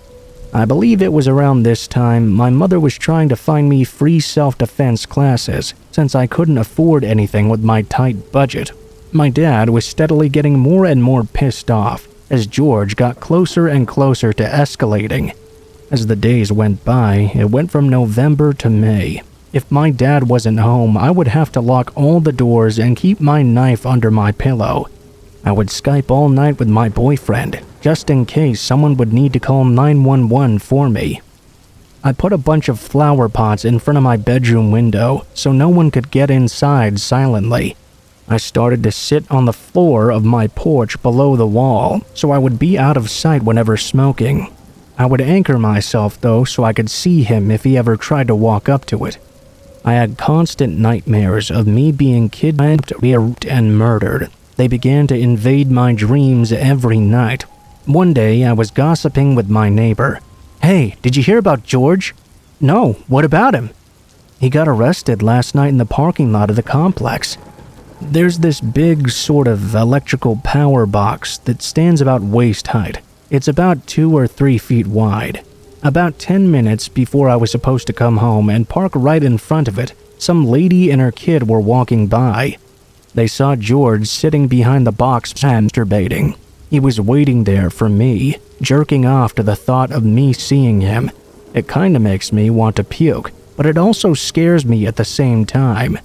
I believe it was around this time my mother was trying to find me free self-defense classes, since I couldn't afford anything with my tight budget. My dad was steadily getting more and more pissed off, as George got closer and closer to escalating. As the days went by, it went from November to May. If my dad wasn't home, I would have to lock all the doors and keep my knife under my pillow. I would Skype all night with my boyfriend, just in case someone would need to call 911 for me. I put a bunch of flower pots in front of my bedroom window so no one could get inside silently. I started to sit on the floor of my porch below the wall so I would be out of sight whenever smoking. I would anchor myself though so I could see him if he ever tried to walk up to it. I had constant nightmares of me being kidnapped, raped, and murdered. They began to invade my dreams every night. One day, I was gossiping with my neighbor. "Hey, did you hear about George?" "No, what about him?" "He got arrested last night in the parking lot of the complex. There's this big sort of electrical power box that stands about waist height. It's about 2 or 3 feet wide. About 10 minutes before I was supposed to come home and park right in front of it, some lady and her kid were walking by. They saw George sitting behind the box masturbating. He was waiting there for me, jerking off to the thought of me seeing him. It kinda makes me want to puke, but it also scares me at the same time.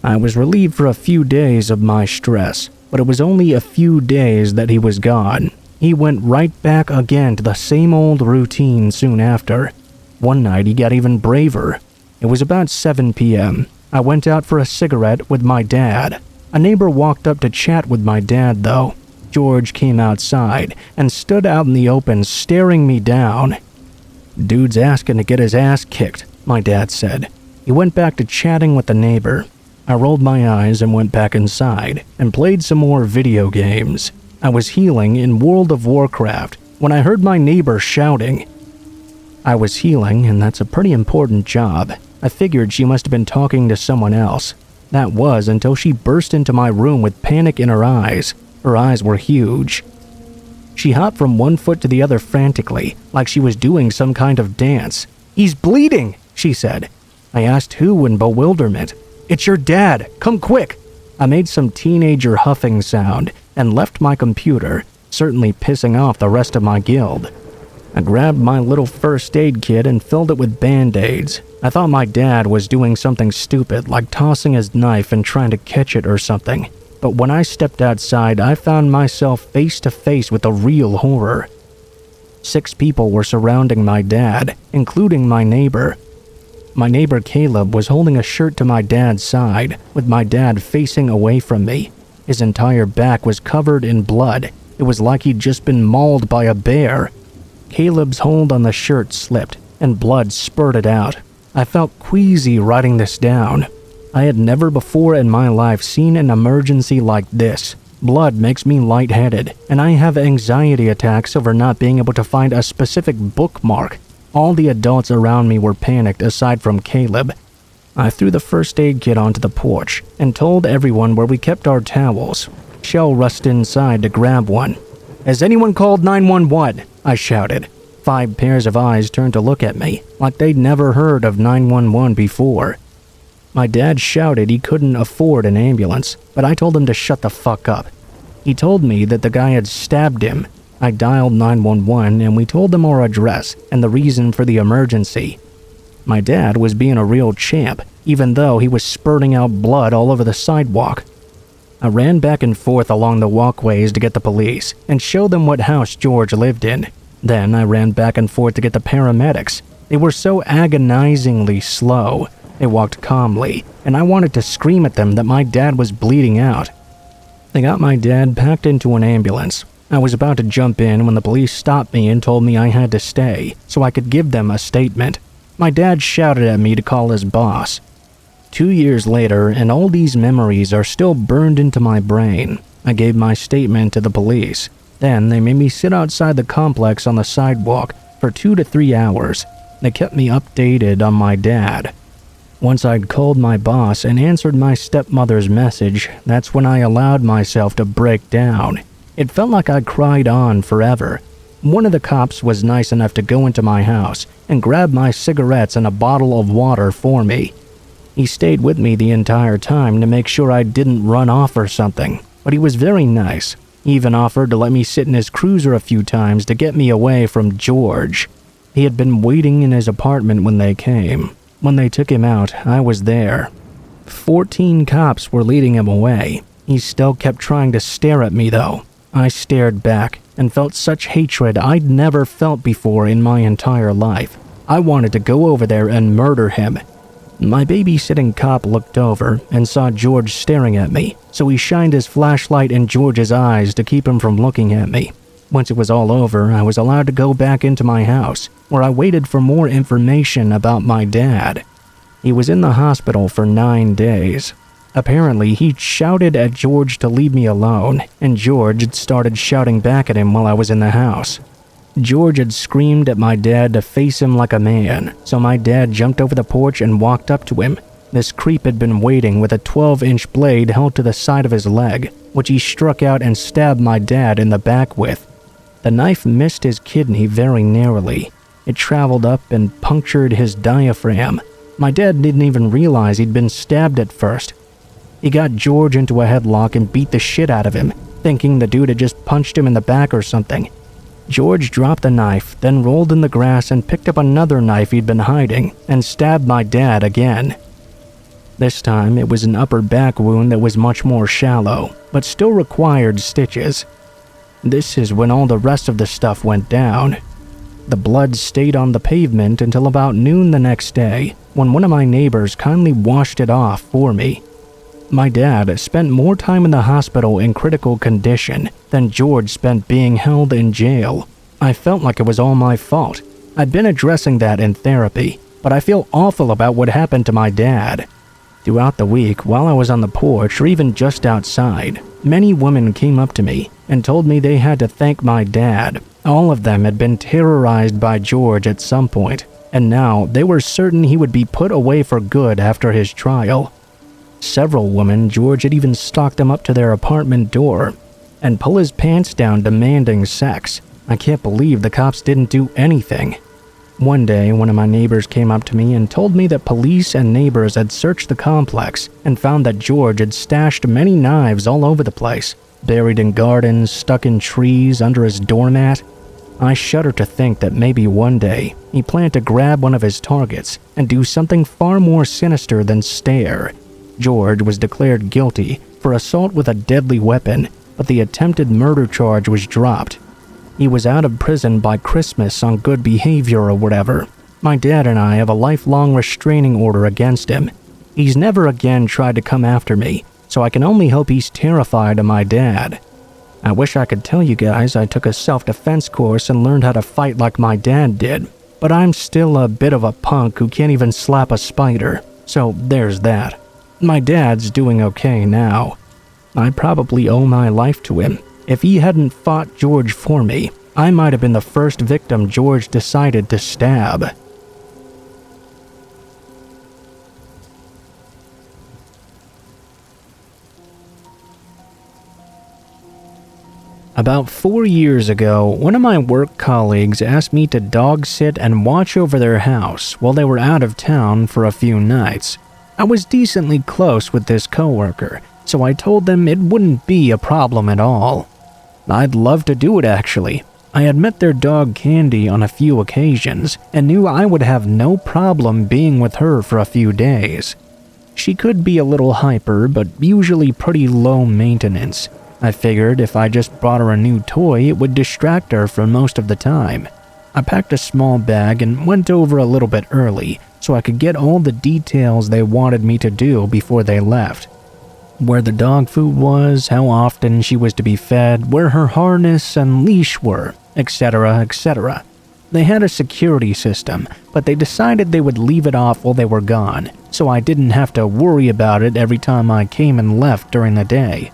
I was relieved for a few days of my stress, but it was only a few days that he was gone. He went right back again to the same old routine soon after. One night he got even braver. It was about 7 p.m. I went out for a cigarette with my dad. A neighbor walked up to chat with my dad, though. George came outside and stood out in the open staring me down. "Dude's asking to get his ass kicked," my dad said. He went back to chatting with the neighbor. I rolled my eyes and went back inside and played some more video games. I was healing in World of Warcraft when I heard my neighbor shouting. I was healing, and that's a pretty important job. I figured she must have been talking to someone else. That was until she burst into my room with panic in her eyes. Her eyes were huge. She hopped from one foot to the other frantically, like she was doing some kind of dance. "He's bleeding," she said. I asked who in bewilderment. "It's your dad. Come quick." I made some teenager huffing sound and left my computer, certainly pissing off the rest of my guild. I grabbed my little first aid kit and filled it with band-aids. I thought my dad was doing something stupid like tossing his knife and trying to catch it or something. But when I stepped outside, I found myself face to face with a real horror. 6 people were surrounding my dad, including my neighbor. My neighbor Caleb was holding a shirt to my dad's side, with my dad facing away from me. His entire back was covered in blood. It was like he'd just been mauled by a bear. Caleb's hold on the shirt slipped, and blood spurted out. I felt queasy writing this down. I had never before in my life seen an emergency like this. Blood makes me lightheaded, and I have anxiety attacks over not being able to find a specific bookmark. All the adults around me were panicked aside from Caleb. I threw the first aid kit onto the porch and told everyone where we kept our towels. Shell rushed inside to grab one. "Has anyone called 911? I shouted. 5 pairs of eyes turned to look at me, like they'd never heard of 911 before. My dad shouted he couldn't afford an ambulance, but I told him to shut the fuck up. He told me that the guy had stabbed him. I dialed 911 and we told them our address and the reason for the emergency. My dad was being a real champ, even though he was spurting out blood all over the sidewalk. I ran back and forth along the walkways to get the police and show them what house George lived in. Then I ran back and forth to get the paramedics. They were so agonizingly slow. They walked calmly, and I wanted to scream at them that my dad was bleeding out. They got my dad packed into an ambulance. I was about to jump in when the police stopped me and told me I had to stay, so I could give them a statement. My dad shouted at me to call his boss. 2 years later, and all these memories are still burned into my brain. I gave my statement to the police. Then they made me sit outside the complex on the sidewalk for 2 to 3 hours. They kept me updated on my dad. Once I'd called my boss and answered my stepmother's message, that's when I allowed myself to break down. It felt like I'd cried on forever. One of the cops was nice enough to go into my house and grab my cigarettes and a bottle of water for me. He stayed with me the entire time to make sure I didn't run off or something, but he was very nice. He even offered to let me sit in his cruiser a few times to get me away from George. He had been waiting in his apartment when they came. When they took him out, I was there. 14 cops were leading him away. He still kept trying to stare at me though. I stared back and felt such hatred I'd never felt before in my entire life. I wanted to go over there and murder him. My babysitting cop looked over and saw George staring at me, so he shined his flashlight in George's eyes to keep him from looking at me. Once it was all over, I was allowed to go back into my house, where I waited for more information about my dad. He was in the hospital for 9 days. Apparently, he shouted at George to leave me alone, and George had started shouting back at him while I was in the house. George had screamed at my dad to face him like a man, so my dad jumped over the porch and walked up to him. This creep had been waiting with a 12-inch blade held to the side of his leg, which he struck out and stabbed my dad in the back with. The knife missed his kidney very narrowly. It traveled up and punctured his diaphragm. My dad didn't even realize he'd been stabbed at first. He got George into a headlock and beat the shit out of him, thinking the dude had just punched him in the back or something. George dropped the knife, then rolled in the grass and picked up another knife he'd been hiding and stabbed my dad again. This time, it was an upper back wound that was much more shallow, but still required stitches. This is when all the rest of the stuff went down. The blood stayed on the pavement until about noon the next day, when one of my neighbors kindly washed it off for me. My dad spent more time in the hospital in critical condition than George spent being held in jail. I felt like it was all my fault. I'd been addressing that in therapy, but I feel awful about what happened to my dad. Throughout the week, while I was on the porch or even just outside, many women came up to me and told me they had to thank my dad. All of them had been terrorized by George at some point, and now they were certain he would be put away for good after his trial. Several women, George had even stalked them up to their apartment door and pull his pants down demanding sex. I can't believe the cops didn't do anything. One day, one of my neighbors came up to me and told me that police and neighbors had searched the complex and found that George had stashed many knives all over the place, buried in gardens, stuck in trees, under his doormat. I shudder to think that maybe one day he planned to grab one of his targets and do something far more sinister than stare. George was declared guilty for assault with a deadly weapon, but the attempted murder charge was dropped. He was out of prison by Christmas on good behavior or whatever. My dad and I have a lifelong restraining order against him. He's never again tried to come after me, so I can only hope he's terrified of my dad. I wish I could tell you guys I took a self-defense course and learned how to fight like my dad did, but I'm still a bit of a punk who can't even slap a spider, so there's that. My dad's doing okay now. I probably owe my life to him. If he hadn't fought George for me, I might have been the first victim George decided to stab. About 4 years ago, one of my work colleagues asked me to dog sit and watch over their house while they were out of town for a few nights. I was decently close with this coworker, so I told them it wouldn't be a problem at all. I'd love to do it actually. I had met their dog Candy on a few occasions and knew I would have no problem being with her for a few days. She could be a little hyper, but usually pretty low maintenance. I figured if I just brought her a new toy, it would distract her for most of the time. I packed a small bag and went over a little bit early so I could get all the details they wanted me to do before they left. Where the dog food was, how often she was to be fed, where her harness and leash were, etc., etc. They had a security system, but they decided they would leave it off while they were gone, so I didn't have to worry about it every time I came and left during the day.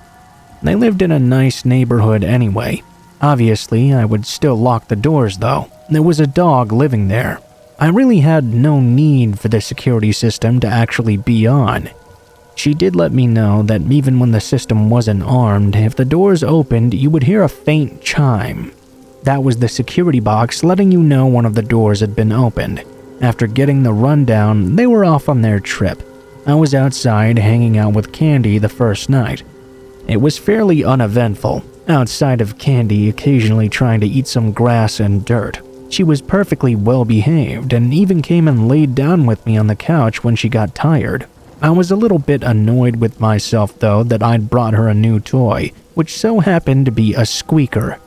They lived in a nice neighborhood anyway. Obviously, I would still lock the doors though. There was a dog living there. I really had no need for the security system to actually be on. She did let me know that even when the system wasn't armed, if the doors opened, you would hear a faint chime. That was the security box letting you know one of the doors had been opened. After getting the rundown, they were off on their trip. I was outside hanging out with Candy the first night. It was fairly uneventful. Outside of Candy occasionally trying to eat some grass and dirt, she was perfectly well behaved and even came and laid down with me on the couch when she got tired. I was a little bit annoyed with myself though that I'd brought her a new toy, which so happened to be a squeaker.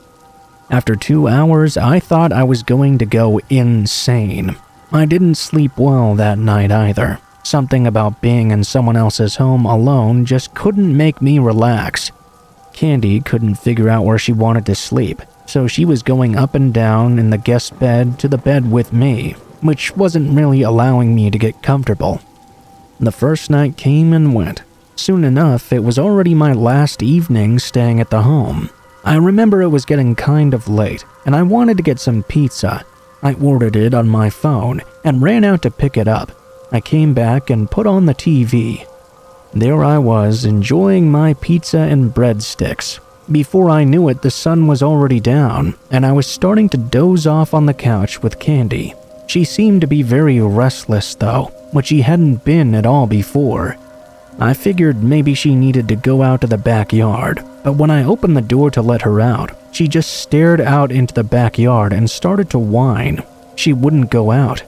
After 2 hours, I thought I was going to go insane. I didn't sleep well that night either. Something about being in someone else's home alone just couldn't make me relax. Candy couldn't figure out where she wanted to sleep, so she was going up and down in the guest bed to the bed with me, which wasn't really allowing me to get comfortable. The first night came and went. Soon enough, it was already my last evening staying at the home. I remember it was getting kind of late, and I wanted to get some pizza. I ordered it on my phone and ran out to pick it up. I came back and put on the TV. There I was, enjoying my pizza and breadsticks. Before I knew it, the sun was already down, and I was starting to doze off on the couch with Candy. She seemed to be very restless though, which she hadn't been at all before. I figured maybe she needed to go out to the backyard, but when I opened the door to let her out, she just stared out into the backyard and started to whine. She wouldn't go out.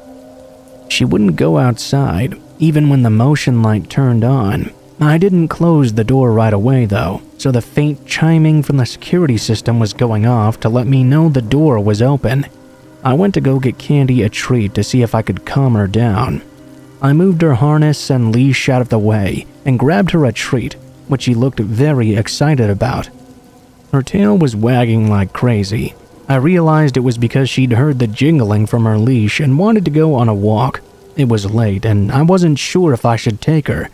She wouldn't go outside, even when the motion light turned on. I didn't close the door right away though, so the faint chiming from the security system was going off to let me know the door was open. I went to go get Candy a treat to see if I could calm her down. I moved her harness and leash out of the way and grabbed her a treat, which she looked very excited about. Her tail was wagging like crazy. I realized it was because she'd heard the jingling from her leash and wanted to go on a walk. It was late and I wasn't sure if I should take her.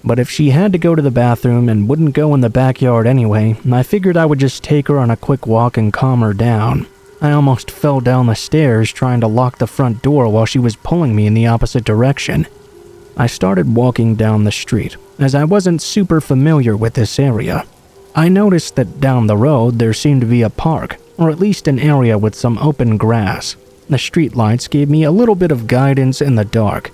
But if she had to go to the bathroom and wouldn't go in the backyard anyway, I figured I would just take her on a quick walk and calm her down. I almost fell down the stairs trying to lock the front door while she was pulling me in the opposite direction. I started walking down the street, as I wasn't super familiar with this area. I noticed that down the road there seemed to be a park, or at least an area with some open grass. The streetlights gave me a little bit of guidance in the dark.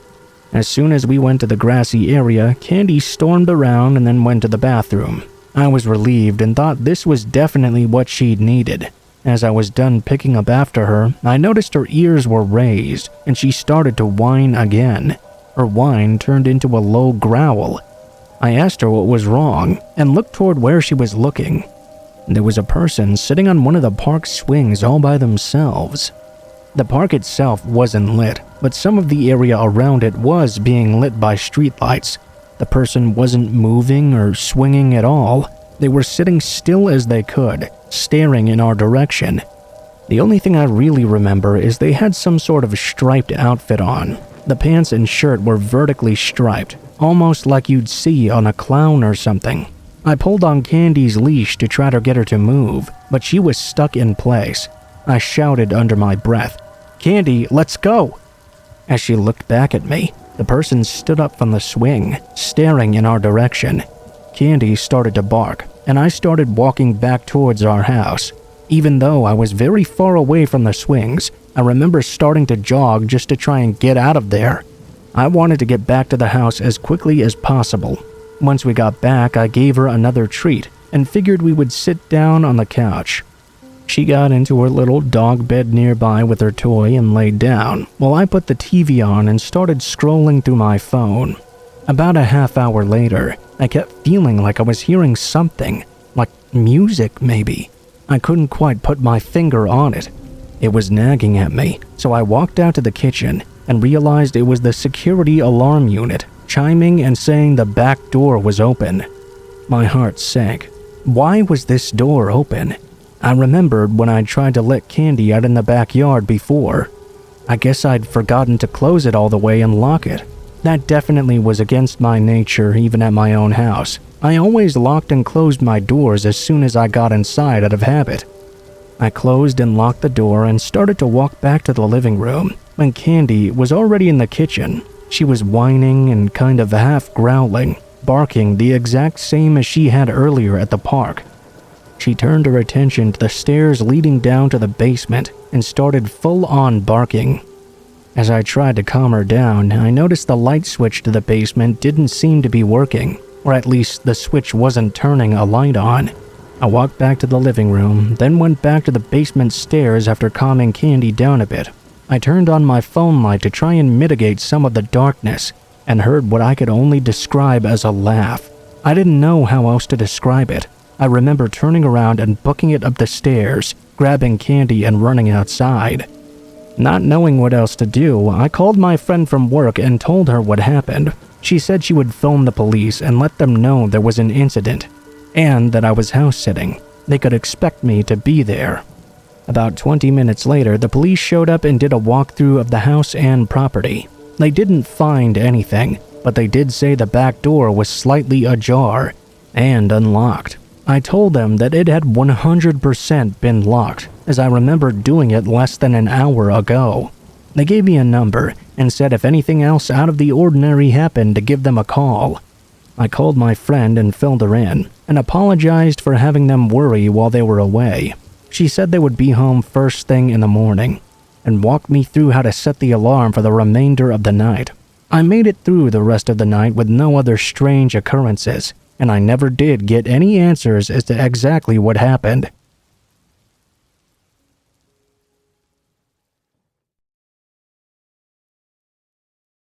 As soon as we went to the grassy area, Candy stormed around and then went to the bathroom. I was relieved and thought this was definitely what she'd needed. As I was done picking up after her, I noticed her ears were raised and she started to whine again. Her whine turned into a low growl. I asked her what was wrong and looked toward where she was looking. There was a person sitting on one of the park swings all by themselves. The park itself wasn't lit, but some of the area around it was being lit by streetlights. The person wasn't moving or swinging at all. They were sitting still as they could, staring in our direction. The only thing I really remember is they had some sort of striped outfit on. The pants and shirt were vertically striped, almost like you'd see on a clown or something. I pulled on Candy's leash to try to get her to move, but she was stuck in place. I shouted under my breath, "Candy, let's go!" As she looked back at me, the person stood up from the swing, staring in our direction. Candy started to bark, and I started walking back towards our house. Even though I was very far away from the swings, I remember starting to jog just to try and get out of there. I wanted to get back to the house as quickly as possible. Once we got back, I gave her another treat and figured we would sit down on the couch. She got into her little dog bed nearby with her toy and laid down, while I put the TV on and started scrolling through my phone. About a half hour later, I kept feeling like I was hearing something, like music maybe. I couldn't quite put my finger on it. It was nagging at me, so I walked out to the kitchen and realized it was the security alarm unit, chiming and saying the back door was open. My heart sank. Why was this door open? I remembered when I'd tried to let Candy out in the backyard before. I guess I'd forgotten to close it all the way and lock it. That definitely was against my nature even at my own house. I always locked and closed my doors as soon as I got inside out of habit. I closed and locked the door and started to walk back to the living room when Candy was already in the kitchen. She was whining and kind of half growling, barking the exact same as she had earlier at the park. She turned her attention to the stairs leading down to the basement and started full-on barking. As I tried to calm her down, I noticed the light switch to the basement didn't seem to be working, or at least the switch wasn't turning a light on. I walked back to the living room, then went back to the basement stairs after calming Candy down a bit. I turned on my phone light to try and mitigate some of the darkness, and heard what I could only describe as a laugh. I didn't know how else to describe it. I remember turning around and booking it up the stairs, grabbing Candy and running outside. Not knowing what else to do, I called my friend from work and told her what happened. She said she would phone the police and let them know there was an incident, and that I was house sitting. They could expect me to be there. About 20 minutes later, the police showed up and did a walkthrough of the house and property. They didn't find anything, but they did say the back door was slightly ajar and unlocked. I told them that it had 100% been locked, as I remembered doing it less than an hour ago. They gave me a number and said if anything else out of the ordinary happened to give them a call. I called my friend and filled her in, and apologized for having them worry while they were away. She said they would be home first thing in the morning, and walked me through how to set the alarm for the remainder of the night. I made it through the rest of the night with no other strange occurrences, and I never did get any answers as to exactly what happened.